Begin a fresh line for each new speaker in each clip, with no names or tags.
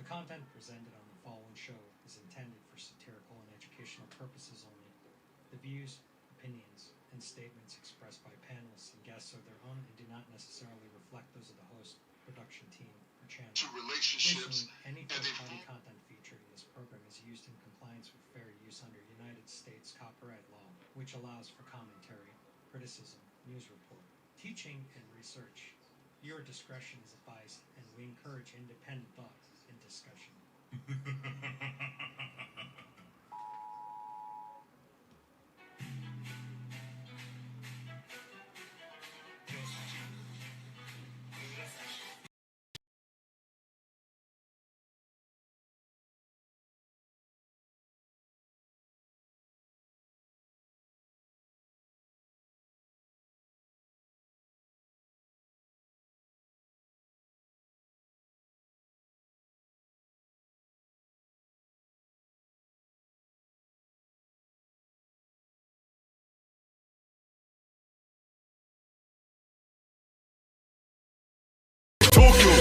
The content presented on the following show is intended for satirical and educational purposes only. The views, opinions, and statements expressed by panelists and guests are their own and do not necessarily reflect those of the host, production team, or channel.
To relationships.
Additionally, any third-party content featured in this program is used in compliance with fair use under United States copyright law, which allows for commentary, criticism, news report, teaching, and research. Your discretion is advised, and we encourage independent thought and discussion.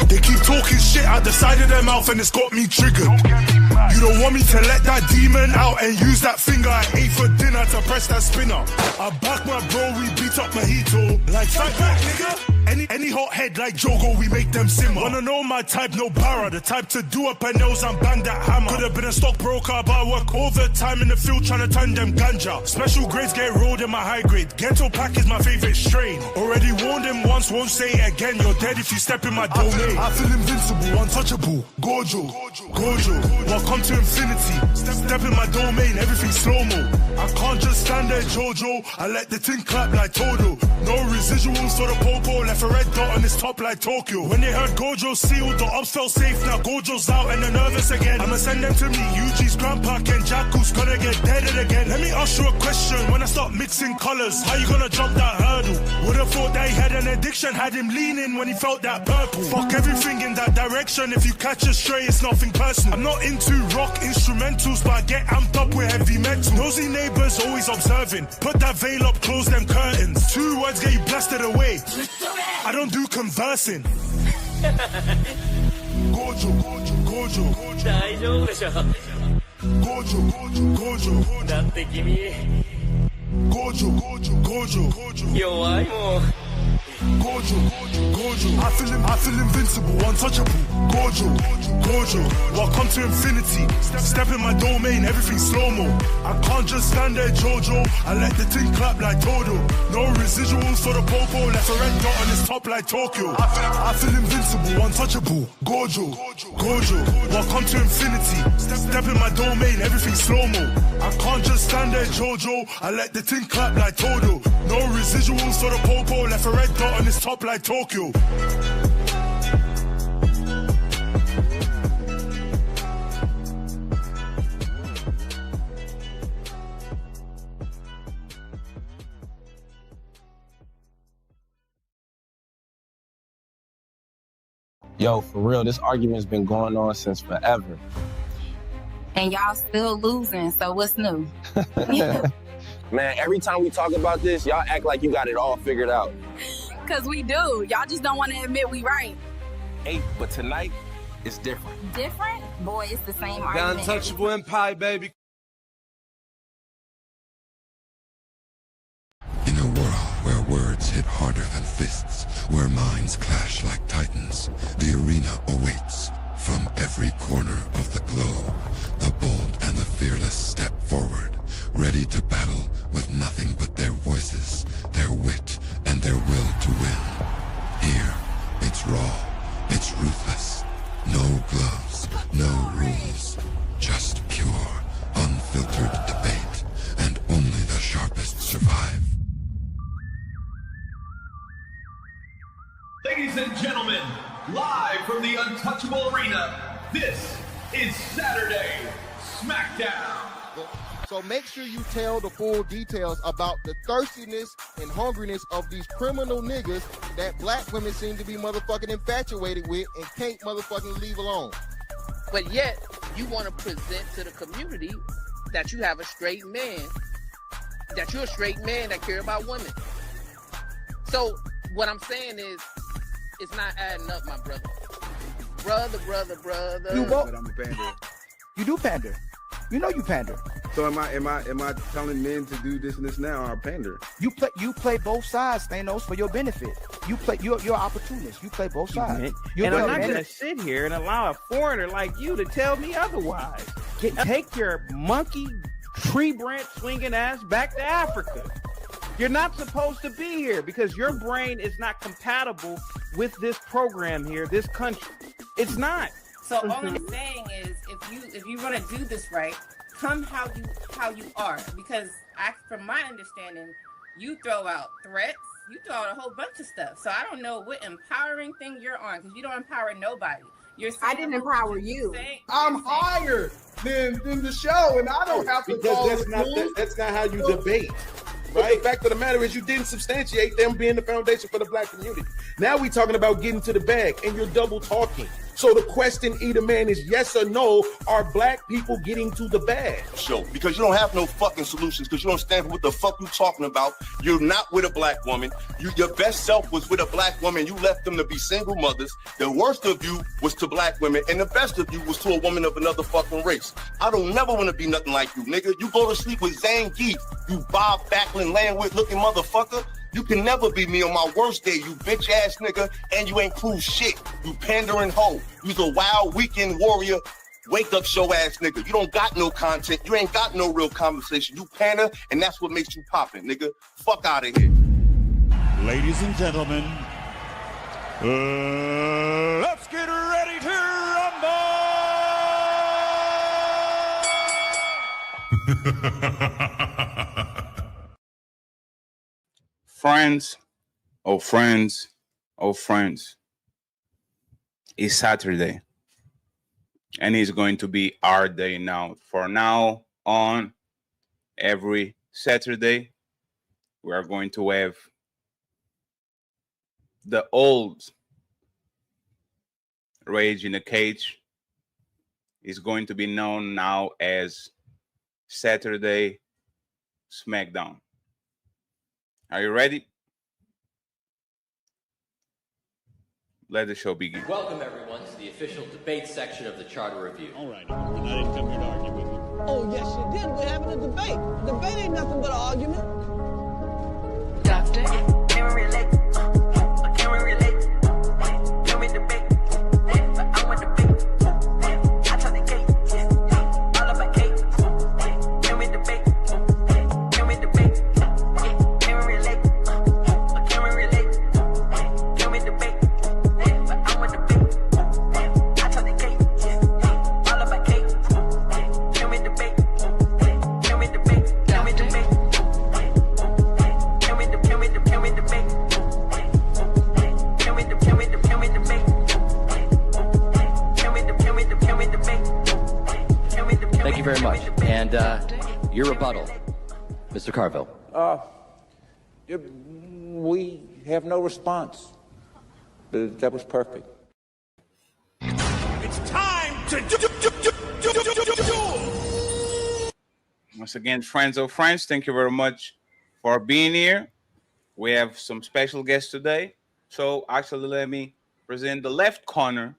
They keep talking shit out the side of their mouth and it's got me triggered. You don't want me to let that demon out and use that finger I ate for dinner to press that spinner. I back my bro, we beat up mojito. Like fight back, nigga. Any hot head like Jogo, we make them simmer. Wanna know my type, no barra. The type to do up her nails and bang that hammer. Could've been a stockbroker, but I work all the time in the field trying to turn them ganja. Special grades get rolled in my high grade. Ghetto pack is my favorite strain. Already warned him once, won't say it again. You're dead if you step in my domain. I feel invincible, untouchable. Gojo. Welcome to infinity. Step in my domain, everything slow-mo. I can't just stand there, Jojo. I let the thing clap like Todo. No residuals for the popo. Left a red dot on his top like Tokyo. When they heard Gojo sealed, the ops felt safe. Now Gojo's out and they're nervous again. I'ma send them to me. UG's grandpa Ken Jaku's gonna get deaded again. Let me ask you a question. When I start mixing colors, how you gonna jump that hurdle? Would've thought that he had an addiction, had him leaning when he felt that purple. Fuck everything in that direction. If you catch a stray, it's nothing personal. I'm not into rock instrumentals, but I get amped up with heavy metal. Nosy neighbors always observing. Put that veil up, close them curtains. 2 words get you blasted away. I don't do conversing. Gojo.
大丈夫でしょ。
Gojo.
だって君
Gojo.
弱いもん。
Gojo. I feel invincible, untouchable. Gojo. Welcome to infinity. Step in my domain, everything slow-mo. I can't just stand there, Jojo. I let the thing clap like Todo. No residuals for the popo. Left a red dot on his top like Tokyo. I feel invincible, untouchable. Gojo. Welcome to infinity. Step in my domain, everything slow-mo. I can't just stand there, Jojo. I let the thing clap like Todo. No residuals for the popo. Left a red dot on his top like Tokyo.
Yo, for real, this argument's been going on since forever.
And y'all still losing, so what's new?
Man, every time we talk about this, y'all act like you got it all figured out.
Cause we do. Y'all just don't want to admit we right.
Hey, but tonight, it's different.
Different? Boy, it's the same
The
argument.
untouchable empire, baby.
In a world where words hit harder than fists, where minds clash like titans, the arena awaits. From every corner of the globe, the bold and the fearless step forward, ready to battle with nothing but their voices, their wit, and their will to win. Here, it's raw, it's ruthless. No gloves, no rules. Just pure, unfiltered debate, and only the sharpest survive.
Ladies and gentlemen, live from the Untouchable Arena, this is Saturday SmackDown.
So make sure you tell the full details about the thirstiness and hungriness of these criminal niggas that black women seem to be motherfucking infatuated with and can't motherfucking leave alone.
But yet, you want to present to the community that you have a straight man, that you're a straight man that care about women. So what I'm saying is, it's not adding up, my brother. brother.
You both.
But I'm a pander.
You do pander. You know you pander.
So am I telling men to do this and this now or pander?
You play both sides, Thanos, for your benefit. You're an opportunist. You play both sides.
And I'm not gonna sit here and allow a foreigner like you to tell me otherwise. Take your monkey tree branch swinging ass back to Africa. You're not supposed to be here because your brain is not compatible with this program here, this country. It's not.
So all I'm saying is, if you want to do this right, come how you are. Because from my understanding, you throw out threats, you throw out a whole bunch of stuff. So I don't know what empowering thing you're on, because you don't empower nobody.
I didn't empower you.
I'm higher than the show, and I don't have to call
that's not how you debate. Right? The fact of the matter is you didn't substantiate them being the foundation for the black community. Now we talking about getting to the bag, and you're double talking. So the question, either man, is yes or no, are black people getting to the bag?
Show, because you don't have no fucking solutions, because you don't stand for what the fuck you talking about. You're not with a black woman. Your best self was with a black woman. You left them to be single mothers. The worst of you was to black women, and the best of you was to a woman of another fucking race. I don't never want to be nothing like you, nigga. You go to sleep with Zangief, you Bob Backlund Landwick looking motherfucker. You can never be me on my worst day, you bitch ass nigga, and you ain't prove shit. You pandering hoe. You's a wild weekend warrior, wake up show ass nigga. You don't got no content. You ain't got no real conversation. You pander, and that's what makes you poppin', nigga. Fuck out of here.
Ladies and gentlemen, let's get ready to rumble!
Friends, oh friends, oh friends, it's Saturday, and it's going to be our day now. For now on, every Saturday, we are going to have the old Rage in the Cage. Is going to be known now as Saturday SmackDown. Are you ready? Let the show begin.
Welcome, everyone, to the official debate section of the Charter Review.
All right, I didn't come here to argue with you.
Oh, yes, you did. We're having a debate. Debate ain't nothing but an argument.
Doctor, can we relate? Can we relate? Can we debate? I want debate. I tell the gate. All of my cake. Can we debate? Can we debate? Can we relate? Can we relate? Can we debate? I want debate. I tell the gate. All of my cake. Can we debate? Can we debate? Can we debate? Can we debate? Can we debate? Can we debate? Can we debate? Can we debate? Can we debate? Can we debate? Can we debate? Can we debate?
Thank you very much. And your rebuttal, Mr. Carville.
We have no response. That was perfect.
It's time to do.
Once again, friends of friends, thank you very much for being here. We have some special guests today. So actually, let me present the left corner,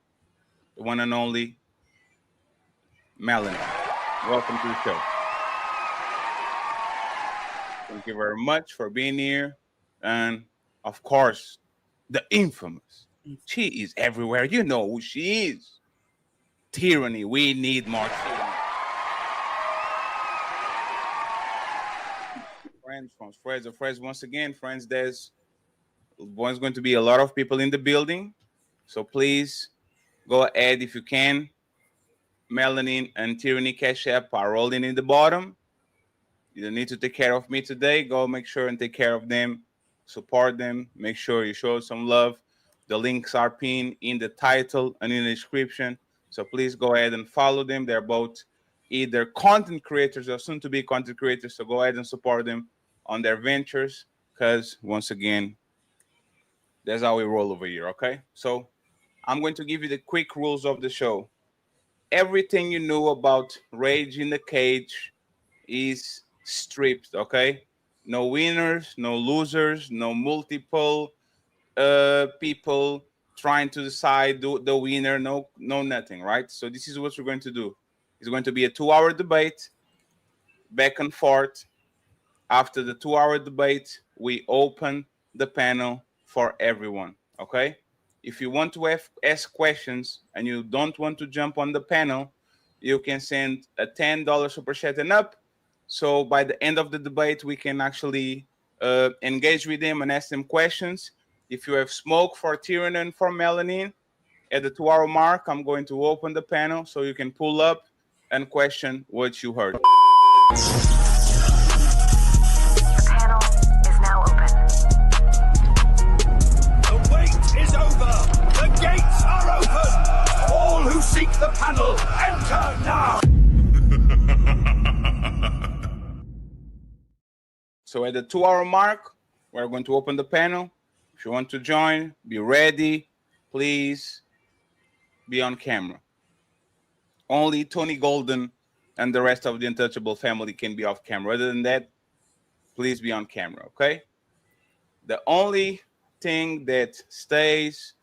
the one and only Melanin. Welcome to the show. Thank you very much for being here. And of course, the infamous. She is everywhere. You know who she is. Teraney. We need more tyranny. Friends, once again, friends, there's going to be a lot of people in the building. So please go ahead if you can. Melanin and Teraney Cash App are rolling in the bottom. You don't need to take care of me today. Go make sure and take care of them. Support them. Make sure you show some love. The links are pinned in the title and in the description. So please go ahead and follow them. They're both either content creators or soon to be content creators. So go ahead and support them on their ventures. Because once again, that's how we roll over here. Okay. So I'm going to give you the quick rules of the show. Everything you know about Rage in the Cage is stripped. Okay. No winners, no losers, no multiple people trying to decide the winner, no nothing, right? So this is what we're going to do. It's going to be a 2-hour debate, back and forth. After the 2-hour debate, we open the panel for everyone, okay? If you want to ask questions and you don't want to jump on the panel, you can send a $10 super chat and up. So by the end of the debate, we can actually engage with them and ask them questions. If you have smoke for Teraney and for Melanin, at the 2-hour mark, I'm going to open the panel so you can pull up and question what you heard.
Panel is now open.
The wait is over. The gates are open. All who seek the panel, enter now.
So at the 2-hour mark, we're going to open the panel. If you want to join, be ready. Please be on camera. Only Tony Golden and the rest of the Untouchable family can be off camera. Other than that, please be on camera, okay? The only thing that stays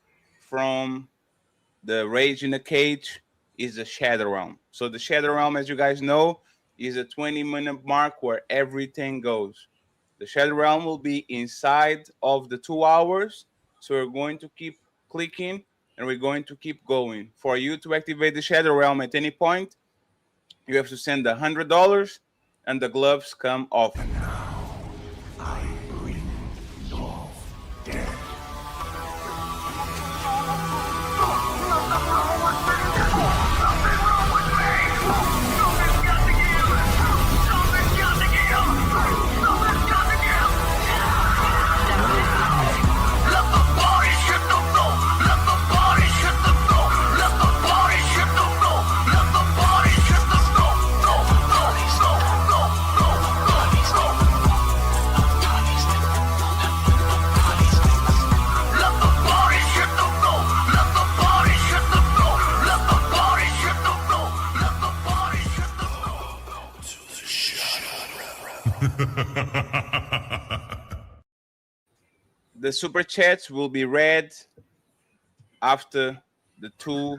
from the Rage in the Cage is the Shadow Realm. So the Shadow Realm, as you guys know, is a 20-minute mark where everything goes. The Shadow Realm will be inside of the 2 hours. So we're going to keep clicking and we're going to keep going. For you to activate the Shadow Realm at any point, you have to send $100 and the gloves come off. The super chats will be read after the 2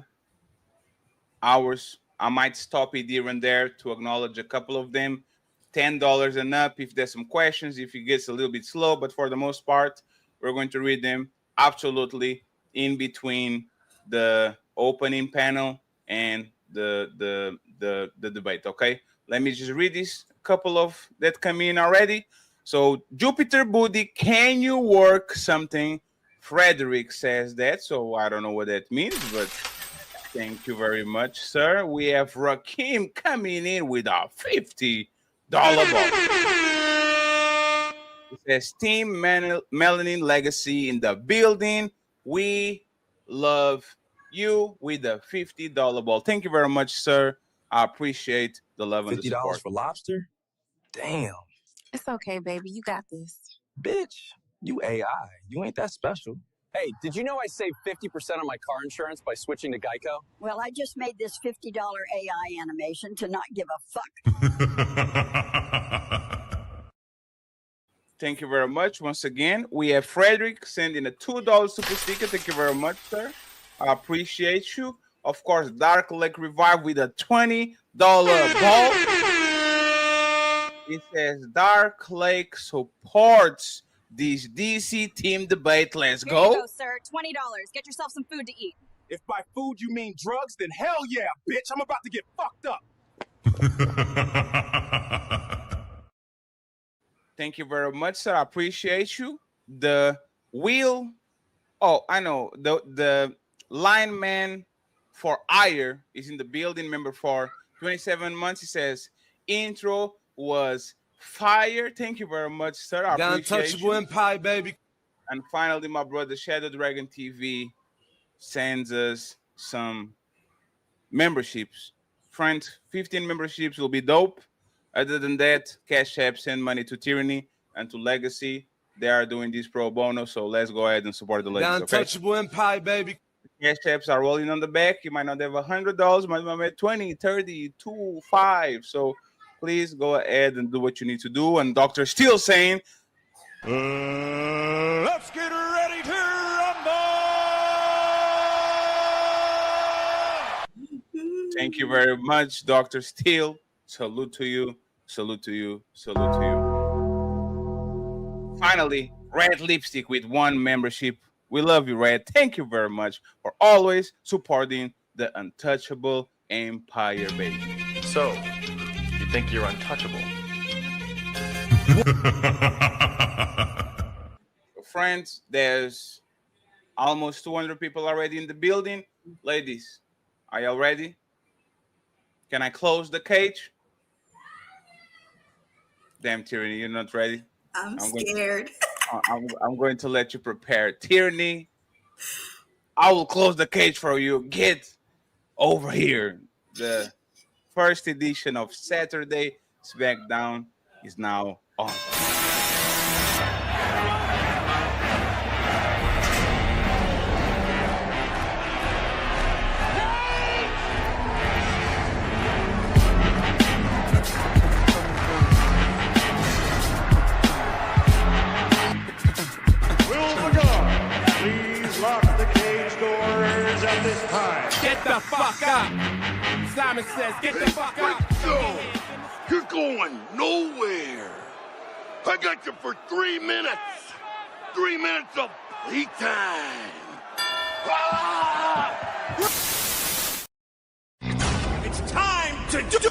hours. I might stop it here and there to acknowledge a couple of them. $10 and up if there's some questions, if it gets a little bit slow, but for the most part, we're going to read them absolutely in between the opening panel and the debate, okay? Let me just read this couple of that come in already. So Jupiter Booty, can you work something? Frederick says that, so I don't know what that means, but thank you very much, sir. We have Rakim coming in with a $50 ball. It says Team Melanin Legacy in the building. We love you with a $50 ball. Thank you very much, sir. I appreciate the love and the support.
$50 for lobster? Damn.
It's okay, baby. You got this.
Bitch, you AI. You ain't that special.
Hey, did you know I saved 50% on my car insurance by switching to Geico?
Well, I just made this $50 AI animation to not give a fuck.
Thank you very much. Once again, we have Frederick sending a $2 super sticker. Thank you very much, sir. I appreciate you. Of course, Dark Lake Revive with a $20 ball. It says Dark Lake supports this DC team debate. Let's
Here
go.
you go, sir. $20. Get yourself some food to eat.
If by food you mean drugs, then hell yeah, bitch. I'm about to get fucked up.
Thank you very much, sir. I appreciate you. The wheel. Oh, I know. The lineman for Ire is in the building. Member for 27 months. He says intro was fire. Thank you very much, sir. I appreciate
Untouchable
you.
Empire, baby.
And finally, my brother Shadow Dragon TV sends us some memberships. Friends, 15 memberships will be dope. Other than that, Cash App send money to Teraney and to Legacy. They are doing this pro bono, so let's go ahead and support the ladies.
Untouchable Empire, baby.
Cash apps are rolling on the back. You might not have $100, might have 20, 30, 2, 5. So please go ahead and do what you need to do. And Dr. Steele saying,
let's get ready to rumble!
Thank you very much, Dr. Steele. Salute to you. Salute to you. Salute to you. Finally, Red Lipstick with 1 membership. We love you, Red. Thank you very much for always supporting the untouchable empire, baby.
So, you think you're untouchable?
Friends, there's almost 200 people already in the building. Ladies, are y'all ready? Can I close the cage? Damn, Teraney, you're not ready?
I'm scared.
I'm going to let you prepare. Teraney, I will close the cage for you. Get over here. The first edition of Saturday SmackDown is now on.
Please lock the cage doors at this time.
Get the fuck up. Simon says, get the fuck up.
So, you're going nowhere. I got you for 3 minutes. 3 minutes of playtime. Ah!
It's time to do.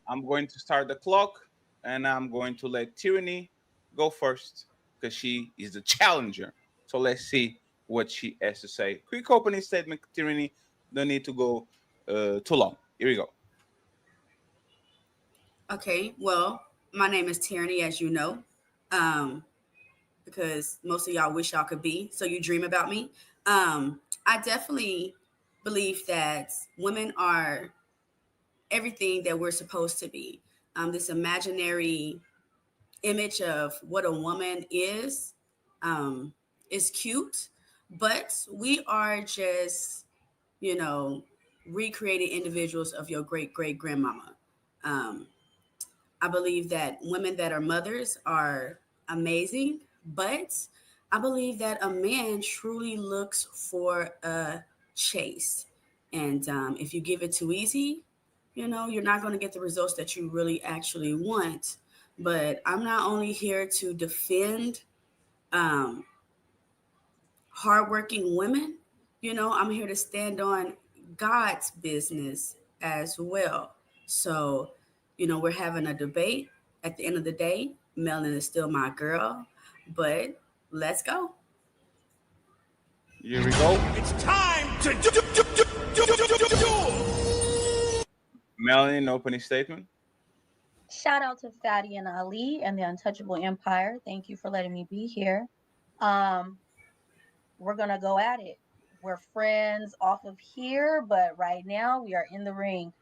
I'm going to start the clock, and I'm going to let Teraney go first because she is the challenger. So let's see what she has to say. Quick opening statement, Teraney. Don't need to go too long. Here we go.
Okay, well, my name is Teraney, as you know, because most of y'all wish y'all could be, so you dream about me. I definitely believe that women are everything that we're supposed to be. This imaginary image of what a woman is cute, but we are just, recreated individuals of your great-great-grandmama. I believe that women that are mothers are amazing, but I believe that a man truly looks for a chase. And if you give it too easy, you're not going to get the results that you really actually want. But I'm not only here to defend hardworking women, I'm here to stand on God's business as well. So, we're having a debate. At the end of the day, Melanin is still my girl, but let's go.
Here we go.
It's time to do.
Melanin, opening statement.
Shout out to Fatty and Ali and the Untouchable Empire. Thank you for letting me be here. We're going to go at it. We're friends off of here, but right now we are in the ring.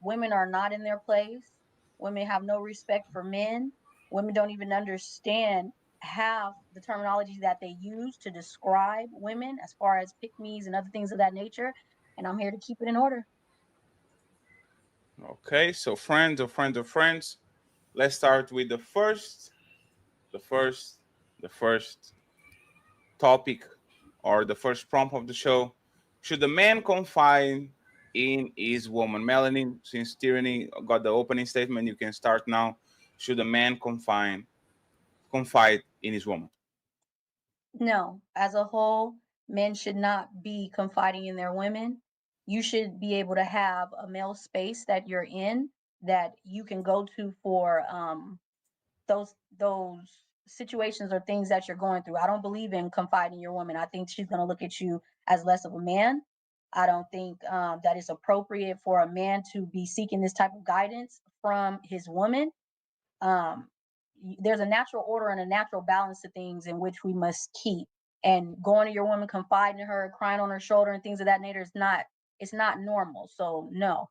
Women are not in their place. Women have no respect for men. Women don't even understand half the terminology that they use to describe women as far as pick-me's and other things of that nature. And I'm here to keep it in order.
Okay, so friends, let's start with the first topic or the first prompt of the show. Should a man confide in his woman? Melanin, since Teraney got the opening statement, you can start now. Should a man confide in his woman?
No, as a whole, men should not be confiding in their women. You should be able to have a male space that you're in that you can go to for those situations or things that you're going through. I don't believe in confiding in your woman. I think she's going to look at you as less of a man. I don't think that it's appropriate for a man to be seeking this type of guidance from his woman. There's a natural order and a natural balance to things in which we must keep. And going to your woman, confiding in her, crying on her shoulder and things of that nature it's not normal. So no.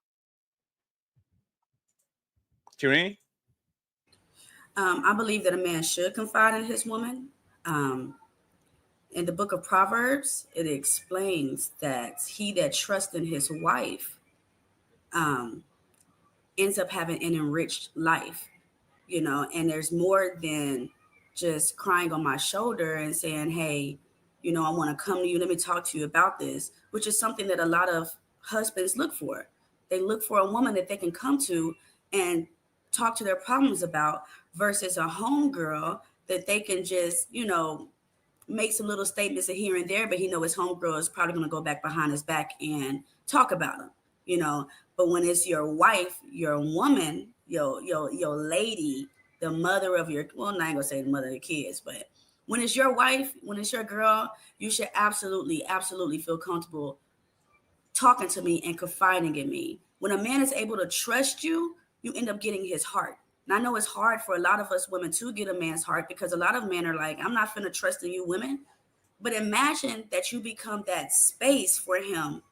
Teraney?
I believe that a man should confide in his woman. In the book of Proverbs, it explains that he that trusts in his wife ends up having an enriched life, and there's more than just crying on my shoulder and saying, hey, You know, I want to come to you. Let me talk to you about this, which is something that a lot of husbands look for. They look for a woman that they can come to and talk to their problems about versus a homegirl that they can just, you know, make some little statements here and there, but he know his homegirl is probably going to go back behind his back and talk about him, you know. But when it's your wife, your woman, your lady, the mother of your, well, I'm not gonna say the mother of the kids, but when it's your wife, when it's your girl, you should absolutely feel comfortable talking to me and confiding in me. When a man is able to trust you, you end up getting his heart. And I know it's hard for a lot of us women to get a man's heart because a lot of men are like, I'm not finna trust in you women. But imagine that you become that space for him.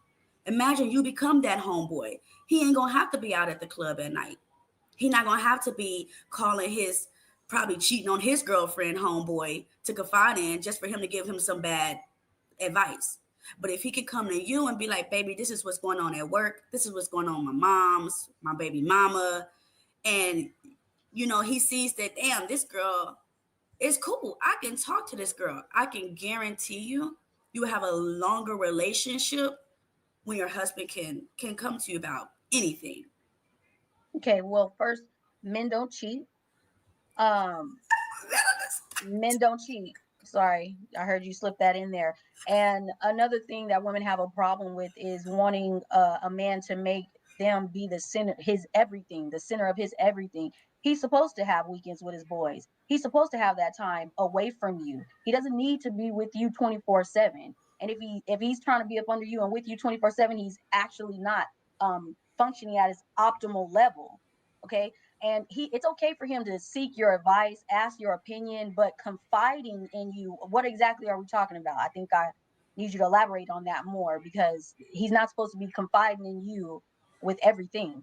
Imagine you become that homeboy. He ain't gonna have to be out at the club at night. He not gonna have to be calling his, probably cheating on his girlfriend homeboy to confide in just for him to give him some bad advice. But if he could come to you and be like, baby, this is what's going on at work. This is what's going on with my mom's, my baby mama. And, you know, he sees that, damn, this girl is cool. I can talk to this girl. I can guarantee you, you have a longer relationship when your husband can come to you about anything.
Okay, well, first, men don't cheat. Men don't cheat. Sorry, I heard you slip that in there. And another thing that women have a problem with is wanting a man to make them be the center, his everything, the center of his everything. He's supposed to have weekends with his boys. He's supposed to have that time away from you. He doesn't need to be with you 24/7. And if he's trying to be up under you and with you 24/7, he's actually not functioning at his optimal level. Okay. And it's okay for him to seek your advice, ask your opinion, but confiding in you, what exactly are we talking about? I think I need you to elaborate on that more because he's not supposed to be confiding in you with everything.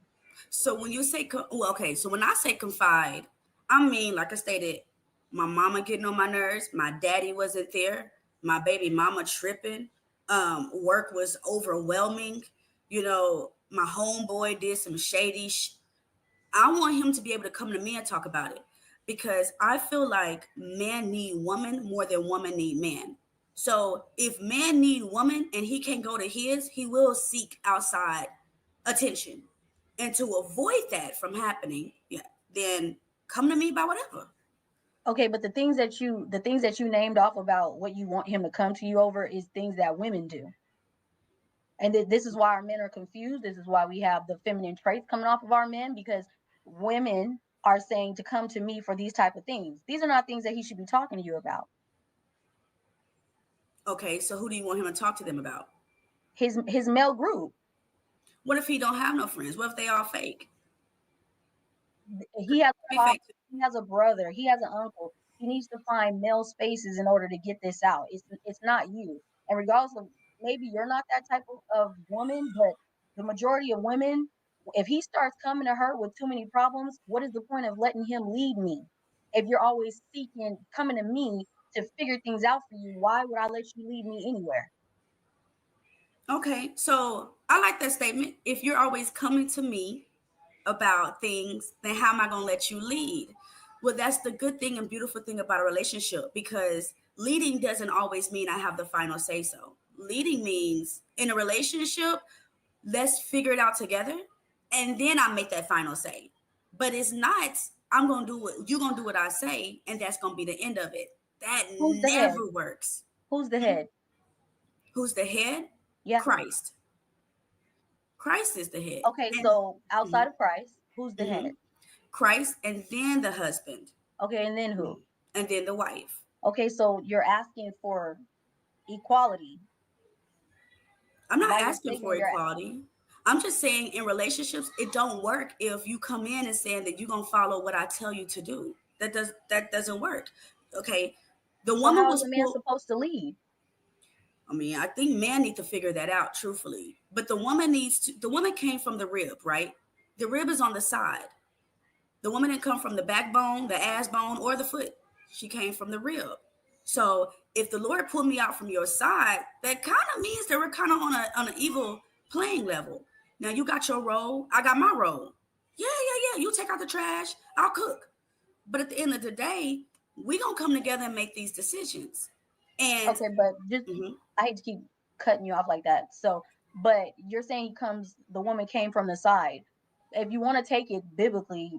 So when you say, well, okay, so when I say confide, I mean, like I stated, my mama getting on my nerves, my daddy wasn't there, my baby mama tripping, work was overwhelming, you know, my homeboy did some shady I want him to be able to come to me and talk about it because I feel like man need woman more than woman need man. So if man need woman and he can't go to his, he will seek outside attention. And to avoid that from happening, yeah, then come to me about whatever.
Okay, but the things that you named off about what you want him to come to you over is things that women do. And this is why our men are confused. This is why we have the feminine traits coming off of our men because women are saying to come to me for these type of things. These are not things that he should be talking to you about.
Okay, so who do you want him to talk to them about?
His male group.
What if he don't have no friends? What if they all fake?
He has a brother. He has an uncle. He needs to find male spaces in order to get this out. It's not you. And regardless of maybe you're not that type of woman, but the majority of women, if he starts coming to her with too many problems, what is the point of letting him lead me? If you're always coming to me to figure things out for you, why would I let you lead me anywhere?
Okay, so I like that statement. If you're always coming to me about things, then how am I going to let you lead? Well, that's the good thing and beautiful thing about a relationship because leading doesn't always mean I have the final say so. Leading means in a relationship, let's figure it out together and then I make that final say. But it's not, I'm going to do what you're going to do what I say and that's going to be the end of it. That never works.
Who's the head?
Who's the head?
Yeah.
Christ. Christ is the head.
Okay, so outside of Christ, who's the head?
Christ and then the husband.
Okay, and then who?
And then the wife.
Okay, so you're asking for equality.
I'm not asking for equality. I'm just saying in relationships, it don't work if you come in and saying that you're going to follow what I tell you to do. That doesn't work. Okay. The woman
how is a man supposed to lead?
I mean, I think men need to figure that out truthfully. But the woman came from the rib, right? The rib is on the side. The woman didn't come from the backbone, the ass bone, or the foot. She came from the rib. So if the Lord pulled me out from your side, that kind of means that we're kind of on an evil playing level. Now you got your role, I got my role. Yeah. You take out the trash, I'll cook. But at the end of the day, we're going to come together and make these decisions. And
okay, but just I hate to keep cutting you off like that. So, but you're saying the woman came from the side. If you want to take it biblically,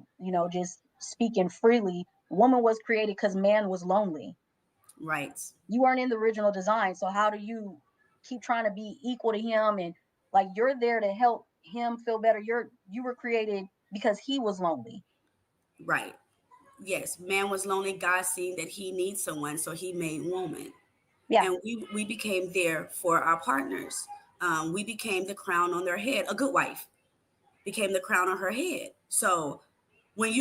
just speaking freely, woman was created because man was lonely.
Right.
You weren't in the original design, so how do you keep trying to be equal to him? And like, you're there to help him feel better. You were created because he was lonely.
Right. Yes, man was lonely. God seen that he needs someone, so he made woman.
Yeah.
And we became there for our partners. We became the crown on their head. A good wife became the crown on her head. So when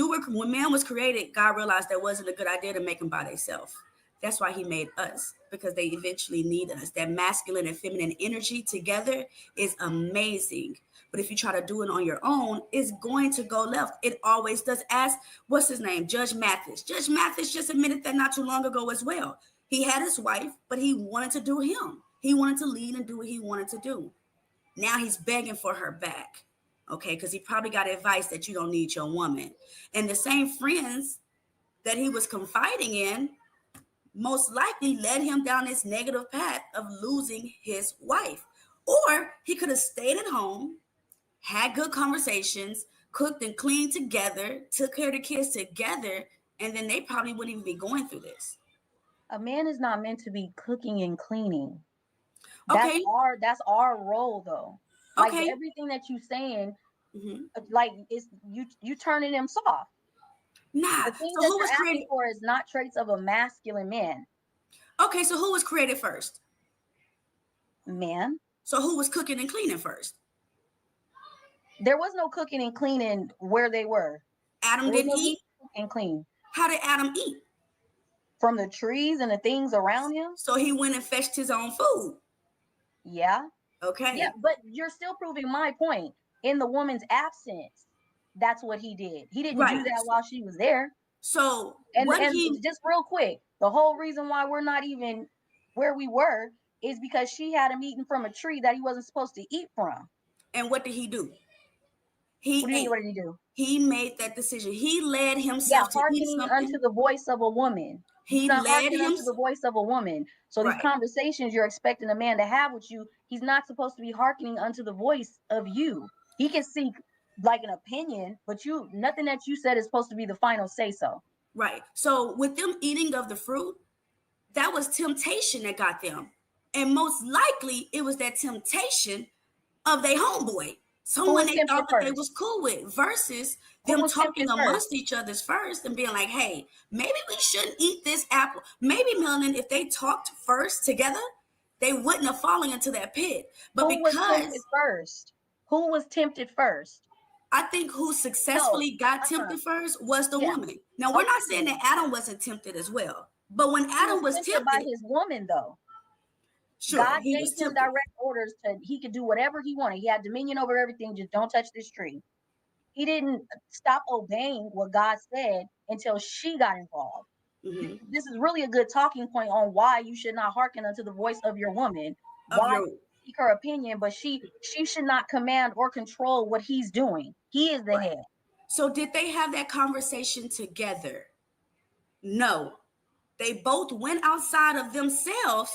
man was created, God realized that wasn't a good idea to make them by themselves. That's why he made us, because they eventually need us. That masculine and feminine energy together is amazing. But if you try to do it on your own, it's going to go left. It always does. Ask, what's his name? Judge Mathis. Judge Mathis just admitted that not too long ago as well. He had his wife, but he wanted to do him. He wanted to lead and do what he wanted to do. Now he's begging for her back. Okay, because he probably got advice that you don't need your woman. And the same friends that he was confiding in most likely led him down this negative path of losing his wife. Or he could have stayed at home, had good conversations, cooked and cleaned together, took care of the kids together, and then they probably wouldn't even be going through this.
A man is not meant to be cooking and cleaning.
Okay.
That's our role, though. Like,
okay.
Everything that you saying, like, it's you turning him soft.
Nah.
The thing
So
that
who
you're
was
asking
created
for is not traits of a masculine man.
Okay, so who was created first?
Man.
So who was cooking and cleaning first?
There was no cooking and cleaning where they were.
Adam didn't eat
and clean.
How did Adam eat?
From the trees and the things around him.
So he went and fetched his own food.
Yeah.
Okay.
Yeah, but you're still proving my point. In the woman's absence, that's what he did. He didn't do that while she was there.
So
and just real quick, the whole reason why we're not even where we were is because she had him eating from a tree that he wasn't supposed to eat from.
And what did he do?
What did he do?
He made that decision. He led himself to eat something.
Unto the voice of a woman.
He led him
unto the voice of a woman. So these conversations you're expecting a man to have with you, he's not supposed to be hearkening unto the voice of you. He can seek like an opinion, but nothing that you said is supposed to be the final say so.
Right. So with them eating of the fruit, that was temptation that got them. And most likely it was that temptation of their homeboy. Someone they thought that they was cool with, versus them talking amongst each other's first and being like, hey, maybe we shouldn't eat this apple. Maybe, Melanin, if they talked first together, they wouldn't have fallen into that pit. But
Who was tempted first? Who was tempted first?
I think who successfully got tempted first was the woman. Now, we're not saying that Adam wasn't tempted as well. But when Adam was tempted
by his woman, though.
Sure,
God gave him direct orders he could do whatever he wanted. He had dominion over everything. Just don't touch this tree. He didn't stop obeying what God said until she got involved. This is really a good talking point on why you should not hearken unto the voice of your woman. Why seek her opinion, but she should not command or control what he's doing. He is the head.
So did they have that conversation together? No. They both went outside of themselves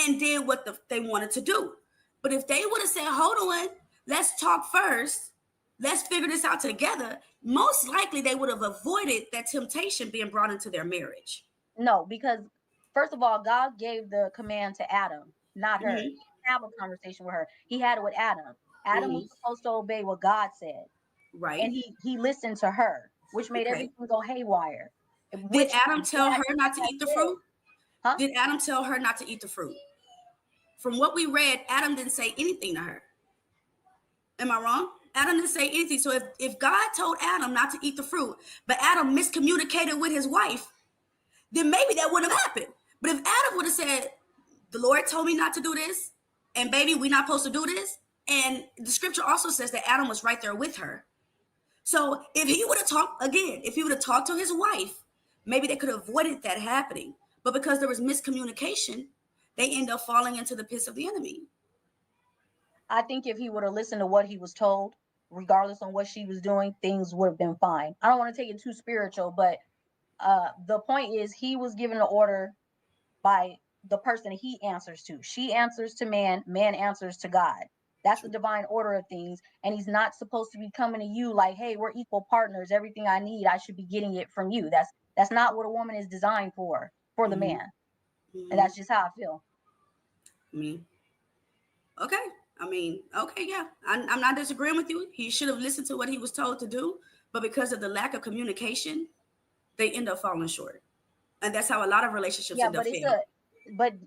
and did what they wanted to do. But if they would have said, hold on, let's talk first, let's figure this out together, most likely they would have avoided that temptation being brought into their marriage.
No, because first of all, God gave the command to Adam, not her. He didn't have a conversation with her. He had it with Adam. Adam was supposed to obey what God said.
Right.
And he listened to her, which made everything go haywire.
Did Adam tell her not to eat the fruit? Huh? Did Adam tell her not to eat the fruit? From what we read, Adam didn't say anything to her. Am I wrong? Adam didn't say anything. So if God told Adam not to eat the fruit, but Adam miscommunicated with his wife, then maybe that wouldn't have happened. But if Adam would have said, the Lord told me not to do this, and baby, we're not supposed to do this, and the scripture also says that Adam was right there with her. So if he would have talked, again, if he would have talked to his wife, maybe they could have avoided that happening. But because there was miscommunication, they end up falling into the pits of the enemy.
I think if he would have listened to what he was told, regardless on what she was doing, things would have been fine. I don't want to take it too spiritual, but the point is he was given an order by the person he answers to. She answers to man, man answers to God. That's the divine order of things. And he's not supposed to be coming to you like, hey, we're equal partners. Everything I need, I should be getting it from you. That's not what a woman is designed for the man. And that's just how I feel.
Okay. I mean, okay, yeah. I'm not disagreeing with you. He should have listened to what he was told to do. But because of the lack of communication, they end up falling short. And that's how a lot of relationships end up failing.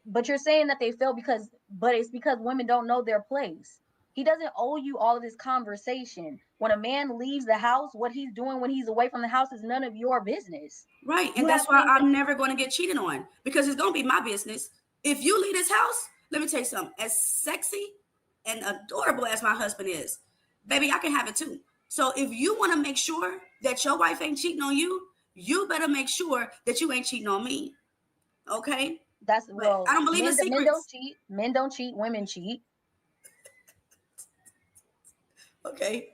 But you're saying that they fail because it's because women don't know their place. He doesn't owe you all of this conversation. When a man leaves the house, what he's doing when he's away from the house is none of your business.
Right. And that's why I'm never going to get cheated on, because it's going to be my business. If you leave this house, let me tell you something. As sexy and adorable as my husband is, baby, I can have it too. So if you want to make sure that your wife ain't cheating on you, you better make sure that you ain't cheating on me. Okay?
I
don't believe in secrets.
Men don't cheat. Women cheat.
Okay.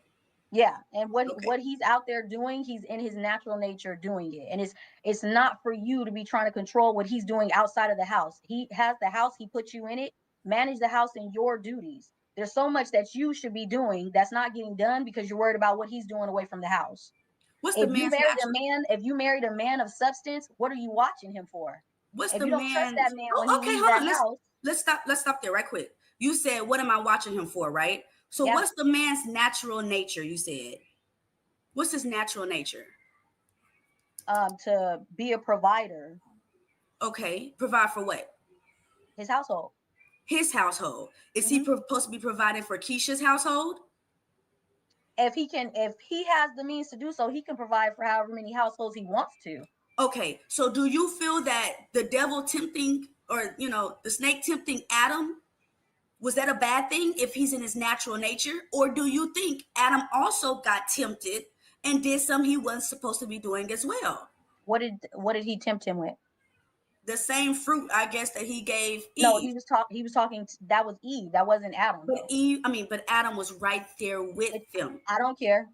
Yeah, and what he's out there doing, he's in his natural nature doing it, and it's not for you to be trying to control what he's doing outside of the house. He has the house, he put you in it. Manage the house and your duties. There's so much that you should be doing that's not getting done because you're worried about what he's doing away from the house. If you married a man of substance, what are you watching him for?
If
you don't trust that man when he leaves that house.
Let's stop there right quick. You said, what am I watching him for, right? So what's the man's natural nature, you said? What's his natural nature?
To be a provider.
Okay, provide for what?
His household.
His household. Is he supposed to be providing for Keisha's household?
If he has the means to do so, he can provide for however many households he wants to.
Okay, so do you feel that the devil tempting, or the snake tempting Adam, was that a bad thing if he's in his natural nature? Or do you think Adam also got tempted and did something he wasn't supposed to be doing as well?
What did he tempt him with?
The same fruit, I guess, that he gave Eve.
No, he was talking. That was Eve. That wasn't Adam.
But Adam was right there with them.
I don't care.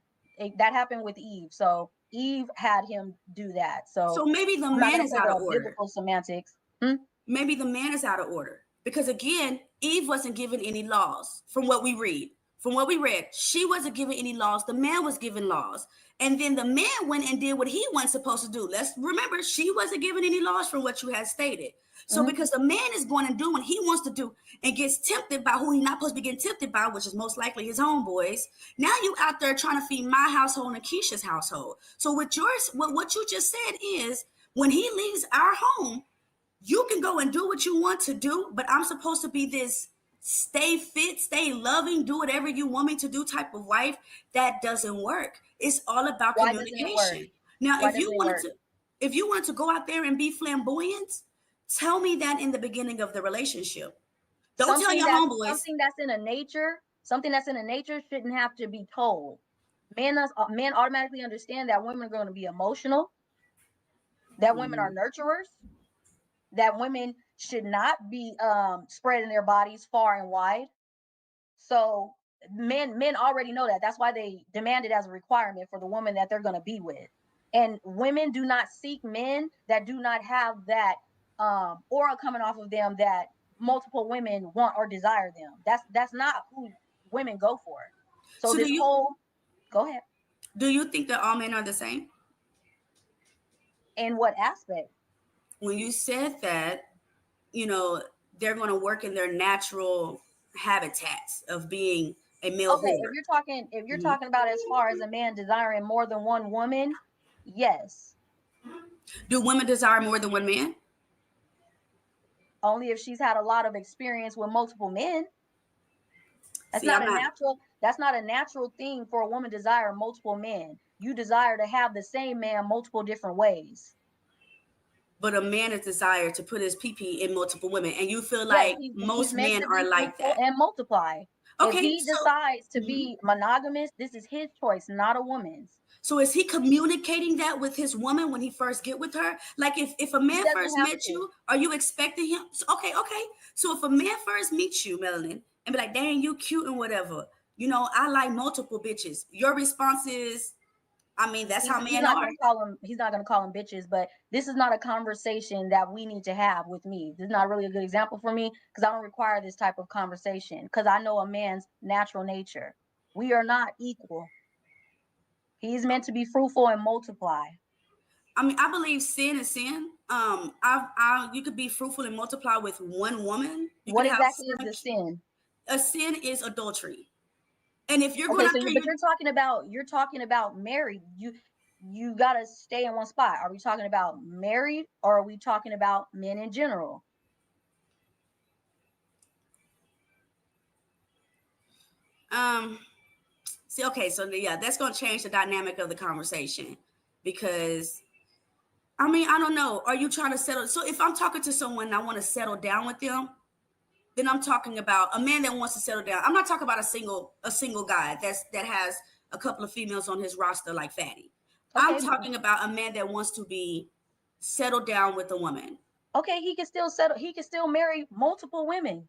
That happened with Eve. So Eve had him do that. So
maybe the man is out of order.
Biblical semantics.
Maybe the man is out of order. Because again, Eve wasn't given any laws from what we read. From what we read, she wasn't given any laws. The man was given laws. And then the man went and did what he wasn't supposed to do. Let's remember, she wasn't given any laws from what you had stated. So because the man is going and doing what he wants to do and gets tempted by who he's not supposed to be getting tempted by, which is most likely his homeboys, now you out there trying to feed my household and Keisha's household. So what you just said is, when he leaves our home, you can go and do what you want to do, but I'm supposed to be this stay fit, stay loving, do whatever you want me to do type of wife. That doesn't work. It's all about communication. Now, if you wanted to go out there and be flamboyant, tell me that in the beginning of the relationship. Don't tell your homeboys.
Something that's in a nature shouldn't have to be told. Men automatically understand that women are going to be emotional, that women are nurturers, that women should not be spreading their bodies far and wide. So men already know that. That's why they demand it as a requirement for the woman that they're going to be with. And women do not seek men that do not have that aura coming off of them that multiple women want or desire them. That's not who women go for. So go ahead.
Do you think that all men are the same?
In what aspect?
When you said that, they're going to work in their natural habitats of being a male.
Okay, if you're talking about as far as a man desiring more than one woman, yes.
Do women desire more than one man?
Only if she's had a lot of experience with multiple men. That's not a natural thing for a woman to desire multiple men. You desire to have the same man multiple different ways.
But a man is desired to put his pee in multiple women, and you feel like most men are like that
and multiply.
Okay,
if he decides to be monogamous, this is his choice, not a woman's.
So is he communicating that with his woman when he first get with her? Like if a man first met you, are you expecting him? Okay. So if a man first meets you, Melanin, and be like, dang, you cute and whatever, I like multiple bitches. Your response is, I mean, that's how
He's
men
not
are.
gonna call them. He's not gonna call them bitches. But this is not a conversation that we need to have with me. This is not really a good example for me because I don't require this type of conversation because I know a man's natural nature. We are not equal. He's meant to be fruitful and multiply.
I mean, I believe sin is sin. You could be fruitful and multiply with one woman.
What exactly is the sin?
A sin is adultery. And if you're
Okay,
going
so
to,
but you're talking about married. You gotta stay in one spot. Are we talking about married or are we talking about men in general?
See, okay, so yeah, that's going to change the dynamic of the conversation because, I mean, I don't know. Are you trying to settle? So if I'm talking to someone and I want to settle down with them, then I'm talking about a man that wants to settle down. I'm not talking about a single guy that has a couple of females on his roster like Fatty. Okay. I'm talking about a man that wants to be settled down with a woman.
Okay, he can still settle. He can still marry multiple women.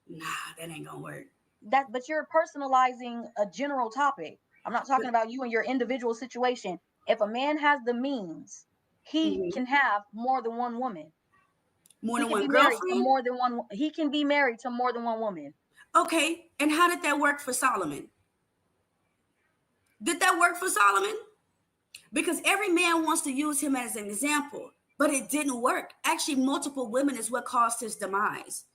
Nah, that ain't gonna work.
But you're personalizing a general topic. I'm not talking about you and your individual situation. If a man has the means, he can have more than one woman.
More than one girlfriend?
He can be married to more than one woman.
Okay, and how did that work for Solomon? Did that work for Solomon? Because every man wants to use him as an example, but it didn't work. Actually, multiple women is what caused his demise.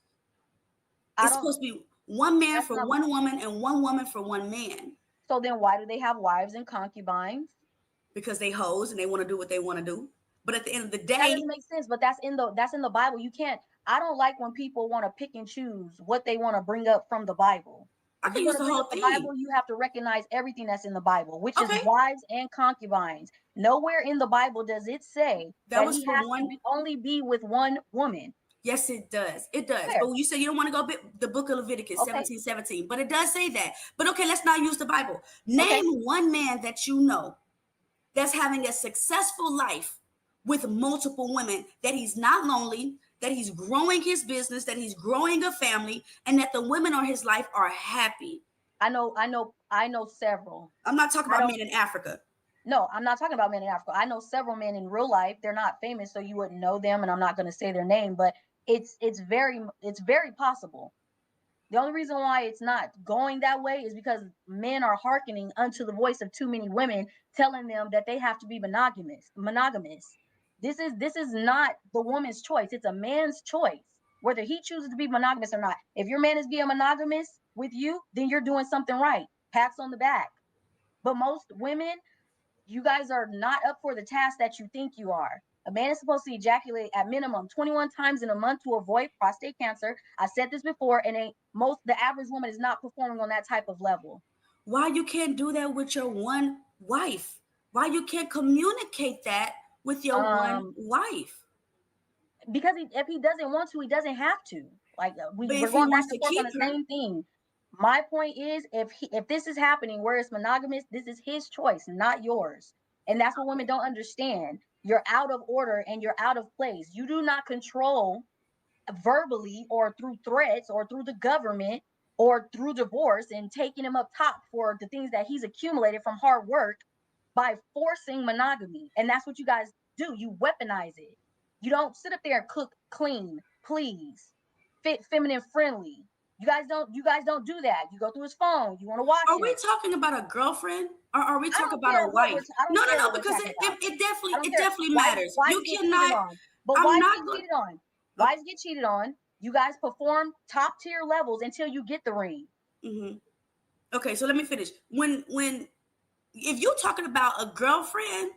It's supposed to be one man for one woman and one woman for one man.
So then why do they have wives and concubines?
Because they hoes and they want to do what they want to do. But at the end of the day,
that doesn't make sense. But that's in the Bible. You can't. I don't like when people want to pick and choose what they want to bring up from the Bible.
I can use the whole thing.
The Bible, you have to recognize everything that's in the Bible, which is wives and concubines. Nowhere in the Bible does it say that he has to only be with one woman.
Yes, it does. It does. Fair. But you say you don't want to go the book of Leviticus 17:17, but it does say that. But okay, let's not use the Bible. Name one man that you know that's having a successful life with multiple women, that he's not lonely, that he's growing his business, that he's growing a family, and that the women in his life are happy.
I know several.
I'm not talking about men in Africa.
No, I'm not talking about men in Africa. I know several men in real life. They're not famous, so you wouldn't know them, and I'm not going to say their name, but it's very possible. The only reason why it's not going that way is because men are hearkening unto the voice of too many women telling them that they have to be monogamous. This is not the woman's choice. It's a man's choice, whether he chooses to be monogamous or not. If your man is being monogamous with you, then you're doing something right. Pats on the back. But most women, you guys are not up for the task that you think you are. A man is supposed to ejaculate at minimum 21 times in a month to avoid prostate cancer. I said this before, and the average woman is not performing on that type of level.
Why you can't do that with your one wife? Why you can't communicate that with your one wife?
Because if he doesn't want to, he doesn't have to. Like we're going back and forth on the same thing. My point is, if this is happening where it's monogamous, this is his choice, not yours. And that's what women don't understand. You're out of order and you're out of place. You do not control verbally or through threats or through the government or through divorce and taking him up top for the things that he's accumulated from hard work by forcing monogamy. And that's what you guys do. You weaponize it. You don't sit up there and cook, clean, please, fit, feminine, friendly. You guys don't do that. You go through his phone. You want to watch it.
Are we talking about a girlfriend or are we talking about a wife? No, because it definitely matters. You cannot.
Wives get cheated on. You guys perform top tier levels until you get the ring.
Mm-hmm. Okay, so let me finish. If you're talking about a girlfriend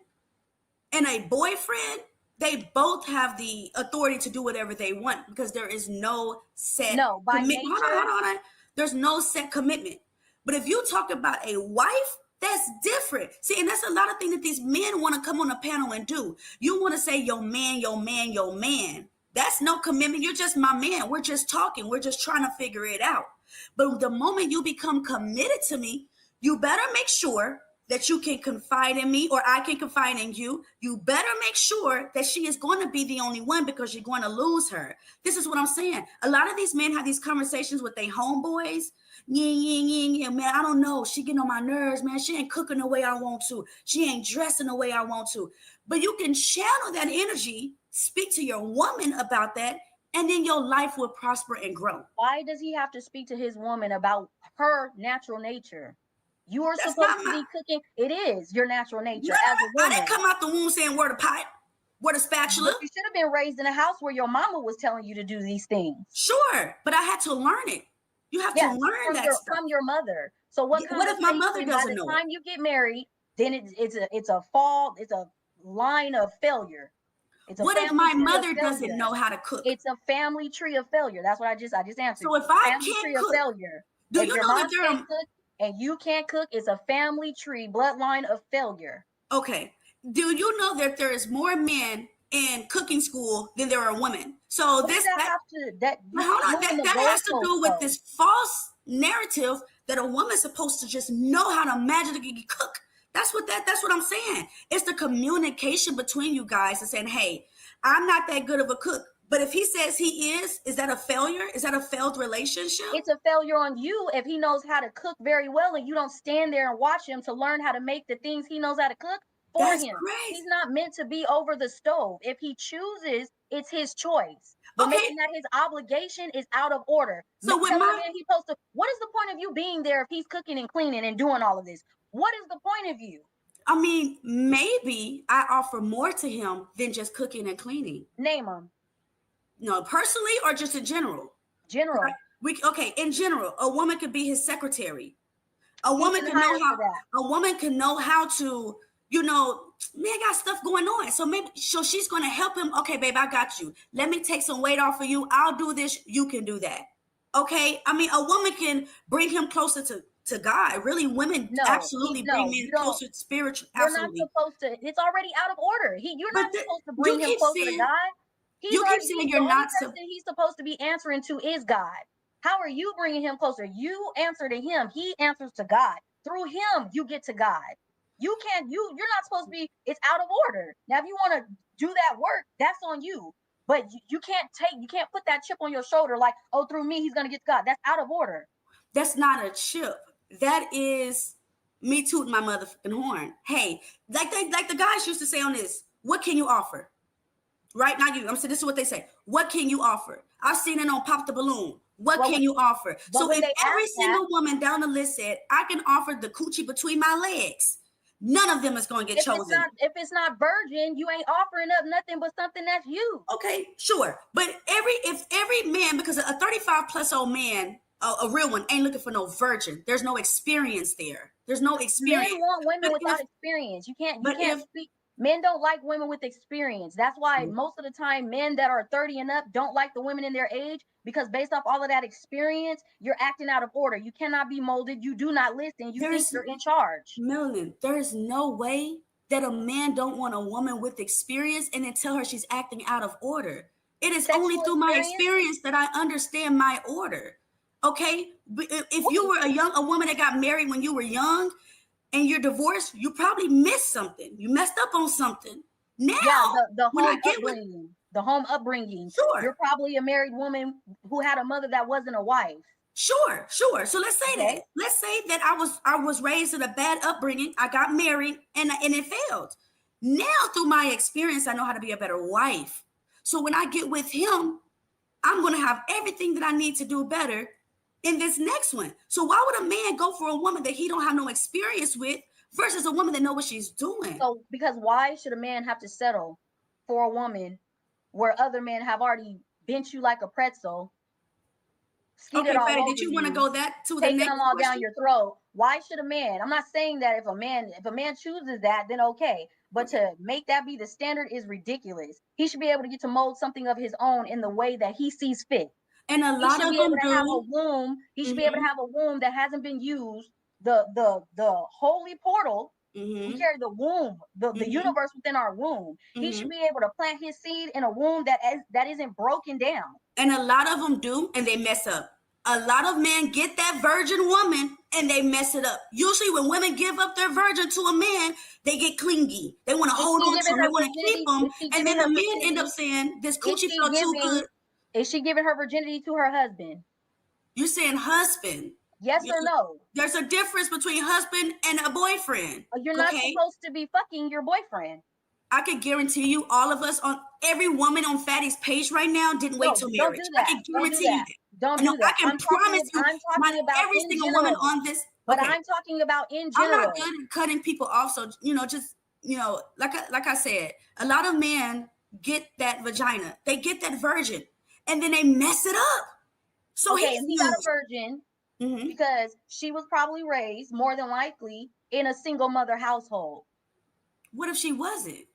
and a boyfriend, they both have the authority to do whatever they want because there is no set commitment. Hold on. There's no set commitment. But if you talk about a wife, that's different. See, and that's a lot of things that these men want to come on a panel and do. You want to say your man, your man, your man. That's no commitment. You're just my man. We're just talking. We're just trying to figure it out. But the moment you become committed to me, you better make sure that you can confide in me or I can confide in you, you better make sure that she is going to be the only one, because you're going to lose her. This is what I'm saying. A lot of these men have these conversations with their homeboys. Yeah, man, I don't know. She getting on my nerves, man. She ain't cooking the way I want to. She ain't dressing the way I want to. But you can channel that energy, speak to your woman about that, and then your life will prosper and grow.
Why does he have to speak to his woman about her natural nature? You are
That's
supposed to be cooking. It is your natural nature as a woman.
I didn't come out the womb saying where the pot, where the spatula.
But you should have been raised in a house where your mama was telling you to do these things.
Sure, but I had to learn it. You have to learn that stuff
from your mother. So what
if my mother doesn't know?
By the time you get married, then it's a line of failure.
What if my mother doesn't know how to cook?
It's a family tree of failure. That's what I just answered.
So if I
family
can't
tree
cook,
of failure.
Do
if
you
your
know
mom
that there
can't cook and you can't cook, it's a family tree bloodline of failure.
Okay. Do you know that there is more men in cooking school than there are women? So
what
this
does that
has to do with this false narrative that a woman's supposed to just know how to magically cook. That's what I'm saying. It's the communication between you guys and saying, hey, I'm not that good of a cook. But if he says he is that a failure? Is that a failed relationship?
It's a failure on you if he knows how to cook very well and you don't stand there and watch him to learn how to make the things he knows how to cook for
That's
him.
Great.
He's not meant to be over the stove. If he chooses, it's his choice. But making that his obligation is out of order.
So
what is the point of you being there if he's cooking and cleaning and doing all of this? What is the point of you?
I mean, maybe I offer more to him than just cooking and cleaning.
Name them.
No, personally or just in general?
General.
In general, a woman could be his secretary. A woman can know how to, man, got stuff going on. So she's going to help him. Okay, babe, I got you. Let me take some weight off of you. I'll do this. You can do that. Okay. I mean, a woman can bring him closer to God. Really, women absolutely bring men closer to spiritual. Absolutely.
You're not supposed to. It's already out of order. You're not supposed to bring him closer to God.
You keep saying you're not.
He's supposed to be answering to is God. How are you bringing him closer? You answer to him. He answers to God. Through him, you get to God. You can't. You're not supposed to be. It's out of order. Now, if you want to do that work, that's on you. But you can't put that chip on your shoulder like, oh, through me, he's gonna get to God. That's out of order.
That's not a chip. That is me tooting my motherfucking horn. Hey, like the guys used to say on this. What can you offer? Right now, I'm saying this is what they say. What can you offer? I've seen it on Pop the Balloon. What can you offer? So if every single woman down the list said, I can offer the coochie between my legs, none of them is going to get chosen.
If it's not virgin, you ain't offering up nothing but something that's you.
Okay, sure. But if every man, because a 35 plus old man, a real one, ain't looking for no virgin. There's no experience there. There's no experience.
Men want women without experience. You can't speak. Men don't like women with experience. That's why most of the time men that are 30 and up don't like the women in their age, because based off all of that experience, you're acting out of order. You cannot be molded. You do not listen. You think you're in charge.
Melanin, there's no way that a man don't want a woman with experience and then tell her she's acting out of order. It is only through my experience that I understand my order. Okay? If you were a woman that got married when you were young, and you're divorced, you probably missed something. You messed up on something. Now,
the home upbringing.
Sure.
You're probably a married woman who had a mother that wasn't a wife.
Sure. So let's say that. Let's say that I was raised in a bad upbringing. I got married and it failed. Now, through my experience, I know how to be a better wife. So when I get with him, I'm going to have everything that I need to do better in this next one. So why would a man go for a woman that he don't have no experience with versus a woman that know what she's doing?
So because why should a man have to settle for a woman where other men have already bent you like a pretzel?
Okay, Patty, did you want to go that to the next
them all down your throat? Why should a man? I'm not saying that if a man chooses that, then okay. But to make that be the standard is ridiculous. He should be able to get to mold something of his own in the way that he sees fit.
And a lot of them
have a womb. He should be able to have a womb that hasn't been used. The holy portal. We carry the womb, the universe within our womb. He should be able to plant his seed in a womb that isn't broken down.
And a lot of them do, and they mess up. A lot of men get that virgin woman and they mess it up. Usually when women give up their virgin to a man, they get clingy. They want to hold on to them. They want to keep them. And then the men end up saying, this coochie felt too good.
Is she giving her virginity to her husband?
You're saying husband.
Yes or no?
There's a difference between husband and a boyfriend.
You're not supposed to be fucking your boyfriend.
I can guarantee you, all of us, on every woman on Fatty's page right now didn't wait till marriage. I can guarantee you that.
Don't do that.
I can promise you, every single woman on this.
But I'm talking about in general.
I'm not good at cutting people off. So, like I said, a lot of men get that vagina. They get that virgin. And then they mess it up. So
he got a virgin because she was probably raised, more than likely, in a single mother household.
What if she wasn't?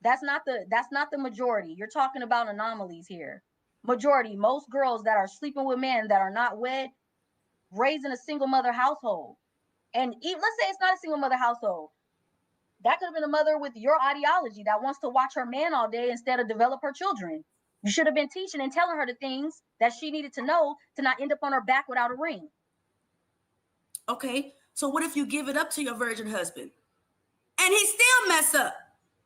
That's not the majority. You're talking about anomalies here. Majority, most girls that are sleeping with men that are not wed, raised in a single mother household. And let's say it's not a single mother household. That could have been a mother with your ideology that wants to watch her man all day instead of develop her children. You should have been teaching and telling her the things that she needed to know to not end up on her back without a ring.
Okay, so what if you give it up to your virgin husband and he still mess up?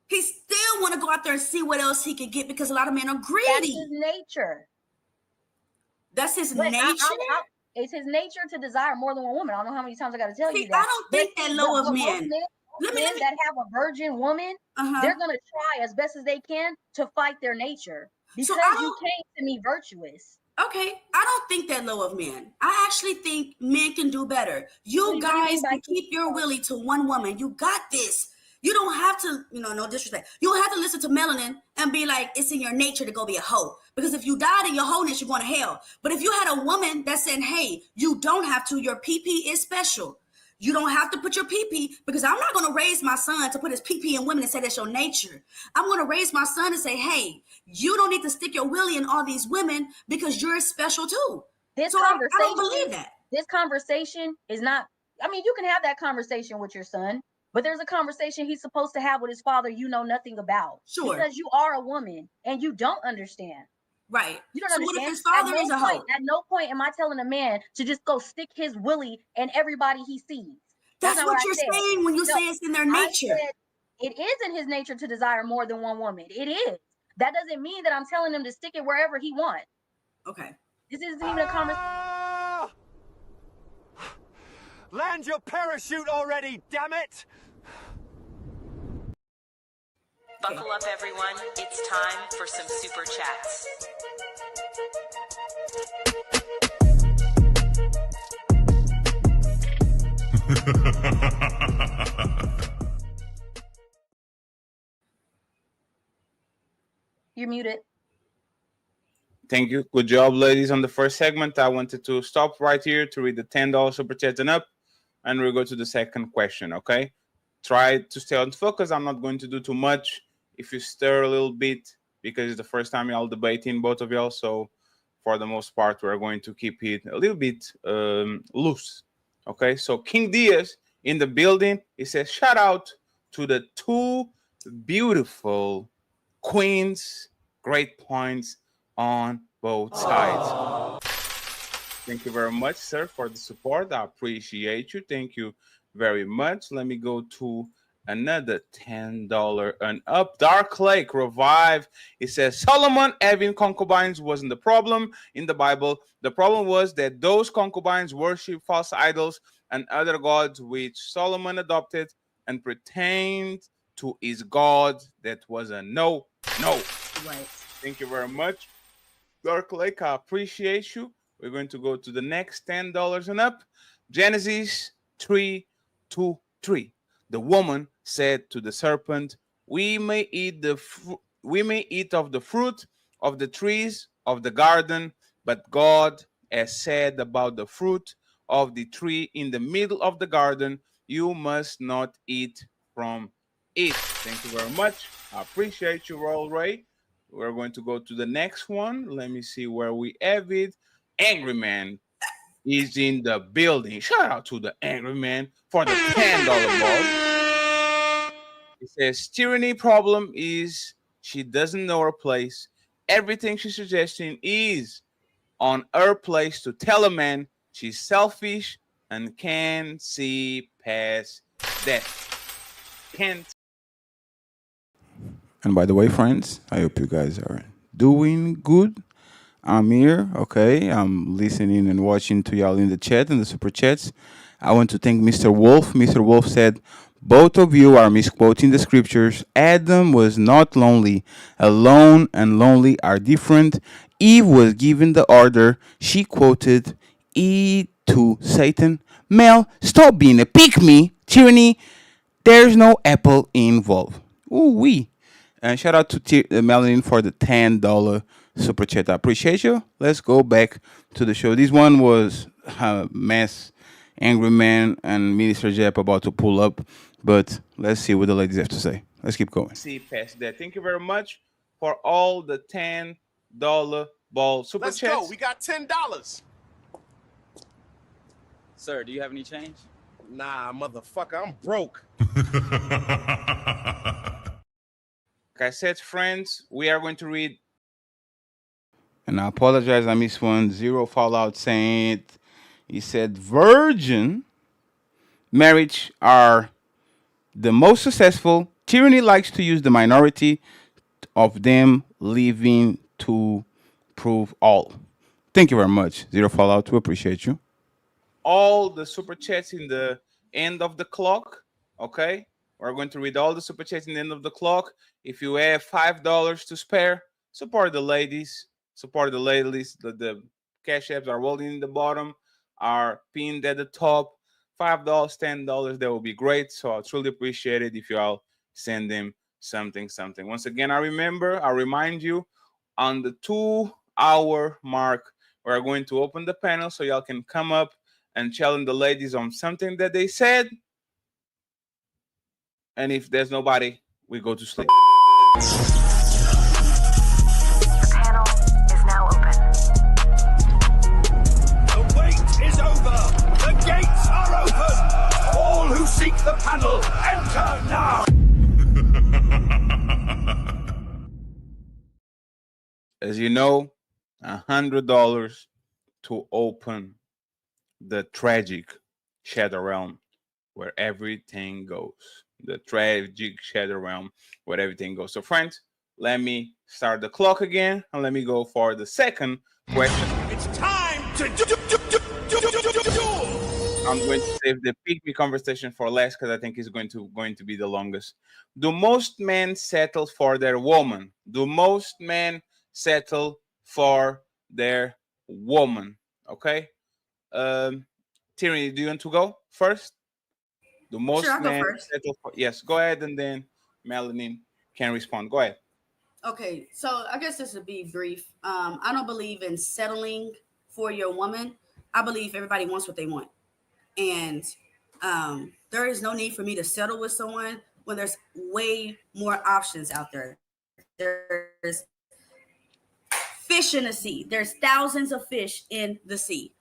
He still want to go out there and see what else he can get because a lot of men are greedy.
That's his nature.
That's his nature?
It's his nature to desire more than one woman. I don't know how many times I got to tell you that.
I don't think that low of men.
Men that have a virgin woman, they're going to try as best as they can to fight their nature because you came to me virtuous.
Okay, I don't think that low of men. I actually think men can do better. You guys can keep your willy to one woman. You got this. You don't have to, no disrespect. You don't have to listen to Melanin and be like, it's in your nature to go be a hoe. Because if you died in your wholeness, you're going to hell. But if you had a woman that said, hey, you don't have to, your PP is special. You don't have to put your PP, because I'm not going to raise my son to put his PP in women and say that's your nature. I'm going to raise my son and say, hey, you don't need to stick your willy in all these women because you're special too. I don't believe that.
This conversation is not, you can have that conversation with your son. But there's a conversation he's supposed to have with his father you know nothing about.
Sure.
Because you are a woman and you don't understand.
Right.
You don't understand.
What if his father is a hoe?
At no point am I telling a man to just go stick his willy in everybody he sees.
That's what you're saying when you say it's in their nature.
It is in his nature to desire more than one woman. It is. That doesn't mean that I'm telling him to stick it wherever he wants.
Okay.
This isn't even a conversation.
Land your parachute already, damn it!
Buckle up, everyone. It's time for some super chats.
You're muted.
Thank you. Good job, ladies. On the first segment, I wanted to stop right here to read the $10 super chat and up, and we'll go to the second question, okay? Try to stay on focus. I'm not going to do too much. If you stir a little bit, because it's the first time y'all debating, both of y'all, so for the most part, we're going to keep it a little bit loose, okay? So King Diaz in the building, he says, shout out to the two beautiful queens, great points on both sides. Aww. Thank you very much, sir, for the support. I appreciate you. Thank you very much. Let me go to another $10 and up. Dark Lake Revive. It says Solomon having concubines wasn't the problem in the Bible. The problem was that those concubines worship false idols and other gods which Solomon adopted and pretended to his God. That was a no.
Right.
Thank you very much, Dark Lake. I appreciate you. We're going to go to the next $10 and up. Genesis 3:2-3. The woman said to the serpent, we may eat of the fruit of the trees of the garden, but God has said about the fruit of the tree in the middle of the garden, you must not eat from it. Thank you very much. I appreciate you, Royal Ray. We're going to go to the next one. Let me see where we have it. Angry Man is in the building. Shout out to the Angry Man for the $10 ball. It says, Teraney problem is she doesn't know her place. Everything she's suggesting is on her place to tell a man she's selfish and can't see past that. Can't.
And by the way, friends, I hope you guys are doing good. I'm here, okay? I'm listening and watching to y'all in the chat, in the super chats. I want to thank Mr. Wolf. Mr. Wolf said, both of you are misquoting the scriptures. Adam was not lonely. Alone and lonely are different. Eve was given the order. She quoted E to Satan. Mel, stop being a pick-me. Tyranny, there's no apple involved. Ooh-wee. And shout out to Melanin for the $10 super chat. I appreciate you. Let's go back to the show. This one was Mass, Angry Man, and Minister Jep about to pull up. But let's see what the ladies have to say. Let's keep going.
See past that. Thank you very much for all the $10 ball super
Let's
chats.
go. We got $10.
Sir, do you have any change?
Nah, motherfucker, I'm broke.
Like I said, friends, we are going to read.
And I apologize, I missed one. Zero Fallout Saint. He said, virgin marriage are the most successful. Tyranny likes to use the minority of them living to prove all. Thank you very much, Zero Fallout. We appreciate you.
All the super chats in the end of the clock. Okay, we're going to read all the super chats in the end of the clock. If you have $5 to spare, support the ladies. Support the ladies. The cash apps are rolling in the bottom, are pinned at the top. $5, $10, that will be great. So I truly appreciate it if you all send them something. Once again, I remind you, on the 2-hour mark, we're going to open the panel so y'all can come up and challenge the ladies on something that they said. And if there's nobody, we go to sleep.
The panel is now open.
The wait is over. The gates are open. All who seek the panel, enter now.
As you know, $100 to open the tragic shadow realm where everything goes. The tragic shadow realm where everything goes. So, friends, let me start the clock again and let me go for the second question.
It's time to
I'm going to save the pygmy conversation for last because I think it's going to be the longest. Do most men settle for their woman? Do most men settle for their woman? Okay. Teraney, do you want to go first? Do most men settle for? Yes, go ahead, and then Melanin can respond. Go ahead.
Okay, so I guess this would be brief. I don't believe in settling for your woman. I believe everybody wants what they want. And there is no need for me to settle with someone when there's way more options out there. There's fish in the sea. There's thousands of fish in the sea.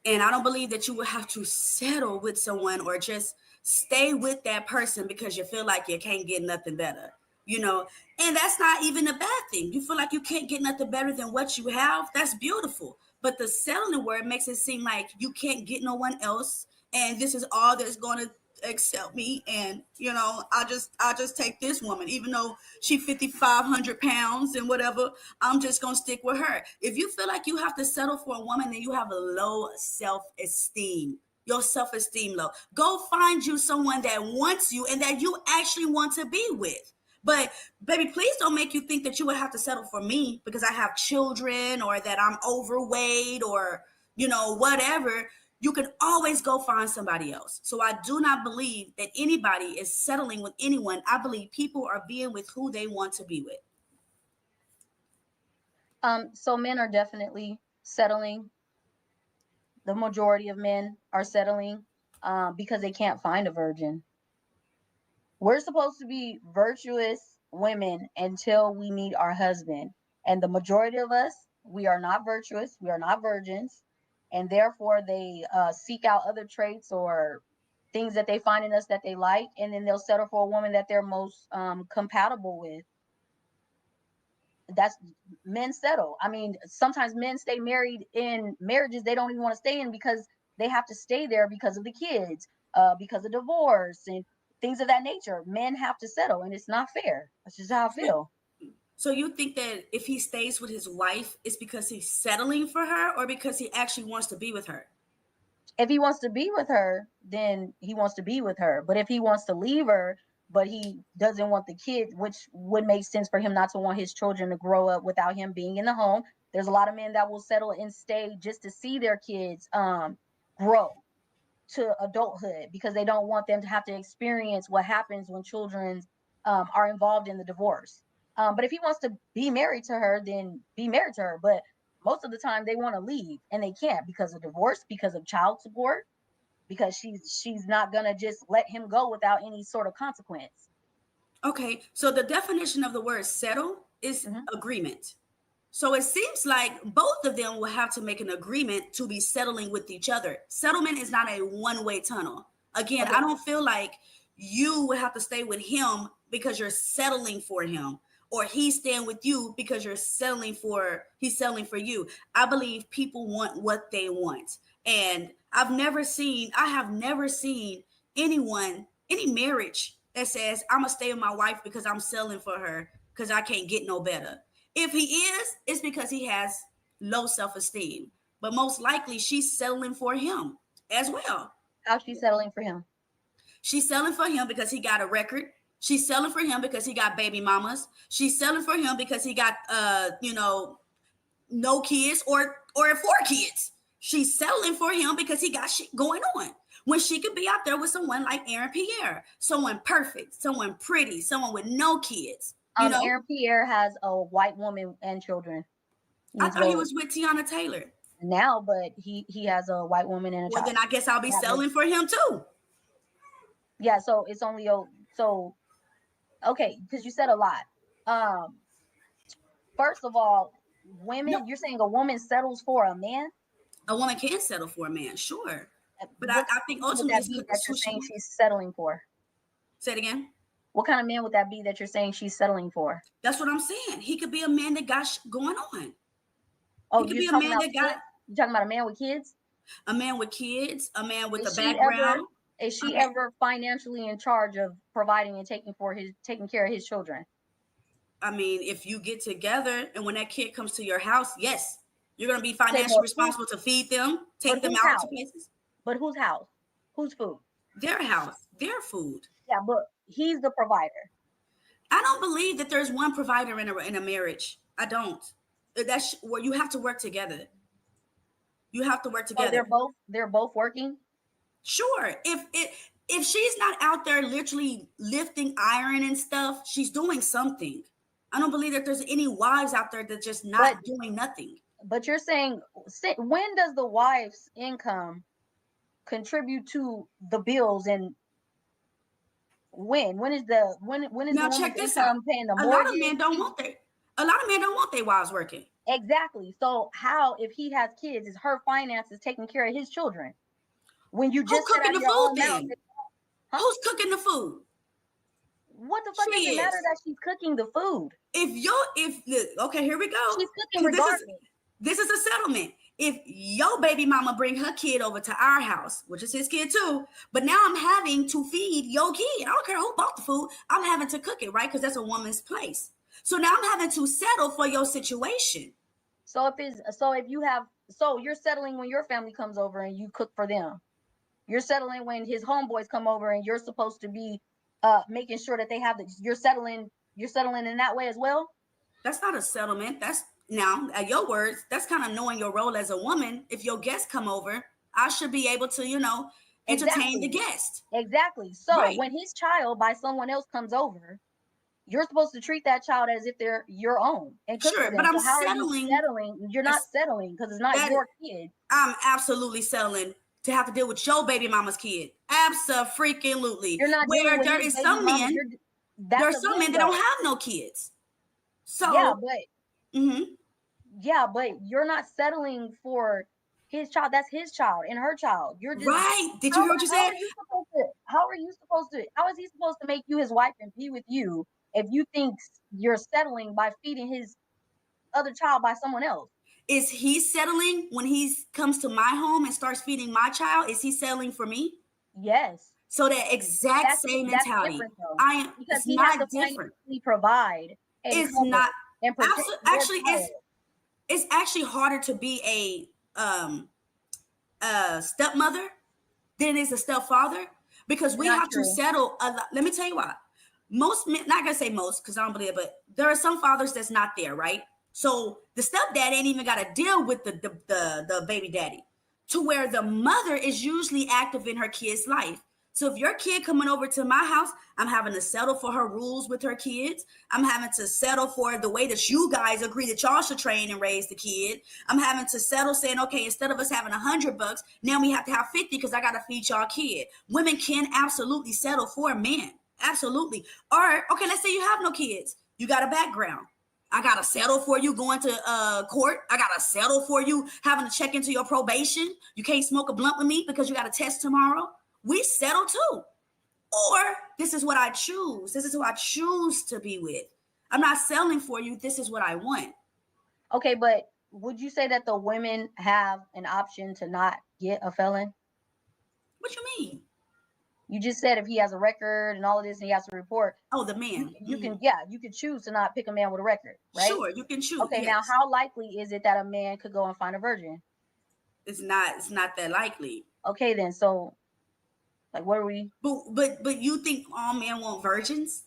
And I don't believe that you would have to settle with someone or just stay with that person because you feel like you can't get nothing better, you know? And that's not even a bad thing. You feel like you can't get nothing better than what you have. That's beautiful. But the settling word makes it seem like you can't get no one else. And this is all that's going to accept me. And, you know, I'll just take this woman, even though she's 5,500 pounds and whatever, I'm just going to stick with her. If you feel like you have to settle for a woman, then you have a low self-esteem. Your self-esteem low. Go find you someone that wants you and that you actually want to be with. But baby, please don't make you think that you would have to settle for me because I have children or that I'm overweight or, you know, whatever. You can always go find somebody else. So I do not believe that anybody is settling with anyone. I believe people are being with who they want to be with.
So men are definitely settling. The majority of men are settling because they can't find a virgin. We're supposed to be virtuous women until we meet our husband. And the majority of us, we are not virtuous. We are not virgins. And therefore, they seek out other traits or things that they find in us that they like. And then they'll settle for a woman that they're most compatible with. that's men settle. I mean, sometimes men stay married in marriages they don't even want to stay in because they have to stay there because of the kids, because of divorce and things of that nature. Men have to settle, and it's not fair. That's just how I feel.
So you think that if he stays with his wife, it's because he's settling for her, or because he actually wants to be with her?
If he wants to be with her, then he wants to be with her. But if he wants to leave her, but he doesn't want the kids, which would make sense for him not to want his children to grow up without him being in the home. There's a lot of men that will settle and stay just to see their kids grow to adulthood because they don't want them to have to experience what happens when children are involved in the divorce. But if he wants to be married to her, then be married to her. But most of the time they want to leave and they can't because of divorce, because of child support, because she's not gonna just let him go without any sort of consequence.
Okay, so the definition of the word settle is agreement. So it seems like both of them will have to make an agreement to be settling with each other. Settlement is not a one-way tunnel. Again, I don't feel like you would have to stay with him because you're settling for him, or he's staying with you because he's settling for you. I believe people want what they want. And I have never seen any marriage that says, I'm gonna stay with my wife because I'm settling for her because I can't get no better. If he is, it's because he has low self-esteem. But most likely she's settling for him as well.
How's she settling for him?
She's selling for him because he got a record. She's selling for him because he got baby mamas. She's selling for him because he got no kids or 4 kids. She's settling for him because he got shit going on. When she could be out there with someone like Aaron Pierre, someone perfect, someone pretty, someone with no kids.
Aaron Pierre has a white woman and children.
I thought he was with Tiana Taylor.
Now, but he has a white woman and a child.
Well, then I guess I'll be selling for him too.
Yeah, so it's only okay, because you said a lot. First of all, women, you're saying a woman settles for a man?
A woman can settle for a man, sure. But I think ultimately
that you're saying she's settling for.
Say it again.
What kind of man would that be that you're saying she's settling for?
That's what I'm saying. He could be a man that got going on.
Oh, you're talking about a man with kids?
A man with kids, a man with a background.
Is she ever financially in charge of providing and taking care of his children?
I mean, if you get together and when that kid comes to your house, yes, you're going to be financially responsible to feed them, take them out to places.
But whose house? Whose food?
Their house, their food.
Yeah, but he's the provider.
I don't believe that there's one provider in a marriage. I don't. That's where you have to work together. You have to work together.
So they're both working?
Sure. If she's not out there literally lifting iron and stuff, she's doing something. I don't believe that there's any wives out there that's just not doing nothing.
But you're saying, when does the wife's income contribute to the bills, and when is the
now check this out?
Paying the mortgage?
A lot of men don't want their wives working.
Exactly. So how, if he has kids, is her finances taking care of his children? When you just
cooking the food then? Who's cooking the food?
What the fuck does it matter that she's cooking the food?
Okay, here we go.
She's cooking regardless.
This is a settlement. If your baby mama bring her kid over to our house, which is his kid too, but now I'm having to feed your kid. I don't care who bought the food. I'm having to cook it, right? Because that's a woman's place. So now I'm having to settle for your situation.
So you're settling when your family comes over and you cook for them. You're settling when his homeboys come over and you're supposed to be making sure that they have you're settling in that way as well?
That's not a settlement. That's, now, at your words, that's kind of knowing your role as a woman. If your guests come over, I should be able to, entertain the guest.
Exactly. So when his child by someone else comes over, you're supposed to treat that child as if they're your own. And
sure, but I'm
settling. You're not settling because it's not your kid.
I'm absolutely settling to have to deal with your baby mama's kid. Abso-freaking-lutely.
You're not
where there is some men, there are some men that don't have no kids. So
yeah, but but you're not settling for his child. That's his child and her child. You're just
right. Did you hear what you said?
How is he supposed to make you his wife and be with you if you think you're settling by feeding his other child by someone else.
Is he settling when he comes to my home and starts feeding my child? Is he settling for me?
Yes.
So that exact same mentality. I am.
Because
It's
he
not
has to
different.
financially provide. And
It's
cover
not.
and protect your
Actually,
child.
it's actually harder to be a stepmother than it is a stepfather, because we
Not
have to
true.
settle a lot. Let me tell you why. Most men, not gonna say most because I don't believe it, but there are some fathers that's not there, right? So the stepdad ain't even got to deal with the baby daddy, to where the mother is usually active in her kid's life. So if your kid coming over to my house, I'm having to settle for her rules with her kids. I'm having to settle for the way that you guys agree that y'all should train and raise the kid. I'm having to settle saying, okay, instead of us having $100, now we have to have 50 because I got to feed y'all kid. Women can absolutely settle for men. Absolutely. Or, okay, let's say you have no kids. You got a background. I got to settle for you going to court. I got to settle for you having to check into your probation. You can't smoke a blunt with me because you got a test tomorrow. We settle too. Or this is what I choose. This is who I choose to be with. I'm not selling for you. This is what I want.
Okay, but would you say that the women have an option to not get a felon?
What you mean?
You just said if he has a record and all of this and he has to report.
Oh, the man.
You can, yeah, you can choose to not pick a man with a record, right?
Sure, you can choose.
Okay,
yes.
now how likely is it that a man could go and find a virgin?
It's not that likely.
Okay, then, so like what are we?
But you think all men want virgins?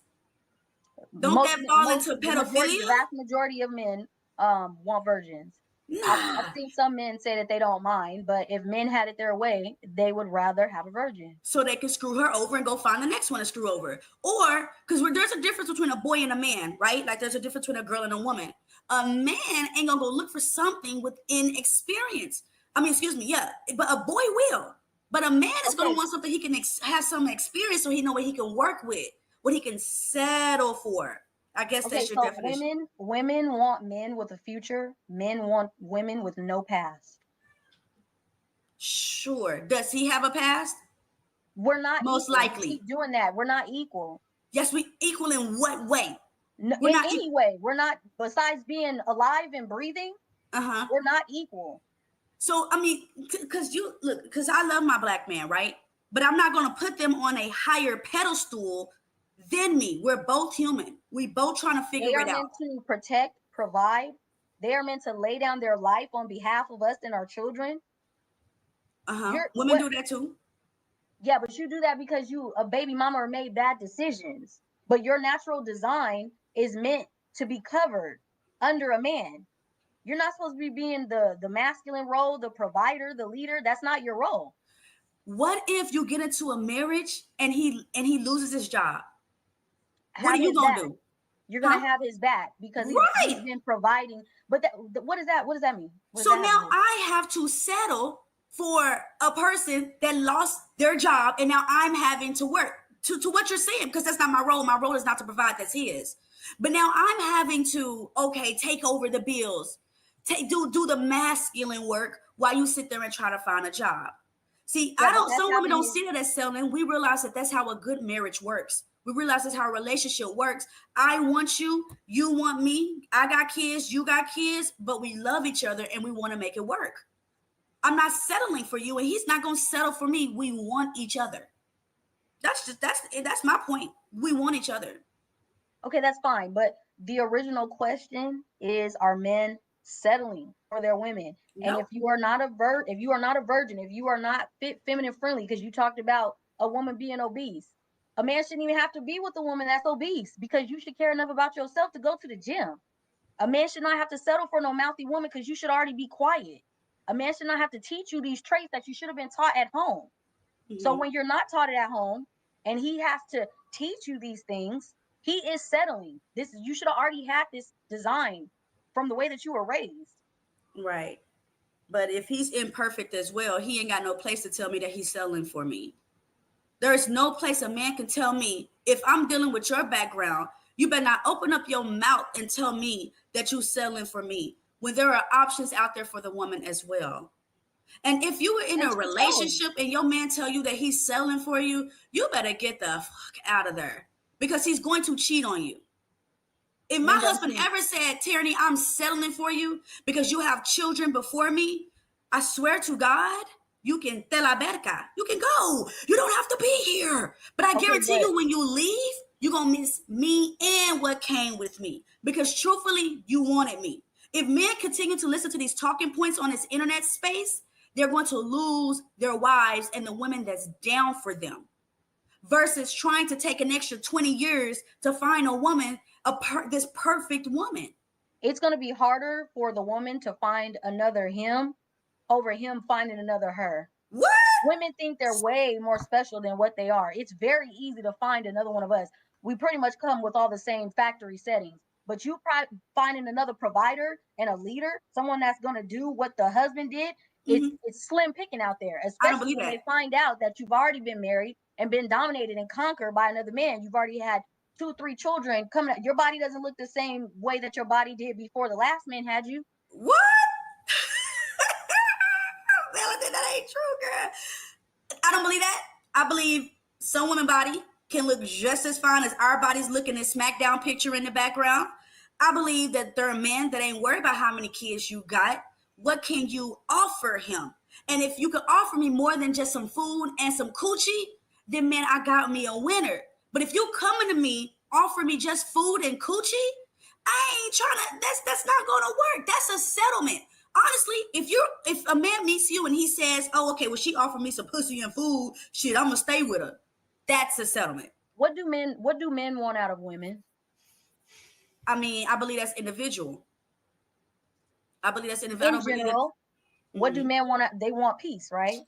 Don't that fall into pedophilia?
The vast majority of men want virgins.
Nah.
I've seen some men say that they don't mind, but if men had it their way, they would rather have a virgin.
So they can screw her over and go find the next one to screw over. Or, because there's a difference between a boy and a man, right? Like there's a difference between a girl and a woman. A man ain't gonna go look for something with inexperience. I mean, excuse me, yeah, but a boy will. But a man is gonna want something he can have some experience so he know what he can work with, what he can settle for. I guess that's your definition.
Women want men with a future. Men want women with no past.
Sure. Does he have a past?
We're not
most
equal.
likely
We keep doing that. We're not equal.
Yes, we equal in what way?
No, in any way. We're not. Besides being alive and breathing, we're not equal.
So I mean, because you look, because I love my black man, right? But I'm not gonna put them on a higher pedestal than me. We're both human. We both trying to figure it out.
They are meant to protect, provide. They are meant to lay down their life on behalf of us and our children.
Women do that too.
Yeah, but you do that because you a baby mama or made bad decisions. But your natural design is meant to be covered under a man. You're not supposed to be being the masculine role, the provider, the leader. That's not your role.
What if you get into a marriage and he loses his job? What are you gonna do?
You're gonna have his back because he's been providing. But what is that? What does that mean?
So now I have to settle for a person that lost their job, and now I'm having to work to what you're saying, because that's not my role. My role is not to provide. That's his. But now I'm having to take over the bills, do the masculine work while you sit there and try to find a job. See, some women don't see that as selling. We realize that that's how a good marriage works. We realize that's how a relationship works. I want you, you want me. I got kids, you got kids, but we love each other and we want to make it work. I'm not settling for you, and he's not going to settle for me. We want each other. That's my point. We want each other.
Okay, that's fine. But the original question is, are men settling for their women? Nope. And if you are not a virgin, if you are not fit, feminine friendly, because you talked about a woman being obese, a man shouldn't even have to be with a woman that's obese, because you should care enough about yourself to go to the gym. A man should not have to settle for no mouthy woman, because you should already be quiet. A man should not have to teach you these traits that you should have been taught at home. So when you're not taught it at home and he has to teach you these things, he is settling. You should have already had this design from the way that you were raised.
Right. But if he's imperfect as well, he ain't got no place to tell me that he's settling for me. There's no place a man can tell me, if I'm dealing with your background, you better not open up your mouth and tell me that you're settling for me, when there are options out there for the woman as well. And if you were in a relationship and your man tell you that he's settling for you, you better get the fuck out of there, because he's going to cheat on you. If my
Men don't
husband
cheat.
ever said, Teraney, I'm settling for you because you have children before me, I swear to God, you can te la verca. You can go. You don't have to be here. But I guarantee you, when you leave, you're going to miss me and what came with me. Because truthfully, you wanted me. If men continue to listen to these talking points on this internet space, they're going to lose their wives and the women that's down for them. Versus trying to take an extra 20 years to find a woman, this perfect woman.
It's going to be harder for the woman to find another him over him finding another her.
What?
Women think they're way more special than what they are. It's very easy to find another one of us. We pretty much come with all the same factory settings. But you finding another provider and a leader, someone that's going to do what the husband did, it's slim picking out there, especially when they find out that you've already been married and been dominated and conquered by another man. You've already had 2-3 children coming out. Your body doesn't look the same way that your body did before the last man had you.
What? Melanin, that ain't true, girl. I don't believe that. I believe some women body can look just as fine as our bodies look in this SmackDown picture in the background. I believe that there are men that ain't worried about how many kids you got. What can you offer him? And if you could offer me more than just some food and some coochie, then man, I got me a winner. But if you coming to me, offer me just food and coochie, I ain't trying to, that's not going to work. That's a settlement. Honestly, if a man meets you and he says, oh, okay, well, she offered me some pussy and food, shit, I'm going to stay with her. That's a settlement.
What do men want out of women?
I mean, I believe that's individual. I believe that's individual.
In general, what do men want? They want peace, right?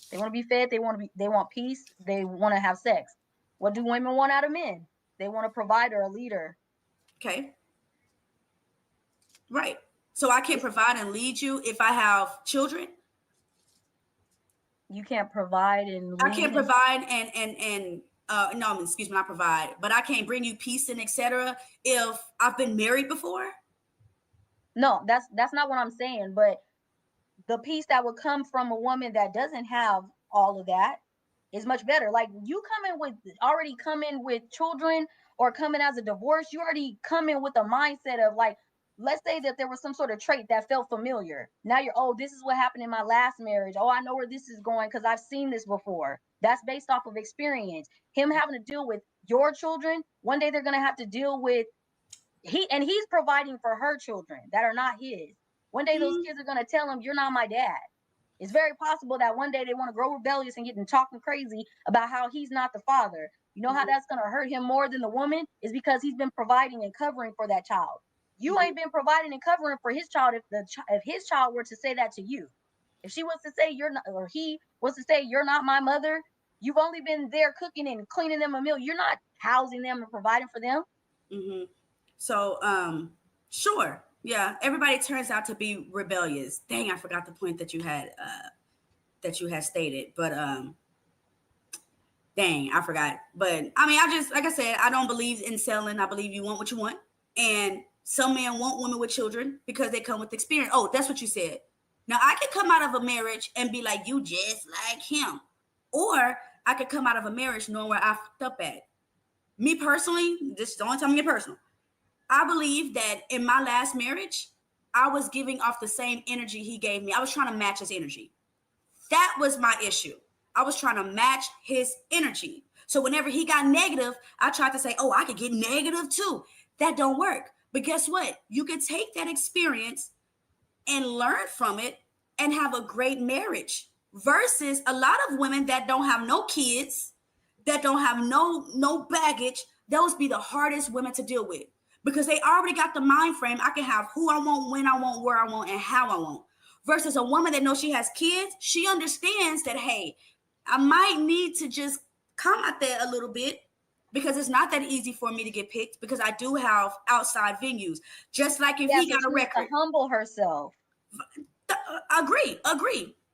They want to be fed. They want peace. They want to have sex. What do women want out of men? They want a provider, a leader.
Okay. Right. So I can't provide and lead you if I have children.
You can't provide and lead.
I can't provide and no, excuse me, not provide, but I can't bring you peace and etc. if I've been married before.
No, that's not what I'm saying. But the peace that would come from a woman that doesn't have all of that is much better. Like you already come in with children or coming as a divorce, you already come in with a mindset of like, let's say that there was some sort of trait that felt familiar. Now you're, oh, this is what happened in my last marriage. Oh, I know where this is going because I've seen this before. That's based off of experience. Him having to deal with your children, one day they're going to have to deal with he's providing for her children that are not his. One day those kids are going to tell him, you're not my dad. It's very possible that one day they want to grow rebellious and get talking crazy about how he's not the father. You know how that's going to hurt him more than the woman is because he's been providing and covering for that child. You ain't been providing and covering for his child if his child were to say that to you. If she was to say you're not, or he was to say you're not my mother, you've only been there cooking and cleaning them a meal. You're not housing them and providing for them.
Mm-hmm. So, sure. Yeah. Everybody turns out to be rebellious. Dang, I forgot the point that you had stated, but, dang, I forgot. But I mean, like I said, I don't believe in selling. I believe you want what you want. And some men want women with children because they come with experience. Oh, that's what you said. Now I could come out of a marriage and be like, you just like him. Or I could come out of a marriage knowing where I fucked up at. Me personally, this is the only time I get personal. I believe that in my last marriage, I was giving off the same energy he gave me. I was trying to match his energy. That was my issue. I was trying to match his energy. So whenever he got negative, I tried to say, oh, I could get negative too. That don't work. But guess what? You can take that experience and learn from it and have a great marriage versus a lot of women that don't have no kids, that don't have no baggage. Those be the hardest women to deal with because they already got the mind frame. I can have who I want, when I want, where I want, and how I want. Versus a woman that knows she has kids, she understands that, hey, I might need to just come out there a little bit because it's not that easy for me to get picked because I do have outside venues. Just like if he got a record.
To humble herself.
Agree.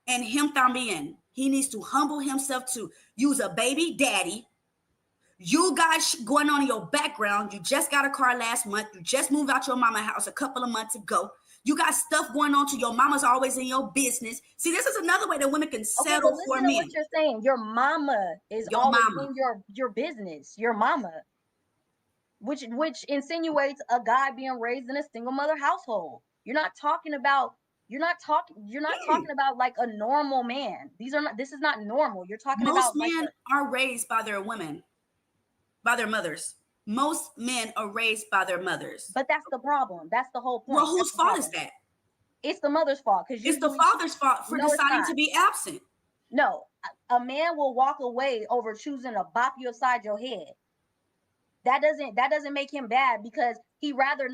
And him también. He needs to humble himself to use a baby daddy. You guys going on in your background. You just got a car last month. You just moved out your mama's house a couple of months ago. You got stuff going on to your mama's always in your business. See, this is another way that women can settle for men.
What you're saying, your mama is always in your business. Your mama. which insinuates a guy being raised in a single mother household. You're not talking about like a normal man. This is not normal. You're talking
Most
about
men are raised by their women, by their mothers. Most men are raised by their mothers.
But that's the problem. That's the whole point.
Well, whose fault is that?
It's the mother's fault, because
it's the father's fault for deciding to be absent.
No, a man will walk away over choosing to bop you upside your head. That doesn't make him bad, because he rather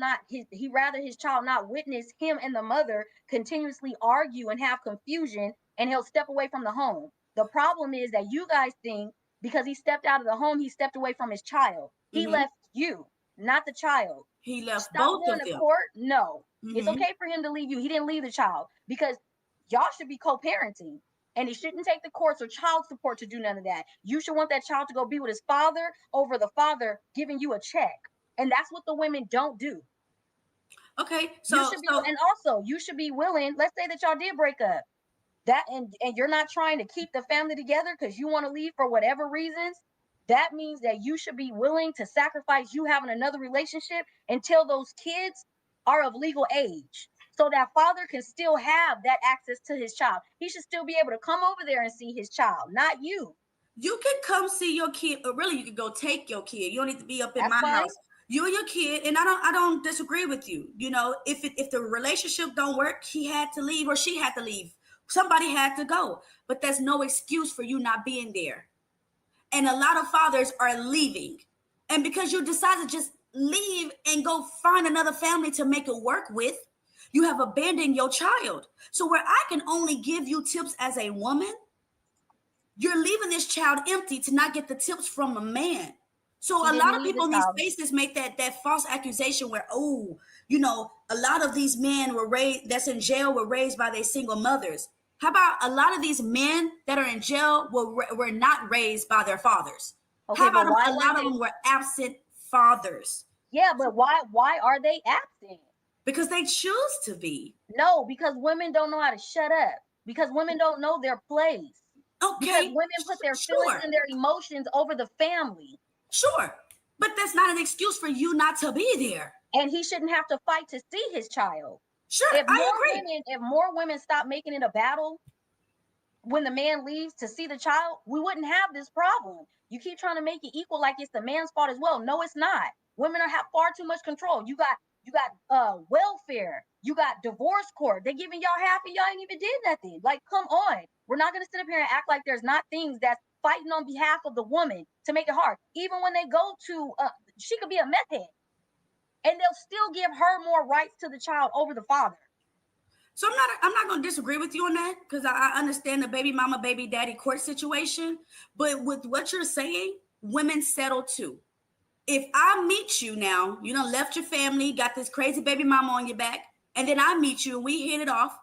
his child not witness him and the mother continuously argue and have confusion, and he'll step away from the home. The problem is that you guys think because he stepped out of the home, he stepped away from his child. He left you, not the child.
He left
Stop
both
going
of
to
them.
court. No, it's okay for him to leave you. He didn't leave the child, because y'all should be co-parenting. And he shouldn't take the courts or child support to do none of that. You should want that child to go be with his father over the father giving you a check. And that's what the women don't do.
Okay,
and also you should be willing. Let's say that y'all did break up, and you're not trying to keep the family together because you want to leave for whatever reasons. That means that you should be willing to sacrifice you having another relationship until those kids are of legal age, so that father can still have that access to his child. He should still be able to come over there and see his child, not you.
You can come see your kid, or really you can go take your kid. You don't need to be up in my house. You and your kid, and I don't disagree with you. You know, if the relationship don't work, he had to leave or she had to leave. Somebody had to go. But that's no excuse for you not being there. And a lot of fathers are leaving. And because you decide to just leave and go find another family to make it work with, you have abandoned your child. So where I can only give you tips as a woman, you're leaving this child empty to not get the tips from a man. So a lot of people in these spaces make that false accusation where, a lot of these men were raised, that's in jail, were raised by their single mothers. How about a lot of these men that are in jail were not raised by their fathers? Okay, how about a lot of them were absent fathers?
Yeah, but why are they absent?
Because they choose to be.
No, because women don't know how to shut up. Because women don't know their place.
Okay.
Because women put their feelings and their emotions over the family.
Sure. But that's not an excuse for you not to be there.
And he shouldn't have to fight to see his child.
Sure,
I agree. If more women stop making it a battle when the man leaves to see the child, we wouldn't have this problem. You keep trying to make it equal like it's the man's fault as well. No, it's not. Women have far too much control. You got welfare. You got divorce court. They're giving y'all half and y'all ain't even did nothing. Like, come on. We're not going to sit up here and act like there's not things that's fighting on behalf of the woman to make it hard. Even when they go to, she could be a meth head, and they'll still give her more rights to the child over the father.
So I'm not going to disagree with you on that, because I understand the baby mama, baby daddy court situation. But with what you're saying, women settle too. If I meet you now, you done left your family, got this crazy baby mama on your back, and then I meet you and we hit it off.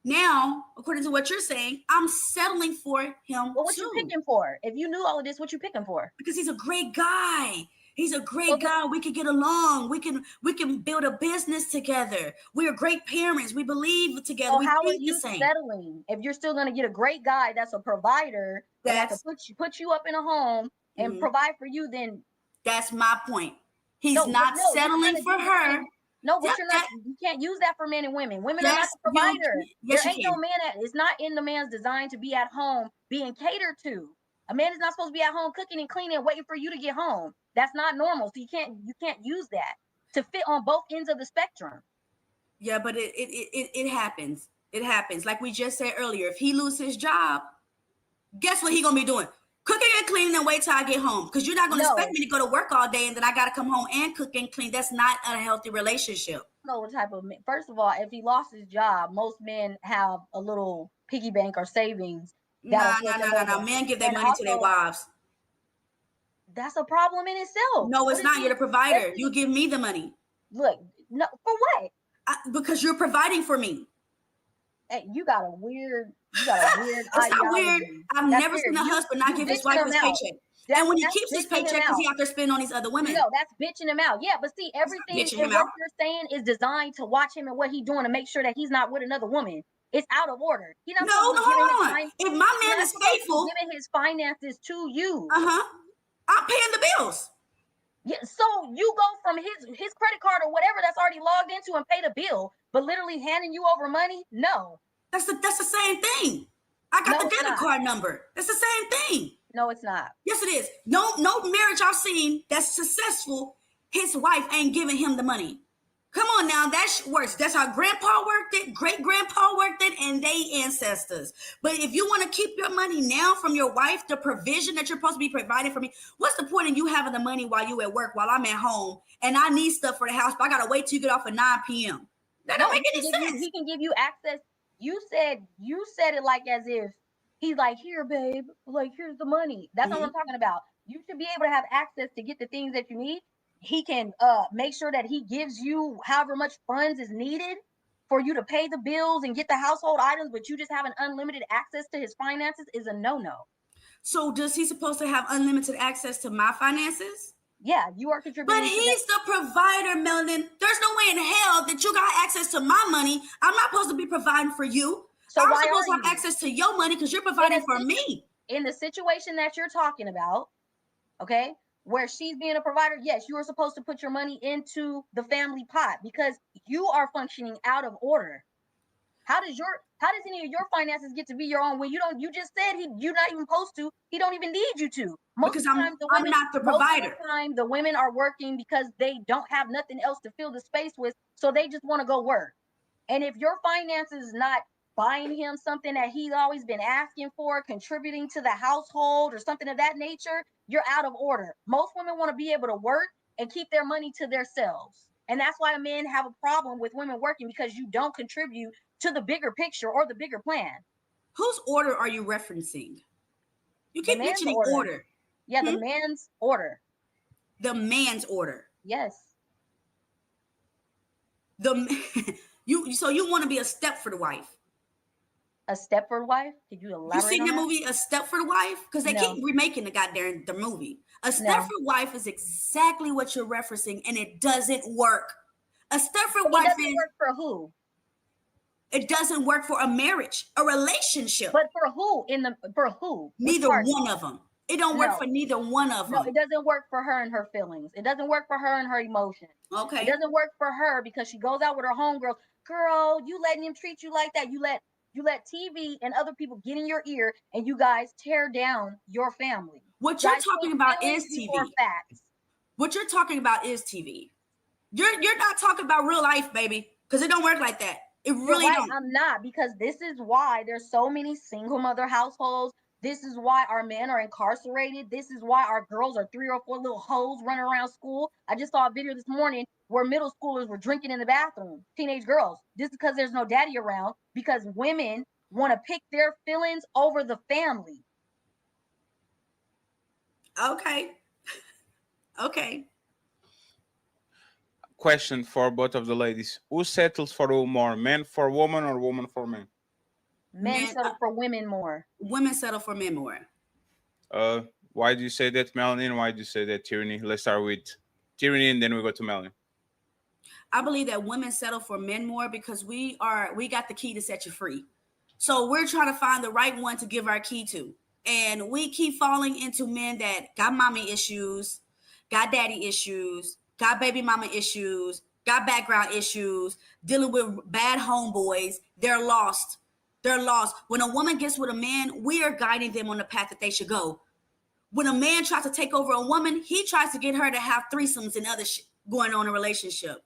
Now, according to what you're saying, I'm settling for him.
Well, what you picking for? If you knew all of this, what you picking for?
Because he's a great guy. He's a great guy. We can get along. We can build a business together. We're great parents. We believe together.
So
we
how are
think
you
the same.
settling if you're still going to get a great guy that's a provider that can put you up in a home and provide for you? Then
that's my point. He's not settling for her.
No, but you can't use that for men and women. Women are not the provider. There ain't no man it's not in the man's design to be at home being catered to. A man is not supposed to be at home cooking and cleaning and waiting for you to get home. That's not normal. So you can't use that to fit on both ends of the spectrum.
Yeah, but it happens. It happens. Like we just said earlier, if he loses his job, guess what he gonna be doing? Cooking and cleaning and wait till I get home. Because you're not going to expect me to go to work all day and then I got to come home and cook and clean. That's not a healthy relationship.
No, what type of man? First of all, if he lost his job, most men have a little piggy bank or savings.
No. Men give their money to their wives.
That's a problem in itself.
No, it's not. You're the provider. You give me the money.
Look, no, for what?
Because you're providing for me.
Hey, you got a weird
It's not weird. I've never seen a husband not give his wife his paycheck. And when he keeps his paycheck, because he out there spending on these other women.
No, that's bitching him out. Yeah, but see, everything in what you're saying is designed to watch him and what he's doing to make sure that he's not with another woman. It's out of order.
No, hold on. If my man is faithful,
giving his finances to you.
I'm paying the bills.
Yeah, so you go from his credit card or whatever that's already logged into and paid a bill, but literally handing you over money? No.
That's the same thing. I got the debit card number. That's the same thing.
No, it's not.
Yes, it is. No marriage I've seen that's successful, his wife ain't giving him the money. Come on now, that works. That's how grandpa worked it, great grandpa worked it, and they ancestors. But if you want to keep your money now from your wife, the provision that you're supposed to be providing for me, what's the point in you having the money while you at work, while I'm at home, and I need stuff for the house, but I gotta wait till you get off at 9 p.m. That don't make any sense.
He can give you access. You said it like as if he's like, here, babe, like here's the money. That's not what I'm talking about. You should be able to have access to get the things that you need. He can make sure that he gives you however much funds is needed for you to pay the bills and get the household items, but you just having unlimited access to his finances is a no-no.
So does he supposed to have unlimited access to my finances?
Yeah, you are contributing.
But he's the provider, Melanin. There's no way in hell that you got access to my money. I'm not supposed to be providing for you. So I'm supposed to have access to your money because you're providing for me.
In the situation that you're talking about, okay, where she's being a provider, yes, you are supposed to put your money into the family pot because you are functioning out of order. How does any of your finances get to be your own when you just said you're not even supposed to, he don't even need you to.
Because I'm not the provider.
Most of the time, the women are working because they don't have nothing else to fill the space with, so they just want to go work. And if your finances is not buying him something that he's always been asking for, contributing to the household or something of that nature, you're out of order. Most women want to be able to work and keep their money to themselves. And that's why men have a problem with women working, because you don't contribute to the bigger picture or the bigger plan.
Whose order are you referencing? You keep mentioning order.
Yeah, the man's order.
The man's order.
Yes.
So you want to be a Stepford wife?
A Stepford wife? Did you elaborate?
You seen the movie A Stepford Wife? Because they keep remaking the movie. A Stepford wife is exactly what you're referencing, and it doesn't work. A Stepford wife
doesn't work for who?
It doesn't work for a marriage, a relationship.
But for who? For who?
Neither one of them. It don't work for neither one of them.
No, it doesn't work for her and her feelings. It doesn't work for her and her emotions.
Okay.
It doesn't work for her because she goes out with her homegirls. Girl, you letting him treat you like that. You let TV and other people get in your ear, and you guys tear down your family.
What you're talking about is TV. What you're talking about is TV. You're not talking about real life, baby, because it don't work like that. It really don't.
I'm not, because this is why there's so many single mother households. This is why our men are incarcerated. This is why our girls are 3 or 4 little hoes running around school. I just saw a video this morning where middle schoolers were drinking in the bathroom, teenage girls. This is because there's no daddy around, because women want to pick their feelings over the family.
Okay. Okay.
Question for both of the ladies. Who settles for who more? Men for woman or woman for men?
Men settle for women more.
Women settle for men more.
Why do you say that, Melanin? Why do you say that, Teraney? Let's start with Teraney and then we go to Melanin.
I believe that women settle for men more because we got the key to set you free. So we're trying to find the right one to give our key to. And we keep falling into men that got mommy issues, got daddy issues, got baby mama issues, got background issues, dealing with bad homeboys. They're lost. They're lost. When a woman gets with a man, we are guiding them on the path that they should go. When a man tries to take over a woman, he tries to get her to have threesomes and other shit going on in a relationship.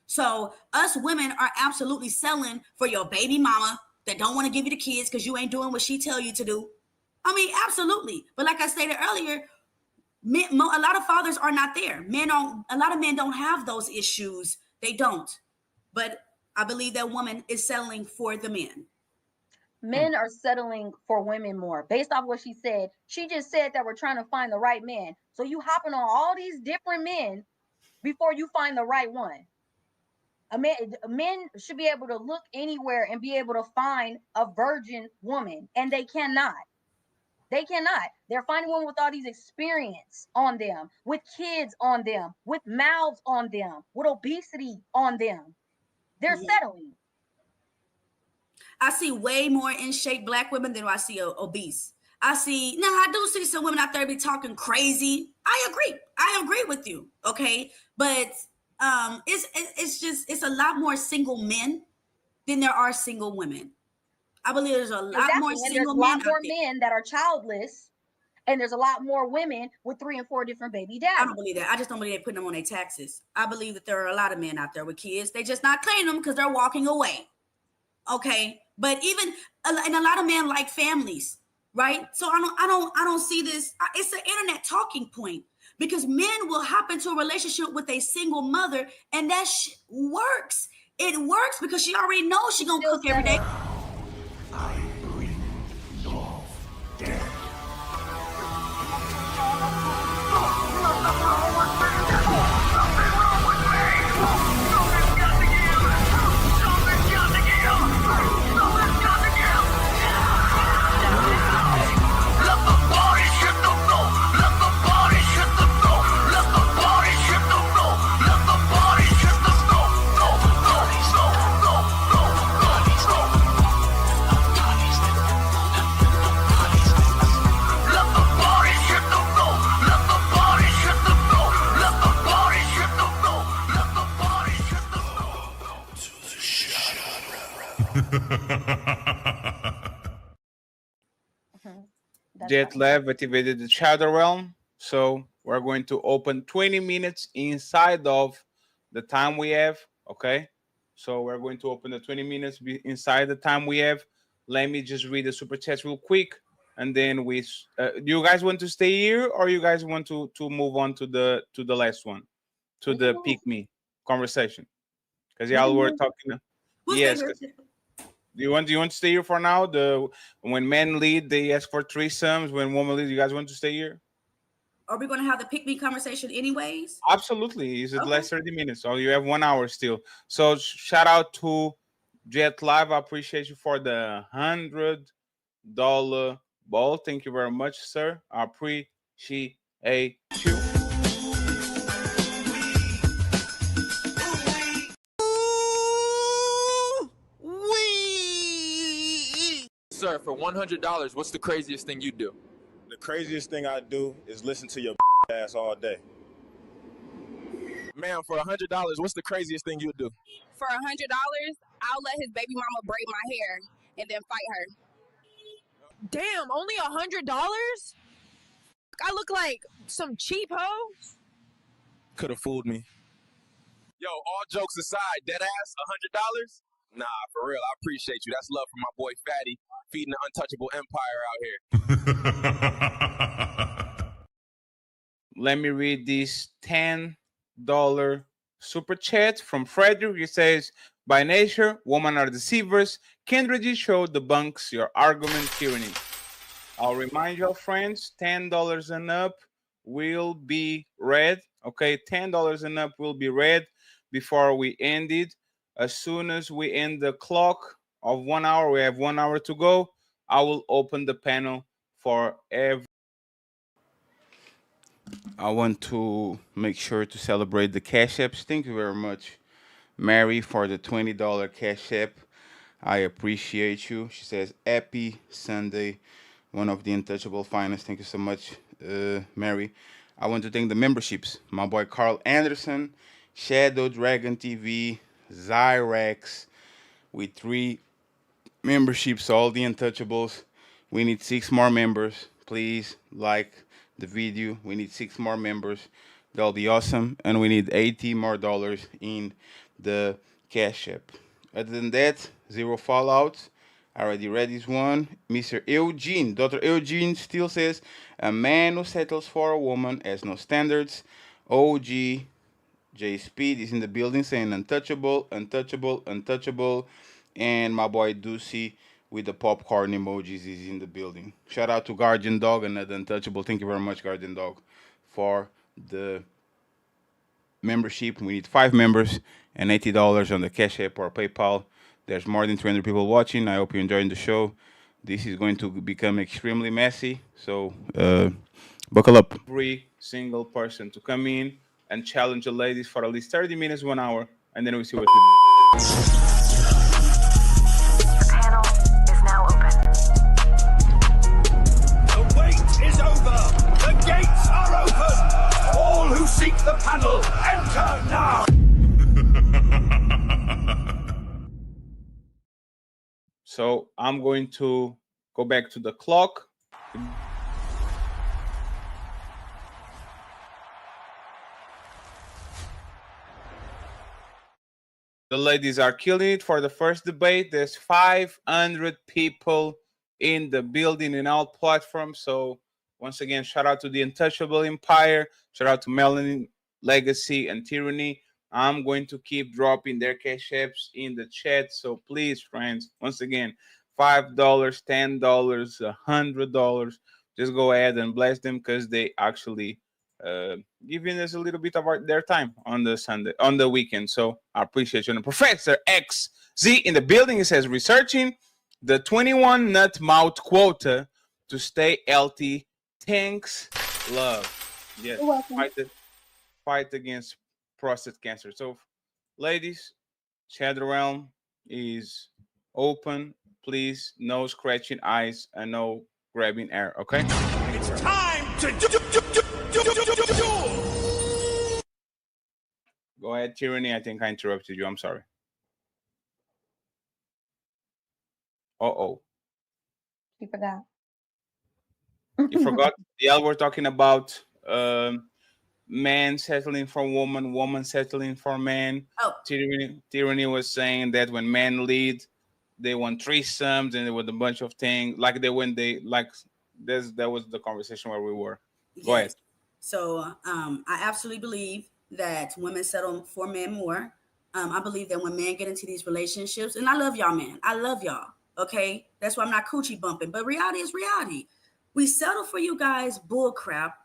So us women are absolutely selling for your baby mama that don't want to give you the kids because you ain't doing what she tell you to do. I mean, absolutely. But like I stated earlier, a lot of fathers are not there. A lot of men don't have those issues. They don't. But I believe that woman is settling for the men.
Men are settling for women more. Based off what she said, she just said that we're trying to find the right man. So you hopping on all these different men before you find the right one. Men should be able to look anywhere and be able to find a virgin woman, and they cannot. They cannot. They're finding one with all these experience on them, with kids on them, with mouths on them, with obesity on them. They're settling.
I see way more in shape black women than I see obese. I do see some women out there be talking crazy. I agree with you. Okay. But it's a lot more single men than there are single women. I believe there's a lot more single men.
There's a lot more men that are childless, and there's a lot more women with 3 and 4 different baby daddies.
I don't believe that. I just don't believe they're putting them on their taxes. I believe that there are a lot of men out there with kids. They just not claiming them because they're walking away. Okay. But and a lot of men like families, right? So I don't see this. It's an internet talking point because men will hop into a relationship with a single mother, and that works. It works because she already knows she's gonna cook every day.
Jet Lab activated the Shadow Realm, so we're going to open 20 minutes inside of the time we have. Okay, so we're going to open the 20 minutes inside the time we have. Let me just read the super chats real quick, and then do you guys want to stay here, or you guys want to move on to the last one, to the pick me conversation? Because y'all were talking. Yes. Do you want to stay here for now? When men lead, they ask for threesomes. When women lead, you guys want to stay here?
Are we going to have the pick me conversation anyways?
Absolutely. It's the last 30 minutes. So you have 1 hour still. So shout out to Jet Live. I appreciate you for the $100 ball. Thank you very much, sir. I appreciate you.
Sir, for $100, what's the craziest thing you do?
The craziest thing I do is listen to your ass all day.
Ma'am, for $100, what's the craziest thing you do?
For $100, I'll let his baby mama braid my hair and then fight her. Damn, only $100? I look like some cheap hoe.
Could have fooled me. Yo, all jokes aside, dead ass, $100? Nah, for real, I appreciate you. That's love for my boy Fatty, feeding the untouchable empire out here.
Let me read this $10 super chat from Frederick. He says, by nature, women are deceivers. Kindred show debunks your argument, tyranny. I'll remind you, friends, $10 and up will be read. Okay, $10 and up will be read before we end it. As soon as we end the clock of 1 hour, we have 1 hour to go, I will open the panel for every.
I want to make sure to celebrate the Cash Apps. Thank you very much, Mary, for the $20 Cash App. I appreciate you. She says, happy Sunday, one of the untouchable finest. Thank you so much, Mary. I want to thank the memberships. My boy Carl Anderson, Shadow Dragon TV, Zyrex, with 3 memberships, all the untouchables. We need 6 more members. Please like the video. We need 6 more members. That'll be awesome. And we need $80 more in the Cash App. Other than that, 0 fallouts. I already read this one. Mr. Eugene, Dr. Eugene still says, a man who settles for a woman has no standards. OG J Speed is in the building saying untouchable, untouchable, untouchable. And my boy Ducey with the popcorn emojis is in the building. Shout out to Guardian Dog, another untouchable. Thank you very much, Guardian Dog, for the membership. We need 5 members and $80 on the Cash App or PayPal. There's more than 200 people watching. I hope you're enjoying the show. This is going to become extremely messy. So buckle up.
Every single person to come in and challenge the ladies for at least 30 minutes, 1 hour, and then we see what we do.
The panel is now open.
I'm going to go back to the clock. The ladies are killing it for the first debate. There's 500 people in the building in all platforms. So once again, shout out to the Untouchable Empire. Shout out to Melanin, Legacy, and Tyranny. I'm going to keep dropping their cash apps in the chat. So please, friends, once again, $5, $10, $100. Just go ahead and bless them because they actually giving us a little bit of their time on the weekend. So I appreciate you. And Professor XZ in the building, it says researching the 21 nut mouth quota to stay healthy. Thanks, love. Yes, fight against prostate cancer. So, ladies, chat realm is open. Please, no scratching eyes and no grabbing air. Okay.
It's time to
Go ahead, Tyranny. I think I interrupted you. I'm sorry.
You forgot.
You forgot. Yeah, we're talking about man settling for woman, woman settling for man.
Oh.
Tyranny was saying that when men lead, they want threesomes and there was a bunch of things. Like that was the conversation where we were. Go ahead.
So I absolutely believe that women settle for men more. I believe that when men get into these relationships, and I love y'all, man. I love y'all. Okay. That's why I'm not coochie bumping, but reality is reality. We settle for you guys bull crap.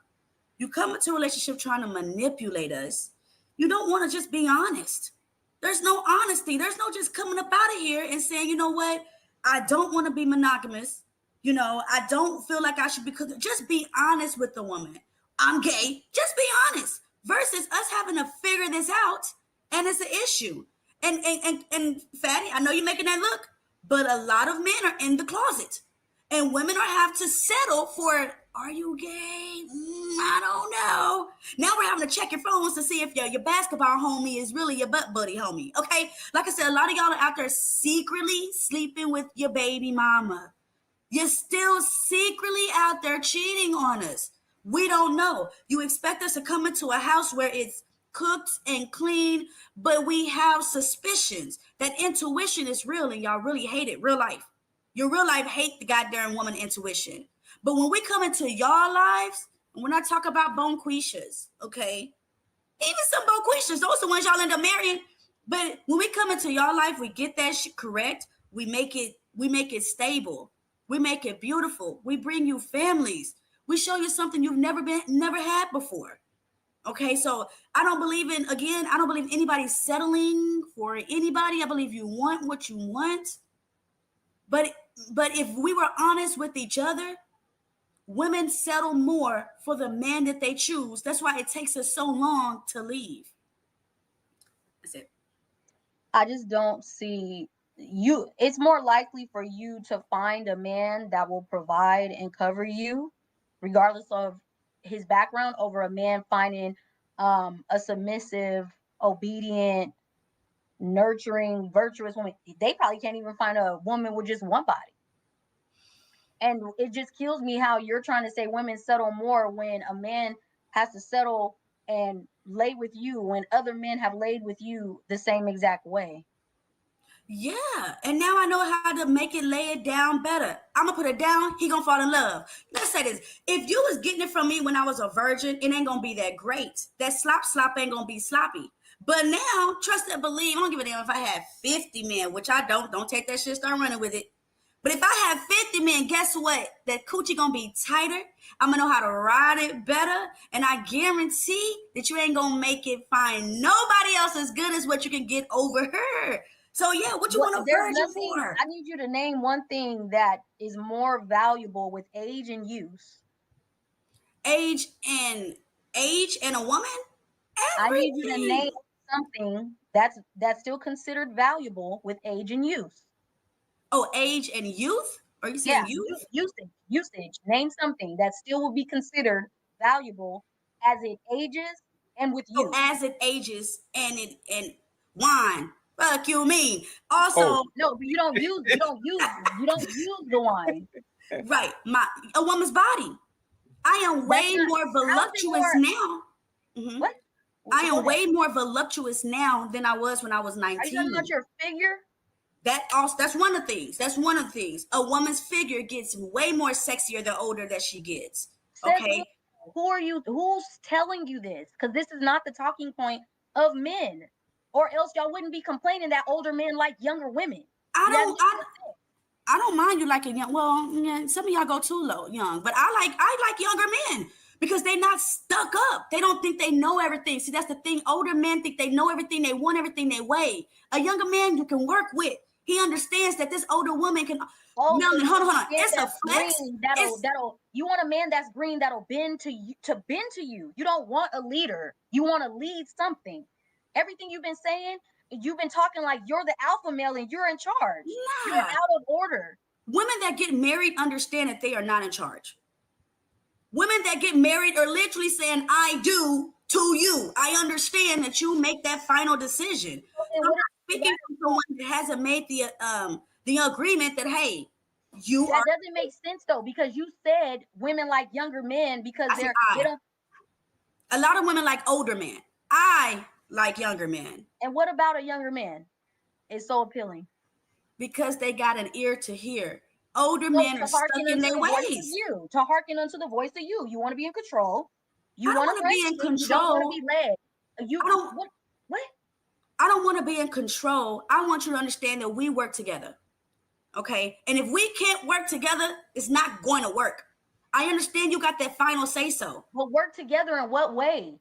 You come into a relationship trying to manipulate us. You don't want to just be honest. There's no honesty. There's no just coming up out of here and saying, you know what? I don't want to be monogamous. You know, I don't feel like I should be. Just be honest with the woman. I'm gay. Just be honest. Versus us having to figure this out, and it's an issue. And Fatty, I know you're making that look, but a lot of men are in the closet, and women are have to settle for. Are you gay? I don't know. Now we're having to check your phones to see if your basketball homie is really your butt buddy homie. Okay, like I said, a lot of y'all are out there secretly sleeping with your baby mama. You're still secretly out there cheating on us. We don't know. You expect us to come into a house where it's cooked and clean, but we have suspicions. That intuition is real, and y'all really hate it. Real life. Your real life hate the goddamn woman intuition. But when we come into y'all lives, and when I talk about bonquishas, okay, even some bonquishas, those are the ones y'all end up marrying. But when we come into y'all life, we get that shit correct. We make it stable. We make it beautiful. We bring you families. We show you something you've never had before. Okay, so I don't believe anybody settling for anybody. I believe you want what you want. But if we were honest with each other, women settle more for the man that they choose. That's why it takes us so long to leave. That's it.
I just don't see you. It's more likely for you to find a man that will provide and cover you, regardless of his background, over a man finding a submissive, obedient, nurturing, virtuous woman. They probably can't even find a woman with just one body. And it just kills me how you're trying to say women settle more when a man has to settle and lay with you when other men have laid with you the same exact way.
Yeah, and now I know how to make it, lay it down better. I'm gonna put it down, he gonna fall in love. Let's say this, if you was getting it from me when I was a virgin, it ain't gonna be that great. That slop ain't gonna be sloppy. But now, trust and believe, I don't give a damn if I had 50 men, which I don't take that shit, start running with it. But if I have 50 men, guess what? That coochie gonna be tighter. I'm gonna know how to ride it better. And I guarantee that you ain't gonna make it find nobody else as good as what you can get over her. So yeah, what you want a virgin for?
I need you to name one thing that is more valuable with age and use.
Age and a woman?
Everything. I need you to name something that's still considered valuable with age and use.
Oh, age and youth? Are you saying youth?
Usage. Name something that still will be considered valuable as it ages and with youth.
Oh, as it ages and wine. Fuck you mean. Also,
no, but you don't use the wine.
Right, a woman's body. I am way more voluptuous now.
What?
I am way more voluptuous now than I was when I was 19.
Are you talking about your figure?
That's one of the things. That's one of the things. A woman's figure gets way more sexier the older that she gets. Okay.
Who's telling you this? Because this is not the talking point of men, or else y'all wouldn't be complaining that older men like younger women.
I don't mind you liking young. Well, yeah, some of y'all go too low young, but I like younger men because they're not stuck up. They don't think they know everything. See, that's the thing. Older men think they know everything. They want everything their way. A younger man you can work with. He understands that this older woman can. Melanin, hold on. It's a flex.
You want a man that's green that'll bend to you. You don't want a leader. You want to lead something. Everything you've been saying, you've been talking like you're the alpha male and you're in charge.
Nah.
You're out of order.
Women that get married understand that they are not in charge. Women that get married are literally saying, I do to you. I understand that you make that final decision.
Okay,
I'm not speaking from someone that hasn't made the agreement that, hey,
that doesn't make sense though, because you said women like younger men because they don't.
A lot of women like older men. I like younger men.
And what about a younger man is so appealing?
Because they got an ear to hear. Older men are stuck in their ways.
To hearken unto the voice of you. You want to be in control.
You want to be in control.
You don't want to be led. What?
I don't want to be in control. I want you to understand that we work together. Okay? And if we can't work together, it's not going to work. I understand you got that final say-so.
But work together in what way?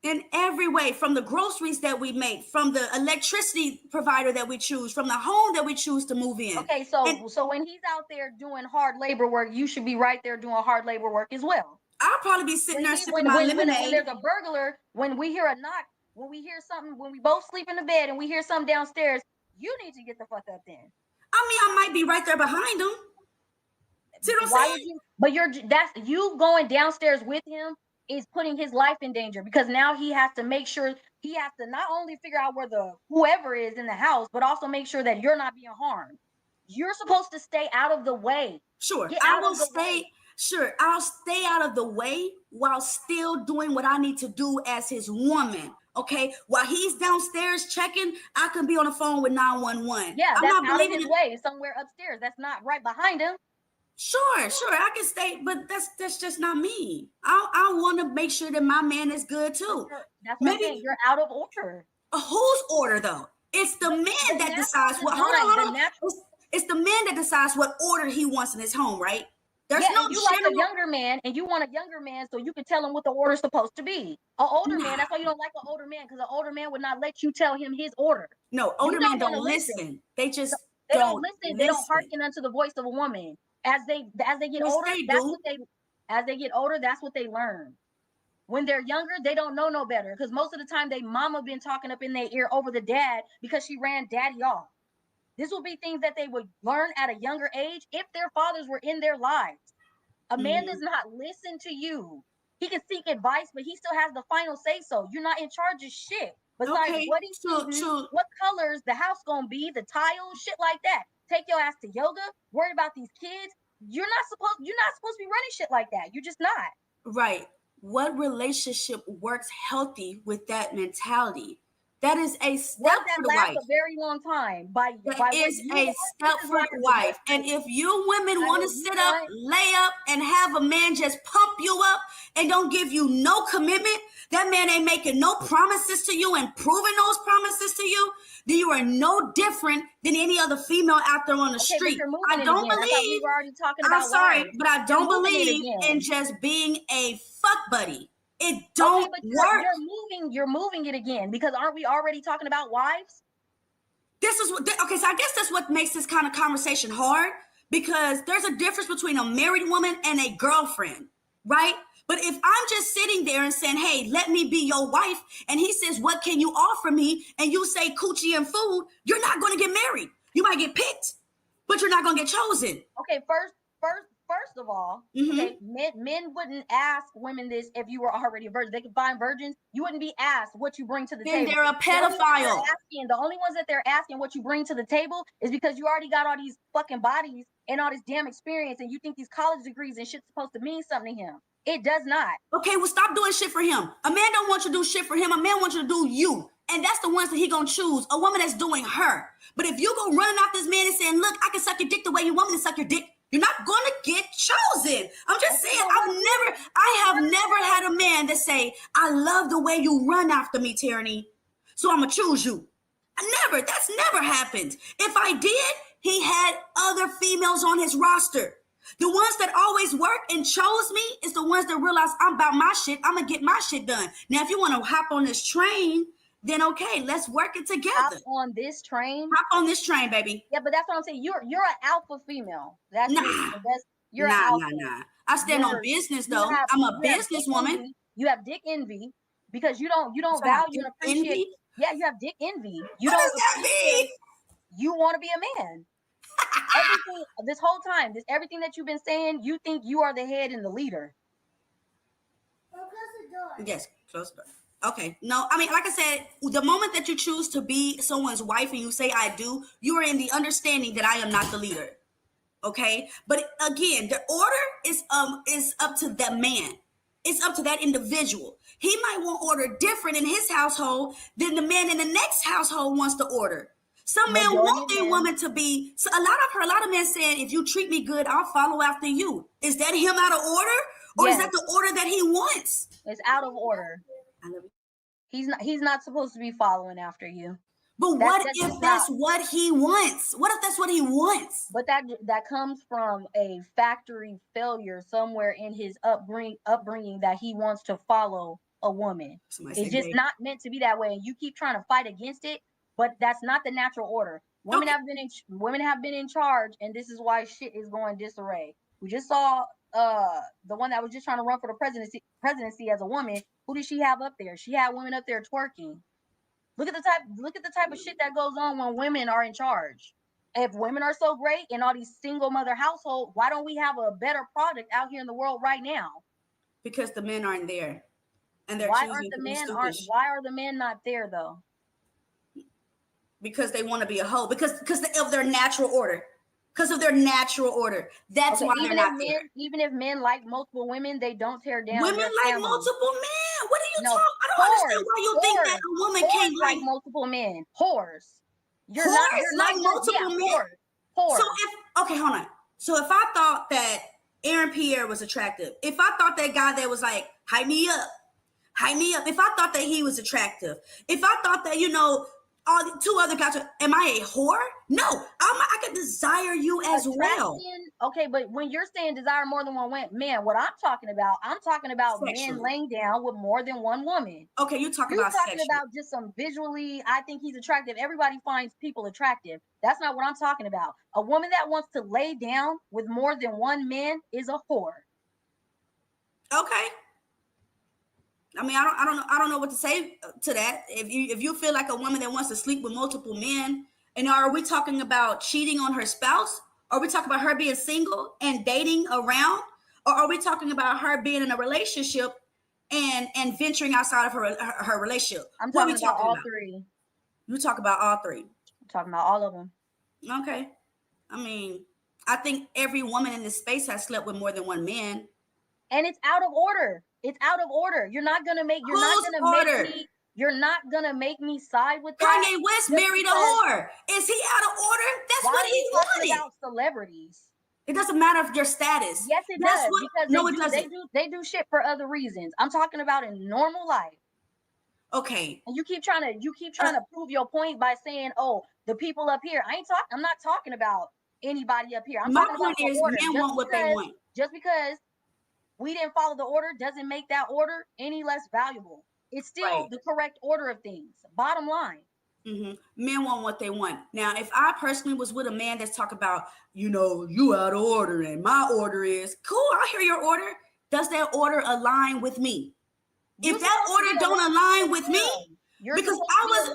In every way, from the groceries that we make, from the electricity provider that we choose, from the home that we choose to move in.
Okay, so when he's out there doing hard labor work, you should be right there doing hard labor work as well.
I'll probably be sitting there sipping my lemonade.
When there's a burglar, when we hear a knock, when we hear something, when we both sleep in the bed and we hear something downstairs, you need to get the fuck up then.
I mean, I might be right there behind him. See what I'm saying?
But you going downstairs with him is putting his life in danger, because now he has to make sure, he has to not only figure out where the whoever is in the house, but also make sure that you're not being harmed. You're supposed to stay out of the way.
Sure, I'll stay out of the way while still doing what I need to do as his woman. Okay, while he's downstairs checking, I can be on the phone with 911.
Yeah, that's out of his way, somewhere upstairs. That's not right behind him.
Sure, I can stay, but that's just not me. I want to make sure that my man is good too.
That's what I'm saying. You're out of order.
Whose order though? It's the man that decides what. Hold on. It's the man that decides what order he wants in his home, right? There's no.
You like a younger man, and you want a younger man, so you can tell him what the order's supposed to be. An older man. That's why you don't like an older man, because an older man would not let you tell him his order.
No, older men don't listen. They just
don't listen. They don't hearken unto the voice of a woman. As they get older, that's what they learn. When they're younger, they don't know no better, because most of the time they mama been talking up in their ear over the dad because she ran daddy off. This will be things that they would learn at a younger age if their fathers were in their lives. A man does not listen to you. He can seek advice, but he still has the final say so. You're not in charge of shit. Besides what he's eating, what colors the house gonna be, the tiles, shit like that. Take your ass to yoga, worry about these kids. You're not supposed to be running shit like that. You're just not.
Right. What relationship works healthy with that mentality? That is a step for the wife.
A very long time.
That is a step for the wife. And if you women want to sit up, lay up, and have a man just pump you up and don't give you no commitment, that man ain't making no promises to you and proving those promises to you, then you are no different than any other female out there on the street. I don't believe. I'm sorry, but I don't believe in just being a fuck buddy. It don't work.
You're moving it again, because aren't we already talking about wives?
This is what. Okay, so I guess that's what makes this kind of conversation hard, because there's a difference between a married woman and a girlfriend, right? But if I'm just sitting there and saying, hey, let me be your wife, and he says, what can you offer me? And you say coochie and food, you're not going to get married. You might get picked, but you're not going to get chosen.
Okay, first, First of all,
Mhm.
okay, men wouldn't ask women this if you were already a virgin. They could find virgins. You wouldn't be asked what you bring to the
Then
table.
they're a pedophile.
The only ones that they're asking what you bring to the table is because you already got all these fucking bodies and all this damn experience, and you think these college degrees and shit's supposed to mean something to him. It does not.
Okay, well, stop doing shit for him. A man don't want you to do shit for him. A man wants you to do you. And that's the ones that he gonna choose. A woman that's doing her. But if you go running off this man and saying, look, I can suck your dick the way you want me to suck your dick, you're not gonna get chosen. I'm just saying, I have never had a man that say, I love the way you run after me, Teraney, so I'm gonna choose you. That's never happened. If I did, he had other females on his roster. The ones that always work and chose me is the ones that realize I'm about my shit. I'm gonna get my shit done. Now, if you want to hop on this train, then okay, let's work it together.
Hop on this train.
Hop on this train, baby.
Yeah, but that's what I'm saying. You're an alpha female. That's
Nah.
you're an alpha.
Nah. I stand on business though. I'm a businesswoman.
You have dick envy because you don't value and appreciate.
Envy?
Yeah, you have dick envy. You
What
don't
does that mean?
You want to be a man. Everything this whole time, everything that you've been saying, you think you are the head and the leader.
Yes, close the door. Okay. No, I mean, like I said, the moment that you choose to be someone's wife and you say I do, you are in the understanding that I am not the leader. Okay. But again, the order is up to that man. It's up to that individual. He might want order different in his household than the man in the next household wants to order. Some men want their woman to be. So a lot of men saying, if you treat me good, I'll follow after you. Is that him out of order, or is that the order that he wants?
It's out of order. He's not supposed to be following after you.
But what if that's what he wants? What if that's what he wants?
But that comes from a factory failure somewhere in his upbringing that he wants to follow a woman. It's just not meant to be that way, and you keep trying to fight against it. But that's not the natural order. Women have been in charge, and this is why shit is going disarray. We just saw the one that was just trying to run for the presidency as a woman. Who did she have up there? She had women up there twerking. Look at the type of shit that goes on when women are in charge. If women are so great in all these single mother households, why don't we have a better product out here in the world right now?
Because the men aren't there, and they're
why are the men not there though?
Because they want to be a hoe. Because of their natural order. Because of their natural order. That's why they're not there.
Even if men like multiple women, they don't tear down.
Women like multiple men. What are you talking? I don't understand why you think that a woman can't
like multiple men. Whores.
You're not multiple men.
Whores.
So hold on. So if I thought that Aaron Pierre was attractive, if I thought that guy that was like, hype me up, if I thought that he was attractive, if I thought that, all the two other guys, am I a whore? No, I could desire you as well.
Okay, but when you're saying desire more than one man, what I'm talking about men laying down with more than one woman.
Okay, you're talking about
just some visually, I think he's attractive. Everybody finds people attractive. That's not what I'm talking about. A woman that wants to lay down with more than one man is a whore.
Okay. I mean, I don't know what to say to that. If you feel like a woman that wants to sleep with multiple men, and are we talking about cheating on her spouse? Are we talking about her being single and dating around? Or are we talking about her being in a relationship and venturing outside of her relationship?
I'm talking about all three.
You talk about all three.
I'm talking about all of them.
Okay. I mean, I think every woman in this space has slept with more than one man.
And it's out of order. It's out of order. You're not gonna make me side with that.
Kanye West married a whore. Is he out of order? That's what he wanted.
About celebrities.
It doesn't matter if your status.
Yes, it does. Because they do shit for other reasons. I'm talking about in normal life.
Okay.
And you keep trying to prove your point by saying, "Oh, the people up here." I'm not talking about anybody up here.
My point is, men want what they want.
Just because we didn't follow the order doesn't make that order any less valuable. It's still the correct order of things. Bottom line.
Mm-hmm. Men want what they want. Now, if I personally was with a man that's talking about, you out of order and my order is cool, I hear your order. Does that order align with me? If that order don't align with me, because I was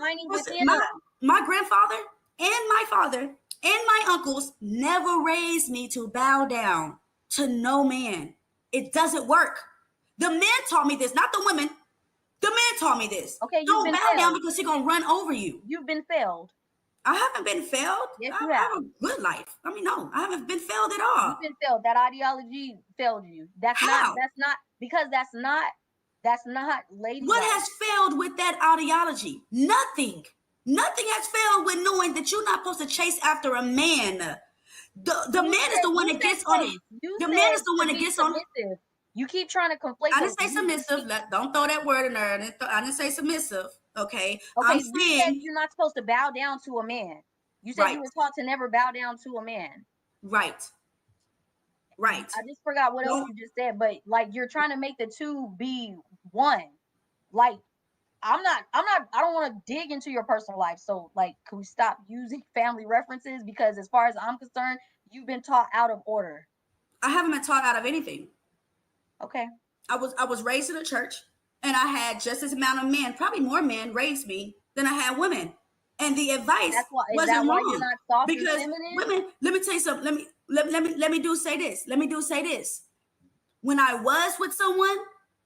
my grandfather and my father and my uncles never raised me to bow down to no man. It doesn't work. The men taught me this, not the women. The man taught me this.
Okay,
don't bow down because he's gonna run over you.
You've been failed.
I haven't been failed.
Yes,
I
you have.
have a good life. I mean, no, I haven't been failed at all.
You've been failed. That ideology failed you. That's not because that's not lady.
What has failed with that ideology? Nothing. Nothing has failed with knowing that you're not supposed to chase after a man. The man is the one that gets on. The man is the one that gets on.
You keep trying to conflate.
I didn't say submissive. Don't throw that word in there. I didn't say submissive. Okay. I'm
you
saying
said you're not supposed to bow down to a man. You said you were taught to never bow down to a man.
Right. Right.
I just forgot what else you just said, but like you're trying to make the two be one. Like I don't want to dig into your personal life. So like, can we stop using family references? Because as far as I'm concerned, you've been taught out of order.
I haven't been taught out of anything.
Okay.
I was raised in a church, and I had just as amount of men, probably more men, raised me than I had women. And the advice wasn't wrong. Because women, let me tell you something. Let me say this. When I was with someone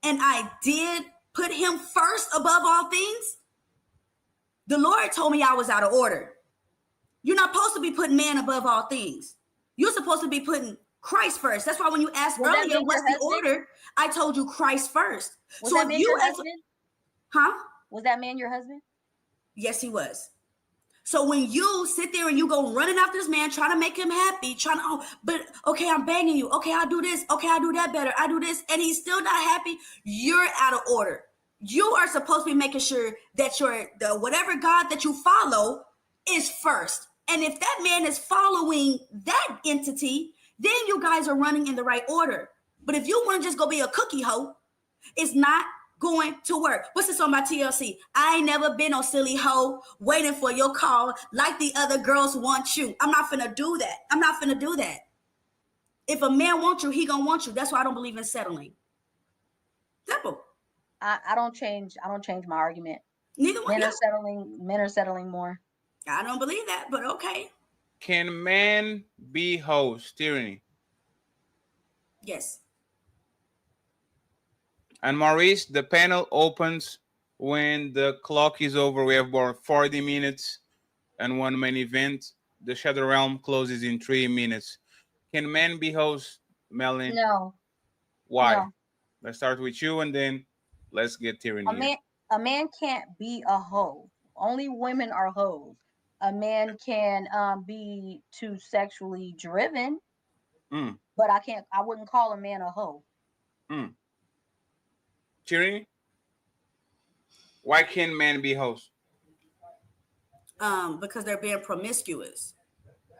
and I did put him first above all things, the Lord told me I was out of order. You're not supposed to be putting man above all things. You're supposed to be putting Christ first. That's why when you asked earlier what's the order, I told you Christ first.
Was
so
that
if
man
you
your
as
husband? Was that man your husband?
Yes, he was. So when you sit there and you go running after this man, trying to make him happy, but okay, I'm banging you. Okay, I'll do this. Okay, I'll do that better. I do this. And he's still not happy. You're out of order. You are supposed to be making sure that the whatever God that you follow is first. And if that man is following that entity, then you guys are running in the right order. But if you want to just go be a cookie hoe, it's not going to work. What's this on my TLC? I ain't never been no silly hoe waiting for your call like the other girls want you. I'm not finna do that. If a man wants you, he gonna want you. That's why I don't believe in settling. Simple.
I don't change my argument.
Neither one.
Men are settling more.
I don't believe that, but okay.
Can men be hoes? Teraney.
Yes.
And Maurice, the panel opens when the clock is over. We have about 40 minutes and one main event. The Shadow Realm closes in 3 minutes. Can men be hoes, Melanin?
No.
Why?
No.
Let's start with you and then let's get Teraney.
A man can't be a hoe. Only women are hoes. A man can be too sexually driven, but I wouldn't call a man a hoe.
Teraney, why can't men be hoes?
Because they're being promiscuous.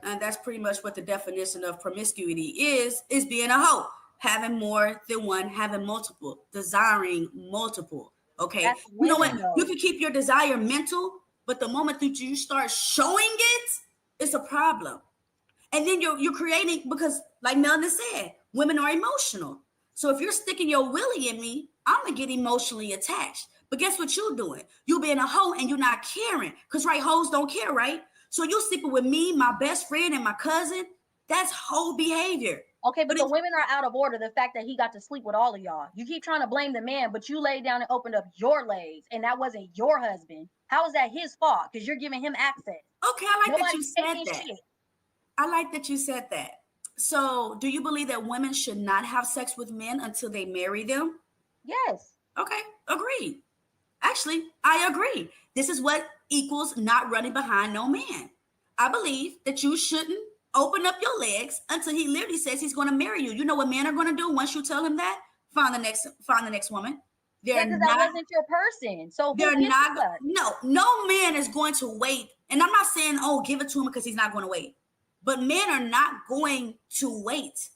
And that's pretty much what the definition of promiscuity is being a hoe. Having more than one, having multiple, desiring multiple. Okay. You know what? You can keep your desire mental, but the moment that you start showing it, it's a problem. And then you're creating, because like Melanin said, women are emotional. So if you're sticking your willy in me, I'm gonna get emotionally attached. But guess what you're doing? You being a hoe and you're not caring. Because right, hoes don't care, right? So you sleeping with me, my best friend, and my cousin. That's hoe behavior.
Okay, but the women are out of order. The fact that he got to sleep with all of y'all. You keep trying to blame the man, but you laid down and opened up your legs, and that wasn't your husband. How is that his fault? Because you're giving him access.
Okay, I like that you said that. I like that you said that. So do you believe that women should not have sex with men until they marry them?
Yes.
Okay, agreed. Actually, I agree. This is what equals not running behind no man. I believe that you shouldn't open up your legs until he literally says he's going to marry you. You know what men are going to do once you tell him that? Find the next woman.
Because that wasn't your person. So
they're not. No man is going to wait. And I'm not saying, give it to him because he's not going to wait. But men are not going to wait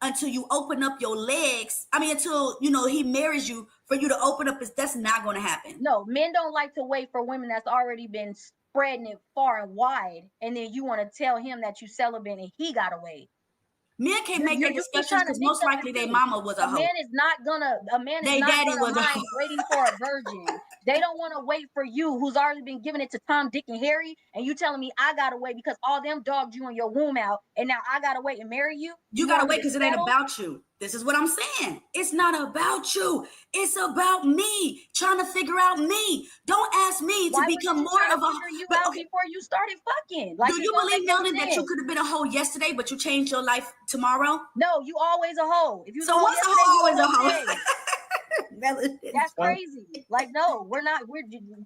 until you open up your legs. I mean, until, he marries you for you to open up. That's not going to happen.
No, men don't like to wait for women that's already been spreading it far and wide. And then you want to tell him that you celibate and he got to wait.
Men can't make that
You keep
discussion
trying to
because
make
most
them
likely their
confused.
mama was a
A
hoe.
man is not gonna
They daddy was a
mind
hoe.
waiting for a virgin. They don't want to wait for you, who's already been giving it to Tom, Dick, and Harry, and you telling me I gotta wait because all them dogged you in your womb out, and now I gotta wait and marry you.
You gotta
want me
wait
to
because it ain't
settle?
about you. This is what I'm saying. It's not about you. It's about me trying to figure out me. Don't ask me to
Why
become
wouldn't you
more
try to
of a.
figure you
But
out
okay,
before you started fucking? Like,
do
it
you
don't
believe,
make any
Melanin, that you
sense.
could have been a hoe yesterday, but you changed your life tomorrow?
No, you always a hoe. If you was
So
a hoe
what's a
yesterday,
hoe
you
always a hoe?
today. That's crazy. Like, no, we're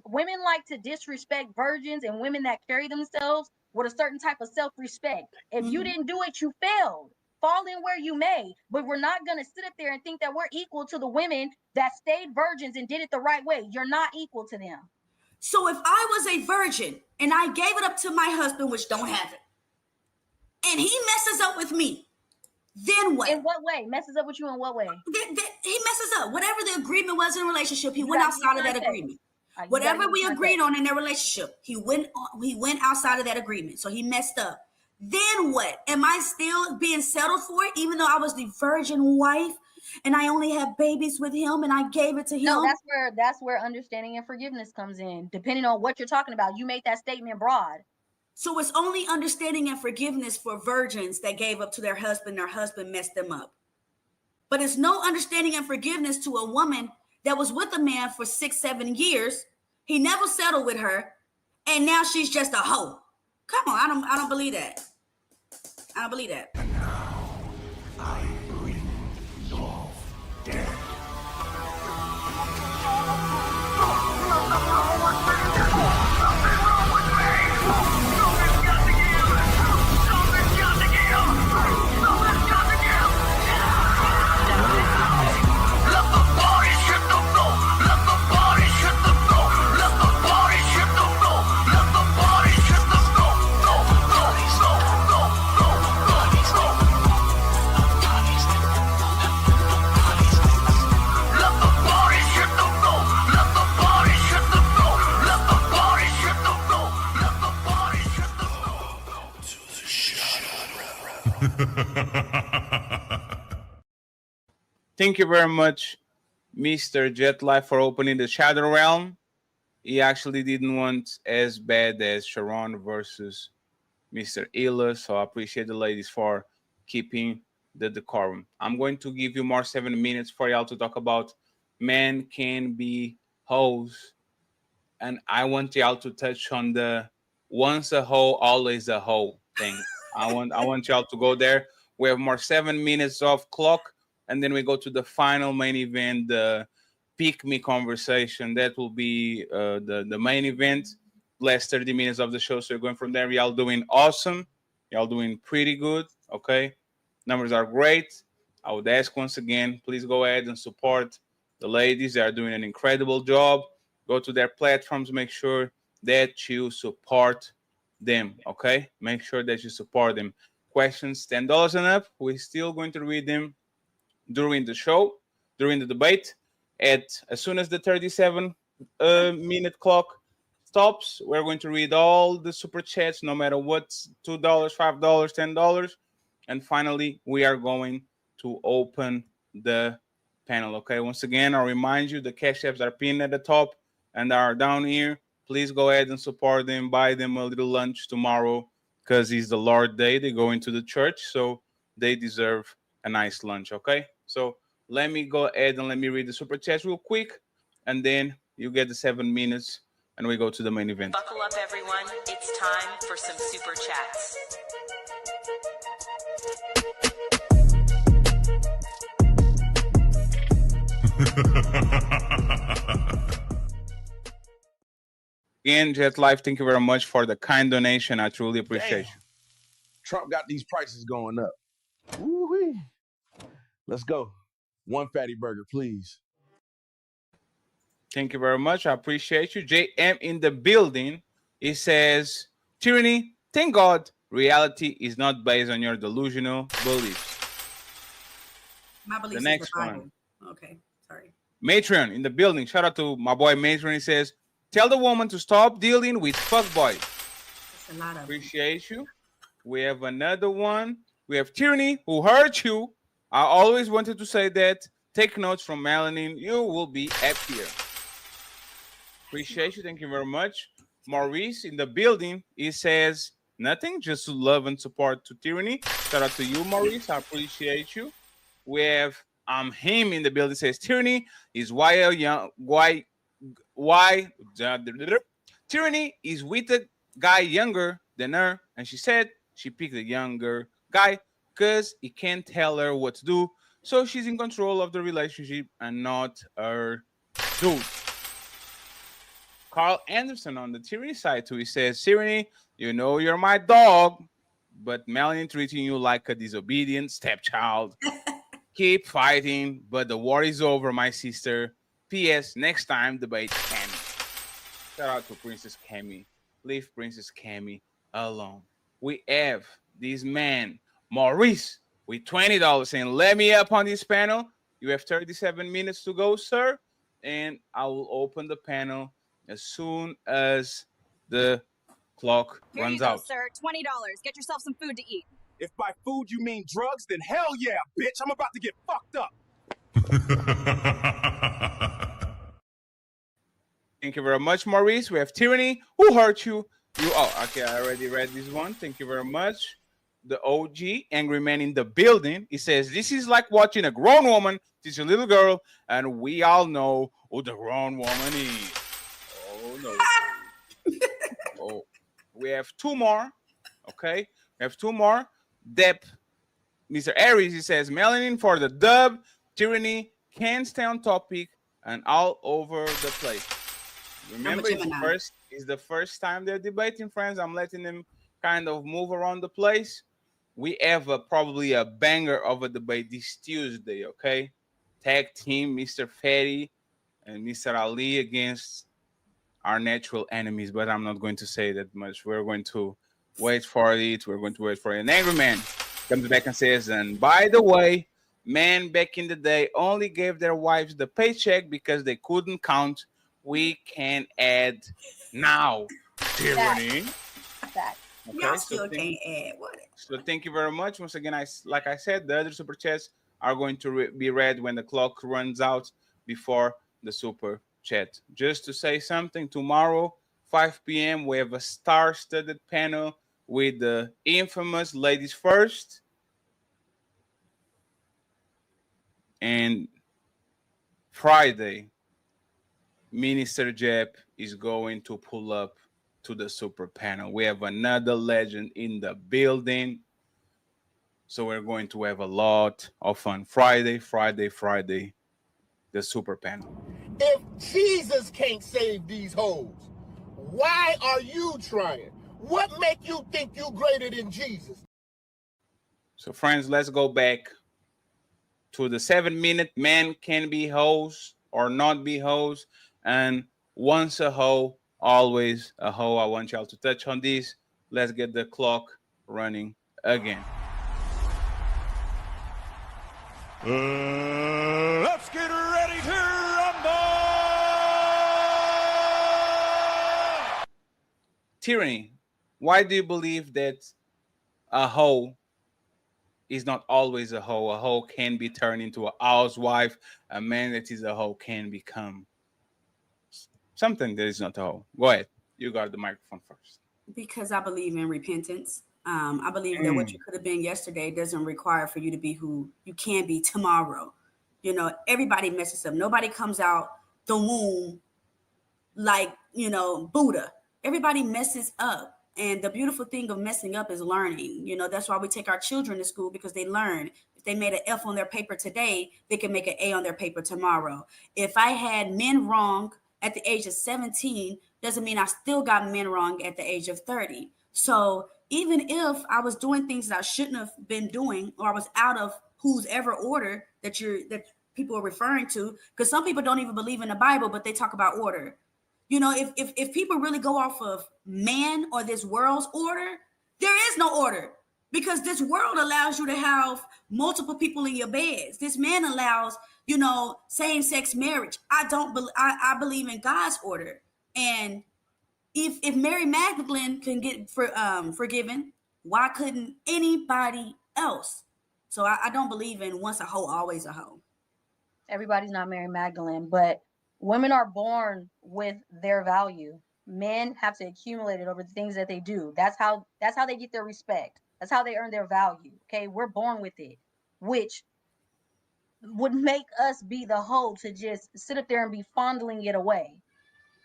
women like to disrespect virgins and women that carry themselves with a certain type of self-respect. If you didn't do it, you failed. Fall in where you may, but we're not gonna sit up there and think that we're equal to the women that stayed virgins and did it the right way. You're not equal to them.
So if I was a virgin and I gave it up to my husband, which don't have it, and he messes up with me, then what?
In what way? Messes up with you in what way?
He messes up. Whatever the agreement was in a relationship, he
You
went
gotta give
outside of that
context.
agreement.
You
Whatever
gotta
we
give
agreed
context.
on in their relationship, he went outside of that agreement. So he messed up. Then what? Am I still being settled for it, even though I was the virgin wife and I only had babies with him and I gave it to him?
No, that's where understanding and forgiveness comes in. Depending on what you're talking about, you made that statement broad.
So it's only understanding and forgiveness for virgins that gave up to their husband messed them up. But it's no understanding and forgiveness to a woman that was with a man for 6-7 years. He never settled with her, and now she's just a hoe. Come on, I don't believe that. I don't believe that.
Thank you very much, Mr. Jet Life, for opening the Shadow Realm. He actually didn't want as bad as Sharon versus Mr. Ila, so I appreciate the ladies for keeping the decorum. I'm going to give you more 7 minutes for y'all to talk about men can be hoes, and I want y'all to touch on the once a hoe, always a hoe thing. I want y'all to go there. We have more 7 minutes of clock, and then we go to the final main event, the pick me conversation. That will be the main event. Last 30 minutes of the show. So you're going from there. Y'all doing awesome. Y'all doing pretty good. Okay. Numbers are great. I would ask once again, please go ahead and support the ladies. They are doing an incredible job. Go to their platforms. Make sure that you support them. Okay. Make sure that you support them. Questions $10 and up. We're still going to read them during the show, during the debate. As soon as the 37 minute clock stops, we're going to read all the super chats, no matter what, $2, $5, $10. And finally, we are going to open the panel. Okay, once again, I'll remind you, the cash apps are pinned at the top and are down here. Please go ahead and support them, buy them a little lunch tomorrow, because it's the Lord Day. They go into the church, so they deserve a nice lunch. Okay, so let me go ahead and let me read the super chats real quick, and then you get the 7 minutes and we go to the main event.
Buckle up, everyone. It's time for some super chats.
Again, Jet Life, thank you very much for the kind donation. I truly appreciate you.
Trump got these prices going up. Woo-wee. Let's go. One fatty burger, please.
Thank you very much. I appreciate you. JM in the building. He says, Tyranny, thank God reality is not based on your delusional beliefs.
My beliefs
The
is
next
the Bible.
one.
Okay, sorry.
Matron in the building. Shout out to my boy Matron. He says, tell the woman to stop dealing with fuckboys.
That's a lot of
Appreciate you. We have another one. We have Teraney, who hurt you. I always wanted to say that. Take notes from Melanin. You will be happier. Appreciate you. Thank you very much. Maurice in the building. He says nothing, just love and support to Teraney. Shout out to you, Maurice. I appreciate you. We have him in the building. Says Teraney is Teraney is with a guy younger than her, and she said she picked the younger guy because he can't tell her what to do, so she's in control of the relationship and not her dude. Carl Anderson on the Teraney side too. He says, Teraney, you know you're my dog, but Melanin treating you like a disobedient stepchild. Keep fighting, but the war is over, my sister. P.S. Next time, debate Cammy. Shout out to Princess Cammy. Leave Princess Cammy alone. We have this man, Maurice, with $20 saying, let me up on this panel. You have 37 minutes to go, sir. And I will open the panel as soon as the clock runs out.
Sir. $20. Get yourself some food to eat.
If by food you mean drugs, then hell yeah, bitch. I'm about to get fucked up.
Thank you very much, Maurice. We have Teraney. Who hurt you? Okay, I already read this one. Thank you very much. The OG, Angry Man in the building. He says, this is like watching a grown woman teach a little girl, and we all know who the grown woman is. Oh, no. Oh, we have two more. Okay, we have two more. Mr. Aries, he says, Melanin for the dub. Teraney can't stay on topic and all over the place. Remember, it's the first time they're debating, friends. I'm letting them kind of move around the place. We have probably a banger of a debate this Tuesday, okay? Tag team, Mr. Fatty and Mr. Ali against our natural enemies, but I'm not going to say that much. We're going to wait for it. We're going to wait for it. An angry man comes back and says, and by the way, men back in the day only gave their wives the paycheck because they couldn't count. We can add now, Teraney. Okay,
Y'all still can't add. What?
So thank you very much. Once again, like I said, the other super chats are going to be read when the clock runs out before the super chat. Just to say something, tomorrow, 5 p.m., we have a star-studded panel with the infamous Ladies First. And Friday, Minister Jep is going to pull up to the super panel. We have another legend in the building. So we're going to have a lot of fun. Friday, the super panel.
If Jesus can't save these hoes, why are you trying? What make you think you greater than Jesus?
So friends, let's go back to the 7-minute men can be hoes or not be hoes. And once a hoe, always a hoe. I want y'all to touch on this. Let's get the clock running again.
Let's get ready to rumble!
Teraney, why do you believe that a hoe is not always a hoe? A hoe can be turned into a housewife. A man that is a hoe can become something that is not a hoe. Go ahead. You got the microphone first.
Because I believe in repentance. I believe that what you could have been yesterday doesn't require for you to be who you can be tomorrow. You know, everybody messes up. Nobody comes out the womb like, Buddha. Everybody messes up. And the beautiful thing of messing up is learning. You know, that's why we take our children to school, because they learn. If they made an F on their paper today, they can make an A on their paper tomorrow. If I had men wrong at the age of 17, doesn't mean I still got men wrong at the age of 30. So even if I was doing things that I shouldn't have been doing, or I was out of whose ever order that people are referring to, because some people don't even believe in the Bible, but they talk about order. You know, if people really go off of man or this world's order, there is no order, because this world allows you to have multiple people in your beds. This man allows, same-sex marriage. I believe in God's order. And if Mary Magdalene can get forgiven, why couldn't anybody else. So I don't believe in once a hoe, always a hoe.
Everybody's not Mary Magdalene, but women are born with their value. Men have to accumulate it over the things that they do. That's how they get their respect. That's how they earn their value. Okay, we're born with it, which would make us be the hoe to just sit up there and be fondling it away.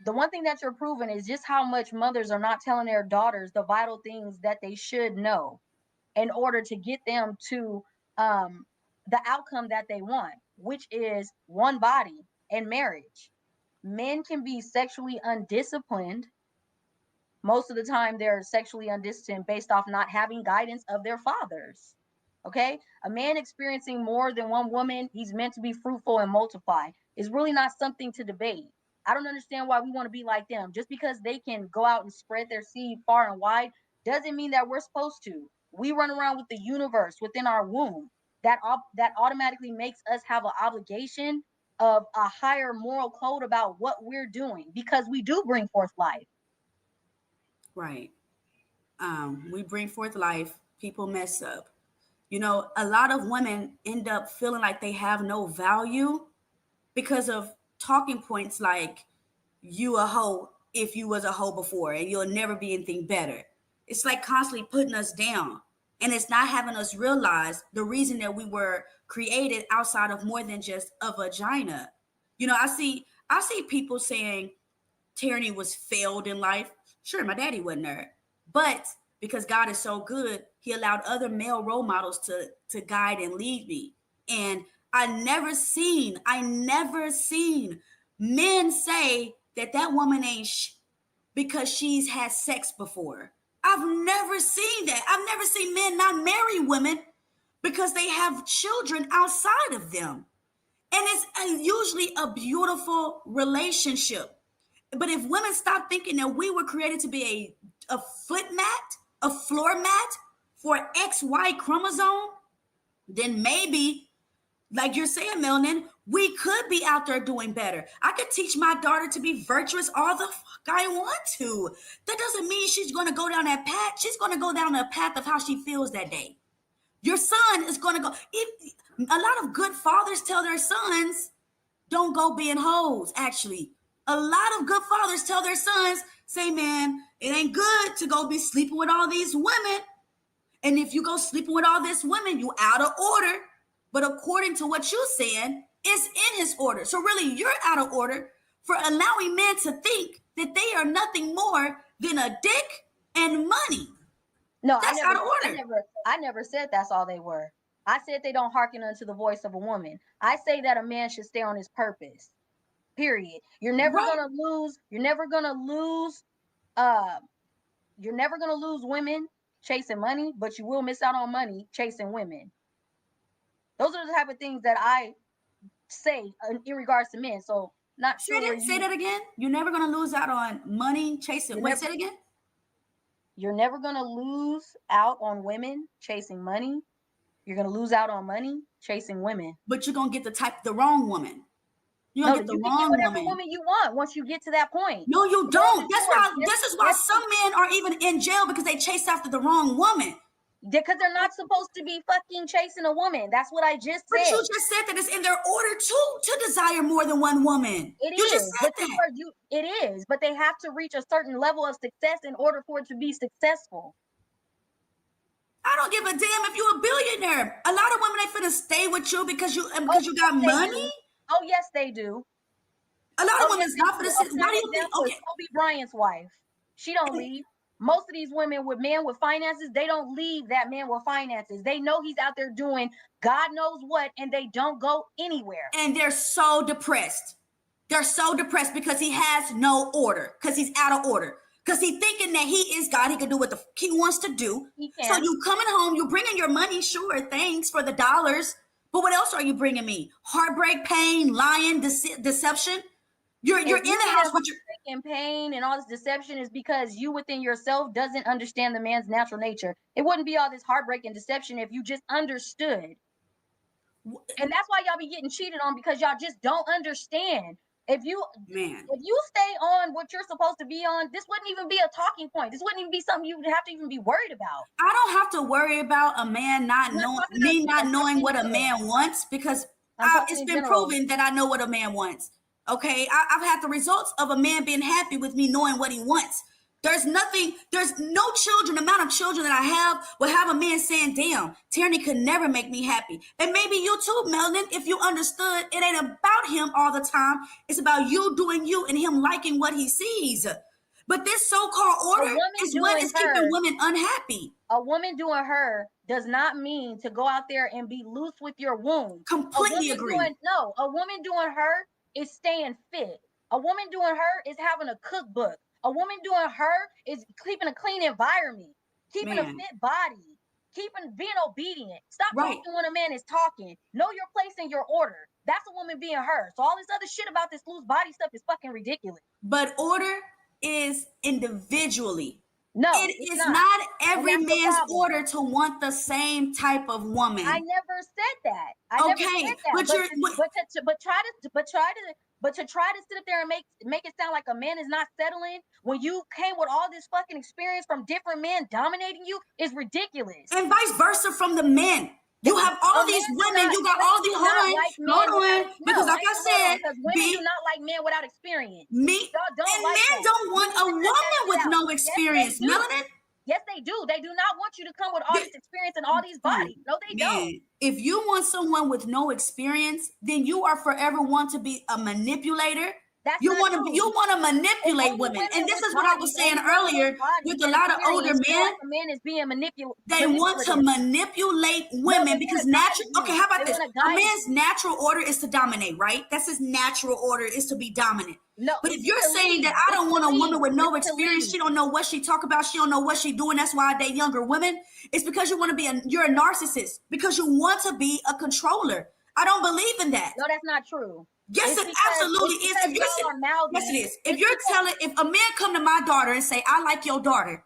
The one thing that you're proving is just how much mothers are not telling their daughters the vital things that they should know in order to get them to the outcome that they want, which is one body and marriage. Men can be sexually undisciplined. Most of the time, they're sexually undisciplined based off not having guidance of their fathers. Okay? A man experiencing more than one woman, he's meant to be fruitful and multiply. It's really not something to debate. I don't understand why we want to be like them. Just because they can go out and spread their seed far and wide doesn't mean that we're supposed to. We run around with the universe within our womb. That automatically makes us have an obligation of a higher moral code about what we're doing because we do bring forth life.
Right. We bring forth life. People mess up. You know, a lot of women end up feeling like they have no value because of talking points like you a hoe if you was a hoe before and you'll never be anything better. It's like constantly putting us down, and it's not having us realize the reason that we were created outside of more than just a vagina. You know, I see people saying Teraney was failed in life. Sure, my daddy wasn't there, but because God is so good, he allowed other male role models to guide and lead me. And I never seen men say that woman ain't because she's had sex before. I've never seen that. I've never seen men not marry women because they have children outside of them. And it's usually a beautiful relationship. But if women stop thinking that we were created to be a foot mat, a floor mat for XY chromosome, then maybe, like you're saying, Melanin, we could be out there doing better. I could teach my daughter to be virtuous all the fuck I want to. That doesn't mean she's going to go down that path. She's going to go down the path of how she feels that day. Your son is going to go. A lot of good fathers tell their sons, don't go being hoes, actually. A lot of good fathers tell their sons, say, man, it ain't good to go be sleeping with all these women. And if you go sleeping with all these women, you out of order. But according to what you're saying, it's in his order. So really, you're out of order for allowing men to think that they are nothing more than a dick and money.
No,
that's out of order.
I never said that's all they were. I said they don't hearken unto the voice of a woman. I say that a man should stay on his purpose. Period. You're never gonna lose. You're never gonna lose women chasing money, but you will miss out on money chasing women. Those are the type of things that I say in regards to men. So not sure.
Say that again. You're never gonna lose out on money chasing. Wait, say it again.
You're never gonna lose out on women chasing money. You're gonna lose out on money chasing women.
But you're gonna get the wrong woman. You're gonna get the wrong
woman you want once you get to that point.
No, you don't. This is why some men are even in jail because they chase after the wrong woman.
Because they're not supposed to be fucking chasing a woman. That's what I just said.
But you just said that it's in their order to desire more than one woman.
It is, but they have to reach a certain level of success in order for it to be successful.
I don't give a damn if you're a billionaire. A lot of women ain't finna stay with you because you got money.
Oh yes, they do.
A lot of women's not finna sit. Why do you think? Okay,
Kobe Bryant's wife, she don't leave. Most of these women with men with finances, they don't leave that man with finances. They know he's out there doing God knows what, and they don't go anywhere.
And they're so depressed. They're so depressed because he has no order, because he's out of order, because he's thinking that he is God. He can do what he wants to do. So you coming home, you bringing your money, sure, thanks for the dollars. But what else are you bringing me? Heartbreak, pain, lying, deception. You're in the house with your
and pain and all this deception is because you within yourself doesn't understand the man's natural nature. It wouldn't be all this heartbreak and deception if you just understood. And that's why y'all be getting cheated on, because y'all just don't understand. If you stay on what you're supposed to be on, this wouldn't even be a talking point. This wouldn't even be something you would have to even be worried about.
I don't have to worry about a man not knowing what a man wants, because it's been proven that I know what a man wants. Okay, I've had the results of a man being happy with me knowing what he wants. There's no amount of children that I have will have a man saying, damn, Teraney could never make me happy. And maybe you too, Melanin, if you understood it ain't about him all the time. It's about you doing you and him liking what he sees. But this so-called order is what is keeping women unhappy.
A woman doing her does not mean to go out there and be loose with your womb.
Completely agree.
A woman doing her is staying fit. A woman doing her is having a cookbook. A woman doing her is keeping a clean environment, keeping a fit body, being obedient. Stop talking when a man is talking. Know your place in your order. That's a woman being her. So all this other shit about this loose body stuff is fucking ridiculous.
But order is individually.
No,
it is not every man's order to want the same type of woman.
I never said that. I never said that. But to try to sit up there and make it sound like a man is not settling when you came with all this fucking experience from different men dominating you is ridiculous.
And vice versa from the men. You have all these women, you got all these hold on, because like I said,
women do not like men without experience.
Men don't want a woman with no experience, Melanin.
Yes, they do. They do not want you to come with all this experience and all these bodies. No, they don't.
If you want someone with no experience, then you are forever want to be a manipulator. You want to manipulate women. And this is what I was saying earlier with a lot of older men.
A man is being manipulated.
They want to manipulate women because how about this? A man's natural order is to dominate, right? That's his natural order, is to be dominant.
No,
but if you're saying that I don't want a woman with no experience, she don't know what she talk about, she don't know what she doing, that's why I date younger women, it's because you want to be you're a narcissist, because you want to be a controller. I don't believe in that.
No, that's not true.
Yes, it absolutely is. If a man come to my daughter and say, I like your daughter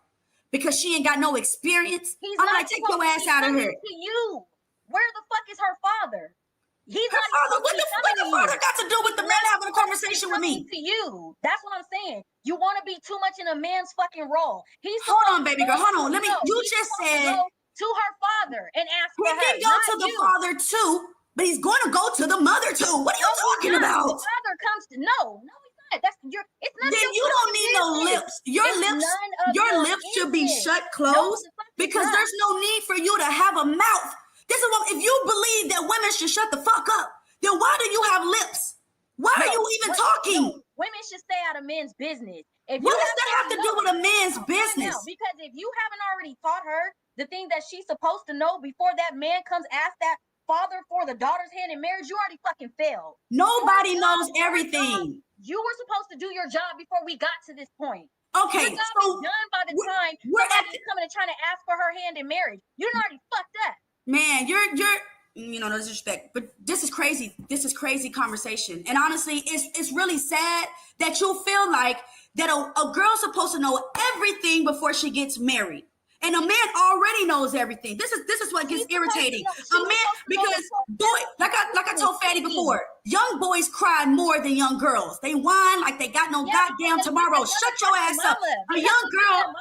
because she ain't got no experience, I'm like, take your ass out of here.
To you. Where the fuck is her father?
He's her father. What the father got to do with the man having a conversation with me?
To you. That's what I'm saying. You want to be too much in a man's fucking role.
Hold on, baby girl. Hold on. You just said
to her father and ask for her.
He can go to the father too, but he's going to go to the mother too. What are you talking about?
The father comes to no, he's not. It's not.
Then you don't need no lips. Your lips should be shut closed because there's no need for you to have a mouth. This is what, if you believe that women should shut the fuck up, then why do you have lips? Why are you even talking?
Women should stay out of men's business.
What does that have to do with a man's business?
Because if you haven't already taught her the thing that she's supposed to know before that man comes ask that father for the daughter's hand in marriage, you already fucking failed.
Nobody knows everything.
You were supposed to do your job before we got to this point.
Okay,
your job is done by the time somebody's coming and trying to ask for her hand in marriage. You done already fucked up.
Man, you're no disrespect, but this is crazy. This is crazy conversation. And honestly, it's really sad that you feel like that a girl's supposed to know everything before she gets married. And a man already knows everything. This is what gets irritating. A man, because like I told Fatty before, young boys cry more than young girls. They whine like they got no goddamn tomorrow. Shut your ass up. A young girl,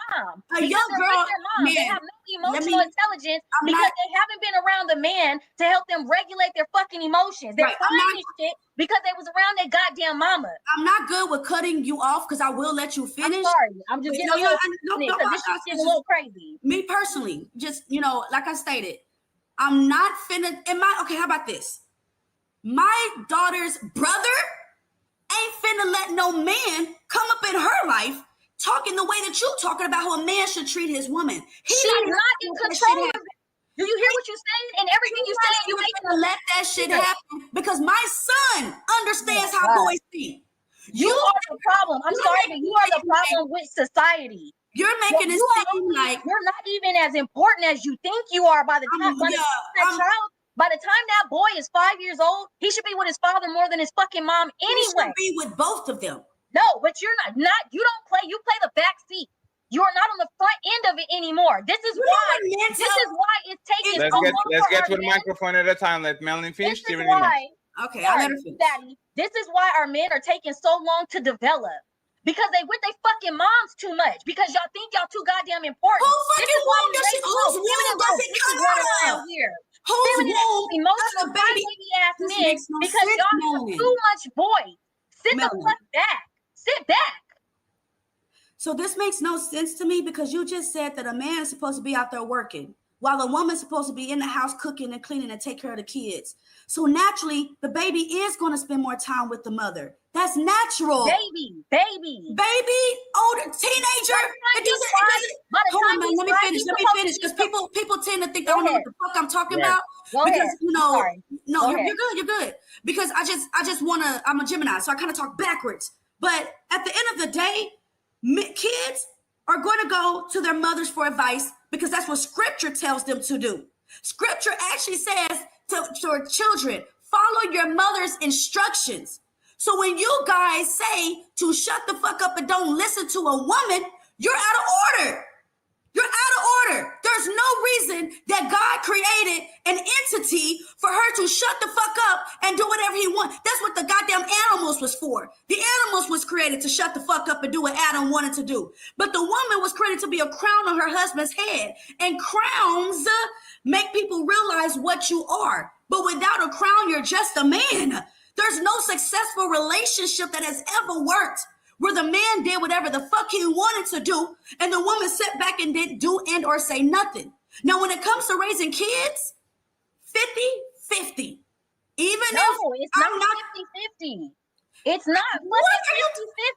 man.
They have no emotional intelligence because they haven't been around the man to help them regulate their fucking emotions. They're crying this shit because they was around their goddamn mama.
I'm not good with cutting you off because I will let you finish.
I'm sorry. I'm just getting this shit's a little crazy.
Me personally, just, like I stated, I'm not finna, how about this? My daughter's brother ain't finna let no man come up in her life talking the way that you talking about how a man should treat his woman.
She's not in control of it. Do you hear what you're saying? And everything you say,
you ain't gonna let that shit happen because my son understands how boys think.
You are the problem. I'm sorry, but you are the problem with society.
You're making it seem like
you're not even as important as you think you are by the time by the time that boy is 5 years old, he should be with his father more than his fucking mom anyway.
He should be with both of them.
No, but you're not you don't play, you play the back seat. You are not on the front end of it anymore. This is why it's taking
let's get to the microphone at a time. Let Melanin finish.
Okay, I'll let her finish.
Daddy, this is why our men are taking so long to develop. Because they with their fucking moms too much. Because y'all think y'all too goddamn important.
Whose womb does it come out of?
Here.
Whose
Feminine,
womb
emotional,
does the baby?
baby ass
This
men
makes no
because
sense,
y'all have
Melanin.
too much voice. Sit the
Melanin.
fuck back. Sit back.
So this makes no sense to me because you just said that a man is supposed to be out there working while a woman's supposed to be in the house cooking and cleaning and take care of the kids. So naturally, the baby is going to spend more time with the mother. That's natural.
Baby.
Older teenager. It doesn't. Hold on, man. Let me finish. Because people tend to think I don't know what the fuck I'm talking about. Because you're good. Because I just wanna. I'm a Gemini, so I kind of talk backwards. But at the end of the day, kids are going to go to their mothers for advice because that's what Scripture tells them to do. Scripture actually says to children, follow your mother's instructions. So when you guys say to shut the fuck up and don't listen to a woman, you're out of order. You're out of order. There's no reason that God created an entity for her to shut the fuck up and do whatever he wants. That's what the goddamn animals was for. The animals was created to shut the fuck up and do what Adam wanted to do. But the woman was created to be a crown on her husband's head. And crowns make people realize what you are. But without a crown, you're just a man. There's no successful relationship that has ever worked where the man did whatever the fuck he wanted to do, and the woman sat back and didn't do and or say nothing. Now, when it comes to raising kids, 50-50.
It's not 50-50. It's not.
What
are you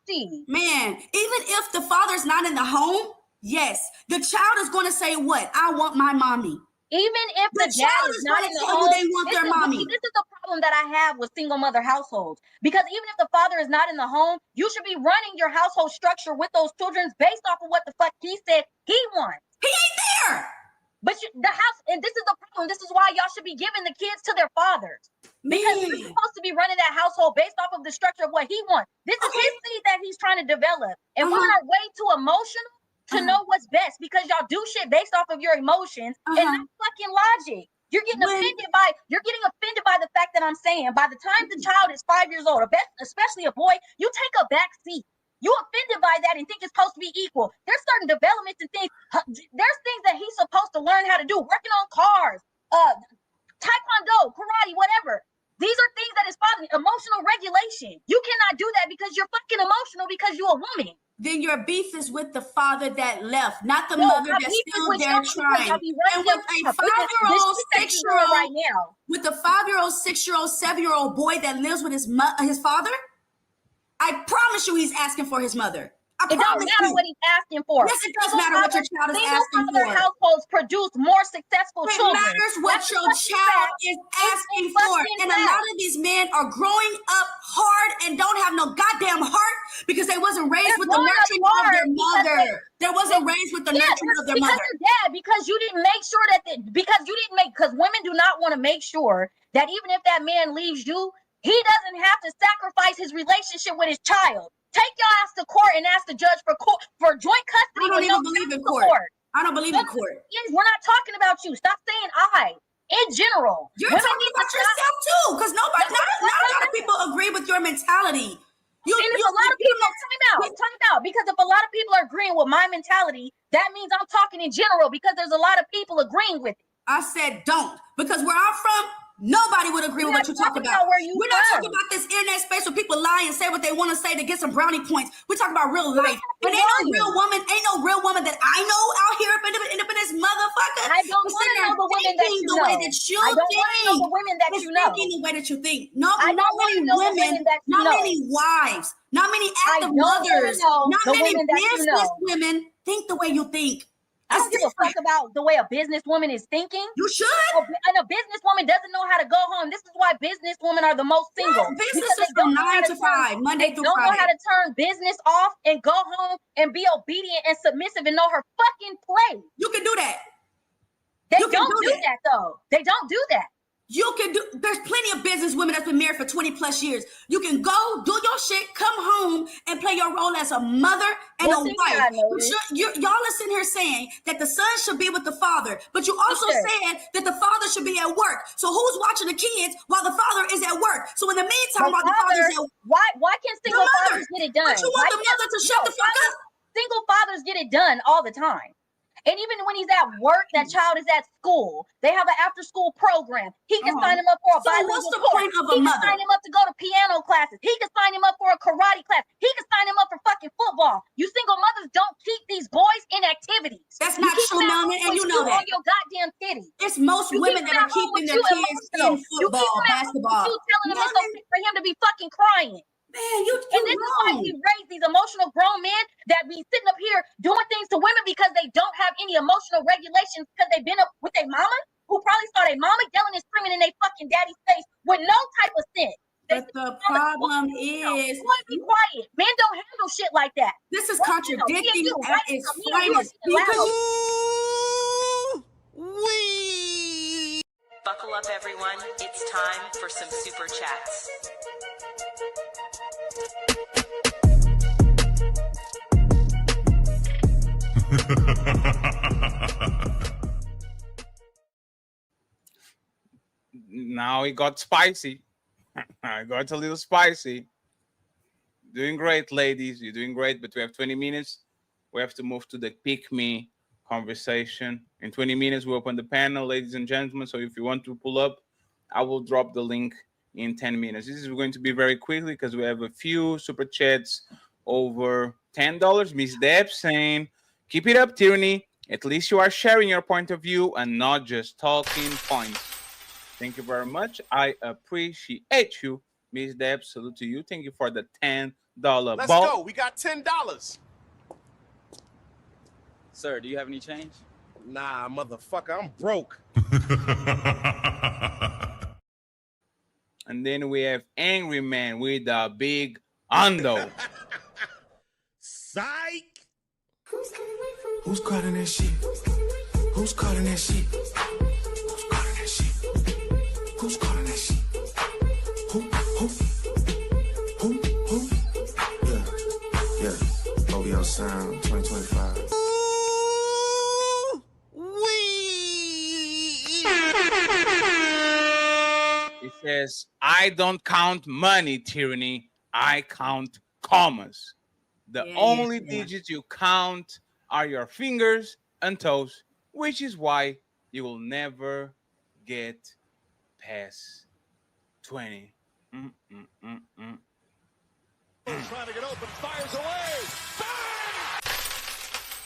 50-50?
Man, even if the father's not in the home, yes, the child is going to say what? I want my mommy.
Even if the dad is not in the home,
they want their mommy.
This is the problem that I have with single mother households. Because even if the father is not in the home, you should be running your household structure with those children based off of what the fuck he said he wants.
He ain't there.
But the house, and this is the problem. This is why y'all should be giving the kids to their fathers. Because you're supposed to be running that household based off of the structure of what he wants. This is his seed that he's trying to develop. And women are way too emotional to know what's best because y'all do shit based off of your emotions and not fucking logic. You're getting offended by the fact that I'm saying by the time the child is 5 years old, especially a boy, you take a back seat. You offended by that and think it's supposed to be equal. There's certain developments and things. There's things that he's supposed to learn how to do. Working on cars, taekwondo, karate, whatever. These are things that is positive. Emotional regulation. You cannot do that because you're fucking emotional because you're a woman.
Then your beef is with the father that left, not the mother that's still there trying. And with a 5-year-old, 6-year-old
right now,
with a 5-year-old, 6-year-old, 7-year-old boy that lives with his father, I promise you he's asking for his mother.
It don't matter what he's asking for.
Yes, it does matter what your child is asking for.
Households produce more successful children.
It matters what your child is asking for. And a lot of these men are growing up hard and don't have no goddamn heart because they wasn't raised with the nurturing of their mother. They wasn't raised with the nurturing of their mother.
Because you didn't make sure because women do not want to make sure that even if that man leaves you, he doesn't have to sacrifice his relationship with his child. Take your ass to court and ask the judge for joint custody.
I don't even believe in court. I don't believe in court.
We're not talking about you. Stop saying I. In general.
You're talking about yourself too, because not a lot of people agree with your mentality.
Time out. Because if a lot of people are agreeing with my mentality, that means I'm talking in general because there's a lot of people agreeing with it.
I said don't. Because where I'm from, nobody would agree with what you talk about. We're not talking about this internet space where people lie and say what they want to say to get some brownie points. We're talking about real life. And ain't no real woman that I know out here up in this motherfucker.
I don't want to know the women that you know.
I don't want to know the women that you know. Thinking the way that you think. Not many women, not many wives, not many active mothers, not many business women think the way you think.
I don't give a fuck about the way a businesswoman is thinking.
You should.
And a businesswoman doesn't know how to go home. This is why businesswomen are the most single.
Businesses from 9 to 5, Monday through Friday. They don't know how to turn business off and go home and be obedient and submissive and know her fucking place. You can do that.
They don't do that though. They don't do that.
You can do, there's plenty of business women that's been married for 20 plus years. You can go do your shit, come home and play your role as a mother and a wife. Y'all are sitting here saying that the son should be with the father, but you also said that the father should be at work. So who's watching the kids while the father is at work? So in the meantime, while the father's at work,
why can't single fathers get it done?
But you want the mother to shut the fuck up?
Single fathers get it done all the time. And even when he's at work, that child is at school. They have an after-school program. He can sign him up for a bilingual
what's the
course.
point of a
He can
mother?
sign him up to go to piano classes. He can sign him up for a karate class. He can sign him up for fucking football. You single mothers don't keep these boys in activities.
That's not true, Melanin, and you know that.
On your goddamn titties.
It's most women that are keeping their kids in football, basketball.
You telling him it's okay for him to be fucking crying.
Man, you
and this is why we raise these emotional grown men that be sitting up here doing things to women because they don't have any emotional regulations because they've been up with their mama who probably saw their mama yelling and screaming in their fucking daddy's face with no type of sense.
But the problem is,
be quiet. Men don't handle shit like that.
This is contradicting at its finest because
Buckle up, everyone. It's time for some super chats.
Now it got spicy. I got a little spicy. Doing great, ladies. You're doing great, but we have 20 minutes. We have to move to the pick me conversation. In 20 minutes, we open the panel, ladies and gentlemen. So if you want to pull up, I will drop the link in 10 minutes. This is going to be very quickly because we have a few super chats over $10. Miss Deb saying, keep it up, Teraney. At least you are sharing your point of view and not just talking points. Thank you very much. I appreciate you, Miss Deb. Salute to you. Thank you for the $10
Let's go. We got $10.
Sir, do you have any change?
Nah, motherfucker, I'm broke.
And then we have Angry Man with a big undo.
Psych.
Who's calling that shit? Who's calling that shit? Who's calling that shit? Who's calling that shit? Who? Yeah. OVO Sound 2025.
It says, I don't count money, Teraney. I count commas. The only digits you count are your fingers and toes, which is why you will never get past 20.
Trying to get open, fires away.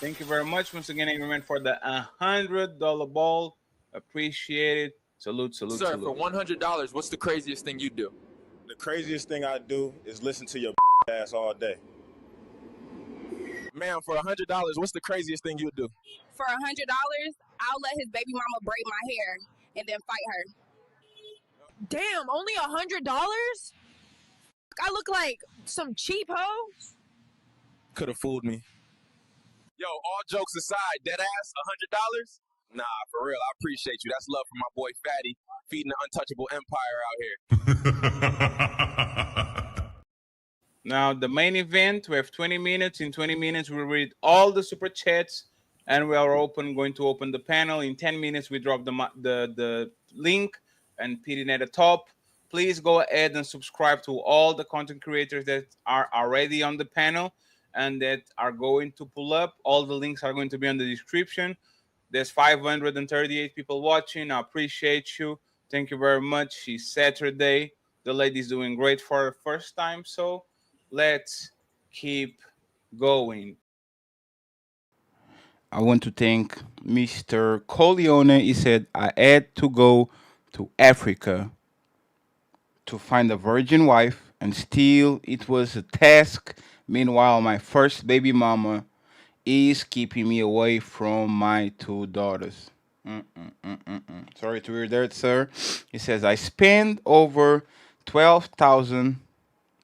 Thank you very much once again, Amen, for the $100 ball. Appreciate it. Salute.
Sir, for $100, what's the craziest thing you do?
The craziest thing I do is listen to your ass all day.
Ma'am, for $100, what's the craziest thing you do?
For $100, I'll let his baby mama braid my hair and then fight her. Damn, only $100? I look like some cheap hoe.
Could have fooled me. Yo, all jokes aside, dead ass, $100? Nah, for real, I appreciate you. That's love from my boy Fatty, feeding the untouchable empire out here.
Now, the main event, we have 20 minutes. In 20 minutes, we'll read all the super chats, and we are going to open the panel. In 10 minutes, we drop the link and put it at the top. Please go ahead and subscribe to all the content creators that are already on the panel and that are going to pull up. All the links are going to be in the description. There's 538 people watching. I appreciate you. Thank you very much. It's Saturday. The lady's doing great for her first time, so let's keep going.
I want to thank Mr. Coleone. He said, I had to go to Africa to find a virgin wife, and still it was a task. Meanwhile, my first baby mama is keeping me away from my two daughters. Sorry to hear that, sir. He says, I spent over 12,000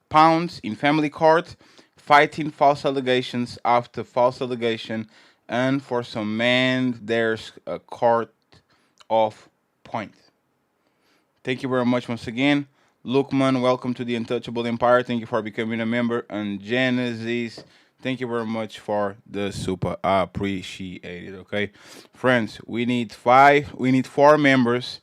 pounds in family court fighting false allegations after false allegation, and for some men, there's a court of point. Thank you very much once again. Lukman, welcome to the Untouchable Empire. Thank you for becoming a member. And Genesis, thank you very much for the super. I appreciate it. Okay, friends, we need 4 members,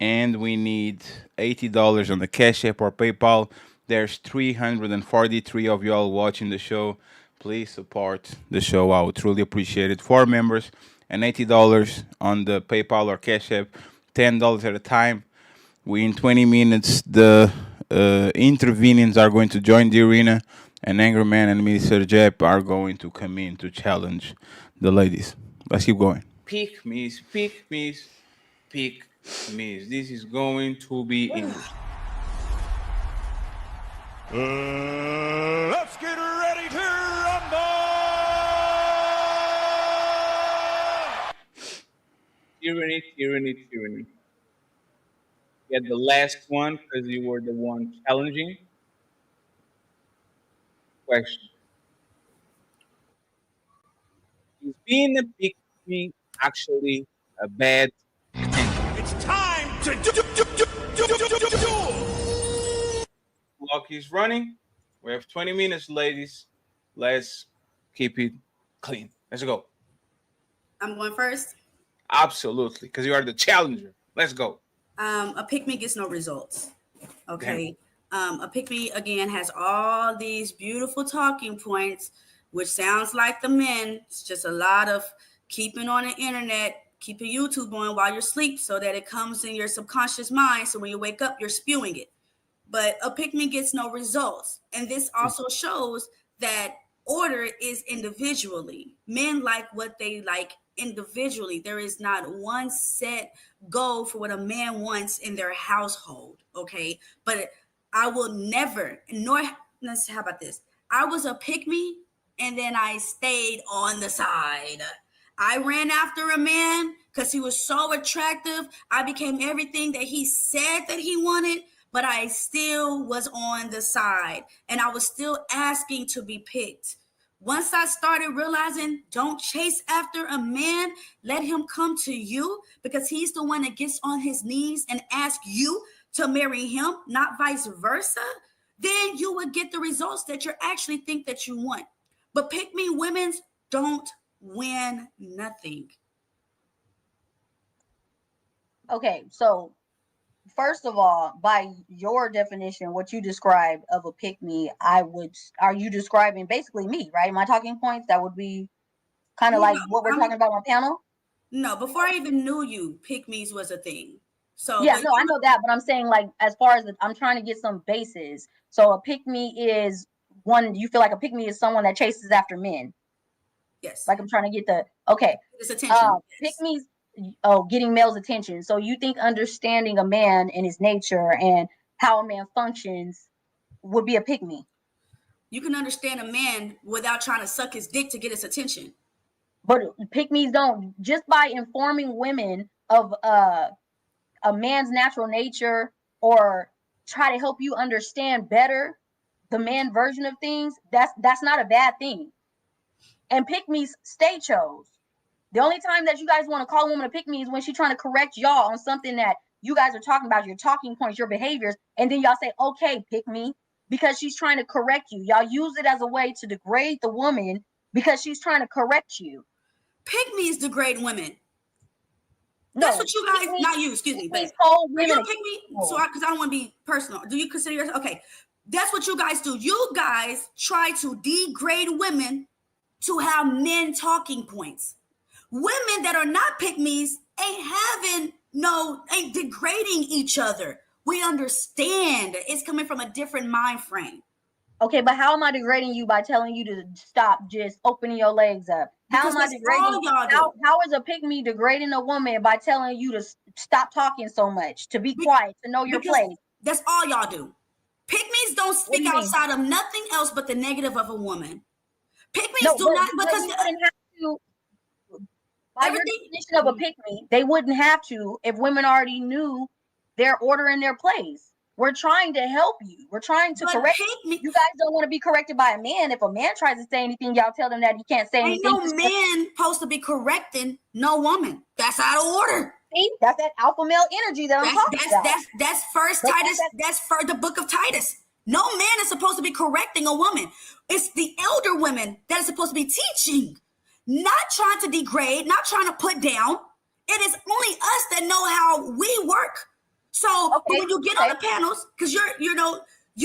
and we need $80 on the Cash App or PayPal. There's 343 of y'all watching the show. Please support the show. I would truly appreciate it. 4 members and $80 on the PayPal or Cash App. $10 at a time. In 20 minutes, the intervenings are going to join the arena, and Angry Man and Mr. Jep are going to come in to challenge the ladies. Let's keep going.
Pick me's. This is going to be interesting.
Let's get ready to rumble!
Tyranny. Get the last one because you were the one challenging. Question. Is being a pick me actually a bad thing?
It's time to do.
Clock is running. We have 20 minutes, ladies. Let's keep it clean. Let's go.
I'm going first.
Absolutely, because you are the challenger. Let's go.
A pick-me gets no results. Okay. A pick-me, again, has all these beautiful talking points, which sounds like the men. It's just a lot of keeping on the internet, keeping YouTube on while you're asleep so that it comes in your subconscious mind. So when you wake up, you're spewing it. But a pick-me gets no results. And this also shows that order is individually. Men like what they like individually. There is not one set goal for what a man wants in their household, okay? But I will never, how about this? I was a pick-me, and then I stayed on the side. I ran after a man because he was so attractive. I became everything that he said that he wanted, but I still was on the side, and I was still asking to be picked. Once I started realizing, don't chase after a man, let him come to you, because he's the one that gets on his knees and asks you to marry him, not vice versa, then you would get the results that you actually think that you want. But pick-me women's don't win nothing.
Okay, so first of all, by your definition, what you described of a pick-me, are you describing basically me, right? My talking points, that would be kind of like what we're talking about on panel?
No, before I even knew you, pick-me's was a thing. So
yeah, no, I know that, but I'm saying, like, as far as I'm trying to get some bases. So a pick-me is one, you feel like a pick-me is someone that chases after men.
Yes.
Like I'm trying to get
this attention.
Pick-me's getting male's attention. So you think understanding a man and his nature and how a man functions would be a pick-me?
You can understand a man without trying to suck his dick to get his attention.
But pick-me's don't. Just by informing women of a man's natural nature, or try to help you understand better the man version of things, that's not a bad thing. And pick-me's stay chose. The only time that you guys want to call a woman a pick-me is when she's trying to correct y'all on something that you guys are talking about, your talking points, your behaviors, and then y'all say, okay, pick-me, because she's trying to correct you. Y'all use it as a way to degrade the woman because she's trying to correct you.
Pick-me's degrade women. That's what you guys, not you, excuse me, but are you a pick-me? So, because I don't want to be personal. Do you consider yourself, okay, that's what you guys do. You guys try to degrade women to have men talking points. Women that are not pick-me's ain't degrading each other. We understand it's coming from a different mind frame.
Okay, but how am I degrading you by telling you to stop just opening your legs up? How am I degrading you? How is a pick-me degrading a woman by telling you to stop talking so much, to be quiet, to know your place?
That's all y'all do. Pick-me's don't speak outside of nothing else but the negative of a woman. Pick-me's do not, because
you wouldn't have to. By your definition of a pick-me, they wouldn't have to if women already knew their order in their place. We're trying to help you. We're trying to correct you. You guys don't want to be corrected by a man. If a man tries to say anything, y'all tell them that he can't say anything.
Ain't no man supposed to be correcting no woman. That's out of order.
See, that's that alpha male energy that I'm talking about.
That's first Titus. That's for the book of Titus. No man is supposed to be correcting a woman. It's the elder women that are supposed to be teaching, not trying to degrade, not trying to put down. It is only us that know how we work. So when you get on the panels, because you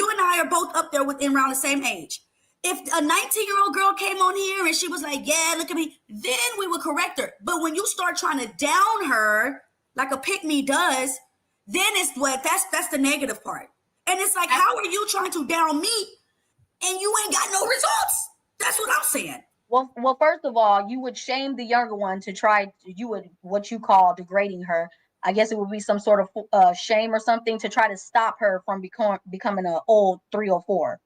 and I are both up there within around the same age. If a 19-year-old girl came on here and she was like, yeah, look at me, then we would correct her. But when you start trying to down her like a pick-me does, then it's that's the negative part. And it's like, how are you trying to down me and you ain't got no results? That's what I'm saying.
Well, first of all, you would shame the younger one to try. You would what you call degrading her. I guess it would be some sort of shame or something to try to stop her from becoming an old 3 or 4.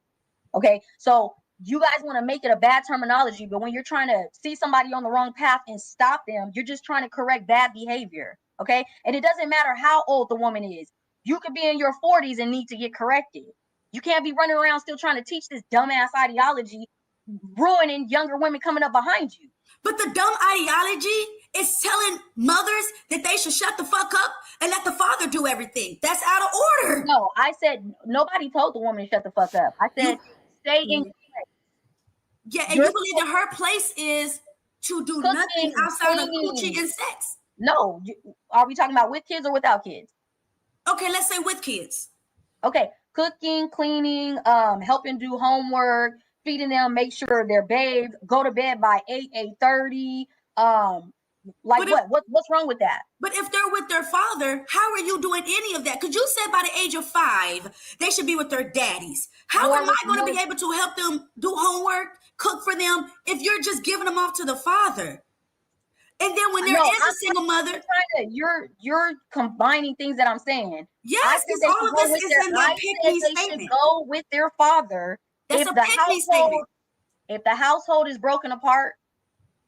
Okay, so you guys want to make it a bad terminology, but when you're trying to see somebody on the wrong path and stop them, you're just trying to correct bad behavior. Okay, and it doesn't matter how old the woman is. You could be in your 40s and need to get corrected. You can't be running around still trying to teach this dumbass ideology, ruining younger women coming up behind you.
But the dumb ideology is telling mothers that they should shut the fuck up and let the father do everything. That's out of order.
No, I said nobody told the woman to shut the fuck up. I said stay in.
Yeah, and you believe that her place is to do nothing outside of coochie and sex.
No, are we talking about with kids or without kids?
Okay, let's say with kids.
Okay, cooking, cleaning, helping do homework, feeding them, make sure they're bathed, go to bed by 8:30. What's wrong with that?
But if they're with their father, how are you doing any of that? Because you said by the age of 5, they should be with their daddies. How am I going to be able to help them do homework, cook for them, if you're just giving them off to the father? And then when there is a single mother,
you're combining things that I'm saying.
Yes, because all of this is in that pick-me statement.
Should go with their father.
That's a pick-me statement.
If the household is broken apart,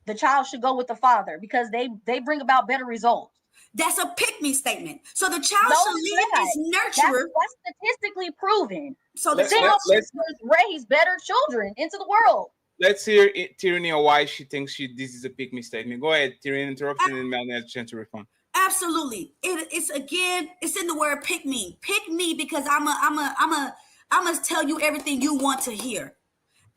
the child should go with the father because they bring about better results.
That's a pick-me statement. So the child should leave his nurturer.
That's statistically proven.
So the
child should raise better children into the world.
Let's hear Teraney why she thinks this is a pick-me statement. Go ahead, Teraney, interrupt and then Melanin has a chance to respond.
Absolutely. It's in the word pick me. Pick me because I'm gonna tell you everything you want to hear.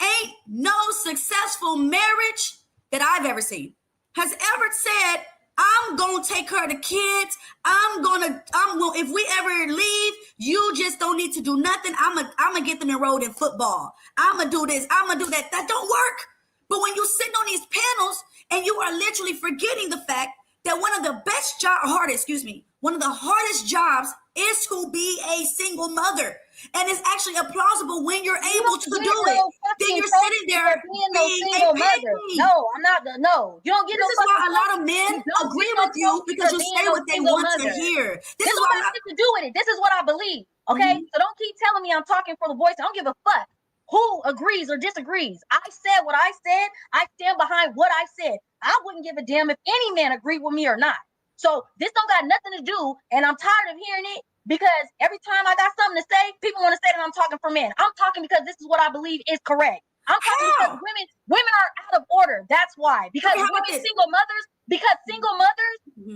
Ain't no successful marriage that I've ever seen has ever said, I'm gonna take care of the kids. If we ever leave, you just don't need to do nothing. I'm gonna get them enrolled in football. I'm gonna do this. I'm gonna do that. That don't work. But when you sit on these panels and you are literally forgetting the fact that one of the hardest jobs is to be a single mother. And it's actually plausible when you're able to do it. Then you're sitting there being a single mother.
No, I'm not. No, you don't get
this
no.
This is why a lot of men agree with you because you say what they want to hear.
This is what I have to do with it. This is what I believe. Okay, so don't keep telling me I'm talking for the voice. I don't give a fuck who agrees or disagrees. I said what I said. I stand behind what I said. I wouldn't give a damn if any man agreed with me or not. So this don't got nothing to do, and I'm tired of hearing it because every time I got something to say, people want to say that I'm talking for men. I'm talking because this is what I believe is correct. I'm talking because women are out of order. That's why. Because single mothers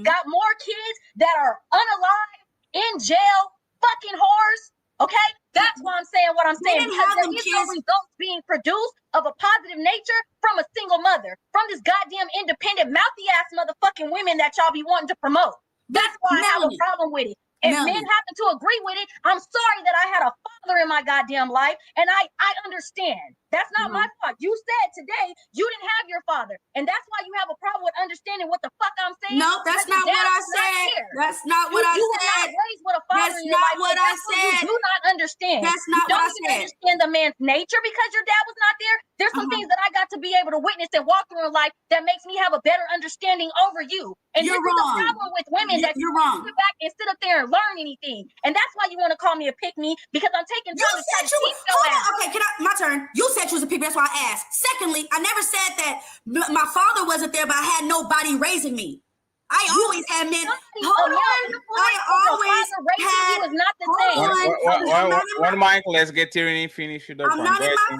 got more kids that are unalive, in jail, fucking whores. Okay? That's why I'm saying what I'm saying. Because there is no results being produced of a positive nature from a single mother, from this goddamn independent, mouthy ass motherfucking women that y'all be wanting to promote. That's why I have a problem with it. If men happen to agree with it, I'm sorry that I had a father in my goddamn life, and I understand. That's not my fault. You said today you didn't have your father, and that's why you have a problem with understanding what the fuck I'm saying.
No, that's not what I said. That's not what I said.
You were not raised with a father in your life.
That's not what I said.
You do not understand.
That's not what I said.
You don't understand the man's nature because your dad was not there. There's some things that I got to be able to witness and walk through in life that makes me have a better understanding over you. And
you're
this is the problem with women that
you're wrong.
Sit back and sit up there and learn anything. And that's why you want to call me a pick-me, because I'm taking time to teach your ass.
Okay, my turn. You said you was a pick-me. That's why I asked. Secondly, I never said that my father wasn't there, but I had nobody raising me. I always had men. Hold on. I always had.
Was not the same.
One mic. Let's get Teraney finish it up.
I'm not in my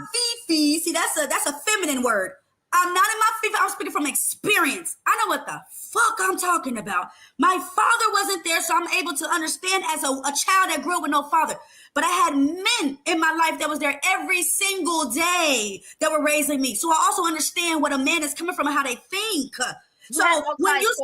fifi. See, that's a feminine word. I'm not in my I'm speaking from experience. I know what the fuck I'm talking about. My father wasn't there, so I'm able to understand as a child that grew up with no father. But I had men in my life that was there every single day that were raising me. So I also understand what a man is coming from and how they think. So when you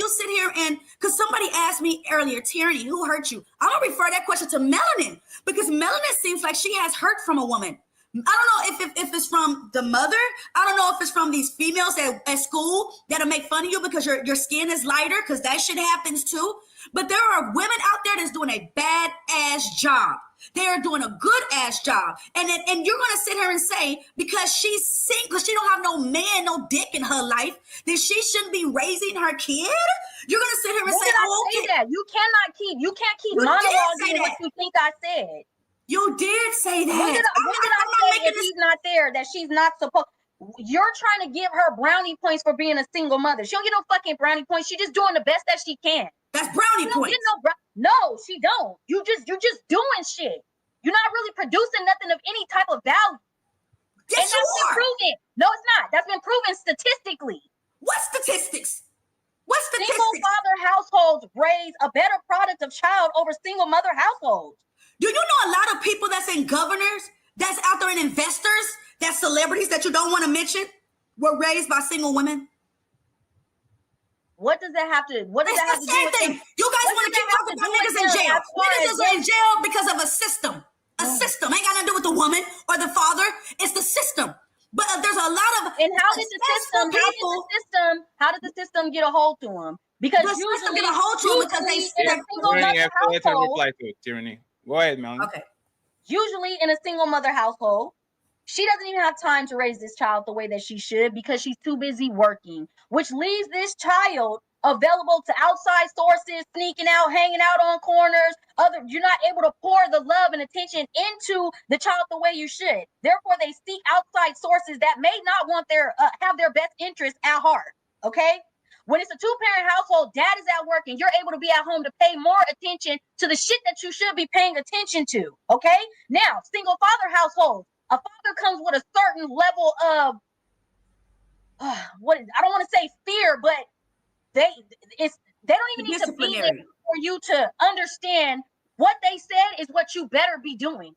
sit here and because somebody asked me earlier, Teraney, who hurt you? I'm gonna refer that question to Melanin because Melanin seems like she has hurt from a woman. I don't know if it's from the mother. I don't know if it's from these females at school that'll make fun of you because your skin is lighter, because that shit happens too. But there are women out there that's doing a bad ass job. They are doing a good ass job. And you're gonna sit here and say because she's single, because she don't have no man, no dick in her life, that she shouldn't be raising her kid? You're gonna sit here and say,
"Oh, okay." That? You can't keep monologuing what you think I said.
You did say that.
When did I say if he's not there that she's not supposed? You're trying to give her brownie points for being a single mother. She don't get no fucking brownie points. She just doing the best that she can.
That's brownie points.
No, she don't. You just doing shit. You're not really producing nothing of any type of value.
Yes,
and that's been proven. No, it's not. That's been proven statistically.
What statistics? What statistics?
Single father households raise a better product of child over single mother households.
Do you know a lot of people that's in governors, that's out there in investors, that's celebrities that you don't want to mention, were raised by single women?
What does that have to? What does that have to do with
thing? You guys want to keep talking about niggas in jail? Niggas are in jail because of a system. A system ain't got nothing to do with the woman or the father. It's the system. But there's a lot of
and how did the system get a hold to them? Because
the system get a hold to them because they
in a single mother household.
Teraney. Go ahead, Melanie.
Okay.
Usually in a single mother household, she doesn't even have time to raise this child the way that she should because she's too busy working, which leaves this child available to outside sources, sneaking out, hanging out on corners. You're not able to pour the love and attention into the child the way you should. Therefore, they seek outside sources that may not want have their best interest at heart. Okay. When it's a two-parent household, dad is at work and you're able to be at home to pay more attention to the shit that you should be paying attention to. Okay. Now, single father households, a father comes with a certain level of I don't want to say fear, but they don't even need to be there for you to understand what they said is what you better be doing.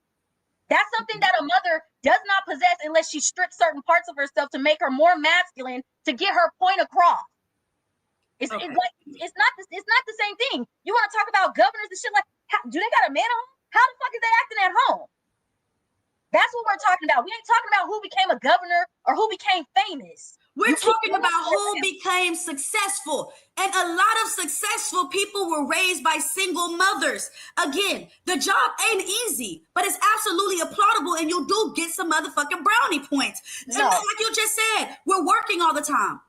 That's something that a mother does not possess unless she strips certain parts of herself to make her more masculine to get her point across. It's not the same thing. You want to talk about governors and shit do they got a man at home? How the fuck is they acting at home? That's what we're talking about. We ain't talking about who became a governor or who became famous.
We're talking about who became successful. And a lot of successful people were raised by single mothers. Again, the job ain't easy, but it's absolutely applaudable and you do get some motherfucking brownie points. No. And like you just said, we're working all the time.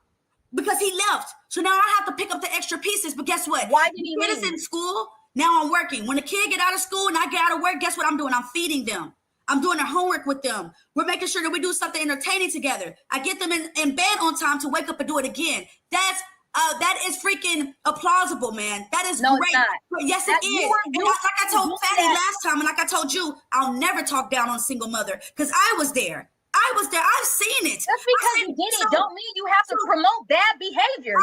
Because he left. So now I have to pick up the extra pieces. But guess what?
Why did he leave?
The kid is in school. Now I'm working. When the kid get out of school and I get out of work, guess what I'm doing? I'm feeding them. I'm doing their homework with them. We're making sure that we do something entertaining together. I get them in bed on time to wake up and do it again. That is freaking plausible, man. That is great.
It's not.
Yes, it is. And like I told Fatty last time, and like I told you, I'll never talk down on single mother because I was there. I've seen it.
Just because you did it don't mean you have to promote bad behavior.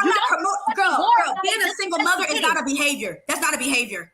Girl, being a single mother is not a behavior. That's not a behavior.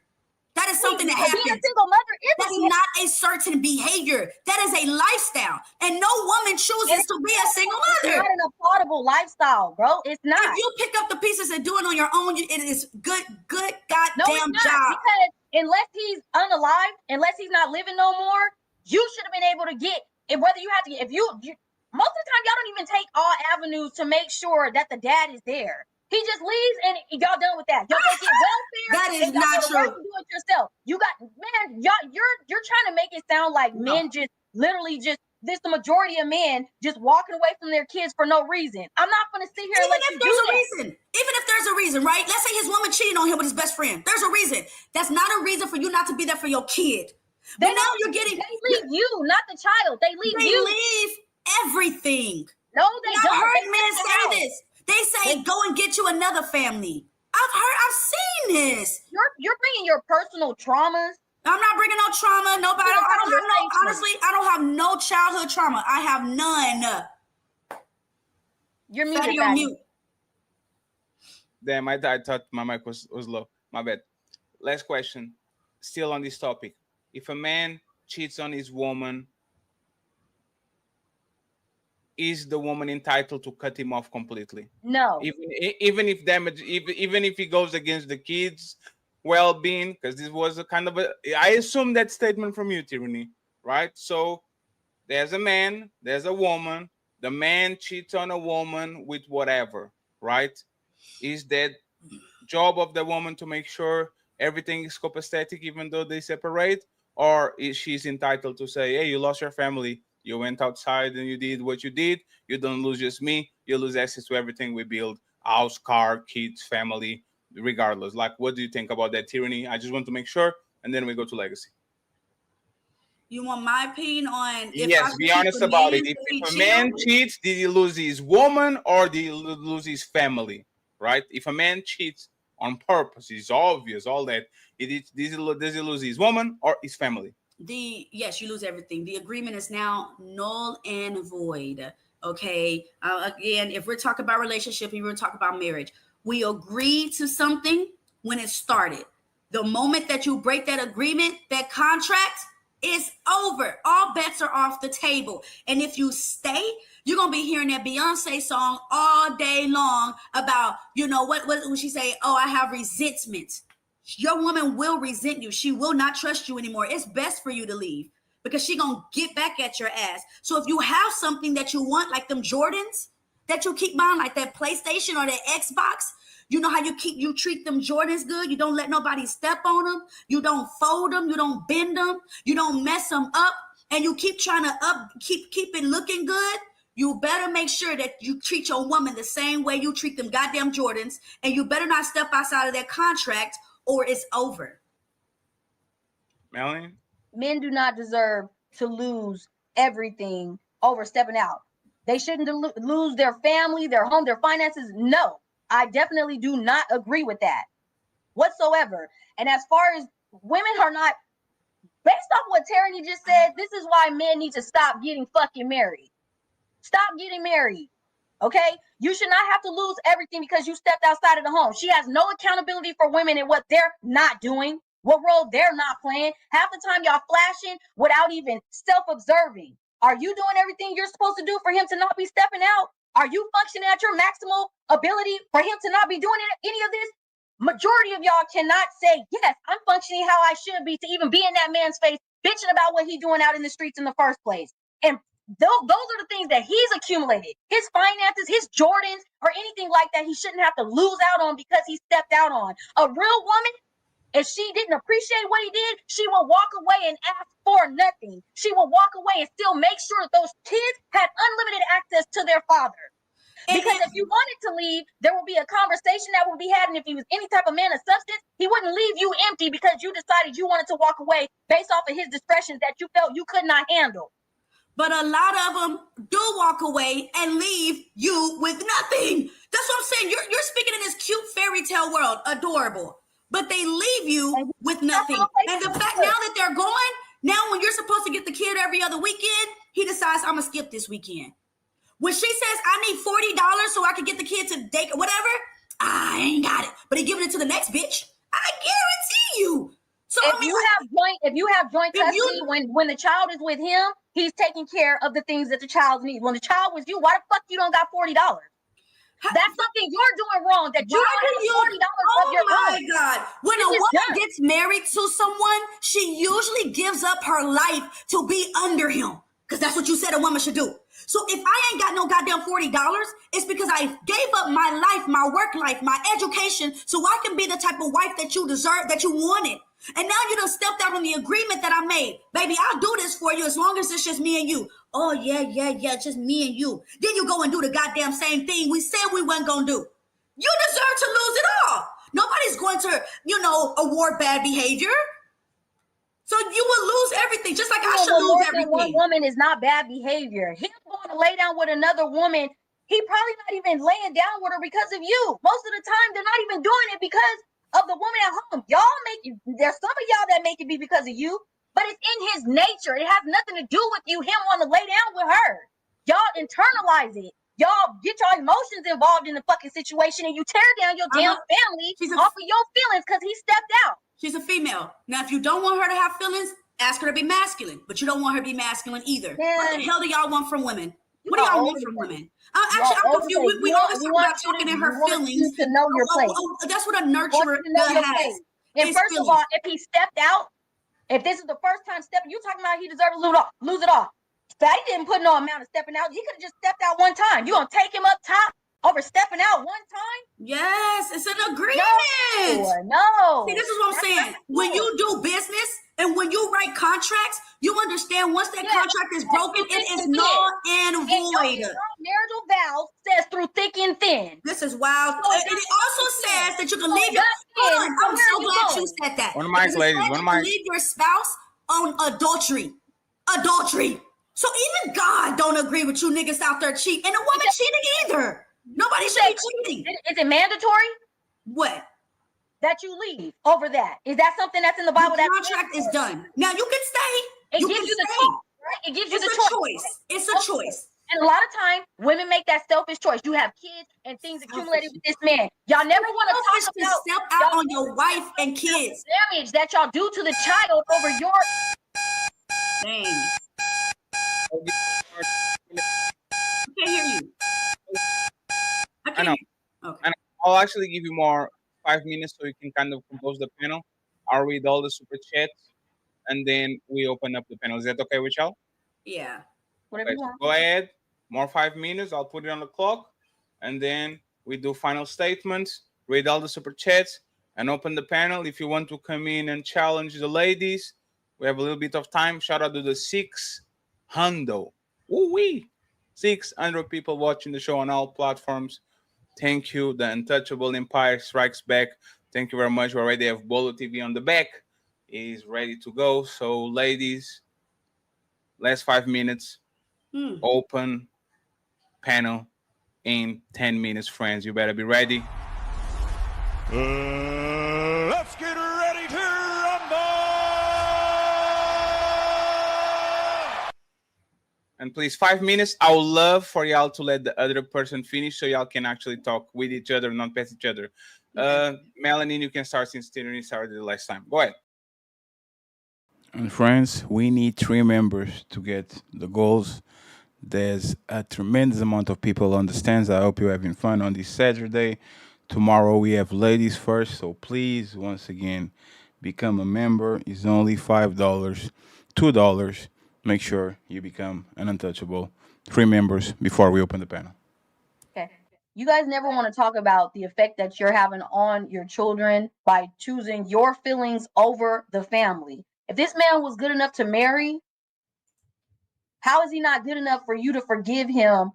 That is something that happens.
Being a single mother
That's not a certain behavior. That is a lifestyle. And no woman chooses to be a single mother.
It's not an applaudable lifestyle, bro. It's not.
If you pick up the pieces and do it on your own, it is good goddamn job.
Because unless he's unalive, unless he's not living no more, you should have been able to get. And whether you have to, if you most of the time y'all don't even take all avenues to make sure that the dad is there. He just leaves and y'all done with that. Y'all go get welfare.
That is not true.
Do it yourself. You got you're trying to make it sound like men just literally just this the majority of men just walking away from their kids for no reason. I'm not gonna sit here and let you do that.
Even if there's a reason, right? Let's say his woman cheating on him with his best friend. There's a reason. That's not a reason for you not to be there for your kid. But now you're getting.
They leave you, not the child. They leave you.
They leave everything.
No, they don't.
I've heard men say this. They say, "Go and get you another family." I've seen this.
You're bringing your personal traumas.
I'm not bringing no trauma. Nobody. Honestly, I don't have no childhood trauma. I have none.
You're
Fatty
muted,
on
Fatty.
mute.
Damn, I thought my mic was low. My bad. Last question. Still on this topic. If a man cheats on his woman, is the woman entitled to cut him off completely?
No.
Even if he goes against the kids' well-being, because this was a kind of a, I assume that statement from you, Teraney, right? So there's a man, there's a woman. The man cheats on a woman with whatever, right? Is that job of the woman to make sure everything is copacetic even though they separate? Or is she's entitled to say, hey, you lost your family, you went outside and you did what you did, you don't lose just me, you lose access to everything we build, house, car, kids, family, regardless. Like, what do you think about that, Teraney? I just want to make sure, and then we go to legacy.
You want my opinion on if
yes, be honest about it. If a man cheats, did he lose his woman or did he lose his family? Right? If a man cheats on purpose, it's obvious, all that. Does he lose his woman or his family?
Yes, you lose everything. The agreement is now null and void. Okay. Again, if we're talking about relationship, and we're talking about marriage, we agreed to something when it started. The moment that you break that agreement, that contract, it's over. All bets are off the table. And if you stay, you're going to be hearing that Beyonce song all day long about, you know, what when she say, oh, I have resentment. Your woman will resent you. She will not trust you anymore. It's best for you to leave because she going to get back at your ass. So if you have something that you want, like them Jordans that you keep buying, like that PlayStation or that Xbox, you know how you treat them Jordans good. You don't let nobody step on them. You don't fold them. You don't bend them. You don't mess them up. And you keep trying to keep it looking good. You better make sure that you treat your woman the same way you treat them goddamn Jordans. And you better not step outside of that contract or it's over.
Melanin?
Men do not deserve to lose everything over stepping out. They shouldn't lose their family, their home, their finances. No. I definitely do not agree with that whatsoever. And as far as women are not, based off what Teraney just said, this is why men need to stop getting fucking married. Stop getting married. Okay? You should not have to lose everything because you stepped outside of the home. She has no accountability for women and what they're not doing, what role they're not playing. Half the time y'all flashing without even self-observing. Are you doing everything you're supposed to do for him to not be stepping out? Are you functioning at your maximal ability for him to not be doing any of this? Majority of y'all cannot say, yes, I'm functioning how I should be to even be in that man's face, bitching about what he's doing out in the streets in the first place. And those are the things that he's accumulated. His finances, his Jordans, or anything like that he shouldn't have to lose out on because he stepped out on. A real woman, if she didn't appreciate what he did, she will walk away and ask for nothing. She will walk away and still make sure that those kids had unlimited access to their father. Because if you wanted to leave, there will be a conversation that will be had. And if he was any type of man of substance, he wouldn't leave you empty because you decided you wanted to walk away based off of his discretion that you felt you could not handle.
But a lot of them do walk away and leave you with nothing. That's what I'm saying. You're speaking in this cute fairy tale world, adorable. But they leave you with nothing. And the fact now that they're going, now when you're supposed to get the kid every other weekend, he decides I'm gonna skip this weekend. When she says I need $40 so I can get the kid to date or whatever, I ain't got it. But he giving it to the next bitch. I guarantee you. So
if you have joint custody, when the child is with him, he's taking care of the things that the child needs. When the child was you, why the fuck you don't got $40? That's something you're doing wrong. That you don't have $40 of your own.
Oh my God. When a woman gets married to someone, she usually gives up her life to be under him. Because that's what you said a woman should do. So if I ain't got no goddamn $40, it's because I gave up my life, my work life, my education, so I can be the type of wife that you deserve, that you wanted. And now you done stepped out on the agreement that I made. Baby, I'll do this for you as long as it's just me and you. Oh, yeah, just me and you. Then you go and do the goddamn same thing we said we weren't going to do. You deserve to lose it all. Nobody's going to, award bad behavior. So you will lose everything, just like I should lose everything.
One woman is not bad behavior. Him going to lay down with another woman, he probably not even laying down with her because of you. Most of the time, they're not even doing it because of the woman at home. There's some of y'all that make it be because of you, but it's in his nature. It has nothing to do with you, him wanting to lay down with her. Y'all internalize it. y'all get your emotions involved in the fucking situation and you tear down your damn family off of your feelings because he stepped out.
She's a female. Now, if you don't want her to have feelings, ask her to be masculine. But you don't want her to be masculine either. What the hell do y'all want from women? What do y'all want from women? Actually, I'm confused. We always talk about talking in her feelings.
To know your place.
That's what a nurturer has.
And first of all, if he stepped out, if this is the first time stepping, you talking about he deserves to lose it all. Fatty didn't put no amount of stepping out. He could have just stepped out one time. You gonna take him up top over stepping out one time?
Yes, it's an agreement.
No.
See, this is what I'm saying. When you do business and when you write contracts, you understand once that contract is broken, it is null and void.
Marital vow says through thick and thin.
This is wild. And it also says that you can leave your. I'm so glad you said that.
One mic, ladies. One mic.
Leave your spouse on adultery. Adultery. So even God don't agree with you niggas out there cheating, and a woman cheating either. Nobody should be cheating.
Is it mandatory?
What?
That you leave over that. Is that something that's in the Bible?
The contract is done. Now you can stay.
It gives you the choice, right? It gives you the choice.
It's a choice.
And a lot of time, women make that selfish choice. You have kids and things accumulated with this man. Y'all never want to talk about
step out on your wife and kids.
Damage that y'all do to the child over your.
Dang. I can't hear you.
I know.
Okay.
And I'll actually give you more 5 minutes so you can kind of compose the panel. I'll read all the super chats and then we open up the panel. Is that okay with y'all?
Yeah.
Whatever you want.
Go ahead. More 5 minutes. I'll put it on the clock. And then we do final statements, read all the super chats, and open the panel. If you want to come in and challenge the ladies, we have a little bit of time. Shout out to the 600. Woo-wee. 600 people watching the show on all platforms. Thank you. The Untouchable Empire strikes back. Thank you very much. We already have Bolo TV on the back. He's ready to go. So, ladies, last 5 minutes. Open panel in 10 minutes, friends. You better be ready.
Let's get ready to rumble!
And please, 5 minutes. I would love for y'all to let the other person finish so y'all can actually talk with each other, not past each other. Melanin, you can start since Teraney started the last time. Go ahead.
And friends, we need 3 members to get the goals. There's a tremendous amount of people understands. I hope you're having fun on this Saturday. Tomorrow we have ladies first, so please, once again, become a member. It's only $5, $2. Make sure you become an Untouchable. 3 members before we open the panel.
Okay. You guys never want to talk about the effect that you're having on your children by choosing your feelings over the family. If this man was good enough to marry, how is he not good enough for you to forgive him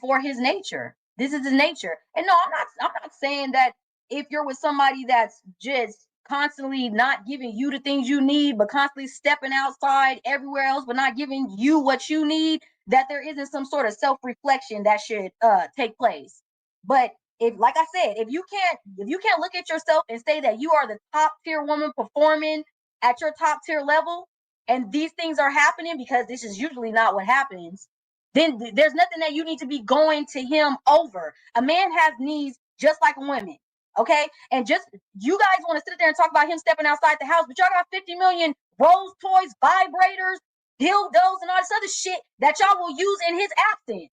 for his nature? This is his nature. And no, I'm not saying that if you're with somebody that's just constantly not giving you the things you need, but constantly stepping outside everywhere else, but not giving you what you need, that there isn't some sort of self-reflection that should take place. But if, like I said, if you can't look at yourself and say that you are the top tier woman performing at your top tier level, and these things are happening, because this is usually not what happens, then there's nothing that you need to be going to him over. A man has needs just like women, okay? And just, you guys want to sit there and talk about him stepping outside the house, but y'all got 50 million Rose toys, vibrators, dildos, and all this other shit that y'all will use in his absence.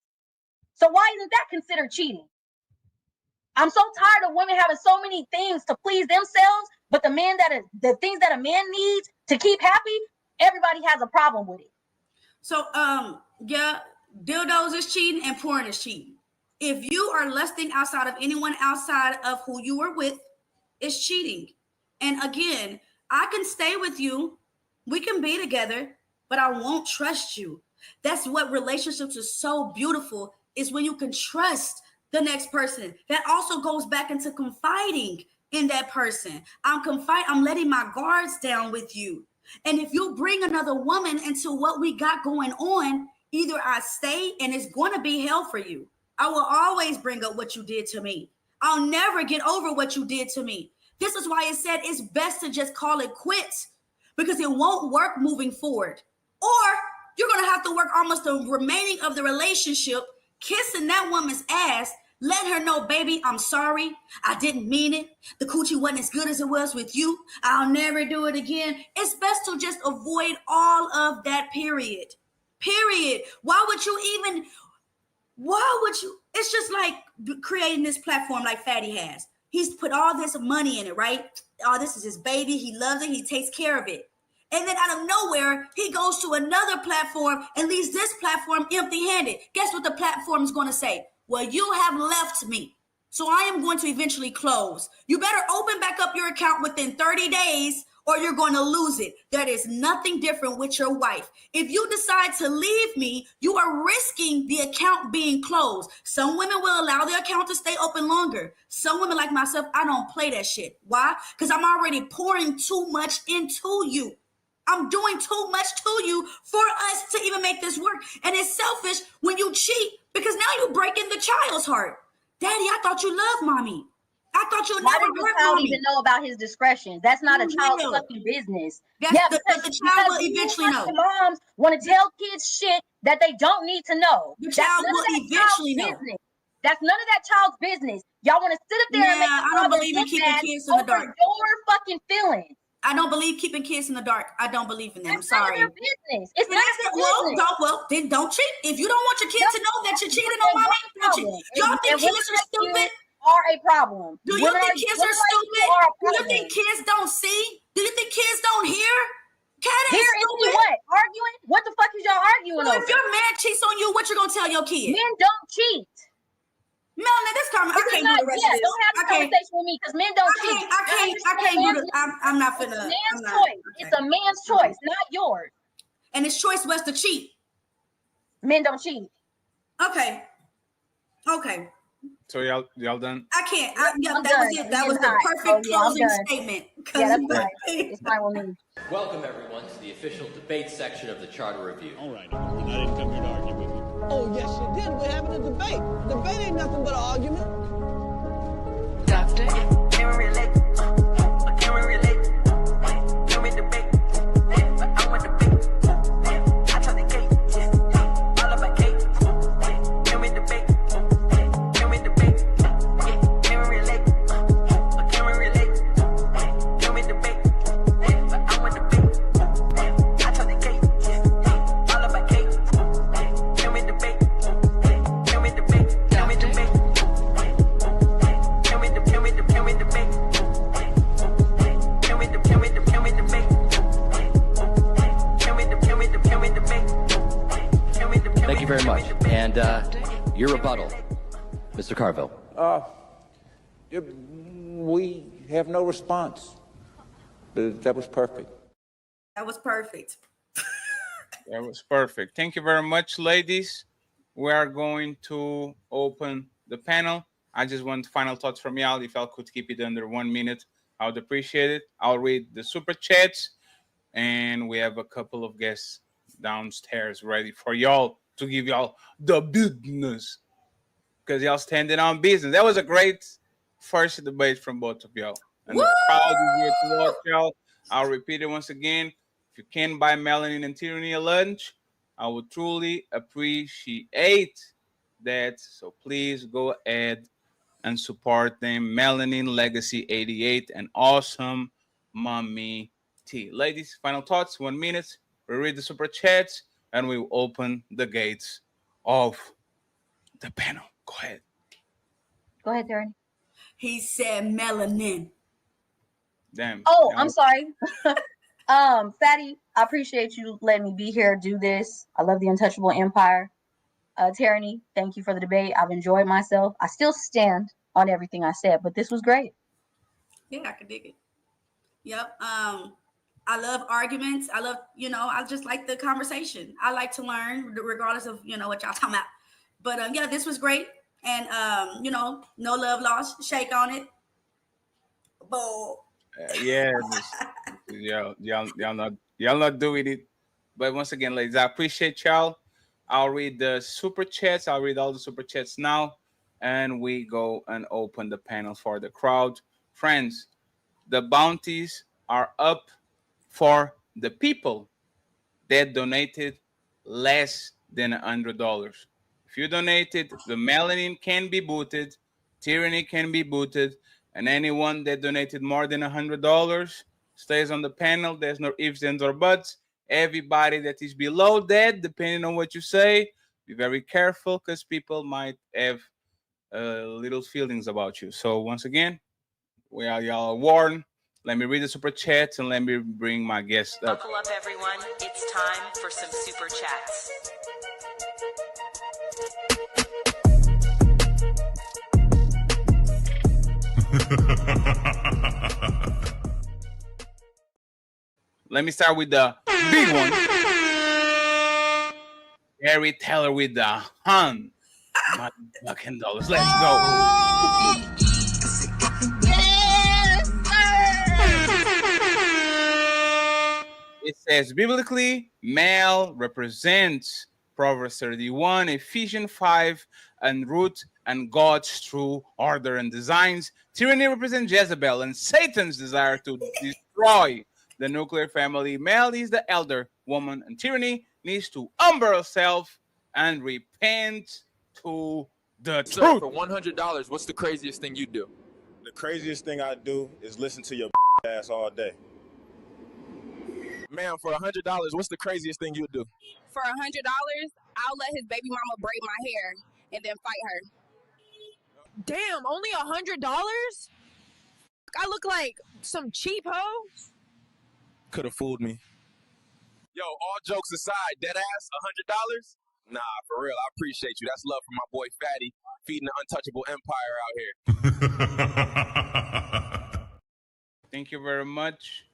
So why isn't that considered cheating? I'm so tired of women having so many things to please themselves, but the things that a man needs to keep happy, everybody has a problem with it.
So, yeah, dildos is cheating and porn is cheating. If you are lusting outside of anyone outside of who you are with, it's cheating. And again, I can stay with you. We can be together, but I won't trust you. That's what relationships are so beautiful, is when you can trust the next person. That also goes back into confiding in that person. I'm letting my guards down with you. And if you bring another woman into what we got going on, either I stay and it's going to be hell for you. I will always bring up what you did to me. I'll never get over what you did to me. This is why it said it's best to just call it quits, because it won't work moving forward. Or you're going to have to work almost the remaining of the relationship kissing that woman's ass, let her know, baby, I'm sorry. I didn't mean it. The coochie wasn't as good as it was with you. I'll never do it again. It's best to just avoid all of that, period. Period. Why would you? It's just like creating this platform like Fatty has. He's put all this money in it, right? Oh, this is his baby. He loves it. He takes care of it. And then out of nowhere, he goes to another platform and leaves this platform empty-handed. Guess what the platform is going to say? Well, you have left me, so I am going to eventually close. You better open back up your account within 30 days or you're going to lose it. There is nothing different with your wife. If you decide to leave me, you are risking the account being closed. Some women will allow their account to stay open longer. Some women like myself, I don't play that shit. Why? Because I'm already pouring too much into you. I'm doing too much to you for us to even make this work. And it's selfish when you cheat because now you're breaking the child's heart. Daddy, I thought you loved mommy. I thought you would
Why
never
does the
hurt
child
mommy.
even know about his discretions? That's not a child's fucking business. Because
the child will eventually know.
Moms want to tell kids shit that they don't need to know.
The child will eventually know.
Business. That's none of that child's business. Y'all want to sit up there and make
I don't believe in keeping kids in the dark.
Your fucking feelings.
I don't believe keeping kids in the dark. I don't believe in that. I'm sorry.
None of their business. It's not their business.
Then don't cheat. If you don't want your kid to know that you're cheating on mommy, don't cheat. Y'all think kids are stupid?
Are a problem.
Do you think kids are stupid? Do you think kids don't see? Do you think kids don't hear?
Hear into what? Arguing? What the fuck is y'all arguing
over?
If
your man cheats on you, what you gonna tell your kid?
Men don't cheat.
Melanin, this comment, I can't do the rest of this.
Don't have a conversation with me because men don't cheat.
I can't do this. I'm not finna.
It's a man's choice. It's a man's choice, not yours.
And his choice was to cheat.
Men don't cheat.
Okay.
So y'all done?
I can't. That was it. That was the perfect closing statement.
Yeah, that's fine. It's fine with me.
Welcome everyone to the official debate section of the Charter Review.
All right, I didn't come here to argue with you.
Oh, yes, you did. We're having a debate. Debate ain't nothing but an argument.
Doctor, can we relate? Can we relate? Can we debate? I want to debate. I try to gate. All of my cake. Can we debate? Can we debate? Can we relate? Can we relate? Can we debate? I want to debate. I try to gate. All of my cake. Can we debate? Can we debate? Can we debate?
Thank you very much. And your rebuttal, Mr. Carville.
We have no response. That was perfect.
That was perfect.
That was perfect. Thank you very much, ladies. We are going to open the panel. I just want final thoughts from y'all. If y'all could keep it under 1 minute, I would appreciate it. I'll read the super chats, and we have a couple of guests downstairs ready for y'all to give y'all the business, because y'all standing on business. That was a great first debate from both of y'all. And the crowd is here to watch y'all. I'll repeat it once again. If you can buy Melanin and Teraney a lunch, I would truly appreciate that. So please go ahead and support them. Melanin Legacy 88 and Awesome Mommy T. Ladies, final thoughts, 1 minute. We read the super chats and we will open the gates of the panel. Go ahead.
Go ahead, Teraney.
He said melanin.
Damn.
Oh, I'm sorry. Fatty, I appreciate you letting me be here, do this. I love the Untouchable Empire. Teraney, thank you for the debate. I've enjoyed myself. I still stand on everything I said, but this was great.
Yeah, I can dig it. Yep. I love arguments. I love, I just like the conversation. I like to learn regardless of, what y'all talking about. But yeah, this was great. And, no love lost. Shake on it. Boom.
Yeah, y'all not doing it. But once again, ladies, I appreciate y'all. I'll read the super chats. I'll read all the super chats now, and we go and open the panel for the crowd. Friends, the bounties are up for the people that donated less than $100. If you donated, the Melanin can be booted, Tyranny can be booted, and anyone that donated more than $100 stays on the panel. There's no ifs, ands, or buts. Everybody that is below that, depending on what you say, be very careful because people might have little feelings about you. So once again, y'all are warned. Let me read the super chats and let me bring my guest up.
Buckle up, everyone. It's time for some super chats.
Let me start with the big one. Harry Taylor with the $100,000. Let's go. It says biblically, male represents Proverbs 31, Ephesians 5, and root and God's true order and designs. Tyranny represents Jezebel and Satan's desire to destroy the nuclear family. Male is the elder woman, and tyranny needs to humble herself and repent to the
Sir,
truth.
for $100, what's the craziest thing you do?
The craziest thing I do is listen to your ass all day.
Ma'am, for $100, what's the craziest thing you do?
For $100, I'll let his baby mama braid my hair and then fight her. Damn, only $100? I look like some cheap hoe.
Could have fooled me. Yo, all jokes aside, dead ass, $100? Nah, for real, I appreciate you. That's love from my boy Fatty, feeding the untouchable empire out here.
Thank you very much.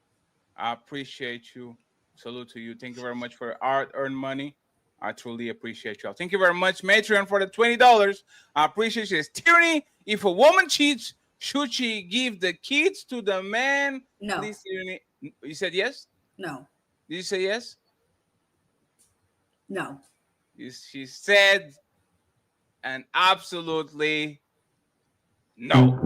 I appreciate you. Salute to you. Thank you very much for hard-earned money. I truly appreciate y'all. Thank you very much, Matreon, for the $20. I appreciate you. It's tyranny. If a woman cheats, should she give the kids to the man?
No.
Please, tyranny. You said yes?
No.
Did you say yes?
No.
She said and absolutely no.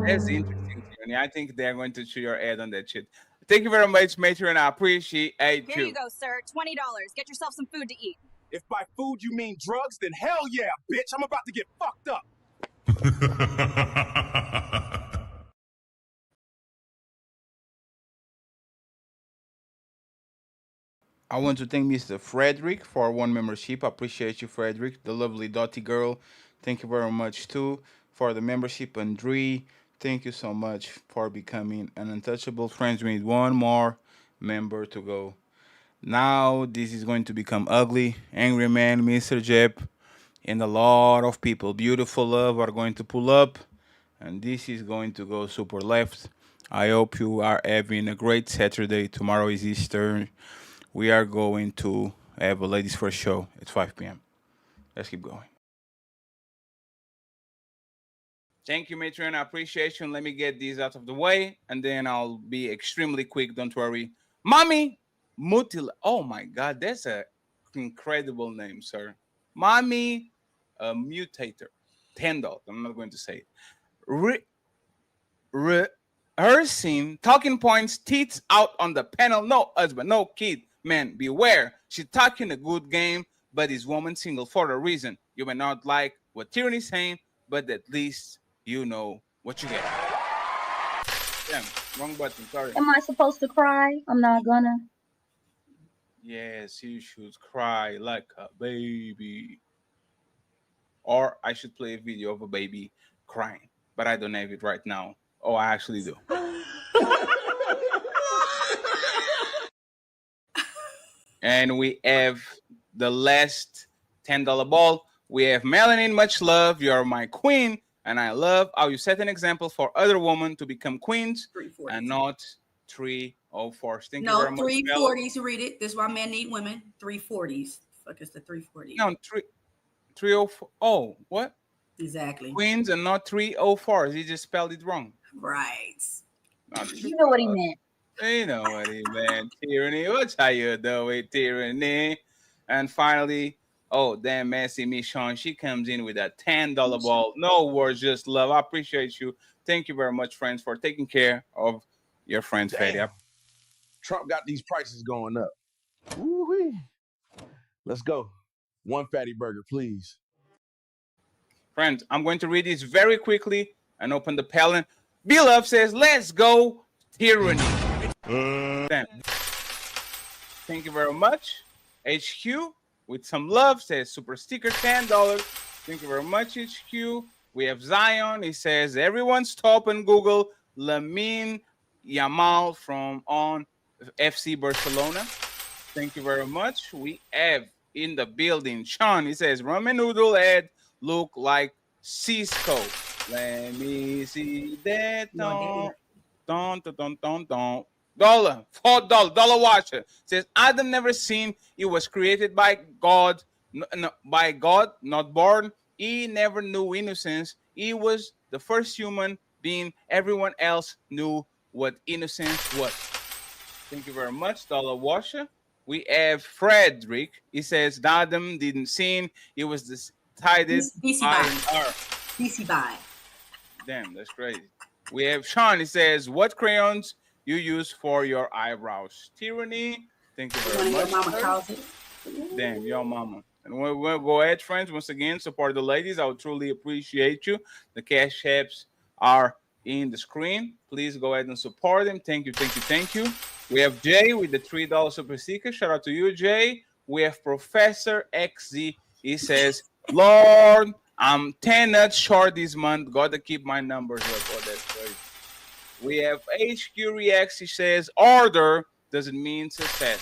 That's interesting, Tyranny. I think they're going to chew your head on that shit. Thank you very much, Matron. I appreciate you.
Here you go, sir. $20. Get yourself some food to eat.
If by food you mean drugs, then hell yeah, bitch. I'm about to get fucked up.
I want to thank Mr. Frederick for one membership. I appreciate you, Frederick. The lovely Dottie girl. Thank you very much, too, for the membership. And Dree, thank you so much for becoming an untouchable. Friends, we need one more member to go. Now, this is going to become ugly. Angry Man, Mr. Jep, and a lot of people. Beautiful Love are going to pull up. And this is going to go super left. I hope you are having a great Saturday. Tomorrow is Easter. We are going to have a ladies first show at 5 p.m. Let's keep going.
Thank you, Matron. I appreciate you. And let me get these out of the way, and then I'll be extremely quick. Don't worry. Mommy Mutil. Oh, my God. That's an incredible name, sir. Mommy Mutator. $10. I'm not going to say it. Rehearsing talking points, teeth out on the panel. No husband, no kid. Man, beware. She's talking a good game, but is woman single for a reason. You may not like what Tyranny's saying, but at least you know what you get. Damn, wrong button, sorry.
Am I supposed to cry? I'm not gonna.
Yes, you should cry like a baby. Or I should play a video of a baby crying, but I don't have it right now. Oh, I actually do. And we have the last $10 ball. We have Melanin, much love. You're my queen. And I love how you set an example for other women to become queens and not 304s. Thank you very much.
No, 340s. Read it. This is why men need women. 340s. Fuck is the 340s?
No, 304. Oh, what?
Exactly.
Queens and not 304s. He just spelled it wrong.
Right.
You know what he meant.
You know what he meant, Tyranny. What's how you doing, Tyranny? And finally, oh, damn, messy Michonne. She comes in with a $10 ball. No words, just love. I appreciate you. Thank you very much, friends, for taking care of your friends, Fatty.
Trump got these prices going up. Woo-wee. Let's go. One fatty burger, please.
Friends, I'm going to read this very quickly and open the palette. B-Love says, let's go, Tyranny. Thank you very much. HQ, with some love, says super sticker, $10. Thank you very much, HQ. We have Zion. He says, everyone stop and Google Lamine Yamal from on FC Barcelona. Thank you very much. We have in the building, Sean. He says, ramen noodle head look like Cisco. Let me see that. $4 dollar watcher says Adam never seen. He was created by God, not born. He never knew innocence. He was the first human being. Everyone else knew what innocence was. Thank you very much, dollar watcher. We have Frederick. He says Adam didn't see. He was decided by her.
BC by.
Damn, that's crazy. We have Sean. He says, what crayons you use for your eyebrows? Tyranny. Thank you very much.
Your mama calls it.
Damn, your mama. And we'll go ahead, friends. Once again, support the ladies. I would truly appreciate you. The cash apps are in the screen. Please go ahead and support them. Thank you, thank you, thank you. We have Jay with the $3 super sticker. Shout out to you, Jay. We have Professor XZ. He says, Lord, I'm 10 nuts short this month. Gotta keep my numbers up. Oh, that's crazy. We have HQ Reacts. He says, order doesn't mean success.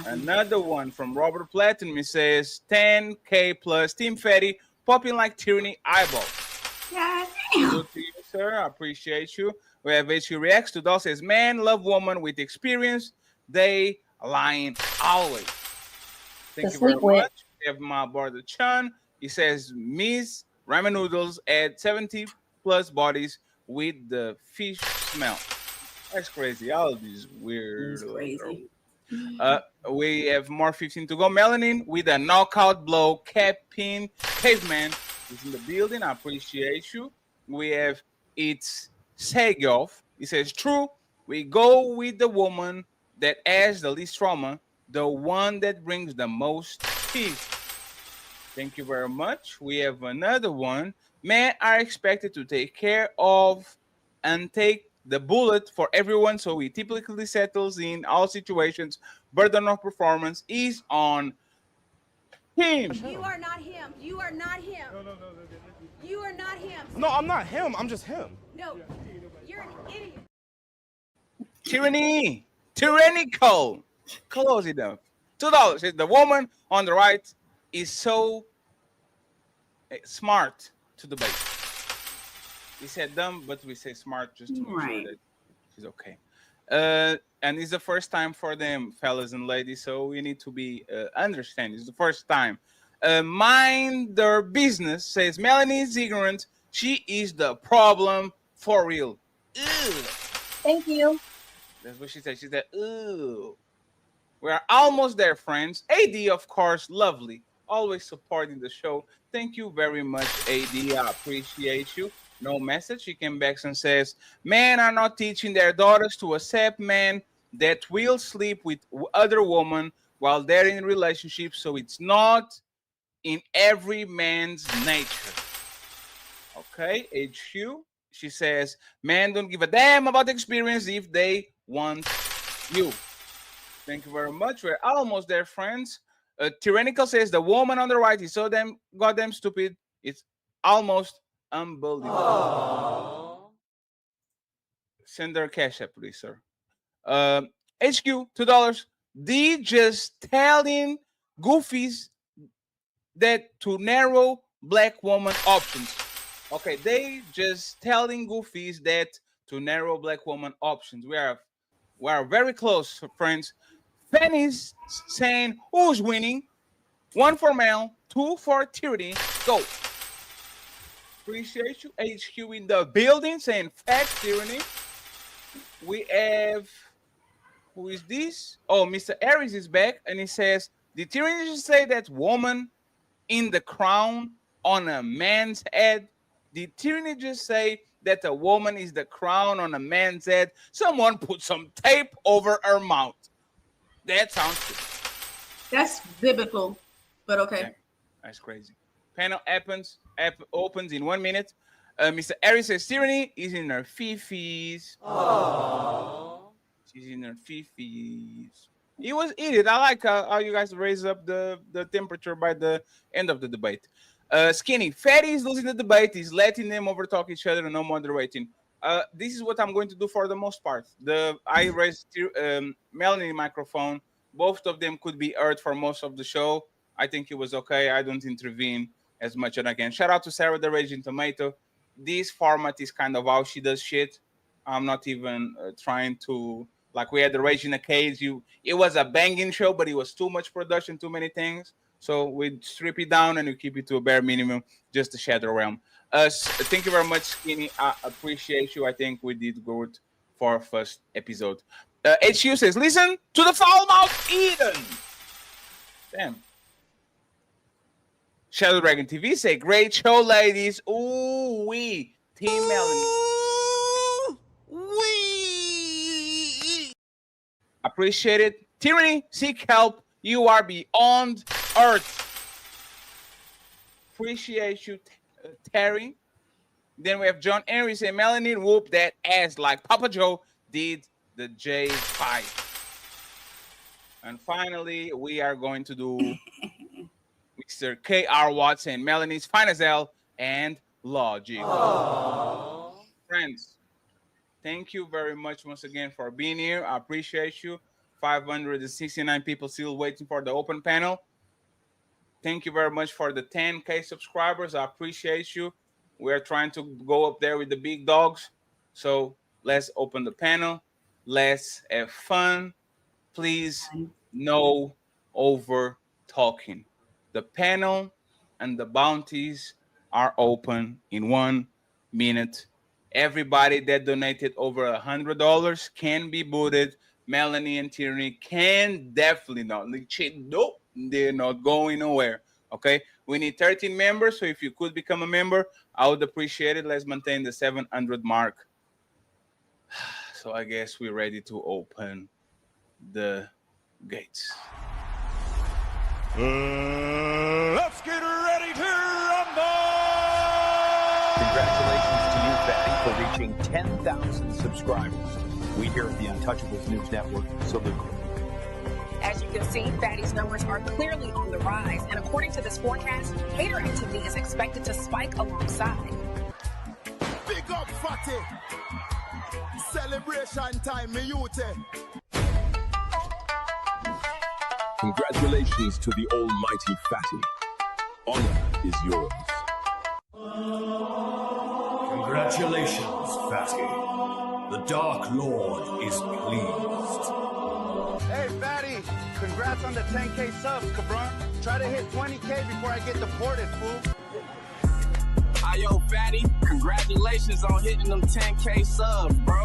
Another one from Robert Platinum. He says, 10K plus Team Fatty, popping like Tyranny eyeball.
Yeah,
good to you, sir. I appreciate you. We have HQ Reacts. $2 says, man, love woman with experience. They lying always. Thank you very much. We have my brother Chan. He says, Miss ramen noodles add 70 plus bodies with the fish smell. That's crazy. All of these weird.
Crazy.
We have more 15 to go. Melanin with a knockout blow. Capin Caveman is in the building. I appreciate you. We have It's Segov. He says, true. We go with the woman that has the least trauma, the one that brings the most peace. Thank you very much. We have another one. Men are expected to take care of and take the bullet for everyone, so he typically settles in all situations. Burden of performance is on him.
You are not him. You are not him. No. You are not him.
No, I'm not him. I'm just him.
No, you're an idiot.
Tyranny. Tyrannical. Close enough. $2. The woman on the right is so smart to debate. We said dumb, but we say smart just to make sure that she's okay. And it's the first time for them, fellas and ladies, so we need to be understand. It's the first time. Mind their business, says Melanie is ignorant. She is the problem for real. Ew.
Thank you.
That's what she said. She said, ooh. We're almost there, friends. AD, of course, lovely. Always supporting the show. Thank you very much, AD. I appreciate you. No message. She came back and says, men are not teaching their daughters to accept men that will sleep with other women while they're in relationships, so it's not in every man's nature. Okay, HQ. She says, men don't give a damn about experience if they want you. Thank you very much. We're almost there, friends. Tyrannical says the woman on the right is so damn goddamn stupid. It's almost unbelievable. Aww. Send her cash app, please, sir. HQ, $2. D just telling goofies that to narrow black woman options. Okay, they just telling goofies that to narrow black woman options. We are very close, friends. Fanny's saying who's winning? 1 for Mel, 2 for Tyranny. Go. Appreciate you. HQ in the building saying fact, Tyranny. We have, who is this? Oh, Mr. Aries is back and he says, did Tyranny just say that woman in the crown on a man's head? Did Tyranny just say that a woman is the crown on a man's head? Someone put some tape over her mouth. That sounds good.
That's biblical, but okay.
That's crazy. Panel opens in 1 minute. Mr. Ari says Teraney is in her fifis. She's in her fifis. It was eating. I like how you guys raise up the temperature by the end of the debate. Skinny, Fatty is losing the debate. He's letting them overtalk each other and no moderating. This is what I'm going to do for the most part. I raised Melanin microphone. Both of them could be heard for most of the show. I think it was okay. I don't intervene as much as I can. Shout out to Sarah the Raging Tomato. This format is kind of how she does shit. I'm not even trying to, like, we had the Rage in a Cage. It was a banging show, but it was too much production, too many things. So we strip it down and we keep it to a bare minimum, just the Shadow Realm. Thank you very much, Skinny. I appreciate you. I think we did good for our first episode. HU says, listen to the foul mouth Eden. Damn. Shadow Dragon TV say, great show, ladies. Ooh, wee. Team Melanie. Wee. Appreciate it. Teraney, seek help. You are beyond earth. Appreciate you, Terry. Then we have John Henry say, Melanin whoop that ass like Papa Joe did the J5. And finally, we are going to do Mr. K.R. Watson, Melanie's fine as hell, and Logic. Aww. Friends, thank you very much once again for being here. I appreciate you. 569 people still waiting for the open panel. Thank you very much for the 10K subscribers. I appreciate you. We're trying to go up there with the big dogs. So let's open the panel. Let's have fun. Please, no over talking. The panel and the bounties are open in 1 minute. Everybody that donated over $100 can be booted. Melanie and Teraney can definitely not. Nope, they're not going nowhere. Okay, we need 13 members. So if you could become a member, I would appreciate it. Let's maintain the 700 mark. So I guess we're ready to open the gates.
Let's get ready to rumble!
Congratulations to you, Fatty, for reaching 10,000 subscribers. We here at the Untouchables News Network salute you.
As you can see, Fatty's numbers are clearly on the rise, and according to this forecast, hater activity is expected to spike alongside.
Big up, Fatty! Celebration time, me youth!
Congratulations to the almighty Fatty. Honor is yours.
Congratulations, Fatty. The Dark Lord is pleased.
Hey, Fatty, congrats on the 10K subs, cabron. Try to hit 20K before I get deported, fool.
Yo, Fatty, congratulations on hitting them 10K subs, bro.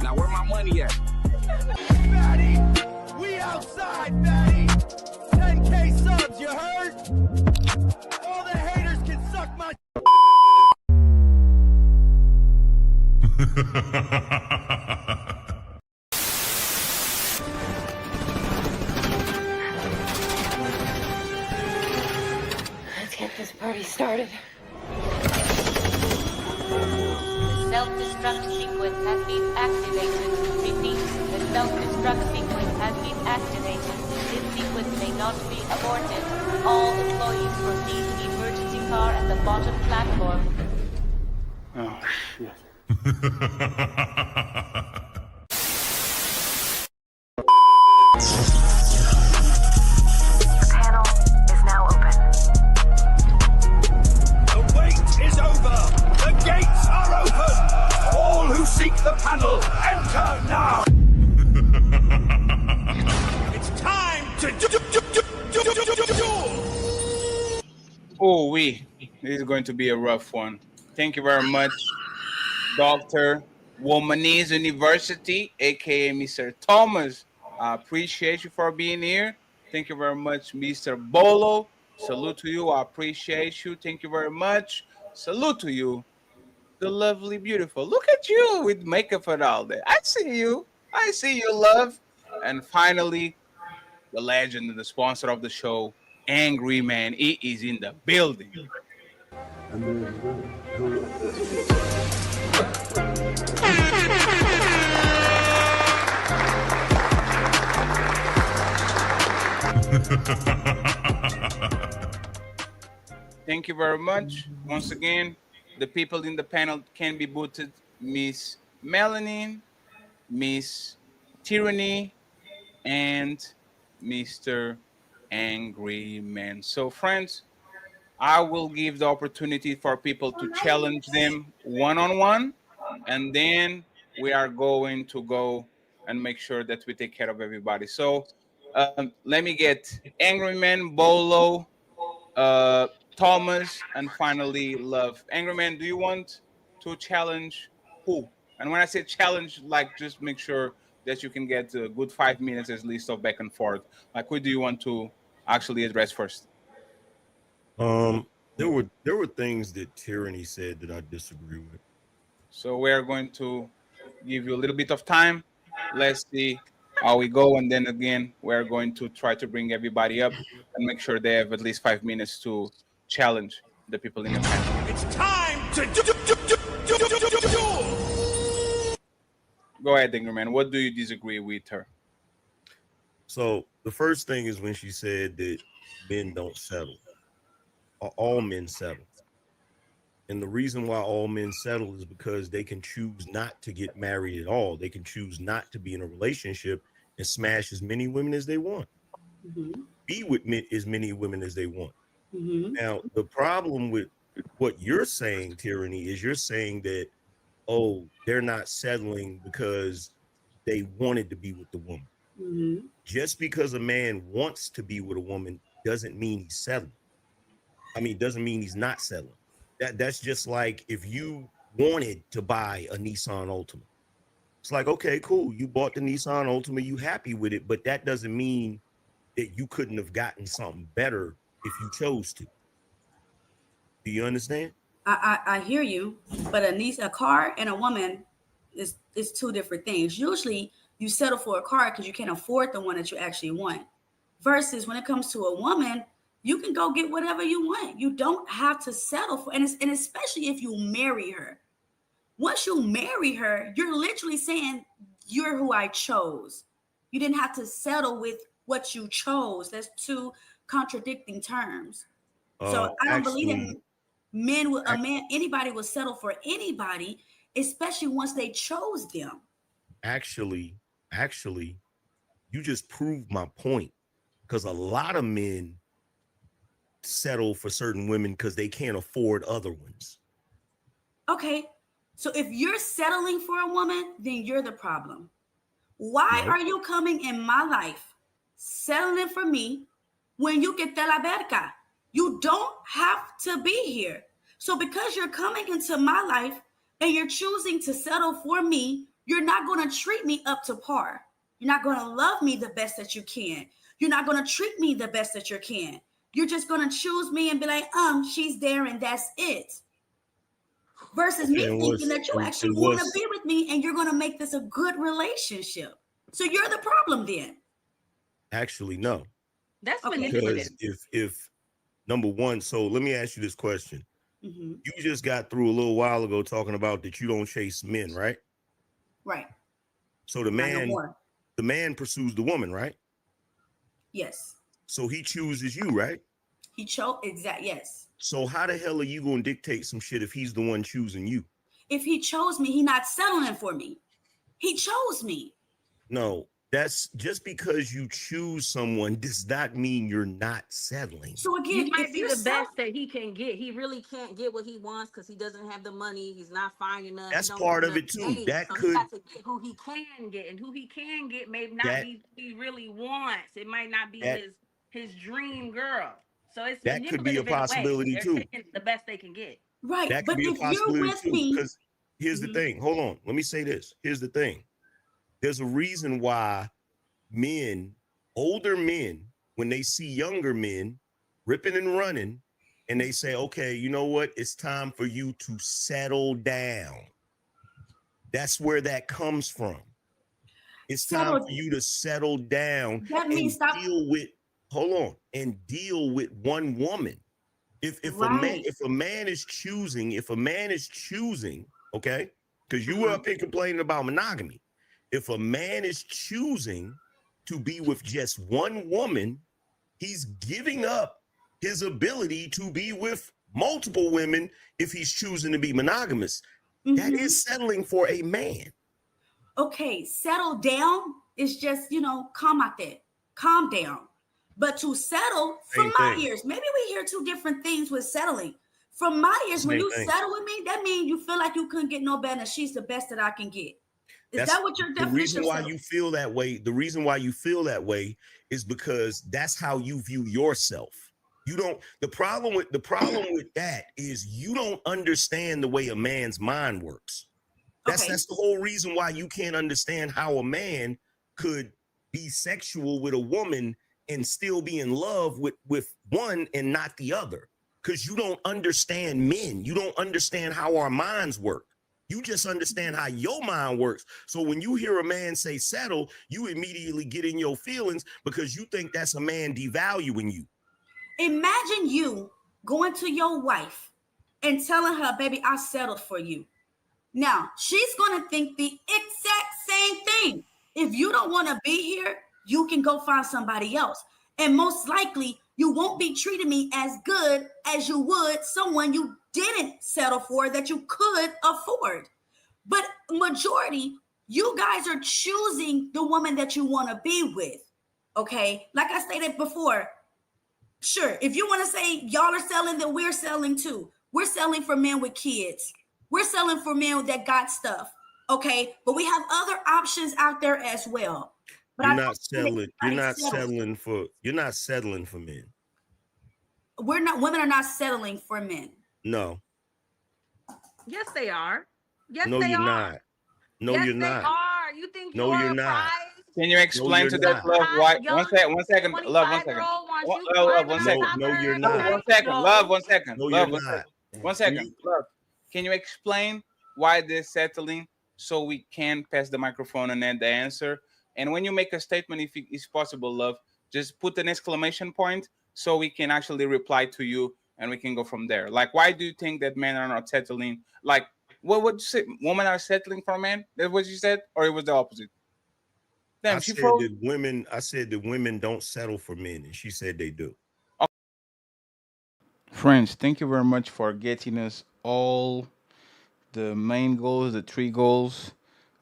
Now where my money at?
Fatty, we outside, Fatty. 10K subs, you heard? All the haters can suck my...
Let's get this party started.
Self-destruct sequence has been activated. Repeat, the self-destruct sequence has been activated. This sequence may not be aborted. All employees proceed to the emergency car at the bottom platform.
Oh, shit.
The panel is now open.
The wait is over. The gates are open. All who seek the panel, enter now. It's time to duel.
Oh, this is going to be a rough one. Thank you very much, Dr. Womanese University, aka Mr. Thomas. I appreciate you for being here. Thank you very much, Mr. Bolo. Salute to you. I appreciate you. Thank you very much. Salute to you. The lovely, beautiful. Look at you with makeup and all that. I see you. I see you, love. And finally, the legend and the sponsor of the show, Angry Man. He is in the building. Thank you very much. Once again, the people in the panel can be booted: Miss Melanin, Miss Teraney, and Mr. Angry Man. So, friends, I will give the opportunity for people to challenge them one-on-one, and then we are going to go and make sure that we take care of everybody. So let me get Angry Man, Bolo, Thomas, and finally Love. Angry Man, do you want to challenge who? And when I say challenge, like just make sure that you can get a good 5 minutes at least of back and forth. Like, who do you want to actually address first?
There were things that Teraney said that I disagree with.
So we're going to give you a little bit of time. Let's see how we go, and then again we're going to try to bring everybody up and make sure they have at least 5 minutes to challenge the people in the panel.
It's time to do.
Go ahead, Dingerman. What do you disagree with her?
So the first thing is when she said that men don't settle. All men settle. And the reason why all men settle is because they can choose not to get married at all. They can choose not to be in a relationship and smash as many women as they want. Be with as many women as they want. Now, the problem with what you're saying, Teraney, is you're saying that, oh, they're not settling because they wanted to be with the woman. Just because a man wants to be with a woman doesn't mean he's settling. Doesn't mean he's not settling. That's just like if you wanted to buy a Nissan Altima. It's like, okay, cool. You bought the Nissan Altima, you happy with it, but that doesn't mean that you couldn't have gotten something better if you chose to. Do you understand?
I hear you, but a car and a woman is two different things. Usually you settle for a car because you can't afford the one that you actually want. Versus when it comes to a woman, you can go get whatever you want. You don't have to settle for, and especially if you marry her. Once you marry her, you're literally saying, you're who I chose. You didn't have to settle with what you chose. That's two contradicting terms. So I don't believe that anybody will settle for anybody, especially once they chose them.
Actually, you just proved my point, because a lot of men settle for certain women because they can't afford other ones.
Okay, so if you're settling for a woman, then you're the problem. Why are you coming in my life settling for me when you get de la verga? You don't have to be here. So because you're coming into my life and you're choosing to settle for me, you're not going to treat me up to par. You're not going to love me the best that you can. You're not going to treat me the best that you can. You're just going to choose me and be like, she's there and that's it. Versus me thinking that you actually want to be with me and you're going to make this a good relationship. So you're the problem then.
Actually, no.
That's
because if number one, so let me ask you this question. You just got through a little while ago talking about that you don't chase men, right?
Right.
So the man pursues the woman, right?
Yes.
So he chooses you, right?
He chose yes.
So how the hell are you going to dictate some shit if he's the one choosing you?
If he chose me, he's not settling for me. He chose me.
No, that's just because you choose someone does not mean you're not settling.
So again,
you might be the best that he can get. He really can't get what he wants because he doesn't have the money. He's not finding enough.
That's part of it too. That
so
could
he has to get who he can get, and who he can get may not be who he really wants. It might not be his dream girl. So it's
that could be a possibility too.
The best they can get.
Right.
That could be a possibility too. Because here's the thing. Hold on. Let me say this. Here's the thing. There's a reason why men, older men, when they see younger men ripping and running, and they say, okay, you know what? It's time for you to settle down. That's where that comes from. It's time
Settle.
for you to settle down
That means
and
stop.
deal with one woman. If
Right.
a man is choosing, okay, because you were up here complaining about monogamy. If a man is choosing to be with just one woman, he's giving up his ability to be with multiple women if he's choosing to be monogamous. That is settling for a man.
Okay, settle down is just, calm out there. Calm down. But to settle, from
Same
my
thing.
ears, maybe we hear two different things with settling. From my ears, when
Same
you
thing.
settle with me, that means you feel like you couldn't get no better than she's the best that I can get. Is
That's
that what your
the
definition
reason
of
why
settle?
you feel that way. The reason why you feel that way is because that's how you view yourself. You don't. The problem with that is you don't understand the way a man's mind works. That's the whole reason why you can't understand how a man could be sexual with a woman and still be in love with one and not the other. Because you don't understand men. You don't understand how our minds work. You just understand how your mind works. So when you hear a man say settle, you immediately get in your feelings because you think that's a man devaluing you.
Imagine you going to your wife and telling her, baby, I settled for you. Now, she's going to think the exact same thing. If you don't want to be here, you can go find somebody else. And most likely, you won't be treating me as good as you would someone you didn't settle for that you could afford. But majority, you guys are choosing the woman that you want to be with. Okay? Like I stated before, sure, if you want to say y'all are selling, then we're selling too. We're selling for men with kids. We're selling for men that got stuff. Okay, but we have other options out there as well. But
You're
I
not
don't think
settling. You're
everybody
not
settles.
settling for. You're not settling for men.
Women are not settling for men.
No.
Yes, they are. Yes,
No,
they
you're
are.
not. No,
Yes,
you're
they
not.
are. You think
No,
you're
you're
a
not.
prize?
Can you explain to
you're
that
not.
love why?
Young,
One second, love, 1 second.
25-year-old wants you
Love,
climbing
1
on
second.
top
No,
of her
you're
every
Love,
not.
1
night?
second.
No.
Love, 1 second.
No,
Love,
you're
1
not.
second. 1 second. Love. Can you explain why they're settling so we can pass the microphone and then the answer? And when you make a statement, if it's possible, love, just put an exclamation point so we can actually reply to you and we can go from there. Like, why do you think that men are not settling? Like, what would you say? Women are settling for men? That's what you said, or it was the opposite? Damn,
I
she
said
froze.
that women. I said that women don't settle for men, and she said they do.
Friends, thank you very much for getting us all the main goals, the three goals.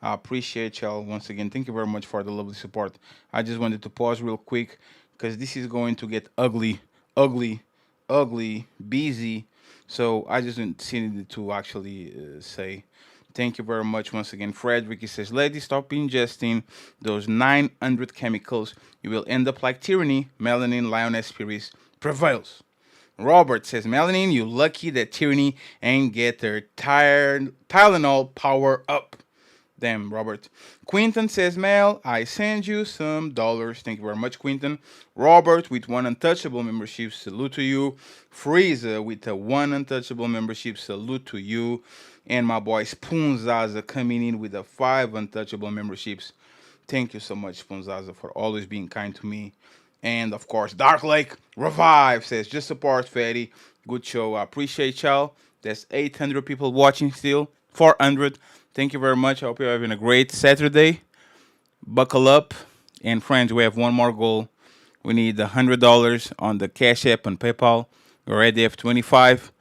I appreciate y'all once again. Thank you very much for the lovely support. I just wanted to pause real quick because this is going to get ugly, ugly, ugly, busy. So I just needed to actually say thank you very much once again. Frederick, he says, ladies, stop ingesting those 900 chemicals. You will end up like Tyraney. Melanin, lioness spirits prevails. Robert says, Melanin, you lucky that Teraney ain't get their tired Tylenol power up. Damn, Robert. Quinton says, Mel, I send you some dollars. Thank you very much, Quinton. Robert with one untouchable membership, salute to you. Freezer with a one untouchable membership, salute to you. And my boy Spoonzaza coming in with a 5 untouchable memberships. Thank you so much, Spoonzaza, for always being kind to me. And of course, Dark Lake Revive says, just support Fatty. Good show. I appreciate y'all. There's 800 people watching still. 400. Thank you very much. I hope you're having a great Saturday. Buckle up. And friends, we have one more goal. We need $100 on the Cash App and PayPal. We already have 25.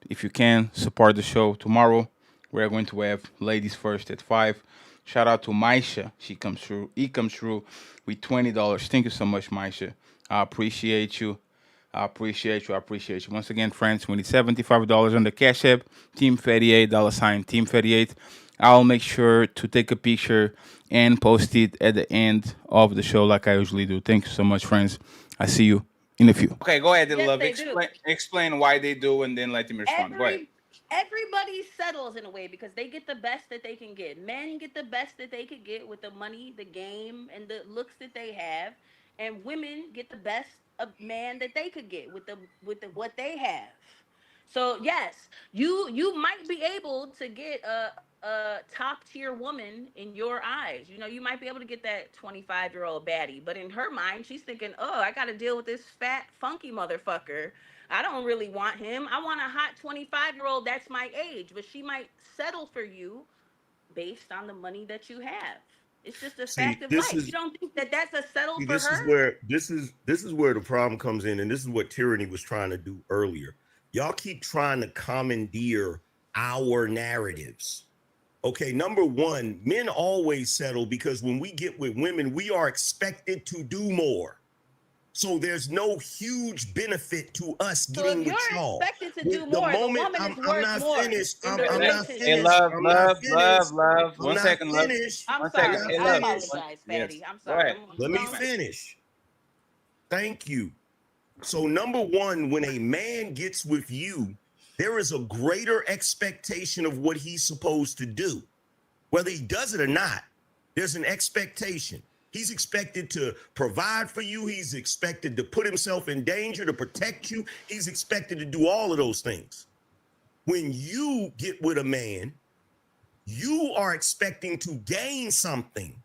If you can, support the show tomorrow. We're going to have Ladies First at 5. Shout out to Maisha. She comes through. He comes through with $20. Thank you so much, Maisha. I appreciate you. I appreciate you. I appreciate you. Once again, friends, we need $75 on the Cash App. Team 38, $ Team 38. I'll make sure to take a picture and post it at the end of the show like I usually do. Thank you so much, friends. I see you in a few.
Okay, go ahead,
Yes,
love.
they do.
Explain why they do, and then let him respond. Go ahead.
Everybody settles in a way because they get the best that they can get. Men get the best that they could get with the money, the game, and the looks that they have, and women get the best of man that they could get with the what they have. So yes, you might be able to get top tier woman in your eyes. You know, you might be able to get that 25-year-old baddie, but in her mind, she's thinking, oh, I got to deal with this fat, funky motherfucker. I don't really want him. I want a hot 25-year-old that's my age, but she might settle for you based on the money that you have. It's just a fact of life. You don't think that that's a settle for her?
This is where the problem comes in, and this is what Teraney was trying to do earlier. Y'all keep trying to commandeer our narratives. Okay, number one, men always settle because when we get with women, we are expected to do more. So there's no huge benefit to us getting with y'all.
You're expected to do more. The woman is worth more.
I'm not finished.
Hey, love. One second, love.
I'm sorry. I apologize, Fatty. I'm sorry.
Let me finish. Thank you. So number one, when a man gets with you, there is a greater expectation of what he's supposed to do. Whether he does it or not, there's an expectation. He's expected to provide for you. He's expected to put himself in danger to protect you. He's expected to do all of those things. When you get with a man, you are expecting to gain something.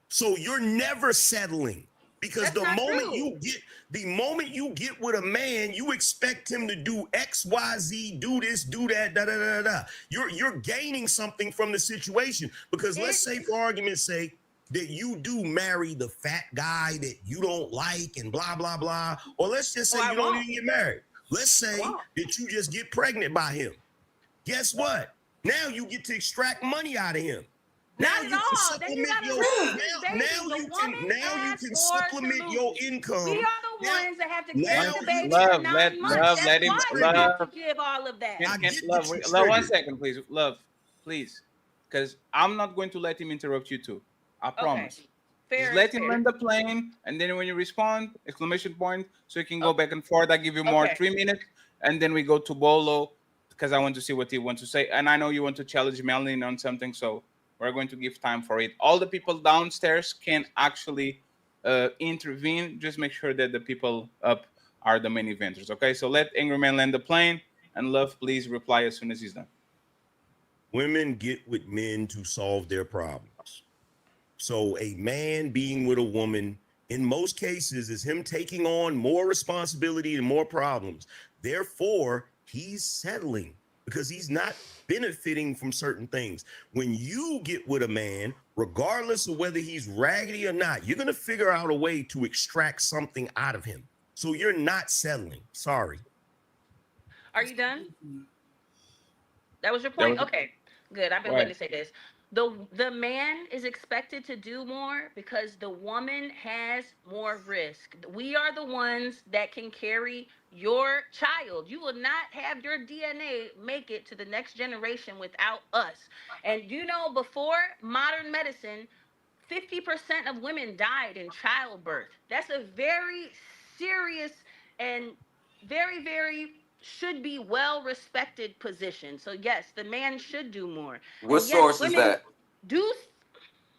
So you're never settling. Because the moment you get with a man, you expect him to do X, Y, Z, do this, do that, da da da da. You're gaining something from the situation. Because let's say, for argument's sake, that you do marry the fat guy that you don't like and blah blah blah. Or let's just say you don't even get married. Let's say that you just get pregnant by him. Guess what? Now you get to extract money out of him. Now you can supplement your income.
We are the ones that have to carry the baby for 9 months. Let him give all of that.
Love, 1 second, please. Love, please. Because I'm not going to let him interrupt you too. I promise. Just let him land the plane, and then when you respond, exclamation point, so you can go back and forth. I give you more 3 minutes, and then we go to Bolo, because I want to see what he wants to say. And I know you want to challenge Melanin on something, so we're going to give time for it. All the people downstairs can actually intervene. Just make sure that the people up are the main eventers, okay? So let Angry Man land the plane, and Love, please reply as soon as he's done.
Women get with men to solve their problems. So a man being with a woman, in most cases, is him taking on more responsibility and more problems. Therefore, he's settling because he's not benefiting from certain things. When you get with a man, regardless of whether he's raggedy or not, you're going to figure out a way to extract something out of him. So you're not settling. Sorry.
Are you done? That was your point? Okay, good. I've been waiting to say this. The man is expected to do more because the woman has more risk. We are the ones that can carry your child. You will not have your DNA make it to the next generation without us. And you know, before modern medicine, 50% of women died in childbirth. That's a very serious and very, very should be well-respected position. So yes, the man should do more.
What source is that?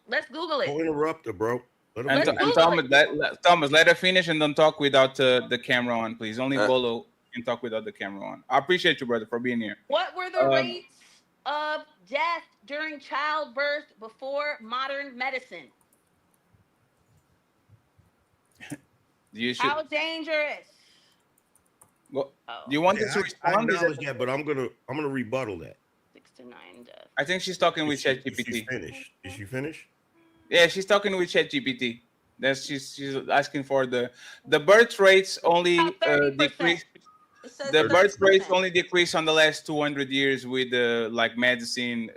Let's Google it.
Don't interrupt her, bro.
And Thomas, let her finish and don't talk without the camera on, please. Only Bolo can talk without the camera on. I appreciate you, brother, for being here.
What were the rates of death during childbirth before modern medicine? How dangerous?
Well, do you want to respond?
I acknowledge that, but I'm gonna rebuttal that.
6 to 9 deaths.
I think she's talking with ChatGPT.
Is she finished?
Yeah, she's talking with ChatGPT. That's she's asking for the birth rates only decrease. The birth rates only decrease on the last 200 years with like medicine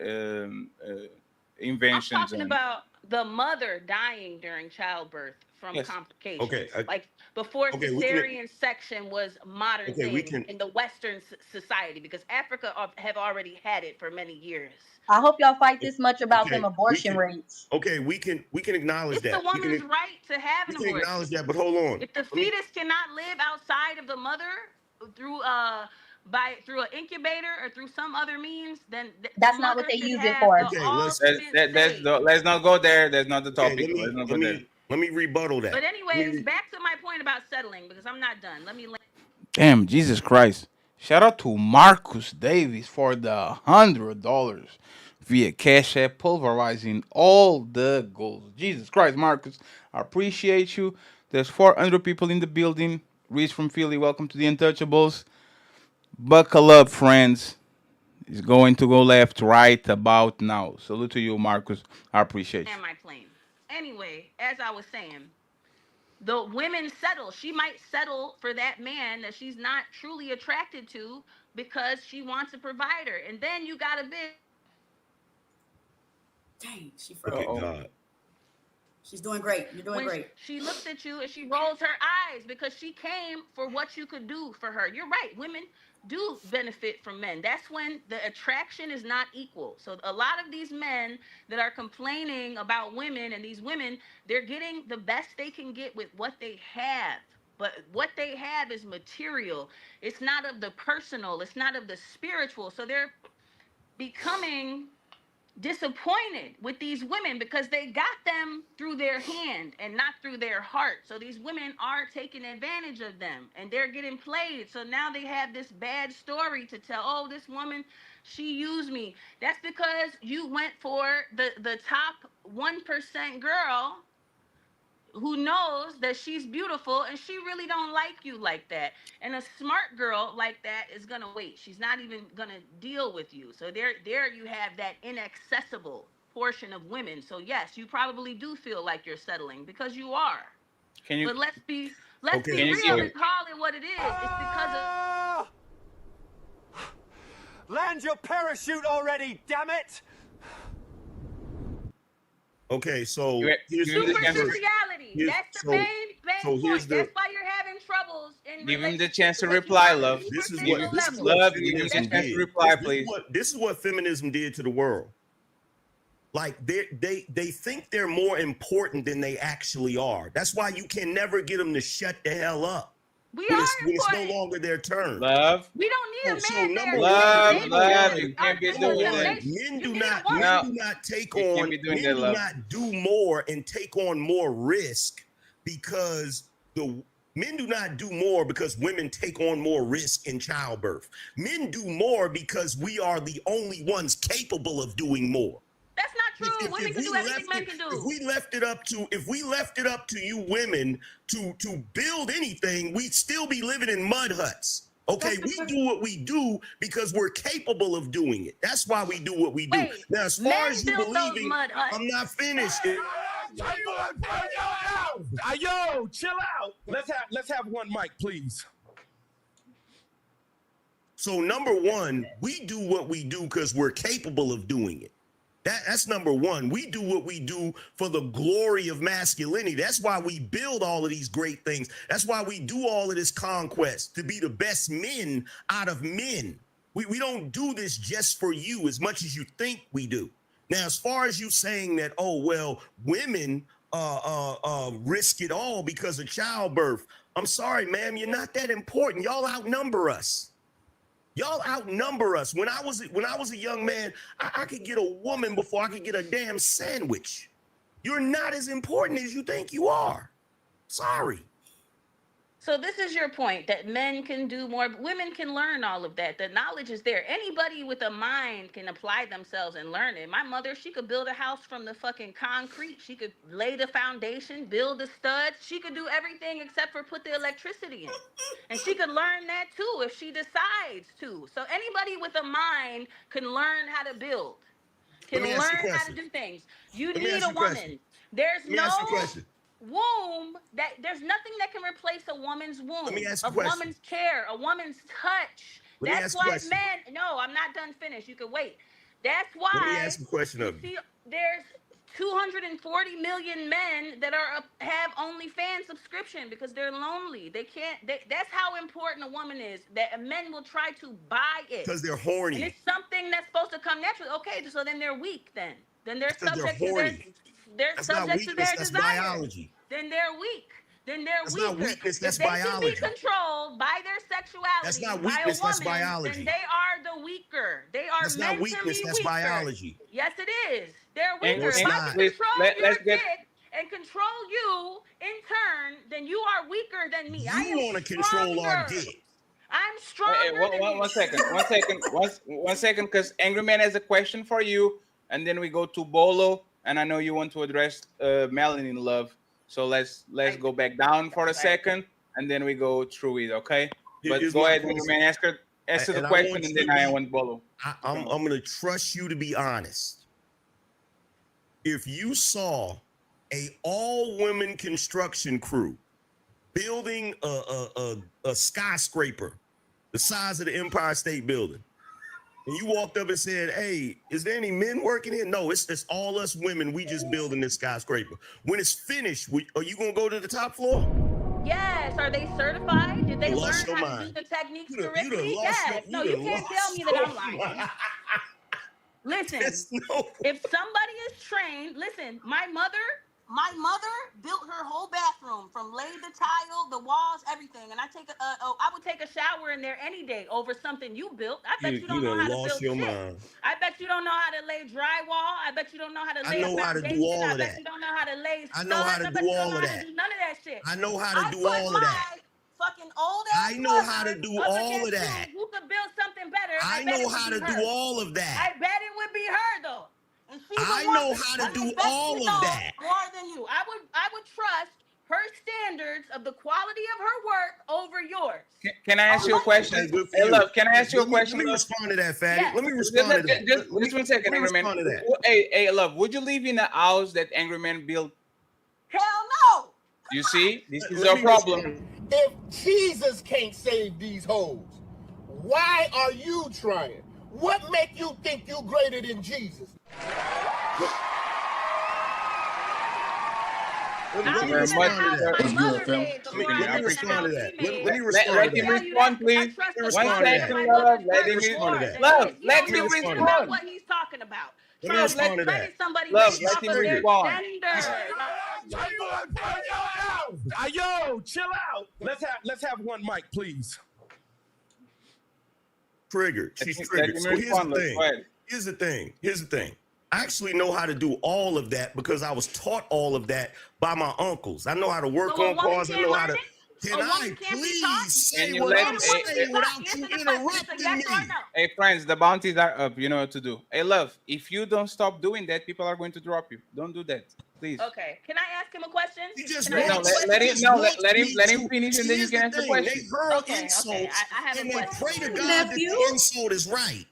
inventions.
I'm talking about the mother dying during childbirth from complications.
Okay.
Like before cesarean section was modern thing in the Western society, because Africa have already had it for many years.
I hope y'all fight this much about them abortion rates.
Okay, we can acknowledge that.
It's the woman's right to have an abortion.
We can acknowledge that, but hold on.
If the fetus cannot live outside of the mother through an incubator or through some other means, then
that's not what they use it for.
Okay, let's not go there. That's not the topic.
Let me rebuttal that.
But anyways, back to my point about settling, because I'm not done. Let me.
Damn, Jesus Christ! Shout out to Marcus Davis for the $100. via Cash App, pulverizing all the goals. Jesus Christ, Marcus, I appreciate you. There's 400 people in the building. Reese from Philly, welcome to the Untouchables. Buckle up, friends. It's going to go left, right about now. Salute to you, Marcus. I appreciate you.
And my plane. Anyway, as I was saying, the women settle. She might settle for that man that she's not truly attracted to because she wants a provider. And then you got a bitch.
Dang, she
Look
froze.
at God.
She's doing great. You're doing
When
great.
she looks at you and she rolls her eyes because she came for what you could do for her. You're right. Women do benefit from men. That's when the attraction is not equal. So a lot of these men that are complaining about women, and these women, they're getting the best they can get with what they have. But what they have is material. It's not of the personal. It's not of the spiritual. So they're becoming disappointed with these women because they got them through their hand and not through their heart. So these women are taking advantage of them and they're getting played. So now they have this bad story to tell. Oh, this woman, she used me. That's because you went for the top 1% girl who knows that she's beautiful and she really don't like you like that. And a smart girl like that is gonna wait. She's not even gonna deal with you. So there you have that inaccessible portion of women. So yes, you probably do feel like you're settling because you are.
Can you?
But let's be
Okay.
real and call it what it is. It's because of
Land your parachute already, damn it!
Okay, so here's
superficiality. That's the main point. That's why you're having troubles in
Give him the chance to reply, love.
This is
Give
what
him the chance to reply, please.
This is what feminism did to the world. Like they think they're more important than they actually are. That's why you can never get them to shut the hell up.
When
it's no longer their turn.
Love.
We don't need a man there.
Love. You can't be doing that.
Men do not take on. Men do not do more and take on more risk because men do not do more because women take on more risk in childbirth. Men do more because we are the only ones capable of doing more.
That's not true. Women can do everything men can do.
If we left it up to you women to build anything, we'd still be living in mud huts. Okay, we do what we do because we're capable of doing it. That's why we do what we do.
Wait,
now, as far as you believing,
I'm
not finished.
Yo, chill out. Let's have one mic, please.
So number one, we do what we do because we're capable of doing it. That's number one. We do what we do for the glory of masculinity. That's why we build all of these great things. That's why we do all of this conquest, to be the best men out of men. We don't do this just for you as much as you think we do. Now, as far as you saying that, oh, well, women risk it all because of childbirth. I'm sorry, ma'am, you're not that important. Y'all outnumber us. Y'all outnumber us. When I was a young man, I could get a woman before I could get a damn sandwich. You're not as important as you think you are. Sorry.
So this is your point, that men can do more. Women can learn all of that. The knowledge is there. Anybody with a mind can apply themselves and learn it. My mother, she could build a house from the fucking concrete. She could lay the foundation, build the studs. She could do everything except for put the electricity in. And she could learn that too if she decides to. So anybody with a mind can learn how to build, can learn how to do things. You need a woman. There's no womb there's nothing that can replace a woman's womb, a woman's care, a woman's touch. That's why men. No, I'm not done. Finished. You can wait. That's why.
Let me ask a question of you.
See, there's 240 million men that have OnlyFans subscription because they're lonely. They can't. That's how important a woman is. That men will try to buy it
because they're horny.
And it's something that's supposed to come naturally. Okay, so then they're weak. Then they're subject to their. They're subject to their desire.
Biology.
Then they're weak. Then they're
that's
weaker.
Not weakness, that's
if they
biology.
can be controlled by their sexuality.
That's not weakness,
by a woman,
that's biology.
Then they are the weaker. They are
that's not weakness, that's
weaker.
biology.
Yes, it is. They're weaker. If I can control your dick and control you in turn, then you are weaker than me.
You want to control our dick.
I'm stronger than you.
One second, because Angry Man has a question for you. and then we go to Bolo. And I know you want to address Melanin love, so let's go back down for a second, and then we go through it, okay? But
Here's
go
my
ahead,
question.
man. Ask her the
I
question,
want
and
you
then
to
I
be-
want Bolo.
I'm going to trust you to be honest. If you saw a all-women construction crew building a skyscraper the size of the Empire State Building, and you walked up and said, "Hey, is there any men working here?" No, it's all us women. We just building this skyscraper. When it's finished, are you gonna go to the top floor?
Yes. Are they certified? Did they
You
learn
lost your
how to
mind.
do the techniques
You done
correctly?
lost
Yes.
your-
No,
you
you
done
can't tell
lost
me that I'm
your
lying.
mind.
Listen, if somebody is trained, listen, my mother built her whole bathroom from laid the tile, the walls, everything. And I would take a shower in there any day over something you built. I bet you don't know
done
how to
lost
build
your
shit.
mind.
I bet you don't know how to lay drywall. I bet you don't know how to lay
I know
a
how to
foundation.
do all
I
of
bet
that.
you don't know how to lay
I know how
studs.
to
I bet
do
you don't
all
know
of
how to
that.
do none of that shit.
I know how to do
put
all of that.
my fucking old ass
I know how to
mother
do
up
all of
against
that.
Who could build something better?
I
bet
know
it would
how
be
to do
her.
all of that.
I bet it would be her though. And she's
I
the one,
know how to
and I
do
bet she
all of
knows
that.
more than you. I would trust her standards of the quality of her work over yours.
Can I ask you a question?
Okay, good for
Hey,
you.
love, can I ask you a question?
Let me
love?
respond to that, Fatty.
Yes.
Let me respond to that.
Just 1 second,
let me
Angry Man.
respond to that.
Hey, love, would you live in a house that Angry Man built?
Hell no.
You see, this is
Let
our
me
problem.
respond.
If Jesus can't save these hoes, why are you trying? What make you think you greater than Jesus?
Let me respond to that.
Let
Let me respond to that. Let me
Let
respond to
him
that.
respond, please.
Let me
1
respond to
second,
that.
love. Let him
respond to
respond.
that.
Love, let
Let me
him
respond to
respond.
What he's talking about.
Let me
Trying
respond
to
to that.
credit somebody
Love,
based
let
off
him
of their
respond.
gender.
Yo, chill out. Let's have one mic, please.
Triggered. She's
Let
triggered.
him
So here's
respond,
the
love.
thing.
Go ahead.
Here's the thing. I actually know how to do all of that because I was taught all of that by my uncles. I know how to work
So a
on
woman
cars. I
can't
know how
learn
to.
it?
Can
A
I
woman can't be taught?
please
Can
say
you
what
let-
I'm
hey,
saying
hey,
without
Answer
you
the question. It's a
interrupting
yes or
me?
no.
Hey, friends, the bounties are up. You know what to do. Hey, love, if you don't stop doing that, people are going to drop you. Don't do that, please.
Okay. Can I ask him a question?
He just
Can I ask
No,
him a question?
let him finish, and then you can ask the question.
They hurl
Okay,
insults
I have a
and they
question.
pray to God that the insult is right.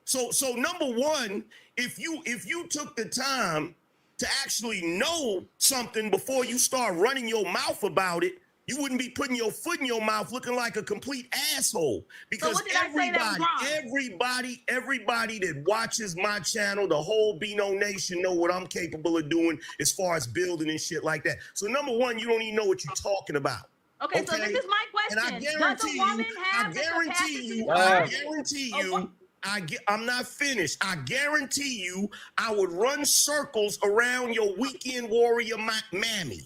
So number one, if you took the time to actually know something before you start running your mouth about it, you wouldn't be putting your foot in your mouth looking like a complete asshole. Because
what did I say that was wrong?
everybody that watches my channel, the whole Beano Nation know what I'm capable of doing as far as building and shit like that. So number one, you don't even know what you're talking about.
Okay, so this is my question.
And I guarantee you, I'm not finished. I guarantee you, I would run circles around your weekend warrior mammy.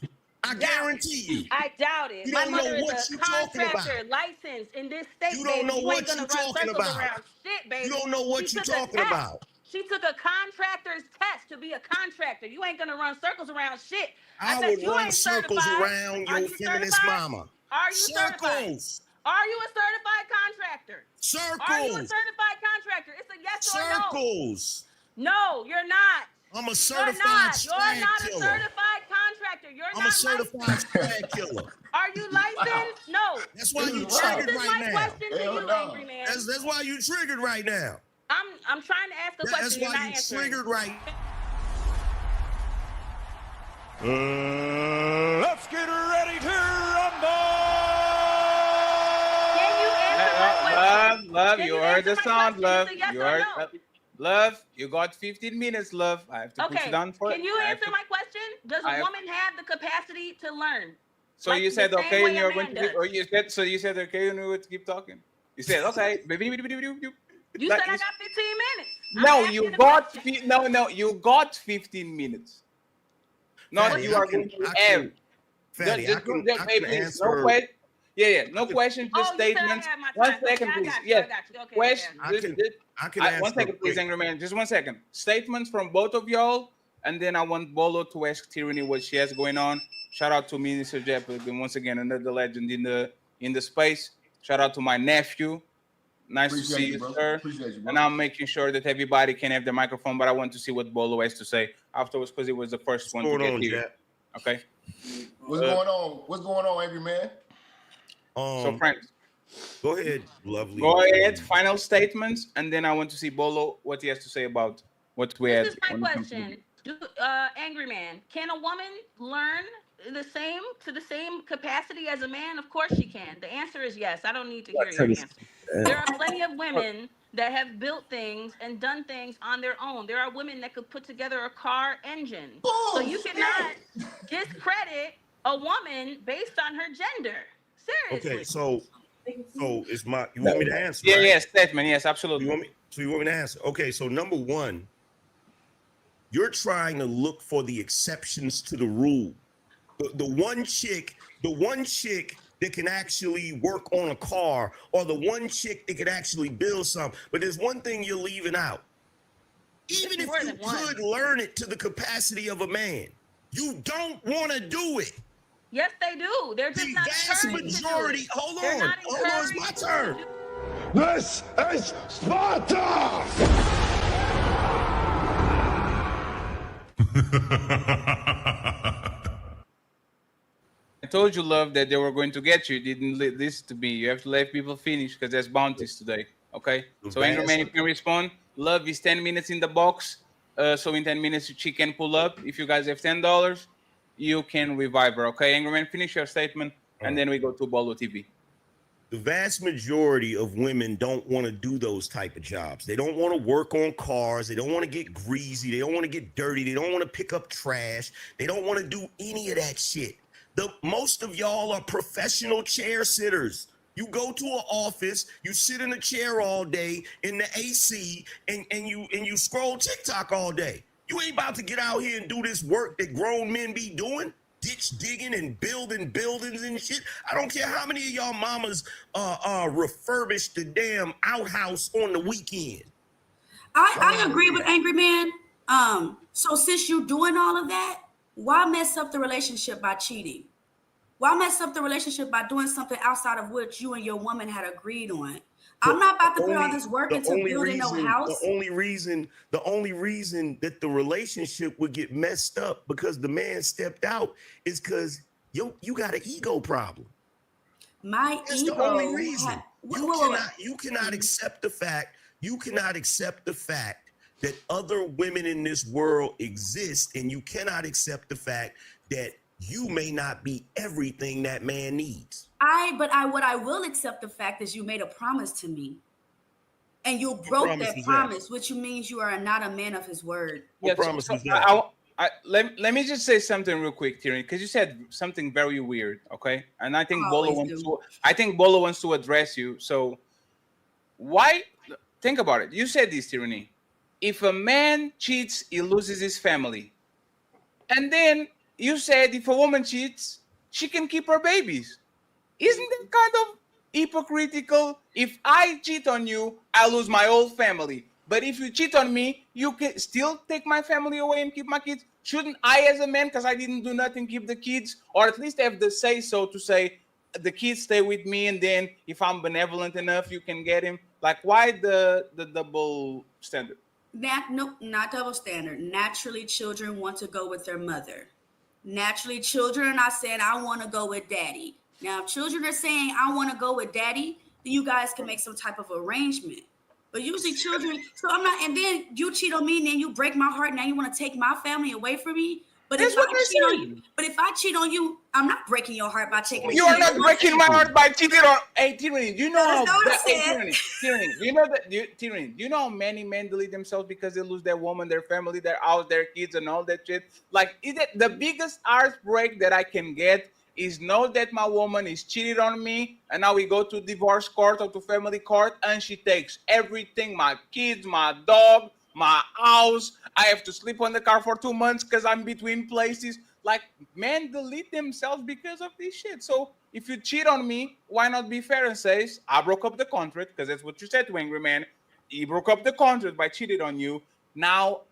I guarantee you.
I doubt it.
You
My
don't
mother
know
is
what
a
you're talking about.
contractor licensed in this state,
You don't know
baby. You
what
ain't gonna
you're
run
talking
circles
about.
around shit, baby.
You don't know what
She
you're
took a
talking
test.
about.
She took a contractor's test to be a contractor. You ain't gonna run circles around shit.
I
bet
would
you
run
ain't
circles
certified.
around
Are
your
you
feminist
certified?
mama.
Are you certified?
Circles.
Are you a certified contractor?
Circles.
Are you a certified contractor? It's a yes or no.
Circles.
No, you're not.
I'm a
You're
certified
not.
strand
You're not a
killer.
certified contractor. You're
I'm
not
a certified strand killer.
Are you licensed? No.
That's why you
This
triggered
is
right
my
now.
question to you, angry man.
That's why you triggered right now.
I'm trying to ask a question.
That's
You're
why
not
you
answering.
triggered right.
Let's get ready to rumble.
Can you answer my question?
Love,
Can
you heard the
answer my
sound,
question?
love.
It's a yes
You
or
heard,
no.
love. You got 15 minutes, love. I have to put you
Okay.
down for it.
Can you answer my question? Does a woman have the capacity to learn?
So
Like
you
the
said
same
okay,
way
and
a
you're going
man
to keep,
does?
or you said okay, and you would keep talking. You said okay.
You said I got 15 minutes.
No, you got you got 15 minutes. Not
Fatty,
you are going to have.
Fatty, I can
please,
answer.
no question. Yeah, no question, just
Oh, you said I
statements.
had my
1
time.
second,
Okay, I
please.
got you,
Yes.
I got you. Okay,
Question.
I can answer
1 second, please,
quick.
angry man. Just 1 second. Statements from both of y'all, and then I want Bolo to ask Teraney what she has going on. Shout out to Minister Jeff, and once again another legend in the space. Shout out to my nephew. Nice to see you, sir.
Appreciate you, bro.
And I'm making sure that everybody can have the microphone, but I want to see what Bolo has to say afterwards because he was the first one to get here.
Jack?
Okay.
What's going on? What's going on, angry man?
So, friends,
go ahead, lovely.
Go ahead, final statements, and then I want to see Bolo what he has to say about what we had.
This is my question. Angry man, can a woman learn the same capacity as a man? Of course she can. The answer is yes. I don't need to hear your answer. There are plenty of women that have built things and done things on their own. There are women that could put together a car engine. So you cannot discredit a woman based on her gender. Seriously.
Okay, so it's my. You want me to answer?
Yeah,
right?
yes, statement. Yes, absolutely.
You want me to answer? Okay, so number one, you're trying to look for the exceptions to the rule. The one chick that can actually work on a car, or the one chick that can actually build something. But there's one thing you're leaving out. Even if you could learn it to the capacity of a man, you don't want to do it.
Yes, they do. They're just not encouraged to do it.
Hold on, it's my turn.
This is Sparta!
I told you, love, that they were going to get you. You didn't listen to me. You have to let people finish because there's bounties today. Okay? So, Angry Man, you can respond. Love is 10 minutes in the box. So in 10 minutes, she can pull up. If you guys have $10, you can revive her. Okay, Angry Man, finish your statement, and then we go to Bolo TV.
The vast majority of women don't want to do those type of jobs. They don't want to work on cars. They don't want to get greasy. They don't want to get dirty. They don't want to pick up trash. They don't want to do any of that shit. Most of y'all are professional chair sitters. You go to an office, you sit in a chair all day in the AC, and you scroll TikTok all day. You ain't about to get out here and do this work that grown men be doing. Ditch digging and building buildings and shit. I don't care how many of y'all mamas refurbish the damn outhouse on the weekend.
I agree with Angry Man. So since you doing all of that, why mess up the relationship by cheating? Why mess up the relationship by doing something outside of what you and your woman had agreed on? I'm not about to put all this work into building no house.
The only reason that the relationship would get messed up because the man stepped out is because you got an ego problem.
That's
the only reason. You cannot accept the fact. You cannot accept the fact that other women in this world exist, and you cannot accept the fact that you may not be everything that man needs.
What I will accept the fact is you made a promise to me, and you broke that promise, which means you are not a man of his word.
What promise was that?
Let me just say something real quick, Teraney, because you said something very weird, okay? And I think Bolo wants to address you. So why? Think about it. You said this, Teraney. If a man cheats, he loses his family. And then you said if a woman cheats, she can keep her babies. Isn't that kind of hypocritical? If I cheat on you, I lose my whole family. But if you cheat on me, you can still take my family away and keep my kids. Shouldn't I, as a man, because I didn't do nothing, keep the kids? Or at least have the say-so to say, the kids stay with me, and then if I'm benevolent enough, you can get him. Like, why the double standard?
No, not double standard. Naturally, children want to go with their mother. Naturally, children are not saying, I want to go with daddy. Now, if children are saying, I want to go with daddy, then you guys can make some type of arrangement. But usually children, so I'm not, and then you cheat on me, and then you break my heart, now you want to take my family away from me? But if I cheat on you, I'm not breaking your heart by taking.
You are not breaking my heart by cheating on. Hey, Teraney, do you know how? Teraney, do you know that? Teraney, do you know how many men delete themselves because they lose their woman, their family, their house, their kids, and all that shit? Like, is it the biggest heartbreak that I can get? Is know that my woman is cheated on me, and now we go to divorce court or to family court, and she takes everything: my kids, my dog, my house. I have to sleep on the car for 2 months because I'm between places. Like, men delete themselves because of this shit. So if you cheat on me, why not be fair and say, I broke up the contract, because that's what you said to Angry Man. He broke up the contract by cheating on you. Now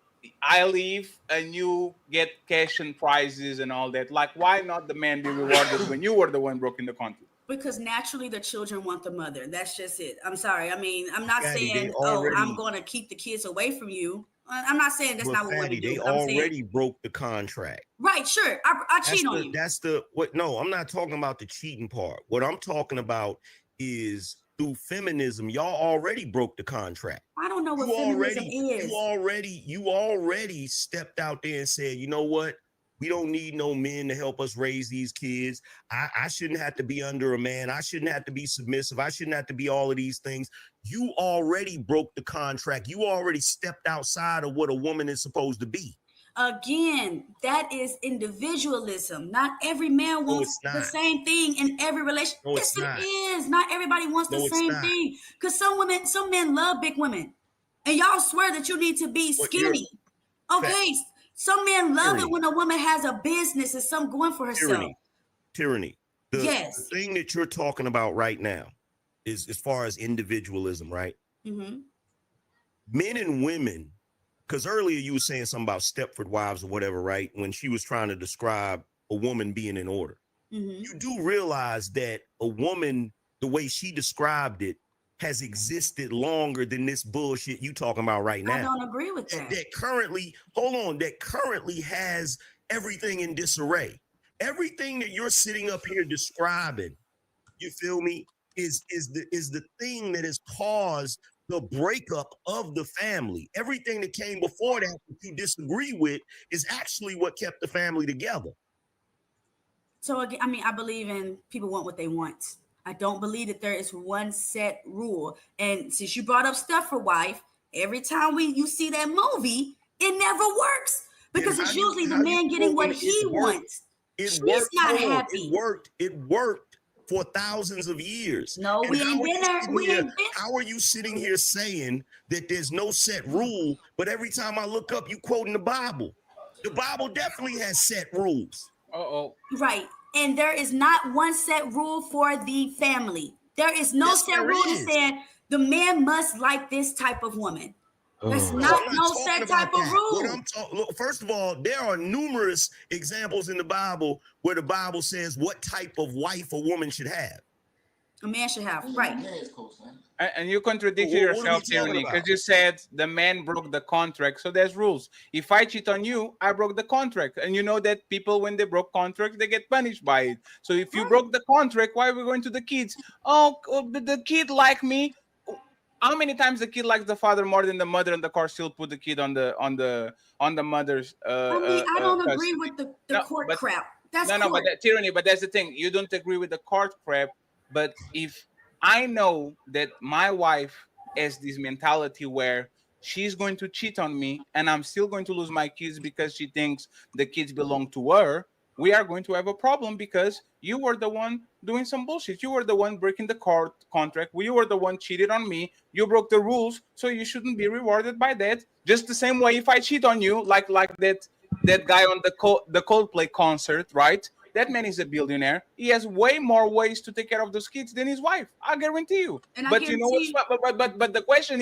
I leave and you get cash and prizes and all that. Like, why not the man be rewarded when you were the one breaking the contract?
Because naturally the children want the mother. That's just it. I'm sorry. I mean, I'm not
Fatty, they
saying, oh, I'm
already,
going to keep the kids away from you. I'm not saying that's
but
not what
Fatty,
women do.
they
But I'm saying,
already broke the contract.
right, sure. I cheat on you.
That's the what? No, I'm not talking about the cheating part. What I'm talking about is through feminism, y'all already broke the contract.
I don't know what feminism is.
You already stepped out there and said, you know what? We don't need no men to help us raise these kids. I shouldn't have to be under a man. I shouldn't have to be submissive. I shouldn't have to be all of these things. You already broke the contract. You already stepped outside of what a woman is supposed to be.
Again, that is individualism. Not every man wants the same thing in every relationship.
No,
yes, it is. Not everybody wants the same thing. Because some men love big women. And y'all swear that you need to be skinny. Okay. Some men love it when a woman has a business and something going for herself.
Tyranny. The
yes.
thing that you're talking about right now is as far as individualism, right?
Mm-hmm.
Men and women, because earlier you were saying something about Stepford Wives or whatever, right? When she was trying to describe a woman being in order.
Mm-hmm.
You do realize that a woman, the way she described it, has existed longer than this bullshit you talking about right now.
I don't agree with that.
That currently has everything in disarray. Everything that you're sitting up here describing, you feel me, is the thing that has caused the breakup of the family. Everything that came before that you disagree with is actually what kept the family together.
So again, I mean, I believe in people want what they want. I don't believe that there is one set rule. And since you brought up Stepford Wife, every time you see that movie, it never works because it's usually the man getting what he wants. She's not happy.
It worked for thousands of years.
No, we ain't been there.
How are you sitting here saying that there's no set rule, but every time I look up, you quoting the Bible? The Bible definitely has set rules.
Right. And there is not one set rule for the family. There is no set rule that said the man must like this type of woman. That's not no set type of rule.
Look, first of all, there are numerous examples in the Bible where the Bible says what type of wife a woman should have.
A man should have, right.
And you contradicted yourself, Teraney, because you said the man broke the contract. So there's rules. If I cheat on you, I broke the contract. And you know that people, when they broke contracts, they get punished by it. So if you broke the contract, why are we going to the kids? Oh, the kid like me. How many times the kid likes the father more than the mother, and the car still put the kid on the mother's?
I don't agree with the court crap. That's
but Teraney. But that's the thing. You don't agree with the court crap. But if I know that my wife has this mentality where she's going to cheat on me, and I'm still going to lose my kids because she thinks the kids belong to her, we are going to have a problem because you were the one doing some bullshit. You were the one breaking the contract. You were the one cheated on me. You broke the rules, so you shouldn't be rewarded by that. Just the same way if I cheat on you, like that guy on the Coldplay concert, right? That man is a billionaire. He has way more ways to take care of those kids than his wife. I guarantee you. But you know what? But the question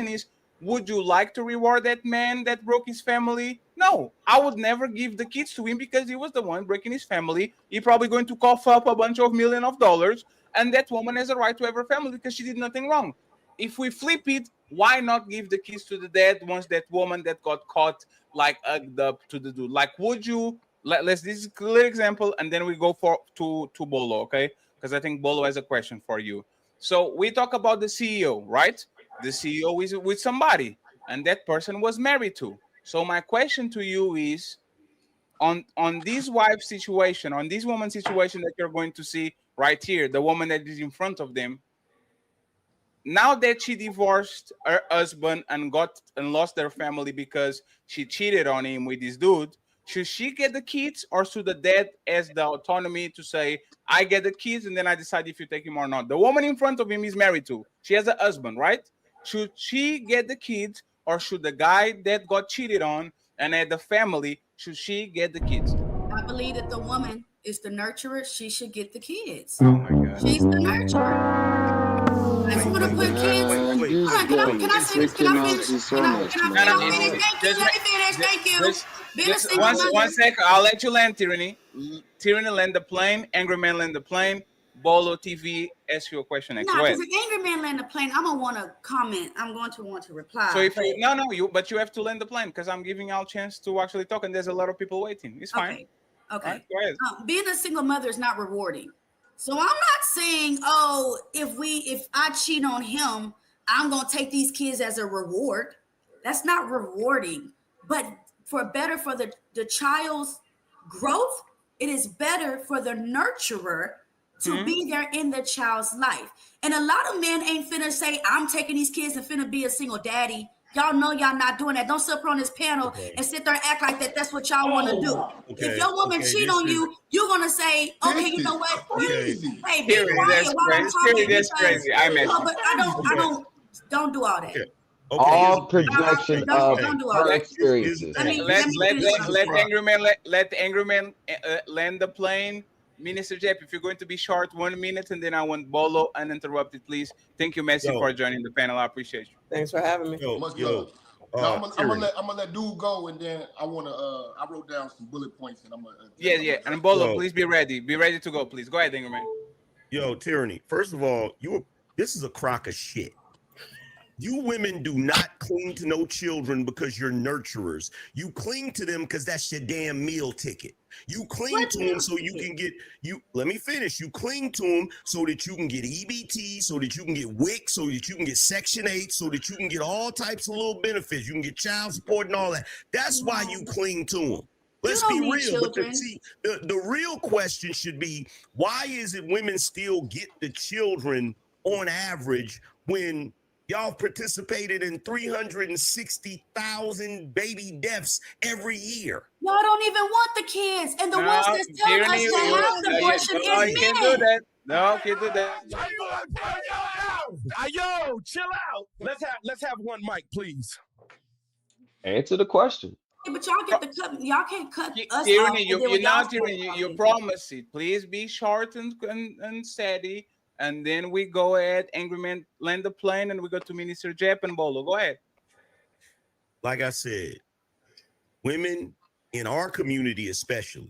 is, would you like to reward that man that broke his family? No, I would never give the kids to him because he was the one breaking his family. He's probably going to cough up a bunch of $millions, and that woman has a right to have her family because she did nothing wrong. If we flip it, why not give the kids to the dad once that woman that got caught like hugged up to the dude? Like, would you? This is a clear example, and then we go to Bolo, okay? Because I think Bolo has a question for you. So we talk about the CEO, right? The CEO is with somebody, and that person was married to. So my question to you is, on this wife situation, on this woman situation that you're going to see right here, the woman that is in front of them, now that she divorced her husband and lost their family because she cheated on him with this dude, should she get the kids, or should the dad has the autonomy to say, I get the kids and then I decide if you take him or not? The woman in front of him is married to. She has a husband, right? Should she get the kids, or should the guy that got cheated on and had the family, should she get the kids?
I believe that the woman is the nurturer. She should get the kids.
Oh my God.
She's the nurturer. I just want to put kids. Can I finish? Thank you.
One sec. I'll let you land, Teraney. Teraney land the plane. Angry man land the plane. Bolo TV ask you a question next.
No,
Go ahead.
because if angry man land the plane, I'm gonna want to comment. I'm going to want to reply.
So if you but you have to land the plane because I'm giving y'all a chance to actually talk, and there's a lot of people waiting. It's fine.
Okay.
Right, go ahead.
Being a single mother is not rewarding. So I'm not saying, oh, if I cheat on him, I'm gonna take these kids as a reward. That's not rewarding. But for the child's growth, it is better for the nurturer to be there in the child's life. And a lot of men ain't finna say, I'm taking these kids and finna be a single daddy. Y'all know y'all not doing that. Don't sit up on this panel and sit there and act like that's what y'all want to do. If your woman cheat on you, you're gonna say, okay, you know what? Hey, be quiet while I'm talking.
That's crazy. I meant
no, but I don't do all that.
Okay.
All projection of
don't do all
her
that.
experiences.
Let the angry man land the plane. Minister Jeff, if you're going to be short, 1 minute, and then I want Bolo uninterrupted, please. Thank you, Messi, for joining the panel. I appreciate you.
Thanks for having me.
I'm gonna let dude go, and then I wrote down some bullet points, and I'm gonna.
Yeah, and Bolo, please be ready. Be ready to go, please. Go ahead, angry man.
Yo, Teraney. First of all, this is a crock of shit. You women do not cling to no children because you're nurturers. You cling to them because that's your damn meal ticket. You cling to them so you can get let me finish. You cling to them so that you can get EBT, so that you can get WIC, so that you can get Section 8, so that you can get all types of little benefits. You can get child support and all that. That's why you cling to them. Let's be real. But the real question should be, why is it women still get the children on average when y'all participated in 360,000 baby deaths every year?
Y'all don't even want the kids, and the ones that's telling us to have the abortion is men.
Can't do that. No, can't do that.
Yo, chill out. Let's have one mic, please.
Answer the question.
Yeah, but y'all get the cut. Y'all can't cut us
Teraney,
off.
you're not Teraney. You promise it. Please be short and steady. And then we go ahead, angry man, land the plane, and we go to Minister Jep and Bolo. Go ahead.
Like I said, women in our community especially,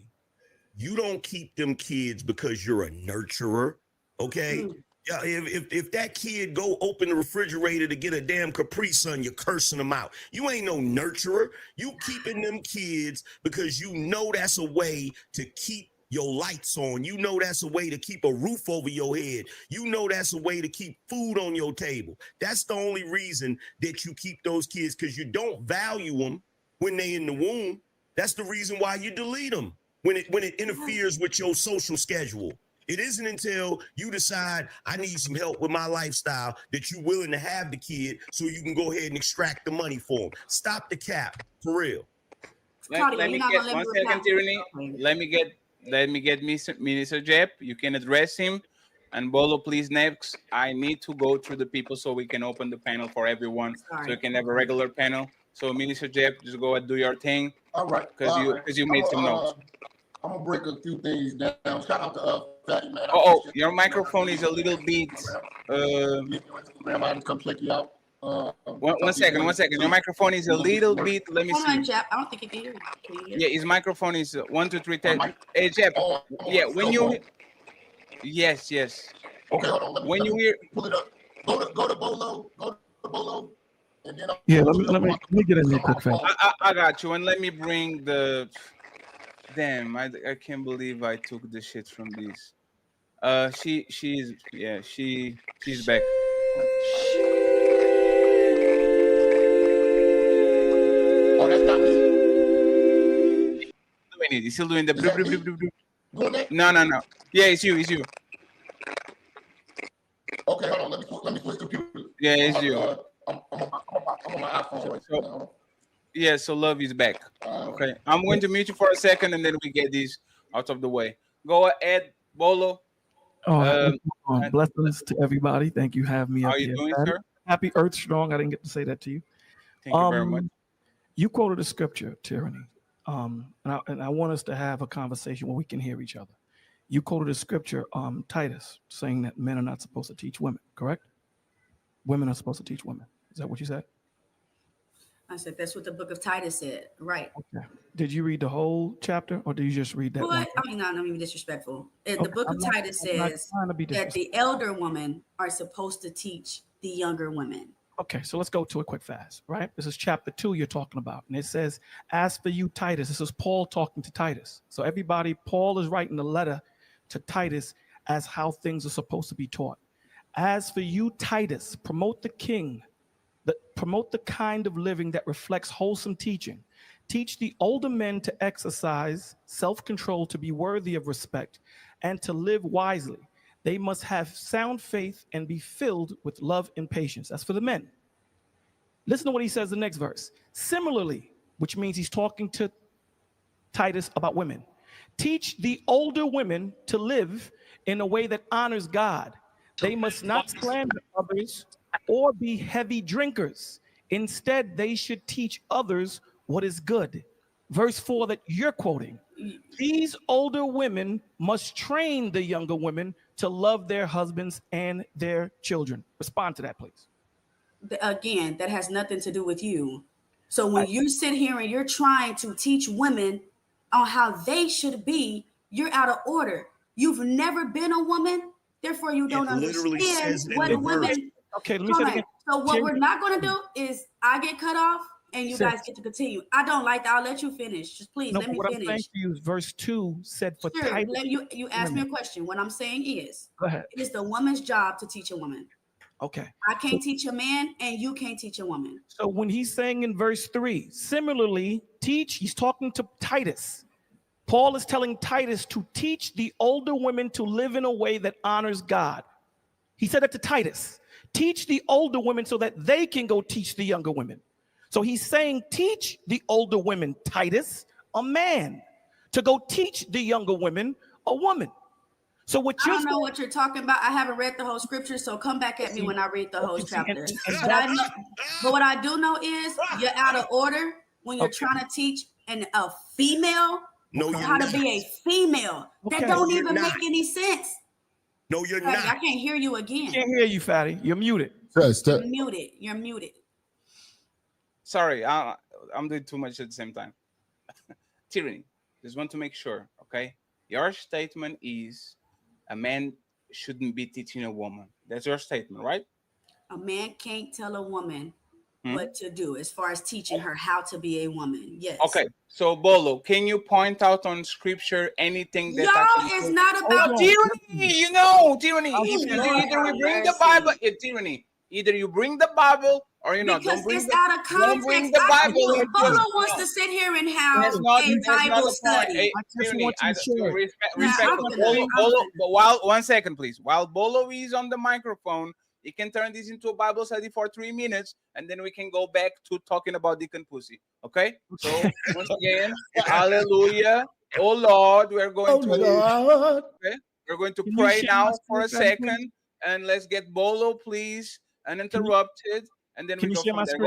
you don't keep them kids because you're a nurturer, okay? Yeah, if that kid go open the refrigerator to get a damn Capri Sun, you're cursing them out. You ain't no nurturer. You keeping them kids because you know that's a way to keep your lights on. You know that's a way to keep a roof over your head. You know that's a way to keep food on your table. That's the only reason that you keep those kids, because you don't value them when they in the womb. That's the reason why you delete them when it interferes with your social schedule. It isn't until you decide I need some help with my lifestyle that you're willing to have the kid so you can go ahead and extract the money for them. Stop the cap, for real.
Let me get 1 second, Teraney. Let me get Minister Jep. You can address him. And Bolo, please, next. I need to go through the people so we can open the panel for everyone. So we can have a regular panel. So Minister Jep, just go and do your thing.
All right.
Because you made some notes.
I'm going to break a few things down. Shout out to Fatty, man.
Your microphone is a little bit...
Grandma, come check you out.
One second. Your microphone is a little bit. Let me see.
Hold on, Jep. I don't think you can hear you.
Yeah, his microphone is 1, 2, 3, 10. Hey, Jep. Yeah, when you. Yes.
Okay, hold on.
When you hear.
Pull it up. Go to Bolo. And then
yeah, let me get in there quick fast.
I got you, and let me bring the. Damn, I can't believe I took the shit from this. She's back.
Oh, that's not me.
He's still doing the No. Yeah, it's you.
Okay, hold on. Let me switch computers.
Yeah, it's you.
I'm on my iPhone right now.
Yeah, so love is back. Okay, I'm going to mute you for a second, and then we get this out of the way. Go ahead, Bolo.
Blessings to everybody. Thank you for having me.
How are you doing, sir?
Happy Earth Strong. I didn't get to say that to you.
Thank you very much.
You quoted a scripture, Teraney, and I want us to have a conversation where we can hear each other. You quoted a scripture, Titus, saying that men are not supposed to teach women, correct? Women are supposed to teach women. Is that what you said?
I said that's what the book of Titus said, right?
Okay. Did you read the whole chapter, or did you just read that
But
one?
I mean, not to be disrespectful. The
Okay,
book of
I'm
Titus
not
says
trying to be
that the elder women are supposed to teach the younger women.
Okay, so let's go to it quick fast, right? This is chapter 2 you're talking about. And it says, as for you, Titus, this is Paul talking to Titus. So everybody, Paul is writing a letter to Titus as how things are supposed to be taught. As for you, Titus, promote the promote the kind of living that reflects wholesome teaching. Teach the older men to exercise self-control, to be worthy of respect, and to live wisely. They must have sound faith and be filled with love and patience. That's for the men. Listen to what he says in the next verse. Similarly, which means he's talking to Titus about women. Teach the older women to live in a way that honors God. They must not slander others or be heavy drinkers. Instead, they should teach others what is good. Verse 4 that you're quoting. These older women must train the younger women to love their husbands and their children. Respond to that, please.
Again, that has nothing to do with you. So when you sit here and you're trying to teach women on how they should be, you're out of order. You've never been a woman, therefore you don't understand what a woman.
Okay, let me say it again.
So what we're not going to do is I get cut off and you guys get to continue. I don't like that. I'll let you finish. Just please let me
what
finish.
I'm saying to you is verse 2 said for Titus.
You asked me a question. What I'm saying is,
go ahead.
It is the woman's job to teach a woman.
Okay.
I can't teach a man and you can't teach a woman.
So when he's saying in verse 3, similarly, teach, he's talking to Titus. Paul is telling Titus to teach the older women to live in a way that honors God. He said that to Titus. Teach the older women so that they can go teach the younger women. So he's saying, teach the older women, Titus, a man, to go teach the younger women, a woman. So what
I don't know what you're talking about. I haven't read the whole scripture, so come back at me when I read the whole chapter. But what I do know is you're out of order when you're trying to teach a female how to be a female. That don't even make any sense.
No, you're
not.
not.
I can't hear you again.
Can't hear you, Fatty. You're muted.
You're muted. You're muted.
Sorry, I'm doing too much at the same time. Teraney, just want to make sure, okay? Your statement is a man shouldn't be teaching a woman. That's your statement, right?
A man can't tell a woman what to do as far as teaching her how to be a woman. Yes.
Okay. So Bolo, can you point out on scripture anything that
y'all is not about
tyranny? You know, tyranny. Either we bring the Bible, tyranny. Either you bring the Bible or you know,
because
don't bring
it's out of context.
bring the Bible.
Bolo wants to sit here and have a Bible study.
Respect. Bolo, but one second, please. While Bolo is on the microphone, you can turn this into a Bible study for 3 minutes, and then we can go back to talking about dick and pussy. Okay? So once again, hallelujah. Oh Lord, we're going we're going to pray now for a second, and let's get Bolo, please, uninterrupted, and then we go from there.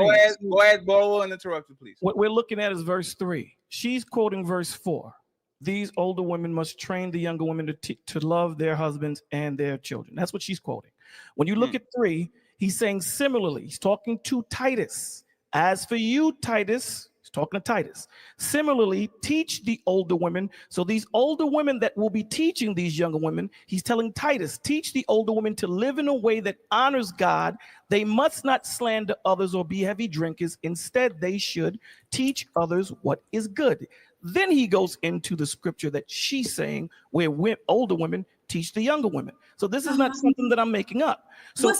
Go ahead, Bolo, uninterrupted, please.
What we're looking at is verse 3. She's quoting verse 4. These older women must train the younger women to love their husbands and their children. That's what she's quoting. When you look at 3, he's saying similarly, he's talking to Titus. As for you, Titus, he's talking to Titus. Similarly, teach the older women. So these older women that will be teaching these younger women, he's telling Titus, teach the older women to live in a way that honors God. They must not slander others or be heavy drinkers. Instead, they should teach others what is good. Then he goes into the scripture that she's saying where older women teach the younger women. So this is not something that I'm making up. So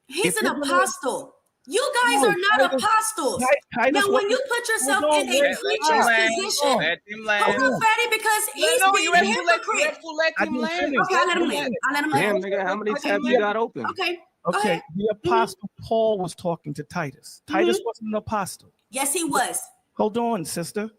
he's an apostle. You guys are not apostles. Now, when you put yourself in a preacher's position, hold on, Fatty, because he's being a hypocrite.
You have to let him land.
Okay, I let him land.
Damn, nigga, how many tabs you got open?
Okay.
The apostle Paul was talking to Titus. Titus wasn't an apostle.
Yes, he was.
Hold on, sister.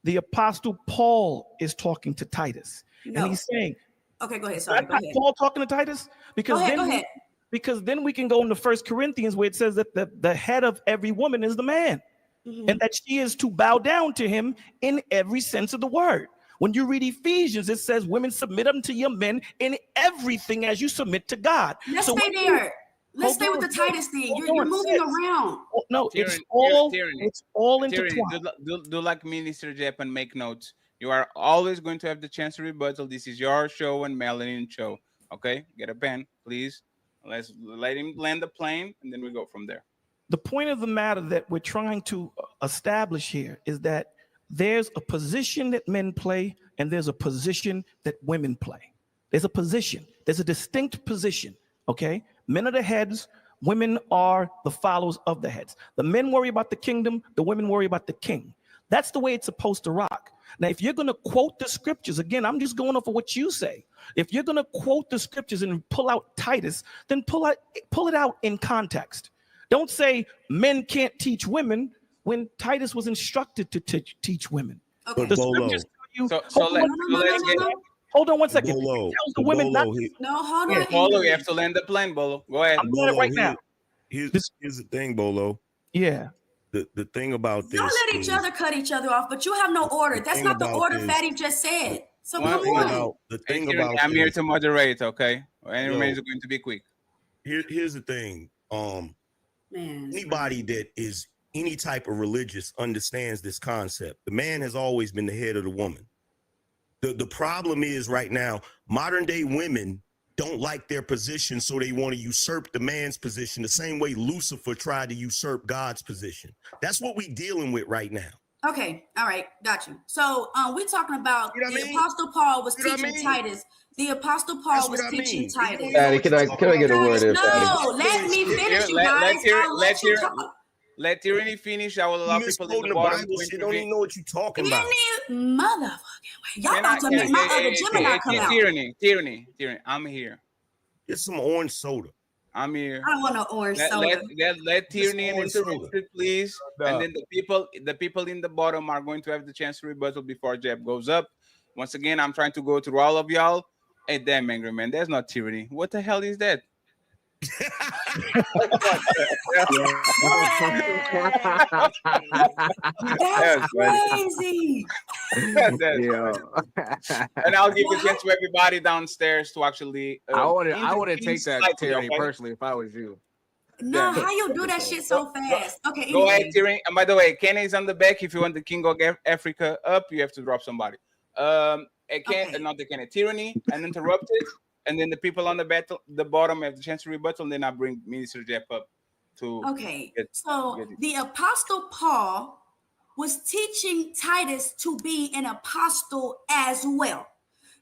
The apostle Paul is talking to Titus. And he's saying,
okay, go ahead. Sorry, go ahead.
Paul talking to Titus? Because
go ahead.
Because then we can go into 1 Corinthians where it says that the head of every woman is the man, and that she is to bow down to him in every sense of the word. When you read Ephesians, it says women submit unto your men in everything as you submit to God.
Let's stay there. Let's stay with the Titus thing. You're moving around.
No,
Tyranny,
it's all intertwined.
Do like Minister Jep and make notes. You are always going to have the chance to rebuttal. This is your show and Melanin show. Okay, get a pen, please. Let's let him land the plane, and then we go from there.
The point of the matter that we're trying to establish here is that there's a position that men play, and there's a position that women play. There's a position. There's a distinct position. Okay, men are the heads. Women are the followers of the heads. The men worry about the kingdom. The women worry about the king. That's the way it's supposed to rock. Now, if you're going to quote the scriptures, again, I'm just going off of what you say. If you're going to quote the scriptures and pull out Titus, then pull it out in context. Don't say men can't teach women when Titus was instructed to teach women.
Okay.
The scriptures tell you. Hold on one second.
Bolo,
It tells the women not to.
No, hold on.
Bolo, you have to land the plane, Bolo. Go ahead.
I'm doing it right now.
Here's the thing, Bolo.
Yeah.
The thing about this.
Y'all let each other cut each other off, but you have no order. That's not the order Fatty just said. So come on.
The thing about
I'm here to moderate, okay? Any remains are going to be quick.
Here's the thing. Anybody that is any type of religious understands this concept. The man has always been the head of the woman. The problem is right now, modern day women don't like their position, so they want to usurp the man's position the same way Lucifer tried to usurp God's position. That's what we're dealing with right now.
Okay, all right, got you. So we're talking about the Apostle Paul was teaching Titus. The Apostle Paul was teaching Titus.
Daddy, can I get a word in?
No, let me finish, you guys.
Let Teraney finish. I will allow people in the bottom.
You don't even know what you're talking about.
Motherfucking way. Y'all about to make my other Gemini come out.
Tyranny, I'm here.
Get some orange soda.
I'm here.
I want an orange soda.
Let Teraney interrupt it, please. And then the people in the bottom are going to have the chance to rebuttal before Jeb goes up. Once again, I'm trying to go through all of y'all. Hey, damn, angry man, that's not tyranny. What the hell is that?
That's crazy.
And I'll give a chance to everybody downstairs to actually.
I wouldn't take that Tyranny personally if I was you.
No, how you do that shit so fast? Okay,
go ahead, Tyranny. And by the way, Kenny is on the back. If you want the King of Africa up, you have to drop somebody. Not the Kenny, Tyranny, and interrupt it. And then the people on the bottom have the chance to rebuttal, and then I bring Minister Jeff up to.
Okay, so the Apostle Paul was teaching Titus to be an apostle as well.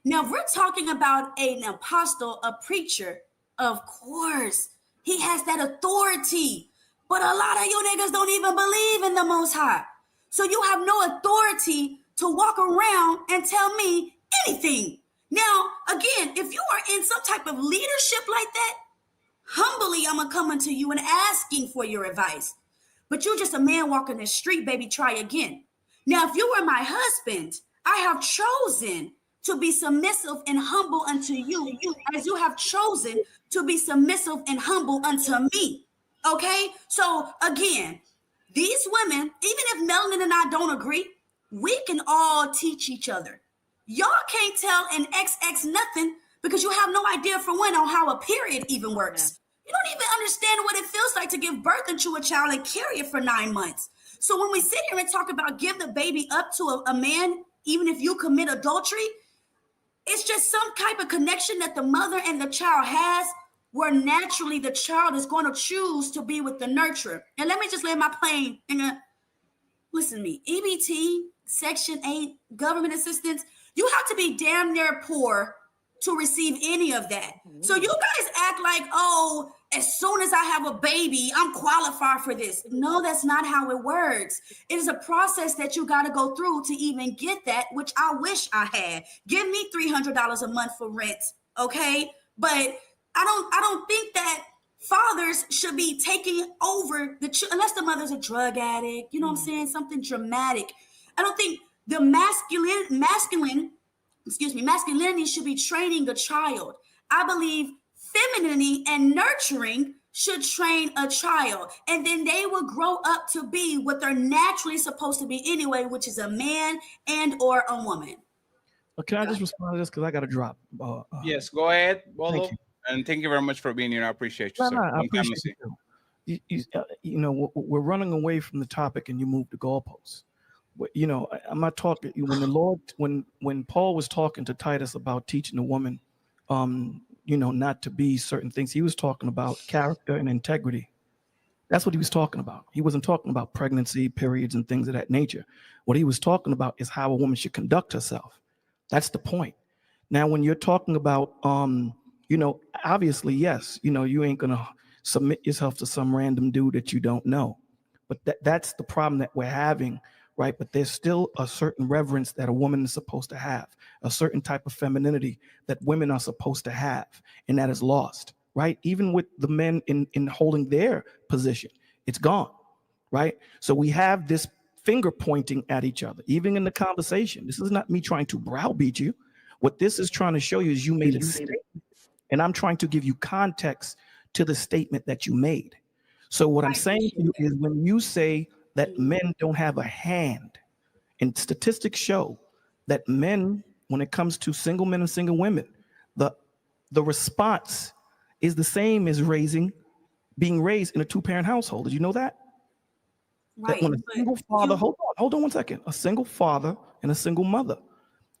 Now, if we're talking about an apostle, a preacher, of course, he has that authority. But a lot of you niggas don't even believe in the Most High. So you have no authority to walk around and tell me anything. Now, again, if you are in some type of leadership like that, humbly, I'm going to come unto you and asking for your advice. But you're just a man walking the street, baby, try again. Now, if you were my husband, I have chosen to be submissive and humble unto you, as you have chosen to be submissive and humble unto me. Okay? So, again, these women, even if Melanin and I don't agree, we can all teach each other. Y'all can't tell an XX nothing because you have no idea, for one, on how a period even works. You don't even understand what it feels like to give birth into a child and carry it for 9 months. So when we sit here and talk about give the baby up to a man, even if you commit adultery, it's just some type of connection that the mother and the child has, where naturally the child is going to choose to be with the nurturer. And let me just lay my plane. Listen to me. EBT, Section 8, government assistance, you have to be damn near poor to receive any of that. So you guys act like, oh, as soon as I have a baby, I'm qualified for this. No, that's not how it works. It is a process that you got to go through to even get that, which I wish I had. Give me $300 a month for rent, okay? But I don't think that fathers should be taking over unless the mother's a drug addict, you know what I'm saying? Something dramatic. I don't think the masculinity should be training a child. I believe femininity and nurturing should train a child, and then they will grow up to be what they're naturally supposed to be anyway, which is a man and or a woman.
Can I just respond to this because I got to drop?
Yes, go ahead, Bolo. And thank you very much for being here. I appreciate you,
No,
sir.
no, I
Long time no
appreciate
see.
you. You know, we're running away from the topic, and you move the goalposts. You know, I'm not talking when the Lord, when Paul was talking to Titus about teaching a woman, you know, not to be certain things. He was talking about character and integrity. That's what he was talking about. He wasn't talking about pregnancy, periods, and things of that nature. What he was talking about is how a woman should conduct herself. That's the point. Now, when you're talking about, you know, obviously, yes, you know, you ain't gonna submit yourself to some random dude that you don't know. But that's the problem that we're having, right? But there's still a certain reverence that a woman is supposed to have, a certain type of femininity that women are supposed to have, and that is lost, right? Even with the men in holding their position, it's gone, right? So we have this finger pointing at each other, even in the conversation. This is not me trying to browbeat you. What this is trying to show you is you made a statement, and I'm trying to give you context to the statement that you made. So what I'm saying to you is when you say that men don't have a hand, and statistics show that men, when it comes to single men and single women, the response is the same as being raised in a two-parent household. Did you know that?
Right.
That when a single father, hold on 1 second, a single father and a single mother,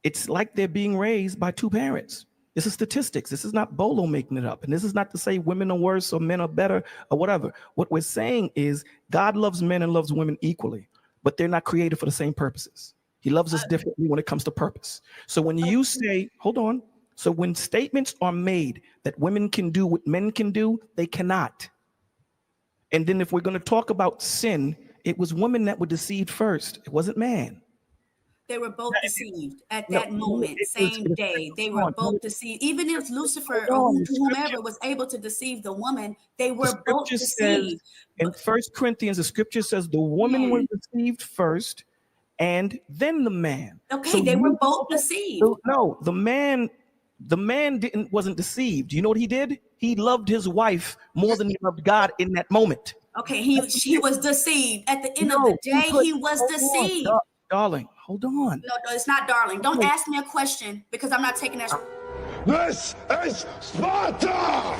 it's like they're being raised by two parents. This is statistics. This is not Bolo making it up. And this is not to say women are worse or men are better or whatever. What we're saying is God loves men and loves women equally, but they're not created for the same purposes. He loves us differently when it comes to purpose. So when you say, hold on, so when statements are made that women can do what men can do, they cannot. And then if we're going to talk about sin, it was women that were deceived first. It wasn't man.
They were both deceived at that moment, same day. They were both deceived. Even if Lucifer or whomever was able to deceive the woman, they were both deceived.
In 1 Corinthians, the scripture says the woman was deceived first and then the man.
Okay,
So
they were both deceived.
No, the man wasn't deceived. You know what he did? He loved his wife more than he loved God in that moment.
Okay, he was deceived. At the end of the day, he was deceived.
Darling, hold on.
No, it's not darling. Don't ask me a question because I'm not taking that.
This is Sparta!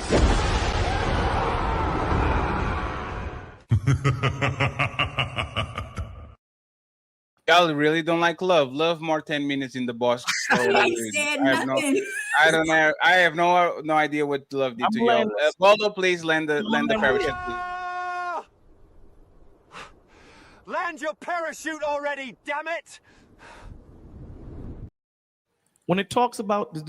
Y'all really don't like love. Love more 10 minutes in the boss.
I said nothing.
I have no idea what love did to y'all. Waldo, please lend the parachute, please.
Land your parachute already, damn it!
When it talks about the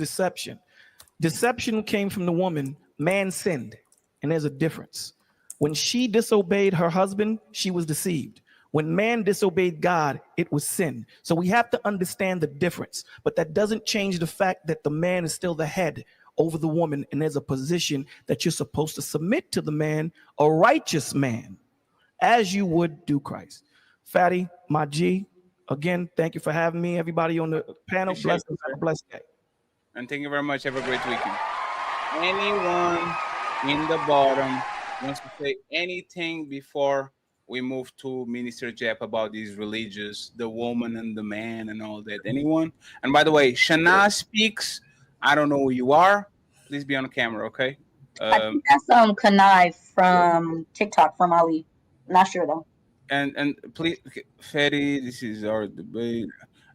deception came from the woman, man sinned, and there's a difference. When she disobeyed her husband, she was deceived. When man disobeyed God, it was sin. So we have to understand the difference, but that doesn't change the fact that the man is still the head over the woman, and there's a position that you're supposed to submit to the man, a righteous man, as you would do Christ. Fatty, my G, again, thank you for having me. Everybody on the panel, blessed day.
And thank you very much. Have a great weekend. Anyone in the bottom wants to say anything before we move to Minister Jep about these religious, the woman and the man and all that? Anyone? And by the way, Shana speaks. I don't know who you are. Please be on the camera, okay?
I think that's Kanai from TikTok from Ali. Not sure though.
And please, Fetty, this is our debate.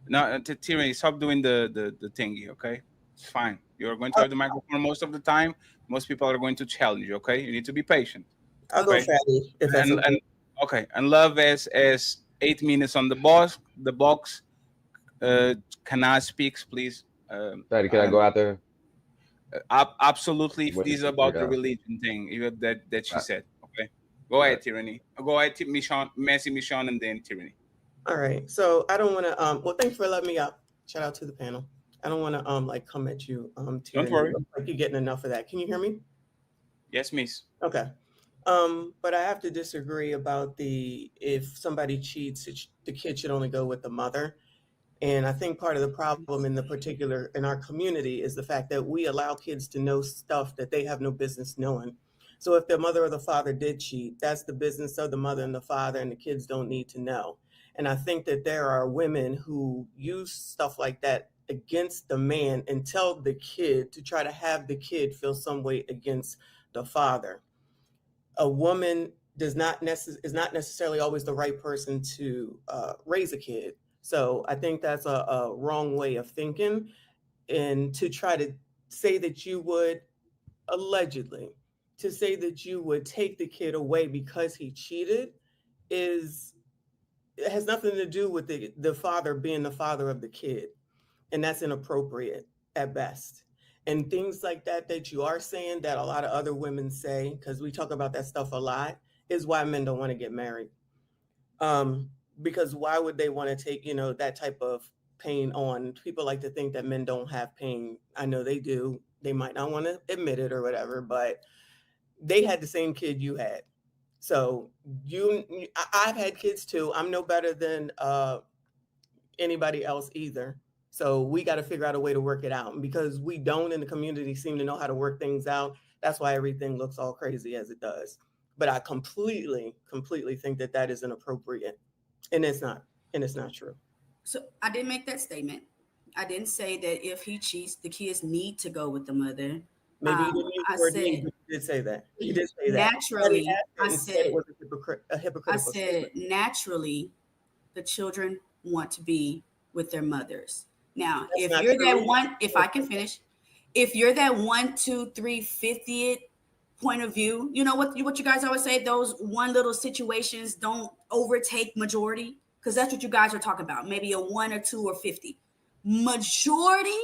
No, Teraney, stop doing the thingy, okay? It's fine. You're going to have the microphone most of the time. Most people are going to challenge you, okay? You need to be patient.
I'll go Fatty if that's okay.
Okay, and love as 8 minutes on the box. Can I speak, please?
Fatty, can I go out there?
Absolutely. If this is about the religion thing, that she said. Okay, go ahead, Teraney. Go ahead, Michonne, and then Teraney.
All right. So I don't want to. Well, thanks for letting me up. Shout out to the panel. I don't want to like come at you. Teraney.
Don't worry.
Like you're getting enough of that. Can you hear me?
Yes, miss.
Okay. But I have to disagree about if somebody cheats, the kid should only go with the mother. And I think part of the problem in our community is the fact that we allow kids to know stuff that they have no business knowing. So if their mother or the father did cheat, that's the business of the mother and the father, and the kids don't need to know. And I think that there are women who use stuff like that against the man and tell the kid to try to have the kid feel some way against the father. A woman is not necessarily always the right person to raise a kid. So I think that's a wrong way of thinking. And to try to say that you would, allegedly, to say that you would take the kid away because he cheated it has nothing to do with the father being the father of the kid. And that's inappropriate at best. And things like that you are saying that a lot of other women say, because we talk about that stuff a lot, is why men don't want to get married. Because why would they want to take, that type of pain on? People like to think that men don't have pain. I know they do. They might not want to admit it or whatever, but they had the same kid you had. So I've had kids too. I'm no better than anybody else either. So we got to figure out a way to work it out. And because we don't in the community seem to know how to work things out, that's why everything looks all crazy as it does. But I completely think that is inappropriate. And it's not true.
So I didn't make that statement. I didn't say that if he cheats, the kids need to go with the mother.
Maybe you didn't use the word need, but you did say that. You did say that.
Naturally, I said
it was a hypocritical
I said naturally, the children want to be with their mothers. Now, if you're that one, if I can finish, if you're that 1, 2, 3, 50th point of view, you know what you guys always say, those one little situations don't overtake majority, because that's what you guys are talking about. Maybe a 1 or 2 or 50. Majority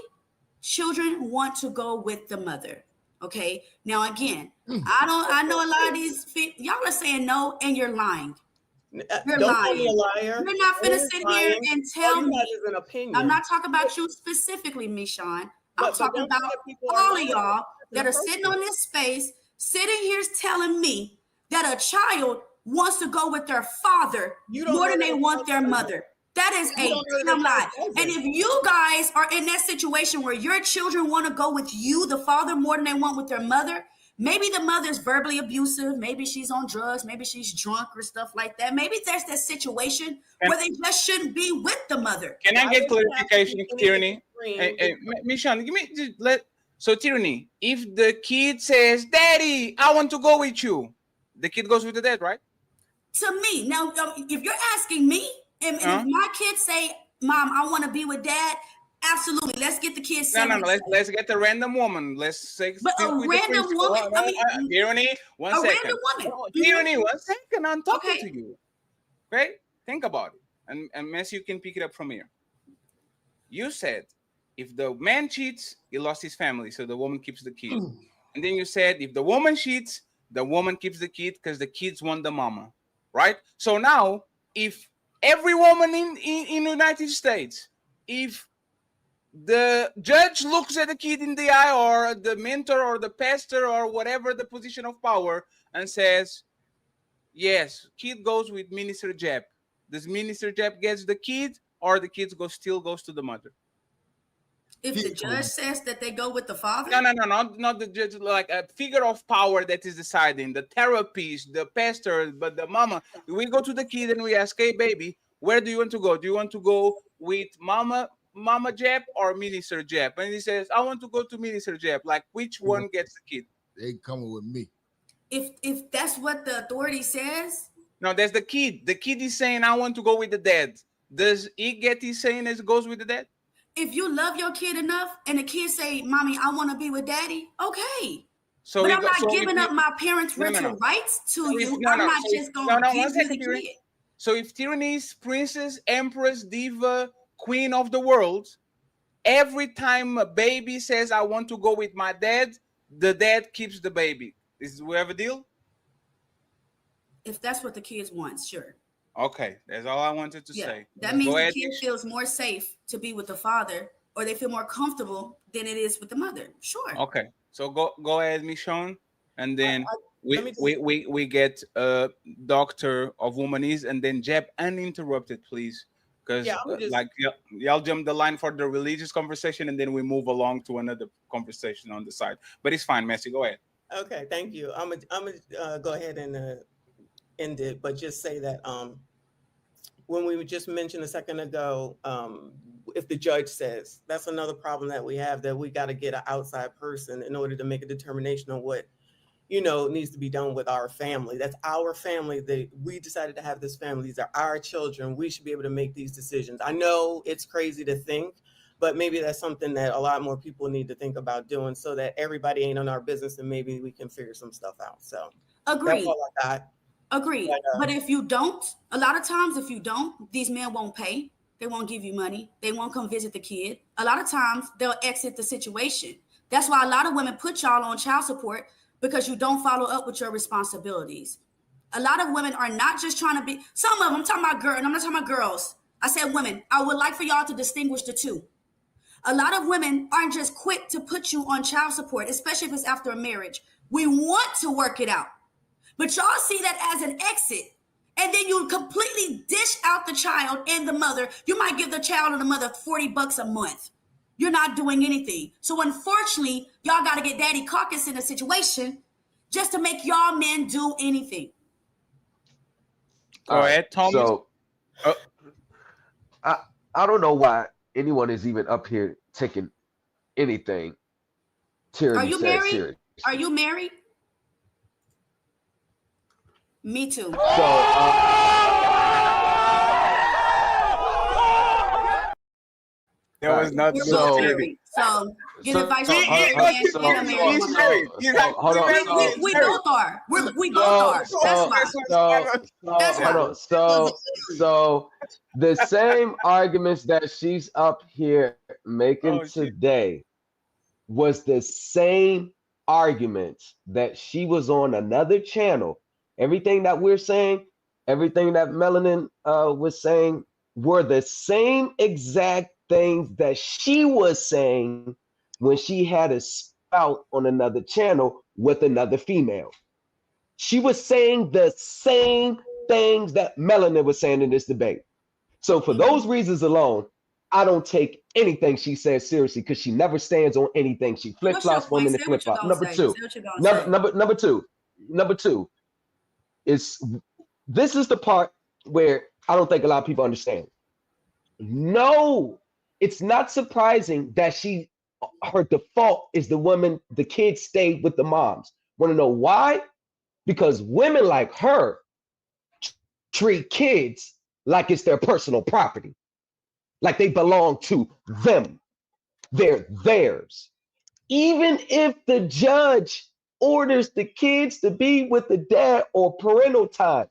children want to go with the mother. Okay. Now again, I know a lot of these y'all are saying no, and you're lying. You're
don't
lying.
Call me a liar.
You're not finna sit here and tell me.
An opinion.
I'm not talking about you specifically, Michon. I'm talking about all of y'all that are sitting on this space, sitting here telling me that a child wants to go with their father more than they want their mother. That is a damn lie. And if you guys are in that situation where your children want to go with you, the father, more than they want with their mother, maybe the mother's verbally abusive, maybe she's on drugs, maybe she's drunk or stuff like that. Maybe there's that situation where they just shouldn't be with the mother.
Can I get clarification, Teraney? Hey, Michon, give me so Teraney, if the kid says, "Daddy, I want to go with you," the kid goes with the dad, right?
To me, now, if you're asking me, and if my kids say, "Mom, I want to be with Dad," absolutely. Let's get the kids.
No. Let's get a random woman. Let's say.
But a random woman.
Tyranny, one second.
Random woman.
Tyranny, 1 second. I'm talking to you. Okay, think about it, and Messi, you can pick it up from here. You said if the man cheats, he lost his family, so the woman keeps the kid. And then you said if the woman cheats, the woman keeps the kid because the kids want the mama, right? So now, if every woman in the United States, if the judge looks at the kid in the eye, or the mentor or the pastor or whatever the position of power, and says, yes, kid goes with Minister Jeb. Does Minister Jeb gets the kid, or the kid still goes to the mother?
If the judge says that they go with the father?
No, not the judge, like a figure of power that is deciding, the therapist, the pastor, but the mama. We go to the kid and we ask, hey, baby, where do you want to go? Do you want to go with Mama Jeb or Minister Jeb? And he says, I want to go to Minister Jeb. Like, which one gets the kid?
They coming with me.
If that's what the authority says?
No, that's the kid. The kid is saying, I want to go with the dad. Does he get his saying as goes with the dad?
If you love your kid enough and the kid say, Mommy, I want to be with Daddy, okay.
So
but I'm not giving up my parents' rights to you. I'm not just going to give you the kid.
So if Tyranny is princess, empress, diva, queen of the world, every time a baby says, I want to go with my dad, the dad keeps the baby. We have a deal?
If that's what the kids want, sure.
Okay, that's all I wanted to say.
That means the kid feels more safe to be with the father, or they feel more comfortable than it is with the mother. Sure.
Okay, so go ahead, Michon, and then we get a doctor of womanese, and then Jeb uninterrupted, please, because y'all jump the line for the religious conversation, and then we move along to another conversation on the side. But it's fine, Messi. Go ahead.
Okay, thank you. I'm gonna go ahead and end it, but just say that when we just mentioned a second ago, if the judge says, that's another problem that we have, that we got to get an outside person in order to make a determination on what, you know, needs to be done with our family. That's our family. We decided to have this family. These are our children. We should be able to make these decisions. I know it's crazy to think, but maybe that's something that a lot more people need to think about doing, so that everybody ain't on our business and maybe we can figure some stuff out. So
Agreed.
that's all I got.
Agreed. But if you don't, a lot of times if you don't, these men won't pay. They won't give you money. They won't come visit the kid. A lot of times they'll exit the situation. That's why a lot of women put y'all on child support, because you don't follow up with your responsibilities. A lot of women are not just trying to be, some of them, I'm talking about girls, and I'm not talking about girls. I said women. I would like for y'all to distinguish the two. A lot of women aren't just quick to put you on child support, especially if it's after a marriage. We want to work it out. But y'all see that as an exit, and then you completely dish out the child and the mother. You might give the child and the mother $40 a month. You're not doing anything. So unfortunately, y'all got to get Daddy Caucus in a situation just to make y'all men do anything.
Go ahead, Thomas.
So, I don't know why anyone is even up here taking anything Tyranny
Are you
says
married?
serious.
Are you married? Me too.
There was nothing.
We're both married. So get advice from a married man and a married woman. We both are. We both are. That's why.
So the same arguments that she's up here making today was the same arguments that she was on another channel. Everything that we're saying, everything that Melanin was saying, were the same exact things that she was saying when she had a spout on another channel with another female. She was saying the same things that Melanin was saying in this debate. So for those reasons alone, I don't take anything she says seriously, because she never stands on anything. She flip-flops women and flip-flops. Number two is, this is the part where I don't think a lot of people understand. No, it's not surprising that her default is the kids stay with the moms. Want to know why? Because women like her treat kids like it's their personal property, like they belong to them. They're theirs. Even if the judge orders the kids to be with the dad or parental time,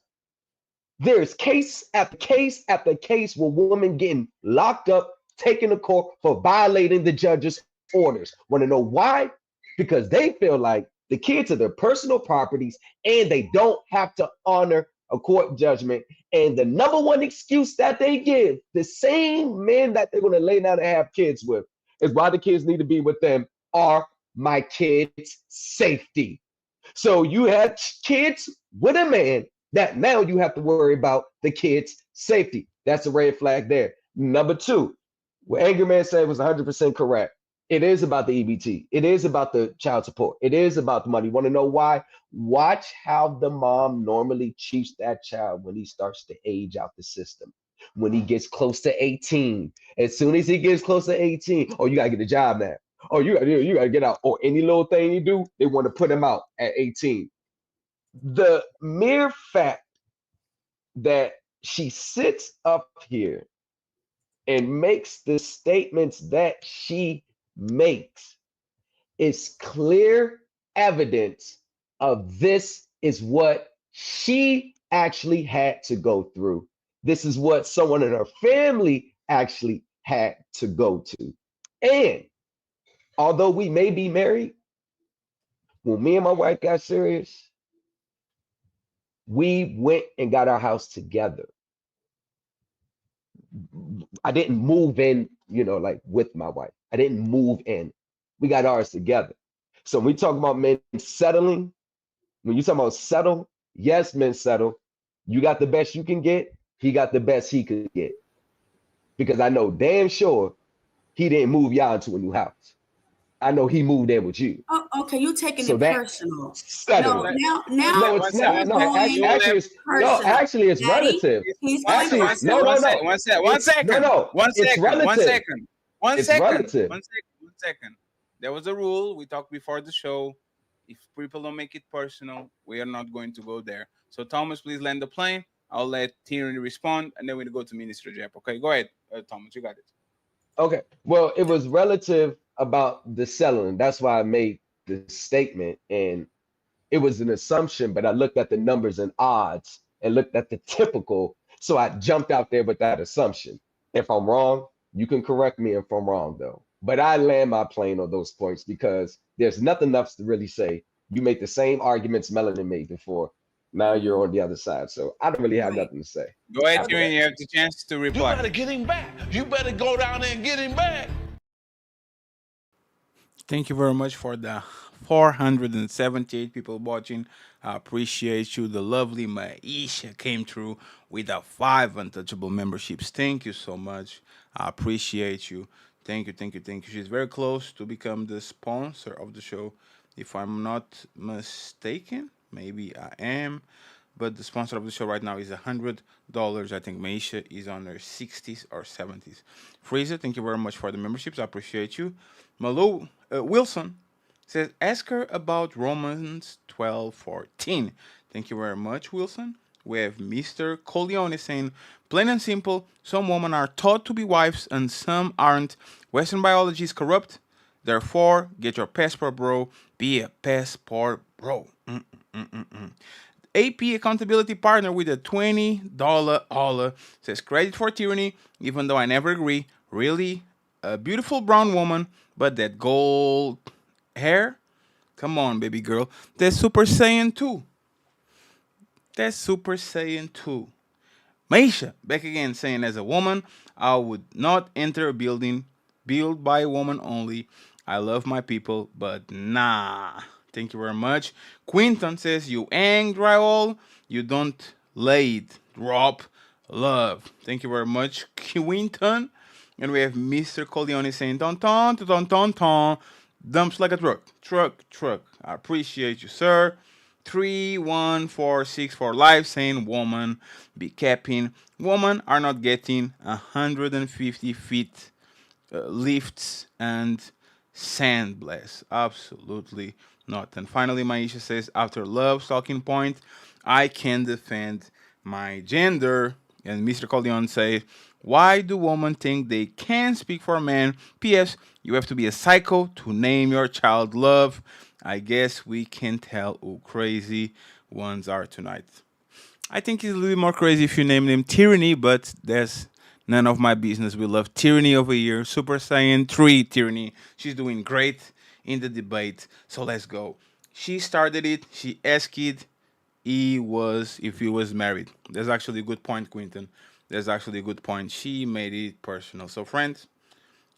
there's case after case after case where women getting locked up, taken to court for violating the judge's orders. Want to know why? Because they feel like the kids are their personal properties and they don't have to honor a court judgment. And the number one excuse that they give, the same men that they're going to lay down and have kids with, is why the kids need to be with them are my kids' safety. So you have kids with a man that now you have to worry about the kids' safety. That's a red flag there. Number two, what Angry Man said was 100% correct. It is about the EBT. It is about the child support. It is about the money. Want to know why? Watch how the mom normally treats that child when he starts to age out the system. When he gets close to 18, as soon as he gets close to 18, oh, you gotta get a job now. Oh, you gotta get out. Or any little thing you do, they want to put him out at 18. The mere fact that she sits up here and makes the statements that she makes is clear evidence of this is what she actually had to go through. This is what someone in her family actually had to go to. And although we may be married, when me and my wife got serious, we went and got our house together. I didn't move in, like with my wife. I didn't move in. We got ours together. So when we talk about men settling, when you talk about settle, yes, men settle. You got the best you can get. He got the best he could get. Because I know damn sure he didn't move y'all into a new house. I know he moved in with you.
Oh, okay, you taking
So
it
that's
personal.
settling.
Now
No, it's
you're
not. No,
going personal.
actually, it's
Daddy,
relative.
he's
One
going
second,
Actually,
one second,
no,
personal.
no,
one
no.
second, one second, one
It's
second,
no.
one
It's
second, one
relative.
second, one
It's
second,
relative.
one second, one second. There was a rule we talked before the show. If people don't make it personal, we are not going to go there. So Thomas, please land the plane. I'll let Tyranny respond, and then we'll go to Minister Jep. Okay, go ahead, Thomas. You got it.
Okay. Well, it was relative about the selling. That's why I made the statement, and it was an assumption, but I looked at the numbers and odds and looked at the typical. So I jumped out there with that assumption. If I'm wrong, you can correct me if I'm wrong, though. But I land my plane on those points because there's nothing else to really say. You made the same arguments Melanin made before. Now you're on the other side. So I don't really have nothing to say.
Go ahead,
after
Tyranny.
that.
You have the chance to
You
reply.
better get him back. You better go down there and get him back.
Thank you very much for the 478 people watching. I appreciate you. The lovely Maisha came through with the 5 untouchable memberships. Thank you so much. I appreciate you. Thank you, thank you, thank you. She's very close to become the sponsor of the show. If I'm not mistaken, maybe I am. But the sponsor of the show right now is $100. I think Maisha is on her 60s or 70s. Fraser, thank you very much for the memberships. I appreciate you. Malo Wilson says, ask her about Romans 12:14. Thank you very much, Wilson. We have Mr. Corleone saying, plain and simple, some women are taught to be wives and some aren't. Western biology is corrupt. Therefore, get your passport, bro. Be a passport, bro. AP accountability partner with a $20 holla says, credit for Tyranny, even though I never agree. Really, a beautiful brown woman, but that gold hair? Come on, baby girl. That's Super Saiyan 2. That's Super Saiyan 2. Maisha, back again, saying, as a woman, I would not enter a building built by a woman only. I love my people, but nah. Thank you very much. Quinton says, you ain't drywall, you don't lay it. Drop love. Thank you very much, Quinton. And we have Mr. Corleone saying, ton, ton, ton, ton, ton. Dumps like a truck. Truck. I appreciate you, sir. 31464 live saying, woman, be capping. Women are not getting 150 feet lifts and sand blast. Absolutely not. And finally, Maisha says, after love's talking point, I can defend my gender. And Mr. Corleone says, why do women think they can speak for a man? P.S. You have to be a psycho to name your child Love. I guess we can tell who crazy ones are tonight. I think it's a little bit more crazy if you name them Tyranny, but that's none of my business. We love Tyranny over here. Super Saiyan 3 Tyranny. She's doing great in the debate. So let's go. She started it. She asked it. If he was married. That's actually a good point, Quinton. That's actually a good point. She made it personal. So friends,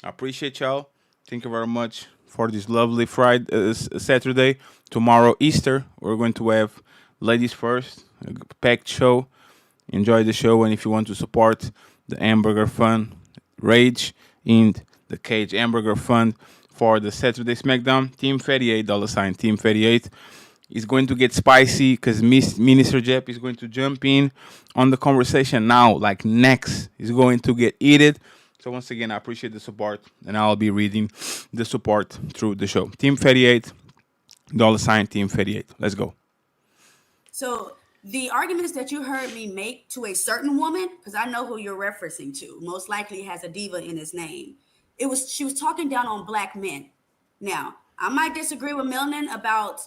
I appreciate y'all. Thank you very much for this lovely Friday, Saturday. Tomorrow, Easter, we're going to have Ladies First, a packed show. Enjoy the show, and if you want to support the Hamburger Fund, Rage in the Cage Hamburger Fund for the Saturday SmackDown, Team 38, $, Team 38. Is going to get spicy because Minister Jep is going to jump in on the conversation now, like next. Is going to get heated. So once again, I appreciate the support, and I'll be reading the support through the show. Team 38, $, Team 38. Let's go.
So the arguments that you heard me make to a certain woman, because I know who you're referencing to, most likely has a diva in his name. She was talking down on black men. Now, I might disagree with Melanin about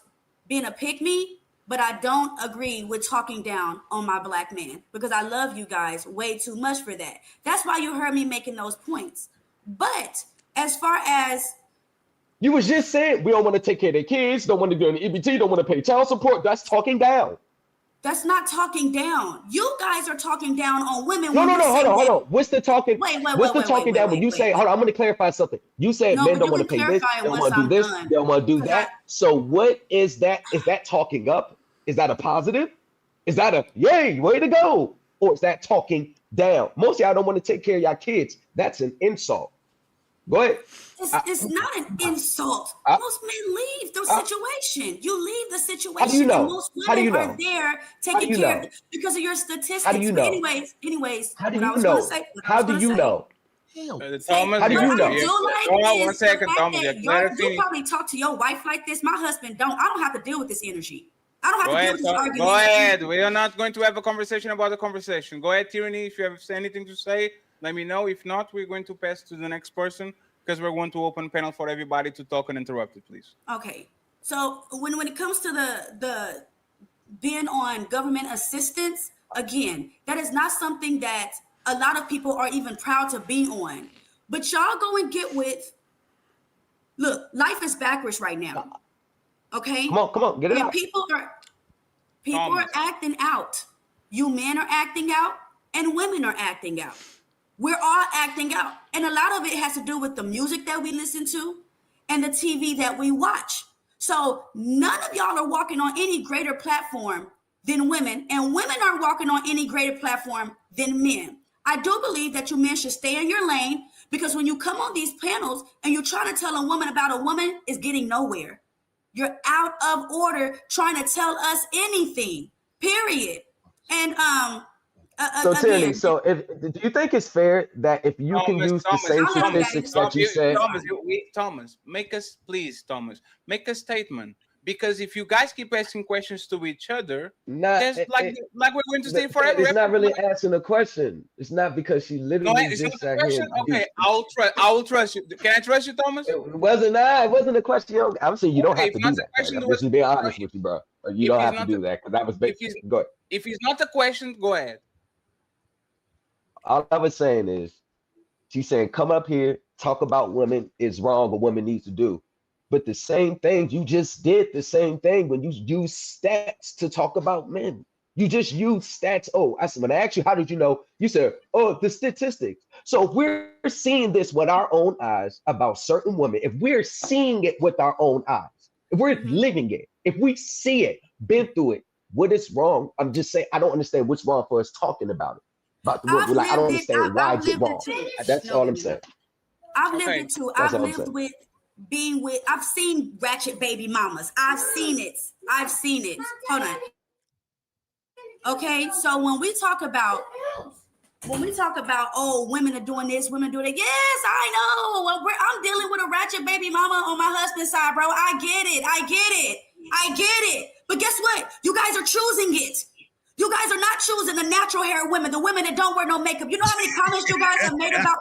being a pick-me, but I don't agree with talking down on my black man because I love you guys way too much for that. That's why you heard me making those points. But as far as
you was just saying, we don't want to take care of their kids, don't want to do any EBT, don't want to pay child support. That's talking down.
That's not talking down. You guys are talking down on women.
No, hold on. What's the talking? What's the talking down when you say, hold on, I'm going to clarify something. You said men don't want to pay this, they don't want to do this, they don't want to do that. So what is that? Is that talking up? Is that a positive? Is that a yay, way to go? Or is that talking down? Most of y'all don't want to take care of y'all kids. That's an insult. Go ahead.
It's not an insult. Most men leave the situation. You leave the situation.
How do you know?
And most
How do you
women
know?
are there
How do
taking
you
care
know?
of because of your statistics.
How do you
But
know?
anyways,
How do
what I
you
was gonna
know?
say.
How do you know?
Thomas,
How do you know?
I do like
hold on
is
one second,
the fact
Thomas.
that you probably talk to your wife like this. My husband don't. I don't have to deal with this energy. I don't have
Go
to deal
ahead,
with this argument.
go ahead. We are not going to have a conversation about the conversation. Go ahead, Teraney. If you have anything to say, let me know. If not, we're going to pass to the next person because we're going to open panel for everybody to talk uninterrupted, please.
Okay. So when it comes to the being on government assistance, again, that is not something that a lot of people are even proud to be on. But y'all go and get with. Look, life is backwards right now. Okay.
Come on, get it
and
out.
People are acting out. You men are acting out, and women are acting out. We're all acting out, and a lot of it has to do with the music that we listen to, and the TV that we watch. So none of y'all are walking on any greater platform than women, and women aren't walking on any greater platform than men. I do believe that you men should stay in your lane because when you come on these panels and you're trying to tell a woman about a woman, it's getting nowhere. You're out of order trying to tell us anything, period. And
So Teraney, so do you think it's fair that if you can use the same statistics that you said,
Thomas, make us please, Thomas, make a statement. Because if you guys keep asking questions to each other, like we're going to stay forever.
It's not really asking a question. It's not because she literally just sat here.
Okay, I will trust you. Can I trust you, Thomas?
It wasn't a question. I'm saying you don't have to do that. I'm just being honest with you, bro. You don't have to do that because that was basically. Go ahead.
If it's not a question, go ahead.
All I was saying is, she's saying come up here, talk about women is wrong, what women need to do. But the same thing, you just did the same thing when you use stats to talk about men. You just use stats. Oh, when I asked you, how did you know? You said, oh, the statistics. So if we're seeing this with our own eyes about certain women, if we're seeing it with our own eyes, if we're living it, if we see it, been through it, what is wrong? I'm just saying, I don't understand what's wrong for us talking about it. About the women. Like, I don't understand why it's wrong. That's all I'm saying.
I've lived it too. I've lived with being with, I've seen ratchet baby mamas. I've seen it. Hold on. Okay, so when we talk about, oh, women are doing this, women doing it. Yes, I know. Well, I'm dealing with a ratchet baby mama on my husband's side, bro. I get it. But guess what? You guys are choosing it. You guys are not choosing the natural hair women, the women that don't wear no makeup. You know how many comments you guys have made about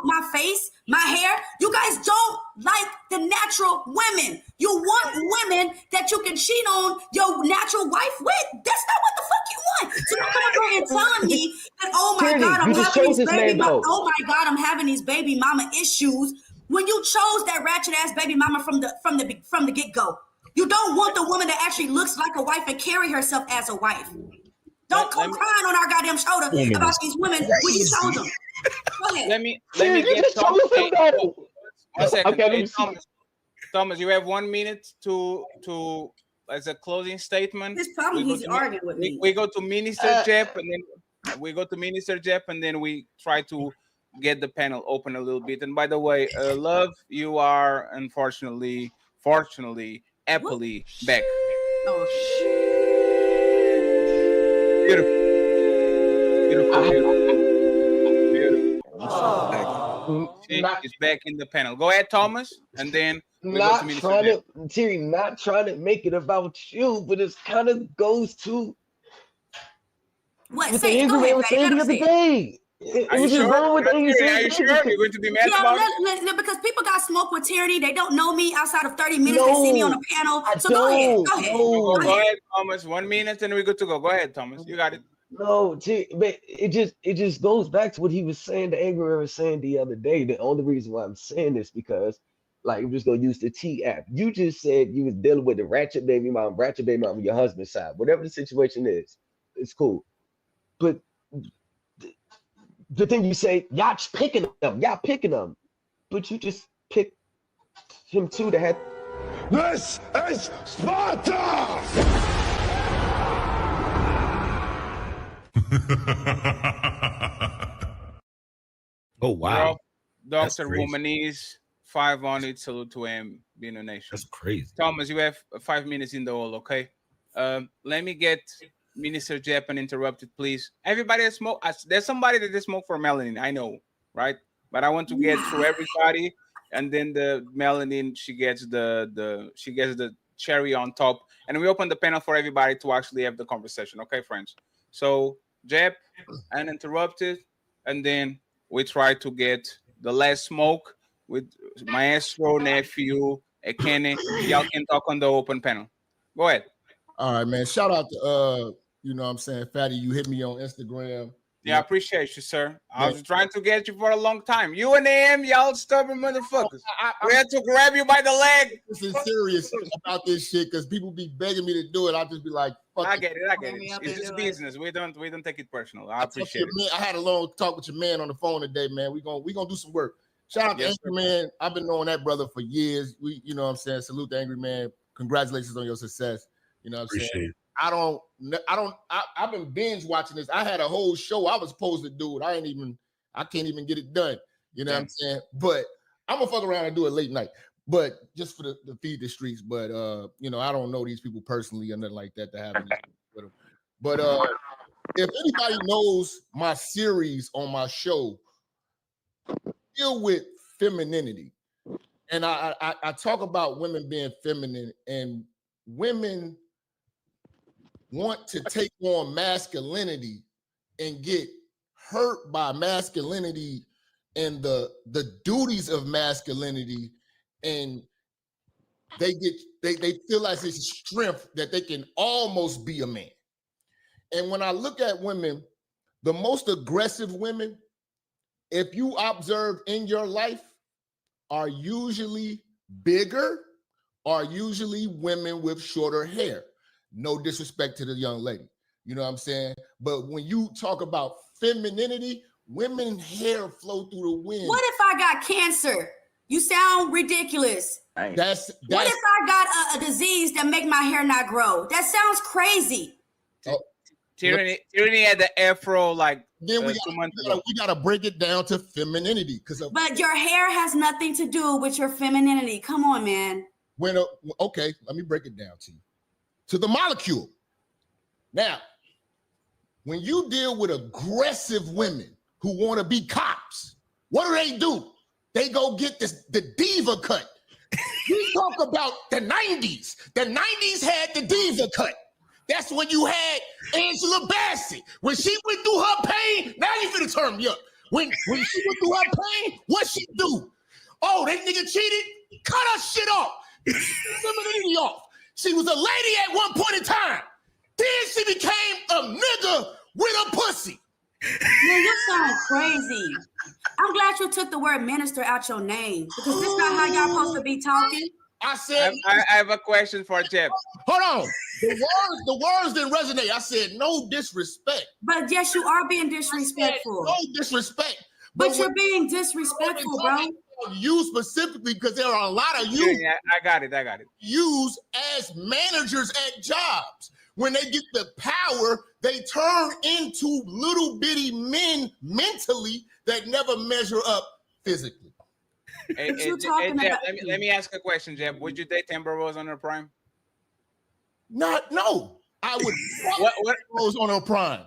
my face, my hair? You guys don't like the natural women. You want women that you can cheat on your natural wife with. That's not what the fuck you want. So don't come up here and telling me that, oh my God, I'm having these baby mama issues. When you chose that ratchet ass baby mama from the get-go. You don't want the woman that actually looks like a wife and carry herself as a wife. Don't come crying on our goddamn shoulder about these women when you chose them. Go ahead.
Let me get Thomas. One second. Okay, Thomas, you have 1 minute to as a closing statement.
This problem he's arguing with me.
We go to Minister Jeff, and then we try to get the panel open a little bit. And by the way, Love, you are unfortunately, happily back.
Oh shit.
Beautiful. She's back in the panel. Go ahead, Thomas, and then
not trying to make it about you, but it kind of goes to
what
the Andrew was saying the other day.
Are you sure? You're going to be mad about
it? Because people got smoke with Teraney. They don't know me outside of 30 minutes. They see me on a panel. So go ahead.
Go ahead, Thomas. 1 minute, and we're good to go. Go ahead, Thomas. You got it.
No, but it just goes back to what he was saying. The Angry was saying the other day. The only reason why I'm saying this because, like, I'm just gonna use the T app. You just said you was dealing with the ratchet baby mom, your husband's side, whatever the situation is. It's cool, but the thing you say, y'all picking them, but you just picked him too to have.
This is Sparta!
Oh wow!
Dr. Womanese, 5 on it. Salute to him, being a nation.
That's crazy.
Thomas, you have 5 minutes in the hole, okay? Let me get Minister Japan interrupted, please. Everybody that smoke, there's somebody that just smoke for Melanin, I know, right? But I want to get through everybody, and then the Melanin, she gets the cherry on top, and we open the panel for everybody to actually have the conversation, okay, friends? So Jep, uninterrupted, and then we try to get the last smoke with Maestro, nephew, Kenny. Y'all can talk on the open panel. Go ahead.
All right, man. Shout out to you know what I'm saying, Fatty. You hit me on Instagram.
Yeah, I appreciate you, sir. I was trying to get you for a long time. You and AM, y'all stubborn motherfuckers. We had to grab you by the leg.
This is serious about this shit because people be begging me to do it. I'll just be like, fuck
I get it. It's just business. We don't take it personal. I appreciate it.
I had a long talk with your man on the phone today, man. We gonna do some work. Shout out to Angry Man. I've been knowing that brother for years. You know what I'm saying? Salute to Angry Man. Congratulations on your success. You know what I'm saying? I've been binge watching this. I had a whole show I was supposed to do it. I can't even get it done. You know what I'm saying? But I'm gonna fuck around and do it late night. But just for the feed the streets. But you know, I don't know these people personally or nothing like that to have anything with them. But if anybody knows my series on my show, deal with femininity. And I talk about women being feminine, and women want to take on masculinity and get hurt by masculinity and the duties of masculinity, and they feel like it's a strength that they can almost be a man. And when I look at women, the most aggressive women, if you observe in your life, are usually bigger, are usually women with shorter hair. No disrespect to the young lady, you know what I'm saying? But when you talk about femininity, women's hair flow through the wind.
What if I got cancer? You sound ridiculous. What if I got a disease that make my hair not grow? That sounds crazy.
Teraney had the afro like
then we gotta break it down to femininity
but your hair has nothing to do with your femininity. Come on, man.
Okay, let me break it down to you. To the molecule. Now, when you deal with aggressive women who want to be cops, what do? They go get the diva cut. We talk about the 90s. The 90s had the diva cut. That's when you had Angela Bassett. When she went through her pain, now you finna turn me up. When she went through her pain, what she do? Oh, that nigga cheated? Cut her shit off. Femininity off. She was a lady at one point in time. Then she became a nigga with a pussy.
Man, you sound crazy. I'm glad you took the word minister out your name, because this is not how y'all supposed to be talking.
I said
I have a question for Jeff.
Hold on. The words didn't resonate. I said no disrespect.
But yes, you are being disrespectful.
No disrespect.
But you're being disrespectful, bro.
You specifically, because there are a lot of you.
Yeah, I got it.
Used as managers at jobs. When they get the power, they turn into little bitty men mentally that never measure up physically.
Hey, let me ask a question, Jeb. Would you date Amber Rose on her prime?
No. I would fuck Amber Rose on her prime.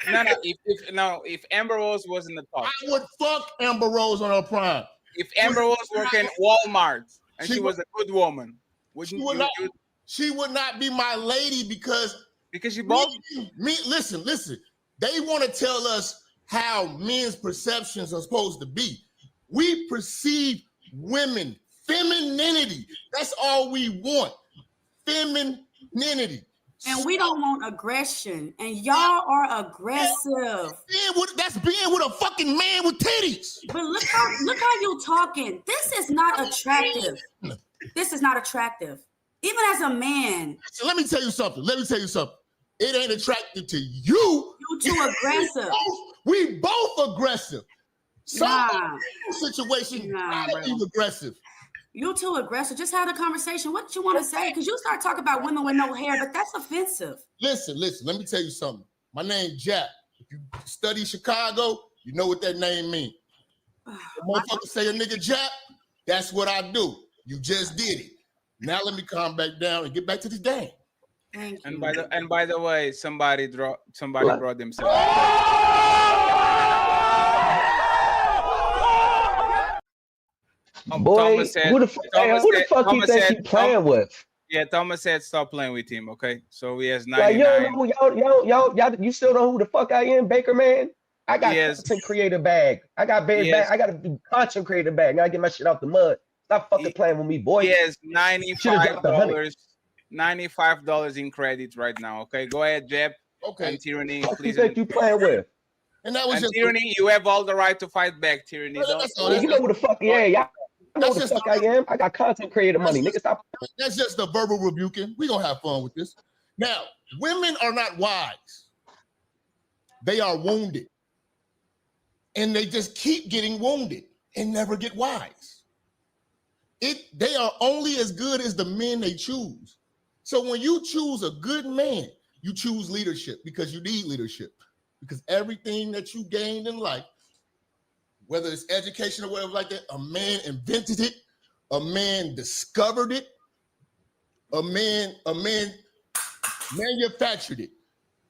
If Amber Rose was in the top.
I would fuck Amber Rose on her prime.
If Amber Rose worked in Walmart and she was a good woman,
she would not be my lady because
you both
listen. They want to tell us how men's perceptions are supposed to be. We perceive women, femininity. That's all we want. Femininity.
And we don't want aggression. And y'all are aggressive.
That's being with a fucking man with titties.
But look how you talking. This is not attractive. This is not attractive. Even as a man.
So let me tell you something. It ain't attractive to you.
You too aggressive.
We both aggressive. Situation, you aggressive.
You too aggressive. Just had a conversation. What did you want to say? Because you start talking about women with no hair, but that's offensive.
Listen. Let me tell you something. My name's Jack. If you study Chicago, you know what that name means. Motherfucker say a nigga Jap, that's what I do. You just did it. Now let me calm back down and get back to this game.
Thank
And
you.
by the way, somebody brought themselves.
Boy, who the fuck you think you playing with?
Yeah, Thomas said stop playing with him. Okay, so he has
Like,
99.
y'all, you still know who the fuck I am, Baker man? I got content creator bag. I got bag. I got a content creator bag. I gotta get my shit off the mud. Stop fucking playing with me, boy.
He has $95 in credit right now. Okay, go ahead, Jeb.
Okay.
And Teraney,
What
please.
you think you playing with?
And that was
and
just
Teraney, you have all the right to fight back, Teraney.
You know who the fuck? Yeah, y'all know who the fuck I am. I got content creator money, nigga. Stop.
That's just the verbal rebuking. We gonna have fun with this. Now, women are not wise. They are wounded. And they just keep getting wounded and never get wise. They are only as good as the men they choose. So when you choose a good man, you choose leadership because you need leadership. Because everything that you gained in life, whether it's education or whatever like that, a man invented it, a man discovered it, a man manufactured it.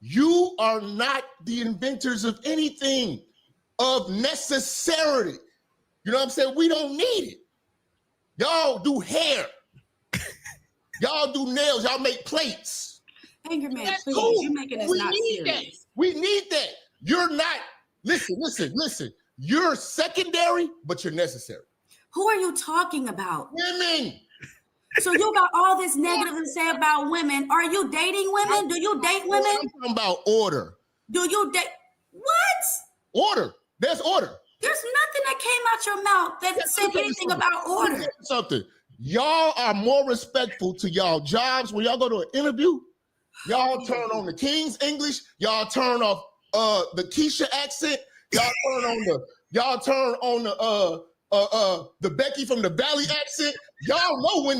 You are not the inventors of anything of necessity. You know what I'm saying? We don't need it. Y'all do hair. Y'all do nails. Y'all make plates.
Angry man,
That's
please,
cool.
you're making this
We
not
need
serious.
that. We need that. You're not, listen. You're secondary, but you're necessary.
Who are you talking about?
Women.
So you got all this negative to say about women. Are you dating women? Do you date women?
I'm talking about order.
Do you date? What?
Order. There's order.
There's nothing that came out your mouth that said anything about order.
Something. Y'all are more respectful to y'all jobs. When y'all go to an interview, y'all turn on the King's English. Y'all turn off the Keisha accent. Y'all turn on the Becky from the Valley accent. Y'all know when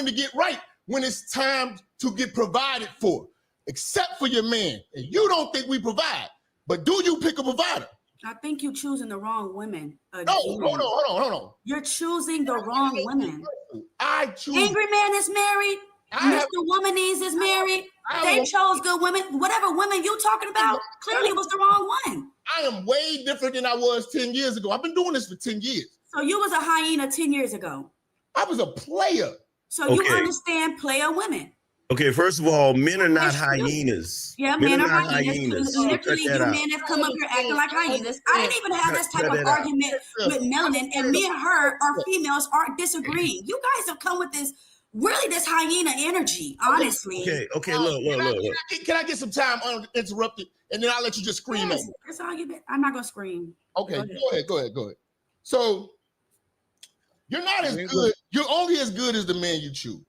to get right when it's time to get provided for, except for your man. And you don't think we provide, but do you pick a provider?
I think you're choosing the wrong women.
No, hold on.
You're choosing the wrong women.
I choose.
Angry man is married. Mr. Womanese is married. They chose good women. Whatever women you talking about, clearly it was the wrong one.
I am way different than I was 10 years ago. I've been doing this for 10 years.
So you was a hyena 10 years ago.
I was a player.
So you understand player women.
Okay, first of all, men are not hyenas.
Yeah, men are hyenas. Literally, you men have come up here acting like hyenas. I didn't even have this type of argument with Melanin, and me and her, our females, aren't disagreeing. You guys have come with this hyena energy, honestly.
Okay, look.
Can I get some time uninterrupted, and then I'll let you just scream at me?
That's all you. I'm not gonna scream.
Okay, go ahead. So you're not as good. You're only as good as the man you choose.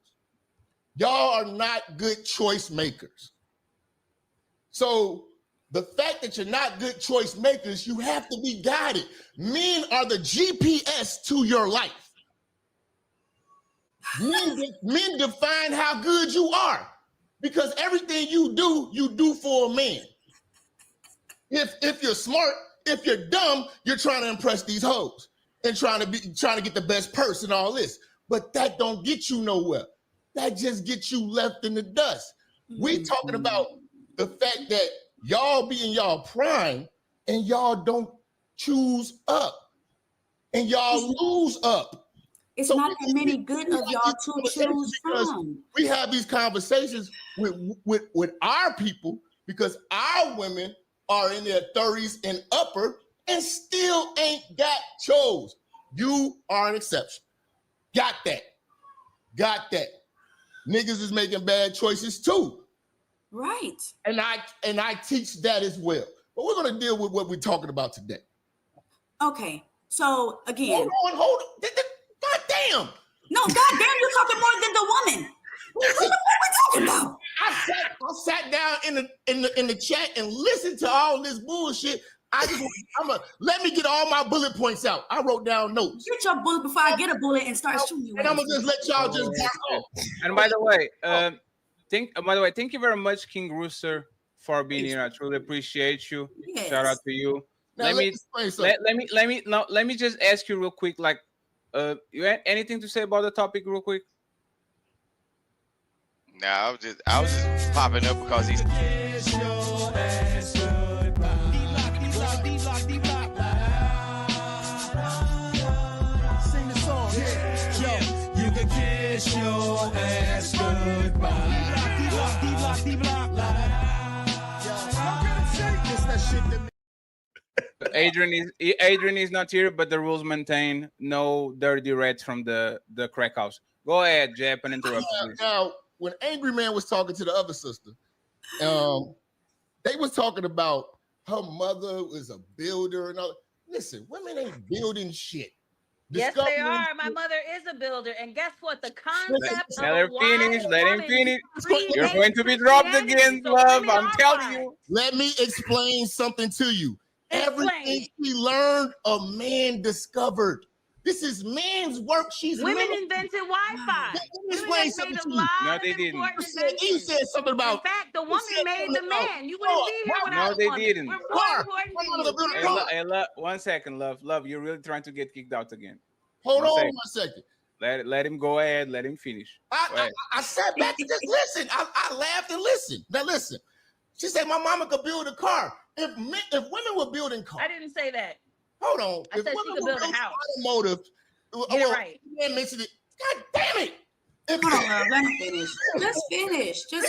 Y'all are not good choice makers. So the fact that you're not good choice makers, you have to be guided. Men are the GPS to your life. Men define how good you are because everything you do for a man. If you're smart, if you're dumb, you're trying to impress these hoes and trying to get the best purse and all this. But that don't get you nowhere. That just gets you left in the dust. We talking about the fact that y'all be in y'all prime and y'all don't choose up and y'all lose up.
It's not that many good of y'all to choose from.
We have these conversations with our people because our women are in their 30s and upper and still ain't got chose. You are an exception. Got that. Niggas is making bad choices too.
Right.
And I teach that as well. But we're gonna deal with what we're talking about today.
Okay. So again.
Hold on. God damn.
No, goddamn, you're talking more than the woman. What are we talking about?
I sat down in the chat and listened to all this bullshit. Let me get all my bullet points out. I wrote down notes.
Get your bullet before I get a bullet and start shooting you.
And I'm gonna just let y'all just go.
And by the way, thank you very much, King Rooster, for being here. I truly appreciate you. Yes. Shout out to you. let me just ask you real quick. Like, you had anything to say about the topic, real quick?
No, I was just popping up because he's.
You can kiss your ass goodbye.
Adrian is not here, but the rules maintain no dirty rats from the crack house. Go ahead, Jep, and interrupt.
Now, when Angry Man was talking to the other sister, they was talking about her mother was a builder and all. Listen, women ain't building shit.
Yes, they are. My mother is a builder, and guess what? The concept of
Let him finish. Let him finish. You're going to be dropped again, love. I'm telling you.
Let me explain something to you. Everything she learned, a man discovered. This is man's work.
Women invented Wi-Fi.
Let me explain something to you.
No, they didn't.
You said something about.
In fact, the woman made the man. You wouldn't be here without
they didn't.
Hey,
love, 1 second, love. You're really trying to get kicked out again.
Hold on 1 second.
Let him go ahead. Let him finish.
I sat back and just listened. I laughed and listened. Now listen. She said my mama could build a car. If women were building cars.
I didn't say that.
Hold on.
I said she could build a house.
Automotive.
You're right.
Mentioned it. God damn it.
Hold on, let me finish. Just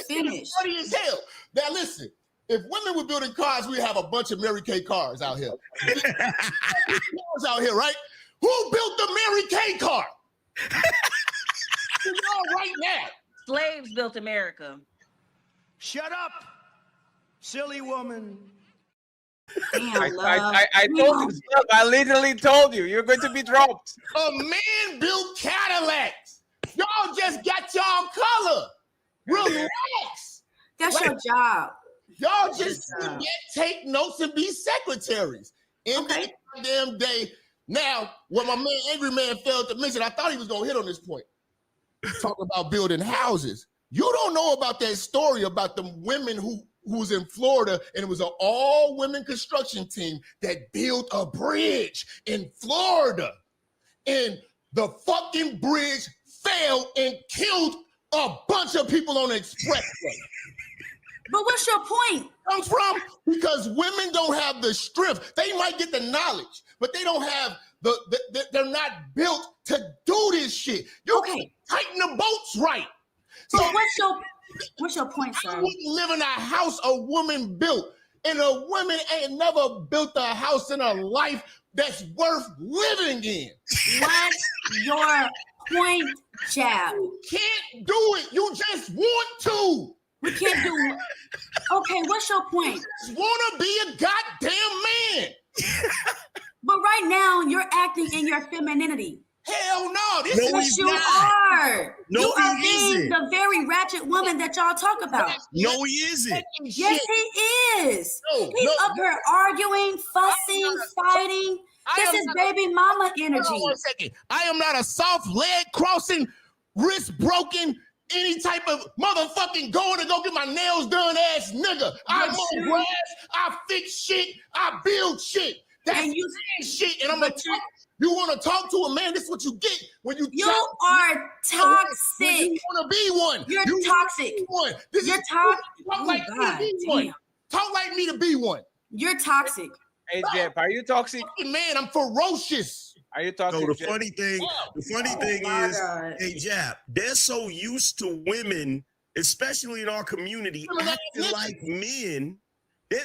finish.
Funny as hell. Now listen. If women were building cars, we have a bunch of Mary Kay cars out here. Cars out here, right? Who built the Mary Kay car? Y'all right now.
Slaves built America.
Shut up, silly woman.
I told you, I literally told you, you're going to be dropped.
A man built Cadillacs. Y'all just got y'all color. Relax.
That's your job.
Y'all just take notes and be secretaries. In the damn day. Now, what my man Angry Man failed to mention, I thought he was going to hit on this point. Talking about building houses. You don't know about that story about the women who was in Florida, and it was an all-women construction team that built a bridge in Florida. And the fucking bridge fell and killed a bunch of people on the expressway.
But what's your point?
Comes from because women don't have the strength. They might get the knowledge, but they don't have they're not built to do this shit. You can't tighten the boats right.
So what's your point, sir?
I wouldn't live in a house a woman built, and a woman ain't never built a house in her life that's worth living in.
What's your point, Chad?
You can't do it. You just want to.
We can't do it. Okay, what's your point?
Just want to be a goddamn man.
But right now, you're acting in your femininity.
Hell no. This
is what you are.
No,
you are
he
being
isn't.
the very ratchet woman that y'all talk about.
No, he isn't.
Yes, he is. He's up here arguing, fussing, fighting. This is baby mama energy.
Hold on 1 second. I am not a soft leg crossing, wrist broken, any type of motherfucking going to go get my nails done ass nigga. I mow grass, I fix shit, I build shit. That's shit. And I'm gonna talk. You want to talk to a man? This is what you get when you.
You are toxic.
You want to be one.
You're toxic.
One.
You're toxic.
Talk like me to be one. Talk like me to be one.
You're toxic.
Hey Jeff, are you toxic?
Man, I'm ferocious.
Are you toxic?
No, the funny thing is, hey Jap, they're so used to women, especially in our community, acting like men.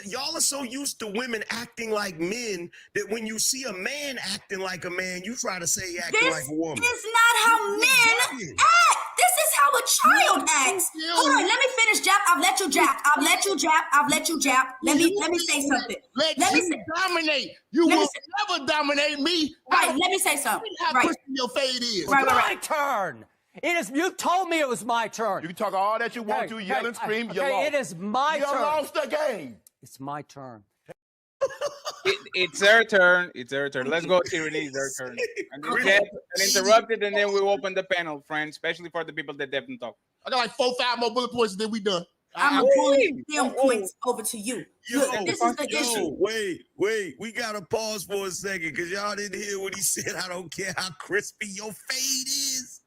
Y'all are so used to women acting like men that when you see a man acting like a man, you try to say he acting like a woman.
This is not how men act. This is how a child acts. Hold on, let me finish, Jap. I've let you jap. Let me say something.
Let me dominate. You will never dominate me.
Right, let me say something.
How crispy your fade is.
My turn. It is. You told me it was my turn.
You can talk all that you want to, yell and scream. You lost.
It is my turn.
You lost the game.
It's my turn.
It's her turn. It's her turn. Let's go, Teraney. It's her turn. And Jeff interrupted, and then we open the panel, friends, especially for the people that haven't talked.
I got like 4-5 more bullet points, and then we done.
I'm pulling them points over to you. Look, this is the issue.
Wait. We got to pause for a second because y'all didn't hear what he said. I don't care how crispy your fade is.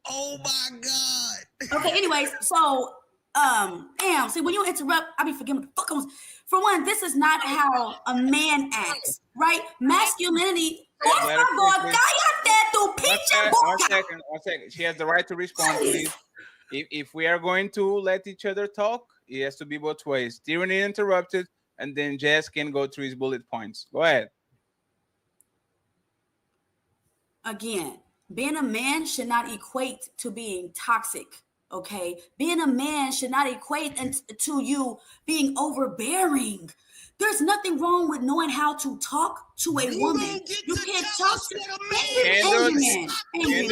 Oh, my God.
Okay, anyways, so, damn, see, when you interrupt, I be forgetting what the fuck I was. For one, this is not how a man acts, right? Masculinity.
One second. She has the right to respond, please. If we are going to let each other talk, it has to be both ways. Tyranny interrupted, and then Jazz can go through his bullet points. Go ahead.
Again, being a man should not equate to being toxic, okay? Being a man should not equate to you being overbearing. There's nothing wrong with knowing how to talk to a woman. You can't talk to a man.
Can't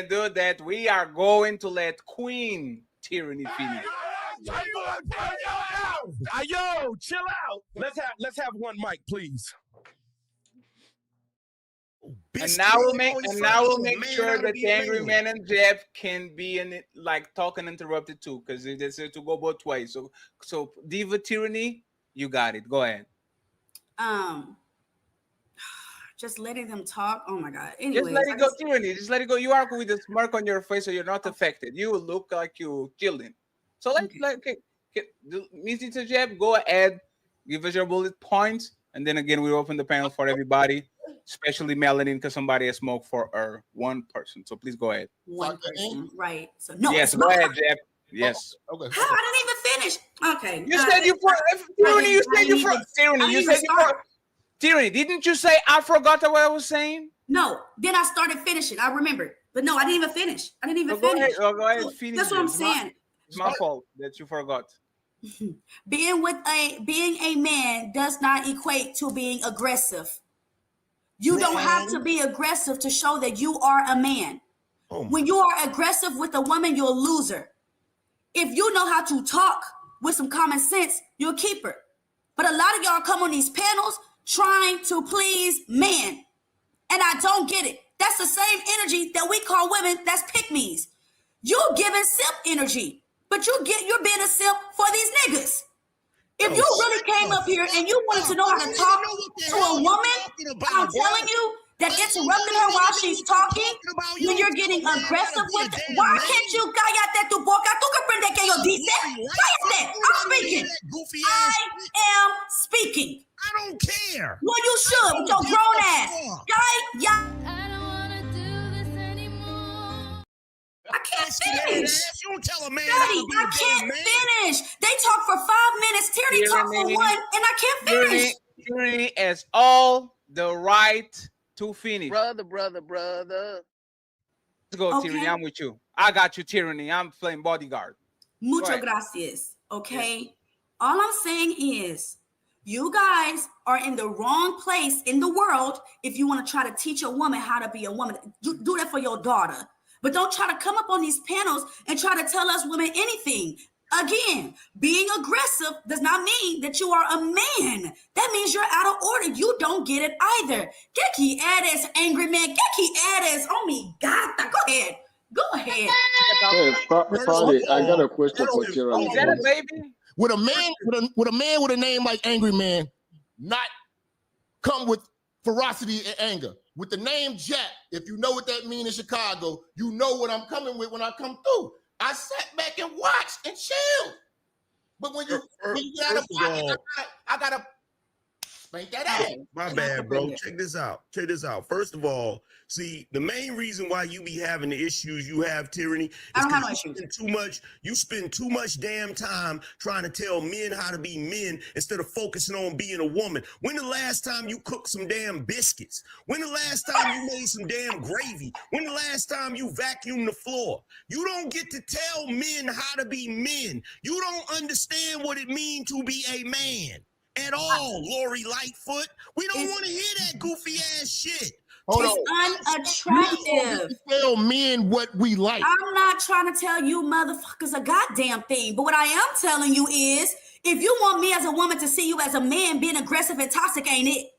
do that. We are going to let Queen Tyranny finish.
Yo, chill out. Let's have one mic, please.
And now we'll make sure that the angry man and Jeff can be in it, like talk and interrupted too, because they said to go both ways. So Diva Tyranny, you got it. Go ahead.
Just letting them talk. Oh my God. Anyways,
just let it go, Tyranny. Just let it go. You are with a smirk on your face, so you're not affected. You look like you killed him. So Mr. Jeff, go ahead, give us your bullet points, and then again we open the panel for everybody, especially Melanin, because somebody has smoked for one person. So please go ahead.
One person, right? So no.
Yes, go ahead, Jeff. Yes.
Okay. How? I didn't even finish. Okay.
You said you for Tyranny. You said you for Tyranny. You said you for Tyranny. Didn't you say I forgot what I was saying?
No. Then I started finishing. I remembered, but no, I didn't even finish.
Go ahead. Finish.
That's what I'm saying.
It's my fault that you forgot.
Being a man does not equate to being aggressive. You don't have to be aggressive to show that you are a man. When you are aggressive with a woman, you're a loser. If you know how to talk with some common sense, you'll keep her. But a lot of y'all come on these panels trying to please men. And I don't get it. That's the same energy that we call women that's pick-me's. You're giving simp energy, but you're being a simp for these niggas. If you really came up here and you wanted to know how to talk to a woman, I'm telling you that interrupting her while she's talking, when you're getting aggressive with it, why can't you cállate tu boca? Tú comprende que yo dice? Cállate, I'm speaking. I am speaking.
I don't care.
Well, you should with your grown ass. I can't finish.
You don't tell a man.
Daddy, I can't finish. They talk for 5 minutes. Tyranny talk for 1, and I can't finish.
Tyranny has all the right to finish.
Brother.
Let's go, okay. Tyranny. I'm with you. I got you, Tyranny. I'm playing bodyguard.
Muchas gracias. Okay. Yes. All I'm saying is, you guys are in the wrong place in the world if you want to try to teach a woman how to be a woman. Do that for your daughter. But don't try to come up on these panels and try to tell us women anything. Again, being aggressive does not mean that you are a man. That means you're out of order. You don't get it either. Geki Addis, angry man. Geki Addis. Oh my God. Go ahead.
Sorry, I got a question for Tyranny.
Is that a baby?
Would a man with a name like Angry Man not come with ferocity and anger? With the name Jack, if you know what that means in Chicago, you know what I'm coming with when I come through. I sat back and watched and chilled. But when you got a pocket, I gotta spank that ass.
My bad, bro. Check this out. First of all, see, the main reason why you be having the issues you have, Tyranny, is because you spend too much damn time trying to tell men how to be men instead of focusing on being a woman. When the last time you cooked some damn biscuits? When the last time you made some damn gravy? When the last time you vacuumed the floor? You don't get to tell men how to be men. You don't understand what it means to be a man at all, Lori Lightfoot. We don't want to hear that goofy ass shit.
It's unattractive.
Tell men what we like.
I'm not trying to tell you motherfuckers a goddamn thing, but what I am telling you is, if you want me as a woman to see you as a man being aggressive and toxic, ain't it?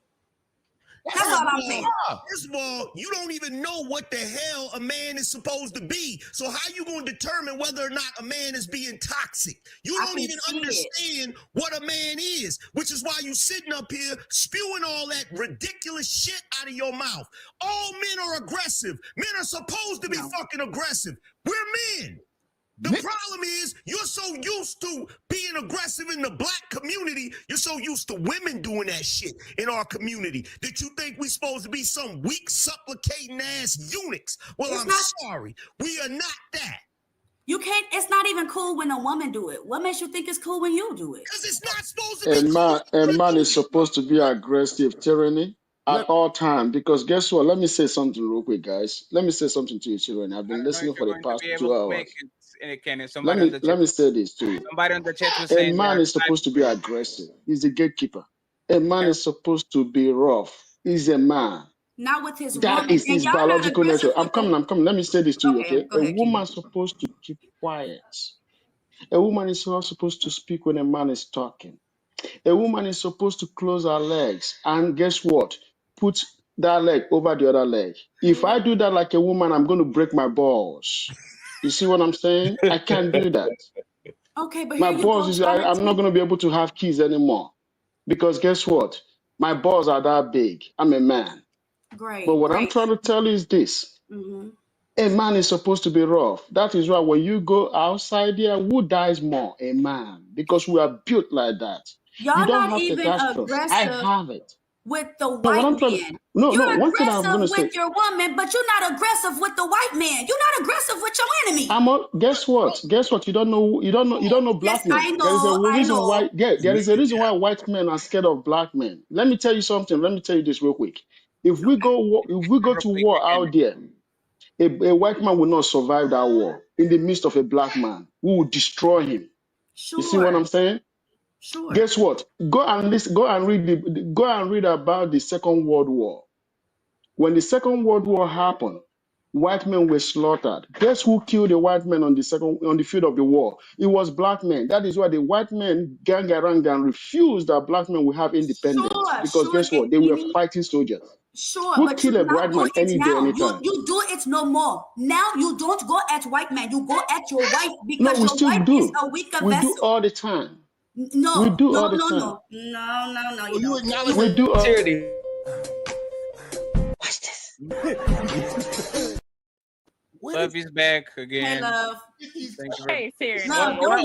That's all I'm saying.
First of all, you don't even know what the hell a man is supposed to be. So how you going to determine whether or not a man is being toxic? You don't even understand what a man is, which is why you sitting up here spewing all that ridiculous shit out of your mouth. All men are aggressive. Men are supposed to be fucking aggressive. We're men. The problem is you're so used to being aggressive in the black community. You're so used to women doing that shit in our community that you think we're supposed to be some weak, supplicating ass eunuchs. Well, I'm sorry. We are not that.
You can't, it's not even cool when a woman do it. What makes you think it's cool when you do it?
Because it's not supposed to be
A man is supposed to be aggressive, Teraney, at all times. Because guess what? Let me say something real quick, guys. Let me say something to you, Teraney. I've been listening for the past 2 hours. Let me say this to you.
Somebody on the chat was
A
saying
man is supposed to be aggressive. He's a gatekeeper. A man is supposed to be rough. He's a man.
Not with his
That
woman.
is
And
his
y'all not
biological
aggressive
nature. I'm coming. Let me say this to you, okay?
go ahead,
A woman's supposed to keep quiet. A woman is not supposed to speak when a man is talking. A woman is supposed to close her legs and guess what? Put that leg over the other leg. If I do that like a woman, I'm going to break my balls. You see what I'm saying? I can't do that.
Okay, but
My
here you
balls
go.
is I'm not going to be able to have kids anymore because guess what? My balls are that big. I'm a man.
Great.
But what I'm trying to tell you is this. A man is supposed to be rough. That is why when you go outside there, who dies more? A man. Because we are built like that.
Y'all
You don't
not
have
even
testosterone. I
aggressive
have it.
with the
No, what
white
I'm trying
man.
to, no,
You're
one thing I'm
aggressive
going to
with
say.
your woman, but you're not aggressive with the white man. You're not aggressive with your enemy.
Guess what? Guess what? You don't know black men.
I
There is a
know, I
reason
know.
why. There is a reason why white men are scared of black men. Let me tell you something. Let me tell you this real quick. If we go to war out there, a white man will not survive that war in the midst of a black man who will destroy him.
Sure.
You see what I'm saying?
Sure.
Guess what? Go and read about the Second World War. When the Second World War happened, white men were slaughtered. Guess who killed the white men on the field of the war? It was black men. That is why the white men gang around and refused that black men will have independence. Because guess what? They were fighting soldiers.
Sure,
Who
but
kill
you
a
not
white
do
man
it
any day,
now.
anytime?
You do it no more. Now you don't go at white man. You go at your wife because
No, we
your
still
wife
do.
is a weaker
We
vessel.
do all the time.
No,
We do
no,
all the
no,
time.
no, no, no, no. You
You
don't.
acknowledge
We do all.
Charity.
Watch this.
Love is back again.
Hey, love.
Thank you.
Hey, Terry.
Love, don't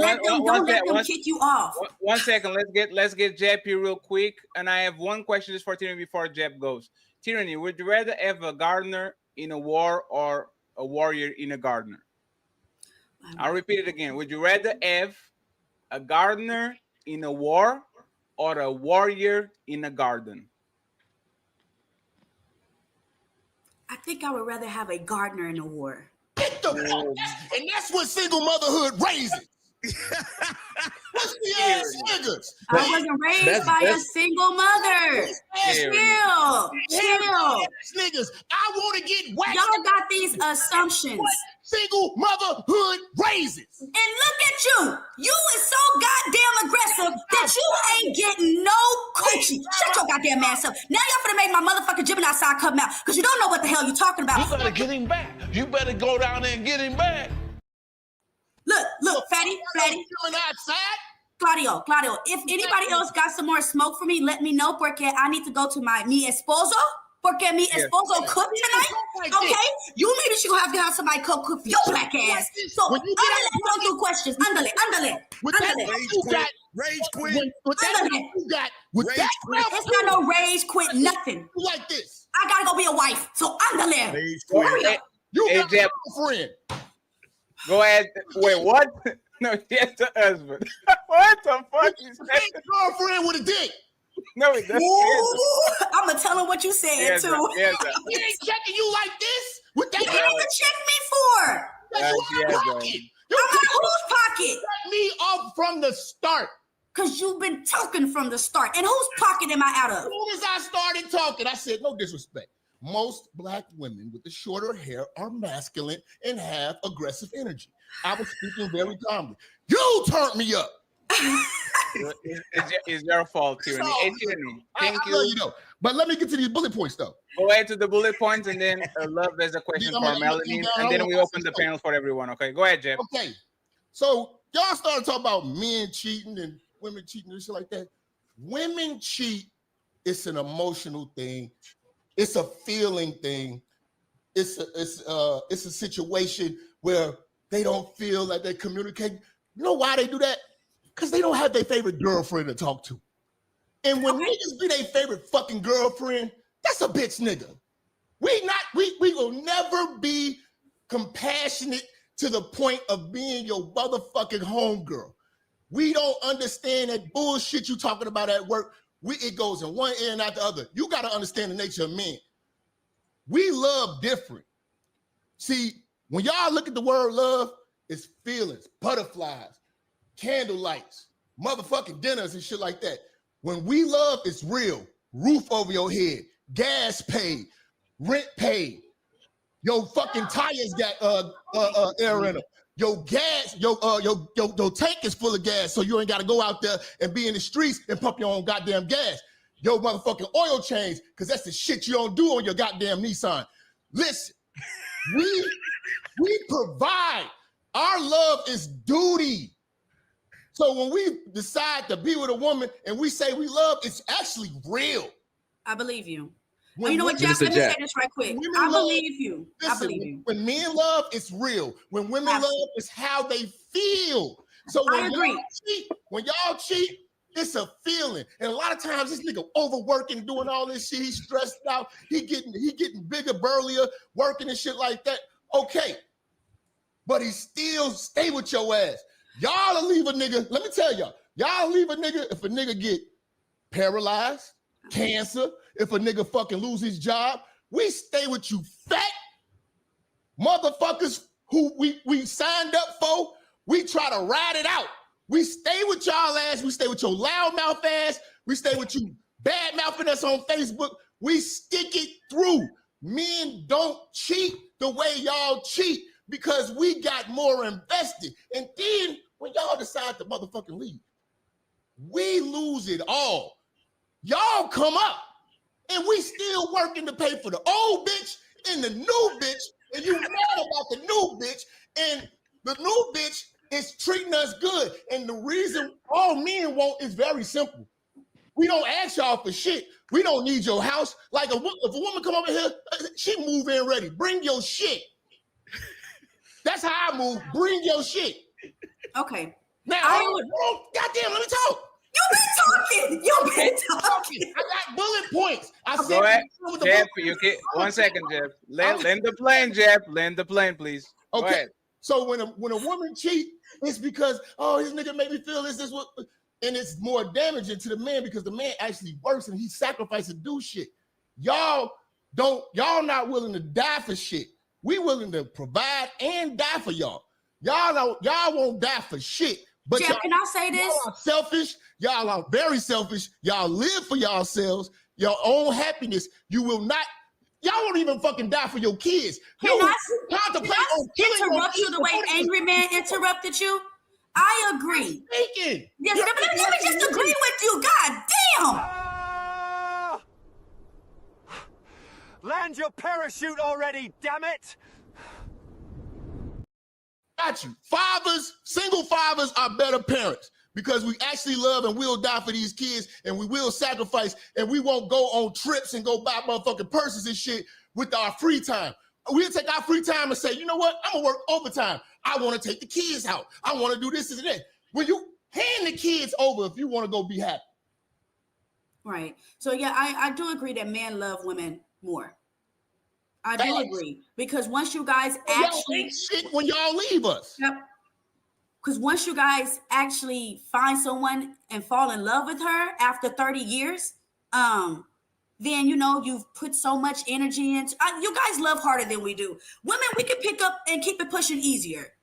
let them kick you off.
1 second. Let's get Jep here real quick. And I have one question just for Tyranny before Jep goes. Tyranny, would you rather have a gardener in a war or a warrior in a gardener? I'll repeat it again. Would you rather have a gardener in a war or a warrior in a garden?
I think I would rather have a gardener in a war.
Get the fuck. And that's what single motherhood raises. What's the ass niggas?
I wasn't raised by a single mother. Chill.
Niggas, I want to get whacked.
Y'all got these assumptions.
Single motherhood raises.
And look at you. You is so goddamn aggressive that you ain't getting no coochie. Shut your goddamn ass up. Now y'all finna make my motherfucking Gemini side come out because you don't know what the hell you're talking about.
You better get him back. You better go down there and get him back.
Look, Fatty. Claudio, if anybody else got some more smoke for me, let me know porque I need to go to mi esposo. Porque mi esposo cook tonight, okay? You maybe she gonna have to have somebody cook for your black ass. So, don't do questions. Andale.
Rage quit.
It's not no rage quit, nothing.
Like this.
I gotta go be a wife, so andale.
You got a girlfriend.
Go ahead. Wait, what? No, he has a husband. What the fuck is that?
Girlfriend with a dick.
No, it doesn't.
I'm gonna tell him what you said too.
He ain't checking you like this. What that
you need to check me for?
I'm out
whose pocket?
Cut me off from the start.
Cause you've been talking from the start. And whose pocket am I out of?
As soon as I started talking, I said, no disrespect. Most black women with the shorter hair are masculine and have aggressive energy. I was speaking very calmly. You turned me up.
It's your fault, Teraney. Hey, Teraney, thank you.
I love you though. But let me get to these bullet points though.
Go ahead to the bullet points, and then Love, there's a question for Melanin, and then we open the panel for everyone. Okay, go ahead, Jeff.
Okay, so y'all started talking about men cheating and women cheating and shit like that. Women cheat. It's an emotional thing. It's a feeling thing. It's a situation where they don't feel like they communicate. You know why they do that? Because they don't have their favorite girlfriend to talk to. And when niggas be their favorite fucking girlfriend, that's a bitch nigga. We will never be compassionate to the point of being your motherfucking homegirl. We don't understand that bullshit you talking about at work. It goes in one ear and out the other. You got to understand the nature of men. We love different. See, when y'all look at the word love, it's feelings, butterflies, candle lights, motherfucking dinners and shit like that. When we love, it's real. Roof over your head, gas paid, rent paid. Your fucking tires got air in them. Your gas, your tank is full of gas, so you ain't got to go out there and be in the streets and pump your own goddamn gas. Your motherfucking oil change, because that's the shit you don't do on your goddamn Nissan. Listen, we provide. Our love is duty. So when we decide to be with a woman and we say we love, it's actually real.
I believe you. You know what, Jeff? Let me say this right quick. I believe you. I believe you.
When men love, it's real. When women love, it's how they feel. So when y'all cheat, it's a feeling. And a lot of times this nigga overworking, doing all this shit. He's stressed out. He getting bigger, burlier, working and shit like that. Okay. But he still stay with your ass. Y'all leave a nigga. Let me tell y'all leave a nigga if a nigga get paralyzed, cancer, if a nigga fucking lose his job. We stay with you fat motherfuckers who we signed up for. We try to ride it out. We stay with y'all ass. We stay with your loudmouth ass. We stay with you bad mouthing us on Facebook. We stick it through. Men don't cheat the way y'all cheat because we got more invested. And then when y'all decide to motherfucking leave, we lose it all. Y'all come up and we still working to pay for the old bitch and the new bitch, and you mad about the new bitch, and the new bitch is treating us good. And the reason all men want is very simple. We don't ask y'all for shit. We don't need your house. Like if a woman come over here, she move in ready. Bring your shit. That's how I move. Bring your shit.
Okay.
Now, goddamn, let me talk.
You've been talking.
I got bullet points.
Go ahead, Jeff. You get 1 second, Jeff. Land the plane, Jeff. Land the plane, please.
Okay.
Go ahead.
So when a woman cheat, it's because his nigga made me feel this what, and it's more damaging to the man because the man actually works and he sacrifices to do shit. Y'all not willing to die for shit. We willing to provide and die for y'all. Y'all won't die for shit. But
Jeff, can I say this?
Y'all are selfish. Y'all are very selfish. Y'all live for yourselves, your own happiness. You will not. Y'all won't even fucking die for your kids.
Can I interrupt you the way Angry Man interrupted you? I agree.
Speaking.
Yes, let me just agree with you. God damn.
Land your parachute already, damn it!
Got you. Fathers, single fathers are better parents because we actually love and will die for these kids and we will sacrifice and we won't go on trips and go buy motherfucking purses and shit with our free time. We'll take our free time and say, you know what? I'm gonna work overtime. I want to take the kids out. I want to do this and that. When you hand the kids over if you want to go be happy.
Right. So yeah, I do agree that men love women more. I do agree because once you guys actually
shit when y'all leave us.
Yep. Because once you guys actually find someone and fall in love with her after 30 years, then you've put so much energy into. You guys love harder than we do. Women, we can pick up and keep it pushing easier.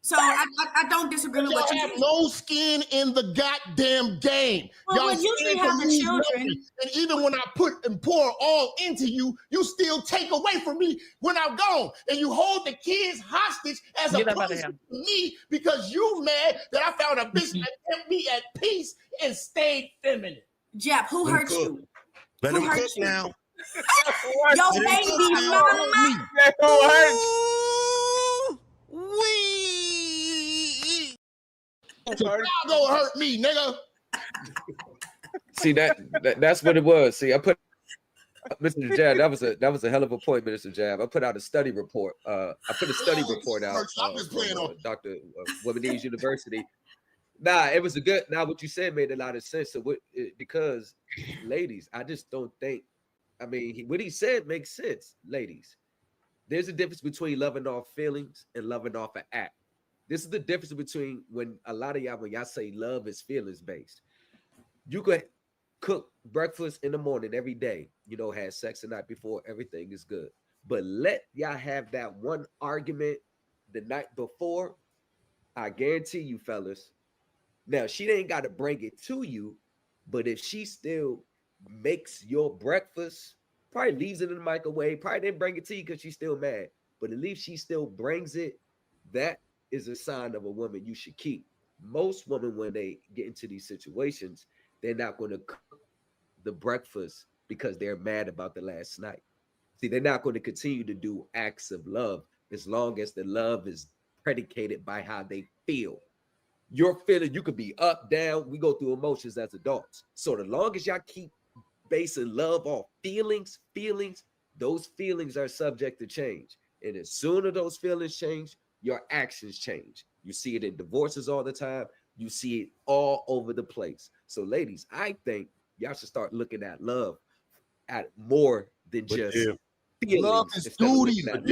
So I don't disagree with what you
have no skin in the goddamn game.
Well,
Y'all
usually have the children.
And even when I put and pour all into you, you still take away from me when I'm gone. And you hold the kids hostage as a punishment to me because you mad that I found a bitch that kept me at peace and stayed feminine.
Jap, who hurt you?
Let him cook now.
Yo, baby mama.
Who hurt?
Y'all gonna hurt me, nigga.
See that's what it was. See, I put Mr. Jab. That was a hell of a point, Mr. Jab. I put out a study report. I put a study report out. Dr. Women's University. Nah, it was a good. Now, what you said made a lot of sense. So, because, ladies, I just don't think. I mean, what he said makes sense, ladies. There's a difference between loving off feelings and loving off an act. This is the difference between when a lot of y'all, when y'all say love is feelings based. You could cook breakfast in the morning every day, you know, have sex the night before, everything is good. But let y'all have that one argument the night before, I guarantee you, fellas. Now, she ain't got to bring it to you, but if she still makes your breakfast, probably leaves it in the microwave, probably didn't bring it to you because she's still mad, but at least she still brings it, that is a sign of a woman you should keep. Most women, when they get into these situations, they're not going to cook the breakfast because they're mad about the last night. See, they're not going to continue to do acts of love as long as the love is predicated by how they feel. Your feeling, you could be up, down. We go through emotions as adults. So as long as y'all keep basing love off feelings, those feelings are subject to change. And as soon as those feelings change, your actions change. You see it in divorces all the time. You see it all over the place. So ladies, I think y'all should start looking at love at more than just feelings.
Love is duty.
Their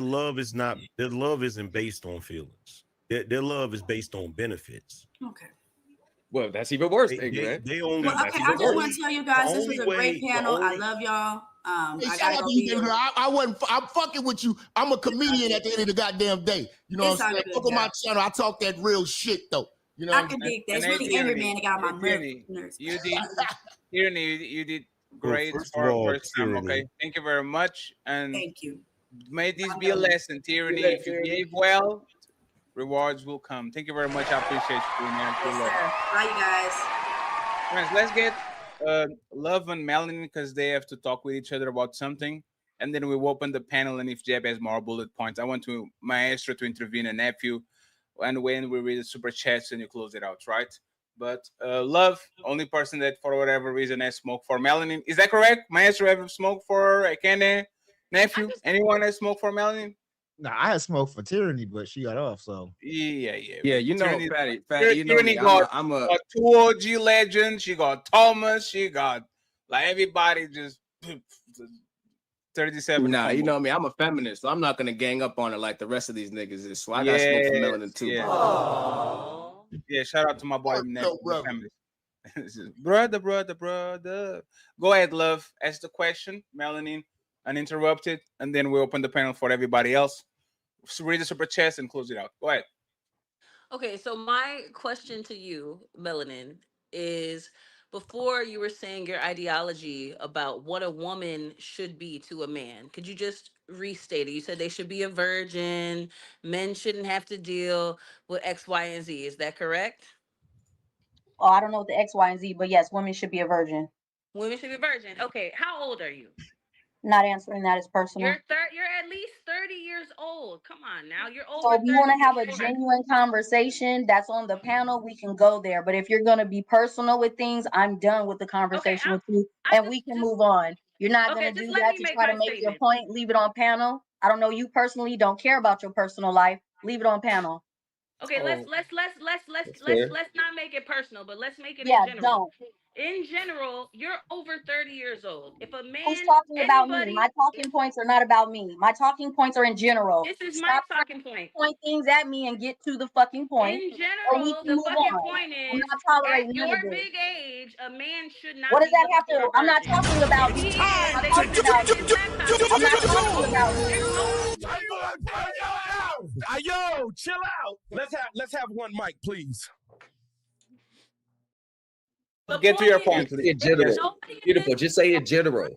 love isn't based on feelings. Their love is based on benefits.
Okay.
Well, that's even worse.
I just want to tell you guys, this was a great panel. I love y'all.
Hey, shout out to you, I'm fucking with you. I'm a comedian at the end of the goddamn day. You know what I'm saying? Look at my channel. I talk that real shit though. You know,
I can dig that. It's really angry man that got my nerves.
You did great for first time. Okay, thank you very much, and
thank you.
May this be a lesson, Teraney. If you behave well, rewards will come. Thank you very much. I appreciate you doing that.
Bye, you guys.
Friends, let's get Love and Melanin because they have to talk with each other about something, and then we will open the panel. And if Jeb has more bullet points, I want to Maestro to intervene, a nephew, and when we read the super chats and you close it out, right? But Love, only person that for whatever reason has smoked for Melanin. Is that correct? Maestro ever smoked for Kenny? Nephew? Anyone has smoked for Melanin?
No, I had smoked for Teraney, but she got off. So
yeah.
You know, Fatty. You know me. I'm a
two OG legends. She got Thomas. She got like everybody just 37.
Nah, you know me. I'm a feminist, so I'm not gonna gang up on it like the rest of these niggas is. So I got smoke for Melanin too.
Yeah, shout out to my boy. Brother. Go ahead, Love. Ask the question, Melanin, uninterrupted, and then we open the panel for everybody else. So read the super chats and close it out. Go ahead.
Okay, so my question to you, Melanin, is before you were saying your ideology about what a woman should be to a man. Could you just restate it? You said they should be a virgin, men shouldn't have to deal with X, Y, and Z. Is that correct?
Oh, I don't know what the X, Y, and Z, but yes, women should be a virgin.
Women should be a virgin. Okay, how old are you?
Not answering that is personal.
You're at least 30 years old. Come on now. You're over.
So if you want to have a genuine conversation that's on the panel, we can go there. But if you're going to be personal with things, I'm done with the conversation with you, and we can move on. You're not going to do that to try to make your point. Leave it on panel. I don't know you personally. Don't care about your personal life. Leave it on panel.
Okay, let's not make it personal, but let's make it in general.
Don't.
In general, you're over 30 years old. If a man,
who's talking about me? My talking points are not about me. My talking points are in general.
This is my talking point.
Point things at me and get to the fucking point.
In general, the fucking point is, at your big age, a man should not.
What does that have to? I'm not talking about me. I'm not talking about you.
Yo, chill out. Let's have one mic, please.
Get to your point, please.
In general. Beautiful. Just say in general.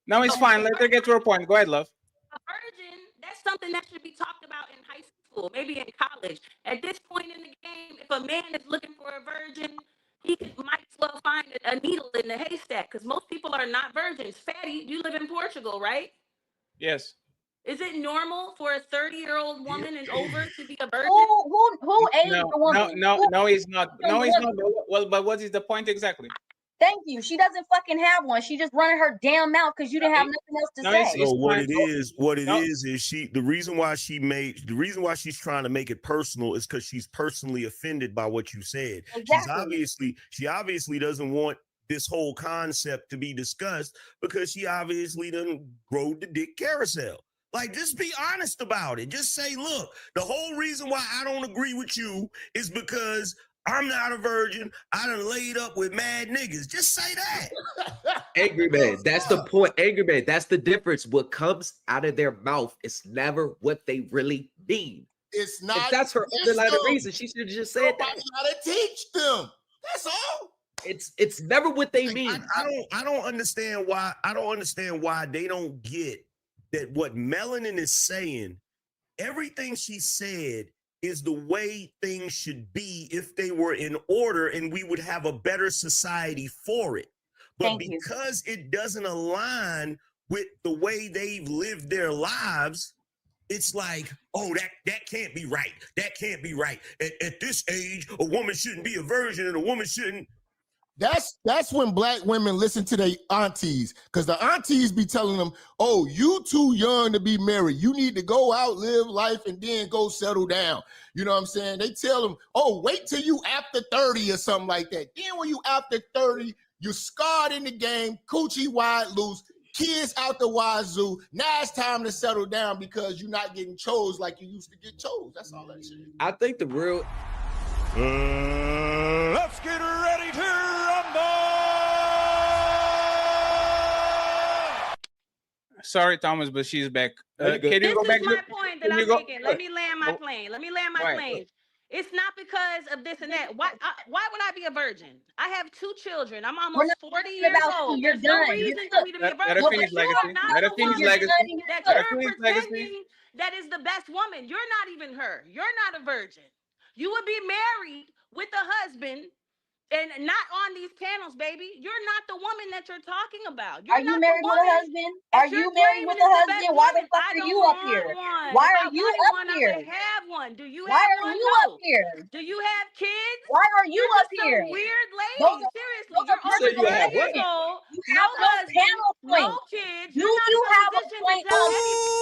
No, it's fine. Let her get to her point. Go ahead, love.
A virgin, that's something that should be talked about in high school, maybe in college. At this point in the game, if a man is looking for a virgin, he might as well find a needle in the haystack because most people are not virgins. Fatty, you live in Portugal, right?
Yes.
Is it normal for a 30-year-old woman and over to be a virgin?
Who aged the woman?
No, he's not. No, he's not. Well, but what is the point exactly?
Thank you. She doesn't fucking have one. She just running her damn mouth because you didn't have nothing else to say.
So what it is she the reason why she's trying to make it personal is because she's personally offended by what you said.
Exactly.
She obviously doesn't want this whole concept to be discussed because she obviously done rode the dick carousel. Like, just be honest about it. Just say, look, the whole reason why I don't agree with you is because I'm not a virgin. I done laid up with mad niggas. Just say that.
Angry man. That's the point. Angry man. That's the difference. What comes out of their mouth is never what they really mean.
It's not.
If that's her underlying reason, she should have just said that.
Somebody gotta teach them. That's all.
It's never what they mean.
I don't understand why. I don't understand why they don't get that what Melanin is saying. Everything she said is the way things should be if they were in order and we would have a better society for it. But because it doesn't align with the way they've lived their lives, it's like, oh, that can't be right. That can't be right. At this age, a woman shouldn't be a virgin and a woman shouldn't.
That's when black women listen to their aunties, because the aunties be telling them, oh, you too young to be married. You need to go out, live life, and then go settle down. You know what I'm saying? They tell them, oh, wait till you after 30 or something like that. Then when you after 30, you're scarred in the game, coochie wide loose, kids out the wazoo. Now it's time to settle down because you're not getting chose like you used to get chose. That's all that shit.
I think the real...
Let's get ready to rumble!
Sorry, Thomas, but she's back. Can you
This
go back?
is my point that I'm making. Let me land my plane. Let me land my plane. It's not because of this and that. Why would I be a virgin? I have 2 children. I'm almost 40 years old. There's no reason for me to be a virgin.
Let her finish legacy. Let her finish legacy.
That you're pretending that is the best woman. You're not even her. You're not a virgin. You would be married with a husband and not on these panels, baby. You're not the woman that you're talking about.
Are you married with a husband? Are you married with a husband? Why the fuck are you up here? Why are you up here?
I have one. Do you
Why
have
are
one?
you
No.
up here?
Do you have kids?
Why are you
You're
up
just
here?
some weird lady.
Those are-
Seriously,
those are
you're over
personal
40 years
opinions.
old.
You
No
have no
husband,
panel
no
point.
kids.
Do
You're not
you
in a
have a
position
point
to tell
of-
anybody.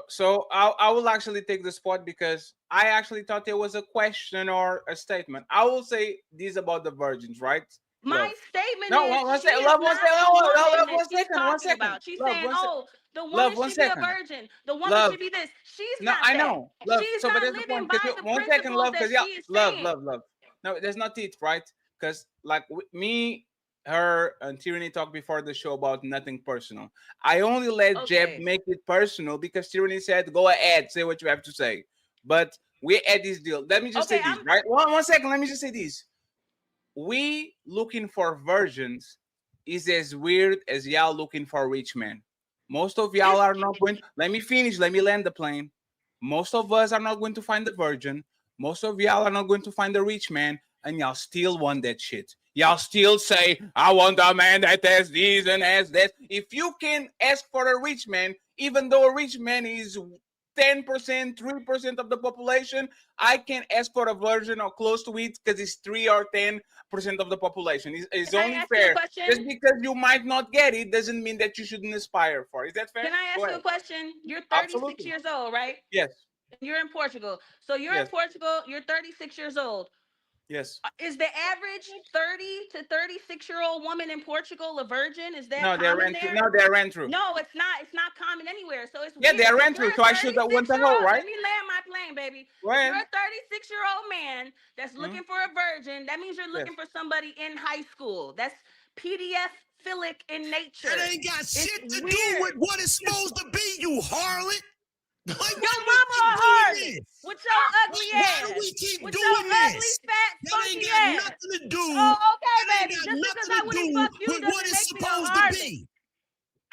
So I will actually take the spot because I actually thought there was a question or a statement. I will say this about the virgins, right?
My
Love.
statement
No,
is
one
she
second.
is
Love,
not
one second.
the
Love,
woman
love,
that
one
she's
second. One
talking
second.
about. She's
Love,
saying,
one second.
oh, the woman
Love, one
should be a
second.
virgin. The woman
Love.
should be this. She's
No,
not
I
that.
know. Love.
She's
So, but
not
there's the
living
point.
by
'cause
the
one second,
principles
love,
that
because yeah,
she is
love,
saying.
love. No, there's not it, right? Because like me, her, and Teraney talked before the show about nothing personal. I only let Jeb make it personal because Teraney said, "Go ahead, say what you have to say." But we at this deal. Let me just say this, right? One second. Let me just say this. We looking for virgins is as weird as y'all looking for rich men. Most of y'all are not going. Let me finish. Let me land the plane. Most of us are not going to find the virgin. Most of y'all are not going to find the rich man, and y'all still want that shit. Y'all still say, I want a man that has this and has that. If you can ask for a rich man, even though a rich man is 10%, 3% of the population, I can ask for a virgin or close to it because it's 3 or 10% of the population. It's
Can I
only
ask you a
fair.
question?
Just because you might not get it doesn't mean that you shouldn't aspire for it. Is that fair?
Can I ask
Go
you a
ahead.
question? You're 36
Absolutely.
years old, right?
Yes.
You're in Portugal. So you're in
Yes.
Portugal. You're 36 years old.
Yes.
Is the average 30 to 36-year-old woman in Portugal a virgin? Is that
No, they're
common
rent
there?
through. No, they're rent through.
No, it's not. It's not common anywhere. So it's
Yeah,
weird.
they're
If
rent
you're
through. So I should have went to hole, right?
Let me land my plane. game, baby.
When?
If you're a 36-year-old man that's looking for a virgin, that means you're looking for somebody in high school. That's PDF-philic in nature.
That ain't got shit to do with what it's supposed to be, you harlot. Like,
your mama a harlot with your ugly ass.
Why do we keep
with
doing
your ugly,
this?
fat,
That
funky
ain't got
ass.
nothing to do.
Oh, okay,
that
baby.
Ain't got
Just because I
nothing to
wouldn't
do
fuck you
with what
doesn't
it's
make me a
supposed to
harlot.
be.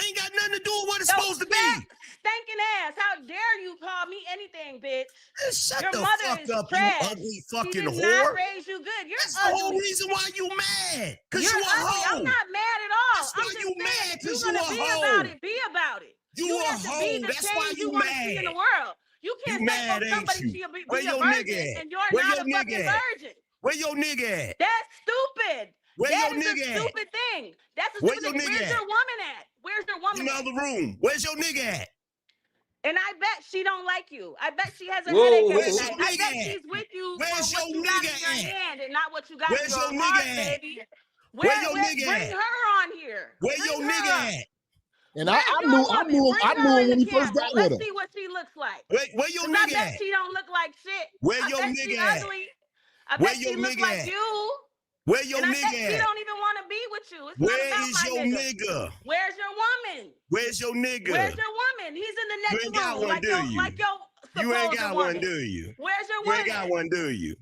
Ain't got nothing to do with what it's
Yo,
supposed to be.
fat, stinking ass. How dare you call me anything, bitch?
Man, shut
Your
the
mother
fuck
is
up,
trash.
you ugly fucking
She did not
whore.
raise you good. You're
That's
ugly.
the whole reason why you mad. Because
You're
you a
ugly.
hoe.
I'm not mad at all.
That's
I'm
why
just
you
saying,
mad,
if you're
'cause you
gonna
a
be
hoe.
about it, be about it.
You a
have to be
hoe.
the
That's why
change
you
you want to see in the
mad.
world. You
You
can't say,
mad,
oh,
ain't
somebody
you?
should be
Where
a
your
virgin,
nigga at?
and you're
Where
not
your
a fucking
nigga at?
virgin.
Where your nigga at?
That's stupid.
Where
That
your
is
nigga
a
at?
stupid thing. That's a
Where
stupid
your
thing.
nigga
Where's
at?
your woman at? Where's your
In
woman
the
at?
other room. Where's your nigga at?
And I bet she don't like you. I bet she has a
Whoa,
headache every
Where's
day.
your
I
nigga
bet
at?
she's with you
Where's
for what
your
you got in
nigga
your
at?
hand and not what you got in
Where's
your
your
heart,
nigga at?
baby.
Where your
Bring
nigga at?
her on here.
Where
Bring
your
her
nigga
up.
at?
And
Where's
I
your
knew
woman? Bring
I
her
knew
in
him when
the
he first
camera.
got with
Let's
her.
see what she looks like.
Where your
Because I
nigga
bet
at?
she don't look like shit.
Where
I
your
bet she
nigga at?
ugly. I
Where
bet
your
she look
nigga
like
at?
you.
Where your
And I bet
nigga
she
at?
don't even want to be with you. It's not
Where
about
is
my
your
nigga.
nigga?
Where's your woman?
Where's your nigga?
Where's your woman? He's in the
You
next
ain't got
room,
one,
like
do
your
you? You ain't
supposed
got
woman.
one, do you?
Where's your
You ain't
woman?
got one, do you?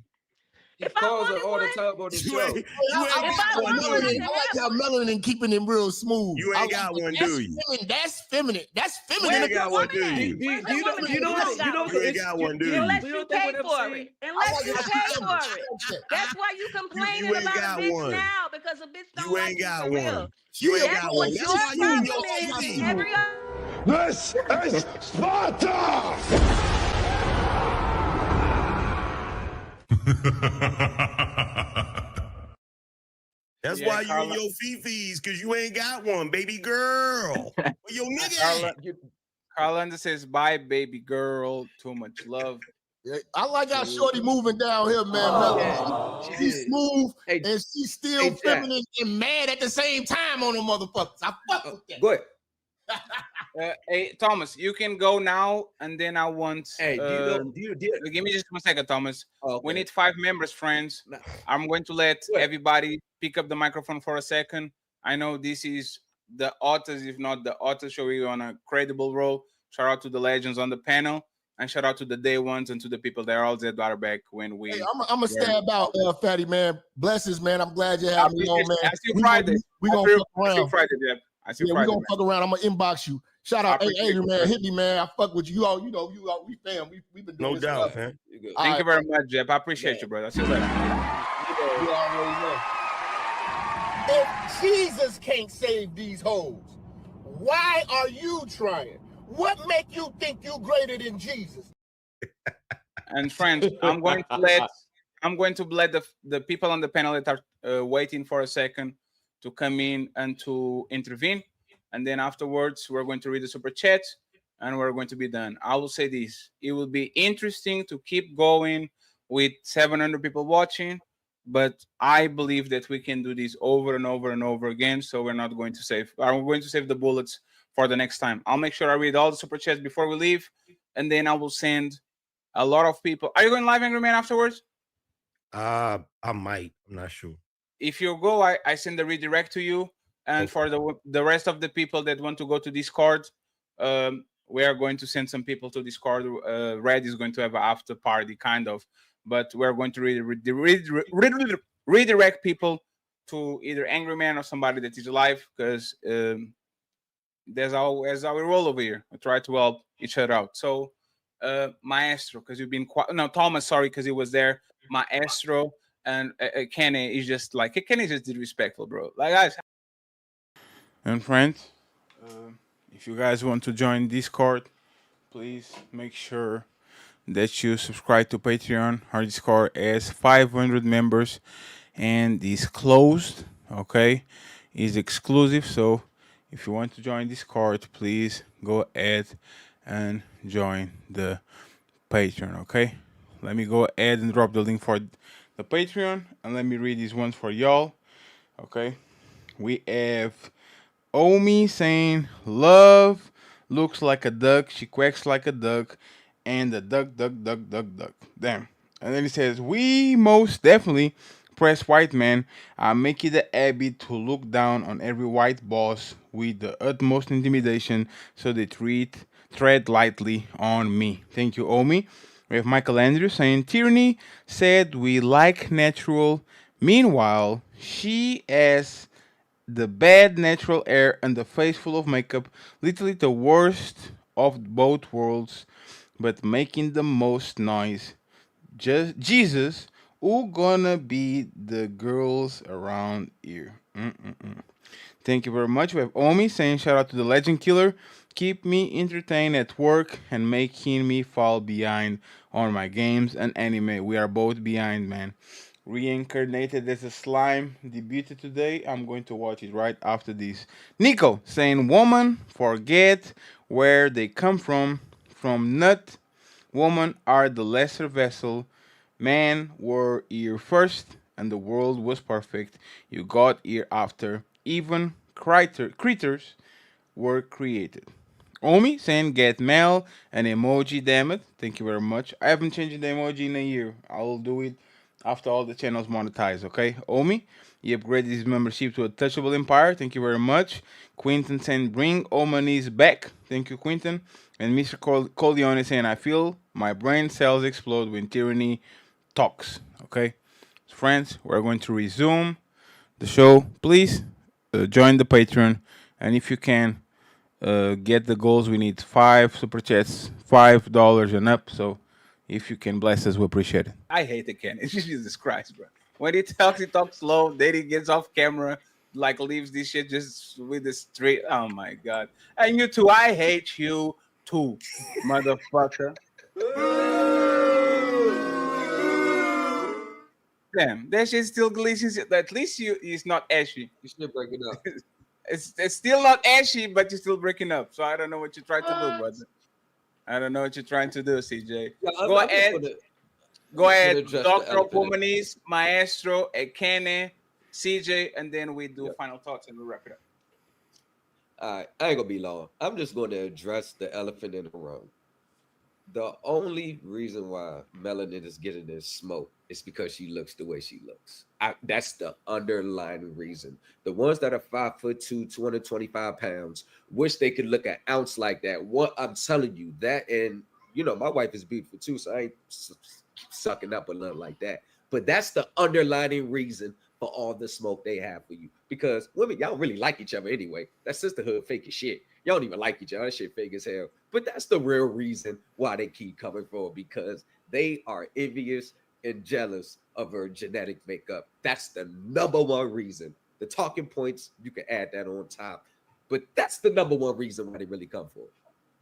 He
If I
calls her
wanted
all the
one,
time on the
You
show.
ain't, you ain't
I
if
got
I
one,
want
do
one, I
you?
can
I like
have
how
one.
Melanin keeping it real smooth.
You ain't got one, do you?
That's feminine. That's
You
feminine.
ain't
Where's your
got one,
woman
do
at?
you?
Where's your woman at? You don't got one.
You ain't got one, do you?
Unless you pay for it. Unless you pay for it. That's why you
You
complaining
ain't
about a
got
bitch
one.
now, because a bitch don't
You
like
ain't
you
got
for real.
one. You ain't
That's
got
what
one.
your
That's why you in your
problem is, and
TV.
every other.
This is Sparta!
That's
Yeah,
why you in
Carla.
your fifis, because you ain't got one, baby girl. Where your nigga at?
Carlanda says, bye, baby girl. Too much love.
I like how Shorty moving down here, man. Melanin. She's smooth and she's still feminine and mad at the same time on the motherfuckers. I fuck with that.
Go ahead.
Hey, Thomas, you can go now, and then I want.
Hey, do you know?
Give me just 1 second, Thomas.
Okay.
We need 5 members, friends. I'm going to let everybody pick up the microphone for a second. I know this is the authors, if not the author show, you on a credible role. Shout out to the legends on the panel, and shout out to the day ones and to the people that are all there back when we.
Hey, I'm gonna stab out, Fatty, man. Blessings, man. I'm glad you had me on, man.
I see you Friday.
We gonna fuck
I see you
around.
Friday, Jeff. I see you
Yeah, we
Friday.
gonna
Man.
fuck around. I'm gonna inbox you. Shout out, hey, Adrian, man. Hit me, man. I fuck with you. You all, we fam. We been doing
No
this
doubt,
forever.
man.
Thank you very much, Jeff. I appreciate you, brother. I see you later.
You already know. If Jesus can't save these hoes, why are you trying? What make you think you greater than Jesus?
And friends, I'm going to let the people on the panel that are waiting for a second to come in and to intervene. And then afterwards, we're going to read the super chat and we're going to be done. I will say this. It will be interesting to keep going with 700 people watching, but I believe that we can do this over and over and over again. So we're not going to save. I'm going to save the bullets for the next time. I'll make sure I read all the super chats before we leave, and then I will send a lot of people. Are you going live, Angry Man, afterwards?
I might. I'm not sure.
If you go, I send the redirect to you. And for the rest of the people that want to go to Discord, we are going to send some people to Discord. Red is going to have an after party, kind of. But we're going to redirect people to either Angry Man or somebody that is alive, because that's how we roll over here. We try to help each other out. So, Maestro, because you've been Thomas, sorry, because he was there. Maestro and Kenny is just like Kenny just disrespectful, bro. Like, guys.
And friends, if you guys want to join Discord, please make sure that you subscribe to Patreon. Our Discord has 500 members and is closed, okay? It's exclusive, so if you want to join Discord, please go ahead and join the Patreon, okay? Let me go ahead and drop the link for the Patreon, and let me read these ones for y'all, okay? We have Omi saying, love looks like a duck, she quacks like a duck, and the duck, duck, duck, duck, duck. Damn. And then he says, we most definitely press white men make it a habit to look down on every white boss with the utmost intimidation, so they tread lightly on me. Thank you, Omi. We have Michael Andrews saying, Tyranny said we like natural. Meanwhile, she has the bad natural air and the face full of makeup, literally the worst of both worlds, but making the most noise. Just Jesus, who gonna be the girls around here? Mm-mm-mm. Thank you very much. We have Omi saying shout out to the Legend Killer. Keep me entertained at work and making me fall behind on my games and anime. We are both behind, man. Reincarnated as a slime debuted today. I'm going to watch it right after this. Nico saying woman forget where they come from. From nut, women are the lesser vessel. Man were here first, and the world was perfect. You got here after. Even creatures were created. Omi saying get mail and emoji, damn it. Thank you very much. I haven't changed the emoji in a year. I will do it after all the channels monetize, okay? Omi, you upgraded his membership to a touchable empire. Thank you very much. Quinton saying bring Omanis back. Thank you, Quinton. And Mr. Corleone saying I feel my brain cells explode when tyranny talks. Okay? Friends, we're going to resume the show. Please join the Patreon. And if you can, get the goals. We need 5 super chats, $5 and up. So if you can bless us, we appreciate it.
I hate the Kenny. Jesus Christ, bro. When he talks slow. Then he gets off camera, like leaves this shit just with the straight. Oh my god. And you too. I hate you too, motherfucker. Damn, that shit's still glitching. At least it's not ashy.
You should break it up.
It's still not ashy, but you're still breaking up. So I don't know what you're trying to do, brother. I don't know what you're trying to do, CJ.
Yeah,
Go ahead. Go ahead.
Dr.
Pomanis, Maestro, Ekene, CJ, and then we do final thoughts and we wrap it up.
All right, I ain't gonna be long. I'm just going to address the elephant in the room. The only reason why Melanin is getting this smoke is because she looks the way she looks. That's the underlying reason. The ones that are 5'2", 225 pounds, wish they could look an ounce like that. What I'm telling you, that, and you know, my wife is beautiful too, so I ain't sucking up or nothing like that. But that's the underlying reason for all the smoke they have for you. Because women, y'all don't really like each other anyway. That sisterhood fake as shit. Y'all don't even like each other. That shit fake as hell. But that's the real reason why they keep coming forward, because they are envious and jealous of her genetic makeup. That's the number one reason. The talking points, you can add that on top. But that's the number one reason why they really come forward.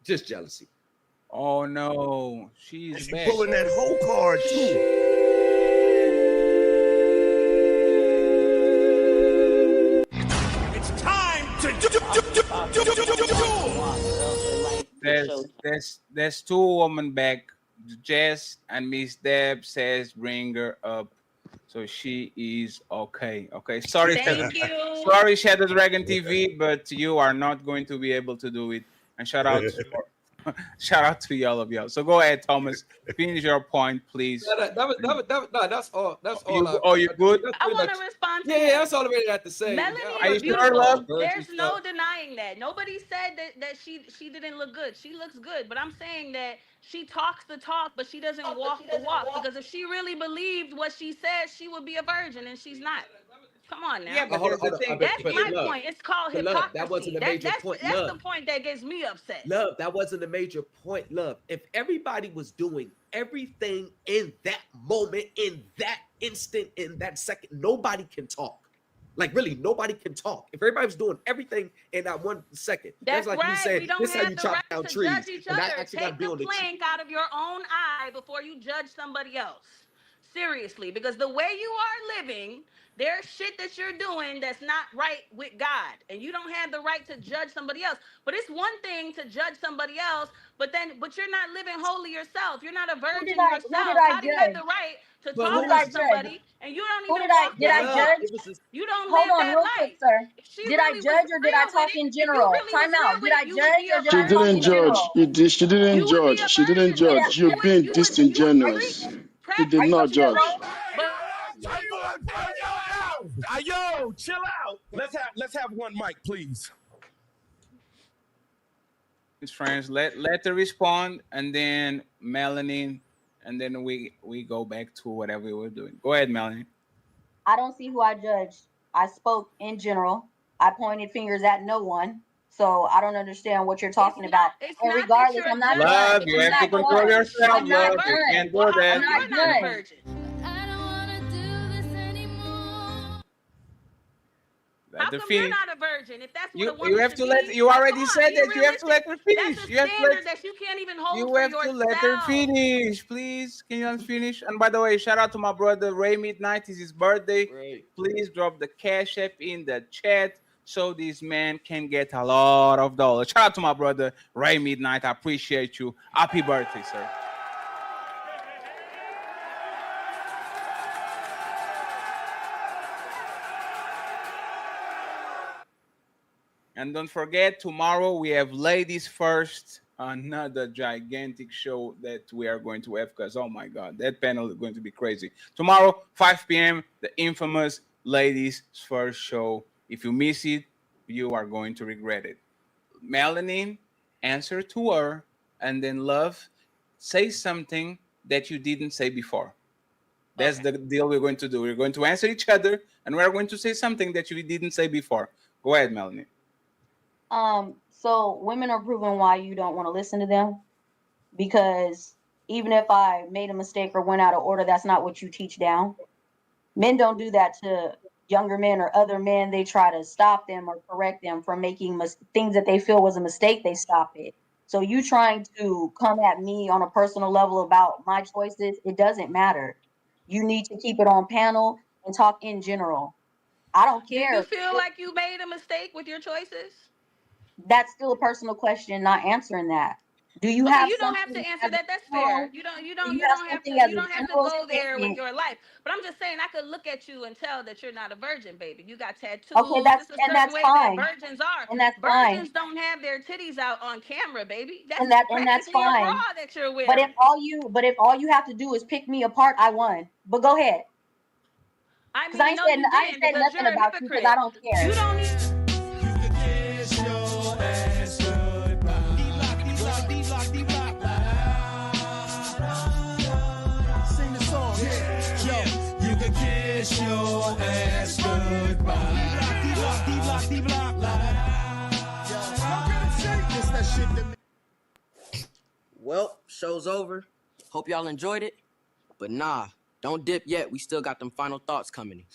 Just jealousy.
Oh no, she's
pulling that whole card too.
It's time to
There's 2 women back. Jess and Miss Deb says bring her up, so she is okay. Okay, sorry, sorry, Shadow Dragon TV, but you are not going to be able to do it. And shout out to all of y'all. So go ahead, Thomas. Finish your point, please.
That's all.
You good?
I want to respond to
Yeah, that's all I really have to say.
Melanin
Are
is
you
beautiful.
sure, love?
There's no denying that. Nobody said that she didn't look good. She looks good, but I'm saying that she talks the talk, but she doesn't walk the walk. Because if she really believed what she says, she would be a virgin, and she's not. Come on now.
Yeah, but
that's my
love,
point. It's called hypocrisy.
Love, that wasn't a major point.
That's the point that gets me upset.
Love, that wasn't a major point. Love, if everybody was doing everything in that moment, in that instant, in that second, nobody can talk. Like really, nobody can talk. If everybody was doing everything in that 1 second,
that's
like
right.
you said,
We don't
this
have
how you
the
chop
right
down
to
trees.
judge each other. Take the
plank
plank out of your own eye before you judge somebody else. Seriously, because the way you are living, there's shit that you're doing that's not right with God, and you don't have the right to judge somebody else. But it's one thing to judge somebody else but you're not living holy yourself. You're not a virgin
Who did
yourself.
I
How do you have
judge?
the right to
But
talk
who
about
was
somebody and you don't
Who
even
did I
walk
did
the
I
love?
walk?
judge?
It was a,
You don't
Hold
live
on,
that
real quick,
life.
sir.
If she
Did I
really was
judge or did I
real with
talk
it,
in
if you
general?
really was
Time
real
out. Did
with
I
it, you would
judge
be a
or did
She
I talk
virgin,
didn't
in
baby.
judge.
general?
She didn't
You would be
judge.
a
She didn't
virgin, baby.
judge. You're being
You would
disingenuous. She did
Are you
not
looking at
judge.
wrong?
but
Yo, chill out. Let's have one mic, please.
Friends, let her respond, and then Melanin, and then we go back to whatever we were doing. Go ahead, Melanin.
I don't see who I judged. I spoke in general. I pointed fingers at no one. So I don't understand what you're talking about. And
not that
regardless,
you're
I'm not
judging.
done.
Love, you
I'm
have to
not
control
done.
yourself.
I'm not
Love, you
done.
can't do
Well, how
that.
I'm
come
not
you're not a
done.
virgin? How
Let her
come you're
finish.
not a virgin? If that's what a
You
woman
have
should
to
be,
let. You
like,
already
come on,
said
be
that. You have to let
realistic.
her
That's
finish.
a
You have to let.
standard that you can't even hold
You
for
have to let her
yourself.
finish, please. Can you let finish? And by the way, shout out to my brother Ray Midnight. It's his birthday.
Right.
Please drop the cash app in the chat so this man can get a lot of dollars. Shout out to my brother Ray Midnight. I appreciate you. Happy birthday, sir. And don't forget, tomorrow we have Ladies First, another gigantic show that we are going to have, because, oh my God, that panel is going to be crazy. Tomorrow, 5 p.m., the infamous Ladies First show. If you miss it, you are going to regret it. Melanin, answer to her, and then Love, say something that you didn't say before. That's the deal we're going to do. We're going to answer each other, and we're going to say something that you didn't say before. Go ahead, Melanin.
So women are proving why you don't want to listen to them, because even if I made a mistake or went out of order, that's not what you teach down. Men don't do that to younger men or other men. They try to stop them or correct them from making things that they feel was a mistake. They stop it. So you trying to come at me on a personal level about my choices, it doesn't matter. You need to keep it on panel and talk in general. I don't
Do you
care.
feel like you made a mistake with your choices?
That's still a personal question, not answering that. Do you
Okay,
have
you don't have
something
to answer
as a
that. That's
general?
fair. You don't
Do you have something as a general
go there with
statement?
your life. But I'm just saying, I could look at you and tell that you're not a virgin, baby. You got tattoos.
Okay, that's
It's a certain
that's
way
fine.
that virgins are.
And that's
Virgins
fine.
don't have their titties out on camera, baby. That's
And that's
practically a bra
fine.
that you're wearing.
But if all you have to do is pick me apart, I won. But go ahead.
I
Because
mean, no, you
I ain't
didn't,
said
because
nothing
you're a
about you because
hypocrite.
I don't care.
You don't need.
Sing the song. Yo, you can kiss your ass goodbye. D-block, D-block.
Well, show's over. Hope y'all enjoyed it. But nah, don't dip yet. We still got them final thoughts coming.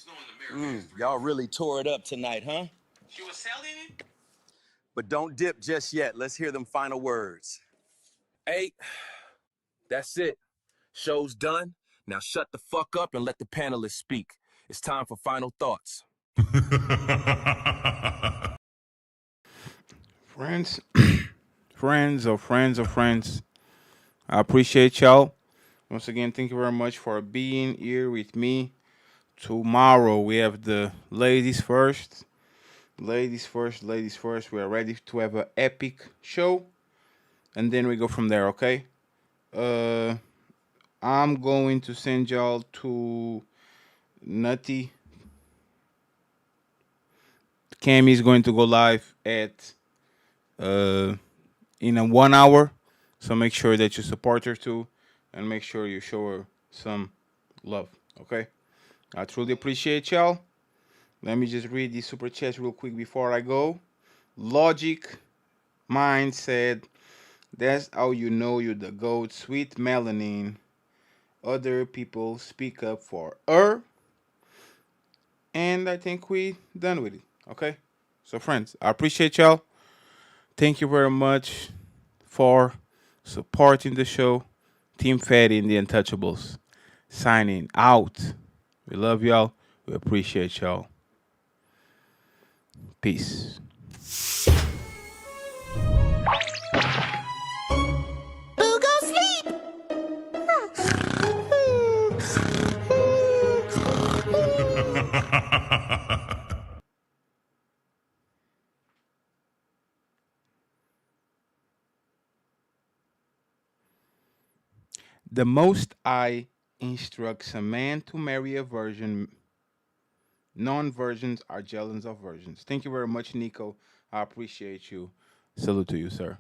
Y'all really tore it up tonight, huh?
She was selling it?
But don't dip just yet. Let's hear them final words.
Hey, that's it. Show's done. Now shut the fuck up and let the panelists speak. It's time for final thoughts.
Friends, friends, I appreciate y'all. Once again, thank you very much for being here with me. Tomorrow we have the ladies first. Ladies first. We are ready to have an epic show. And then we go from there, okay? I'm going to send y'all to Nutty. Cammy is going to go live at in a 1 hour. So make sure that you support her too, and make sure you show her some love. Okay? I truly appreciate y'all. Let me just read these super chats real quick before I go. Logic Mind said, "That's how you know you're the GOAT, sweet Melanin. Other people speak up for her." And I think we done with it. Okay? So friends, I appreciate y'all. Thank you very much for supporting the show. Team Fatty and the Untouchables signing out. We love y'all. We appreciate y'all. Peace. The Most High instructs a man to marry a virgin. Non-virgins are jealous of virgins. Thank you very much, Nico. I appreciate you. Salute to you, sir.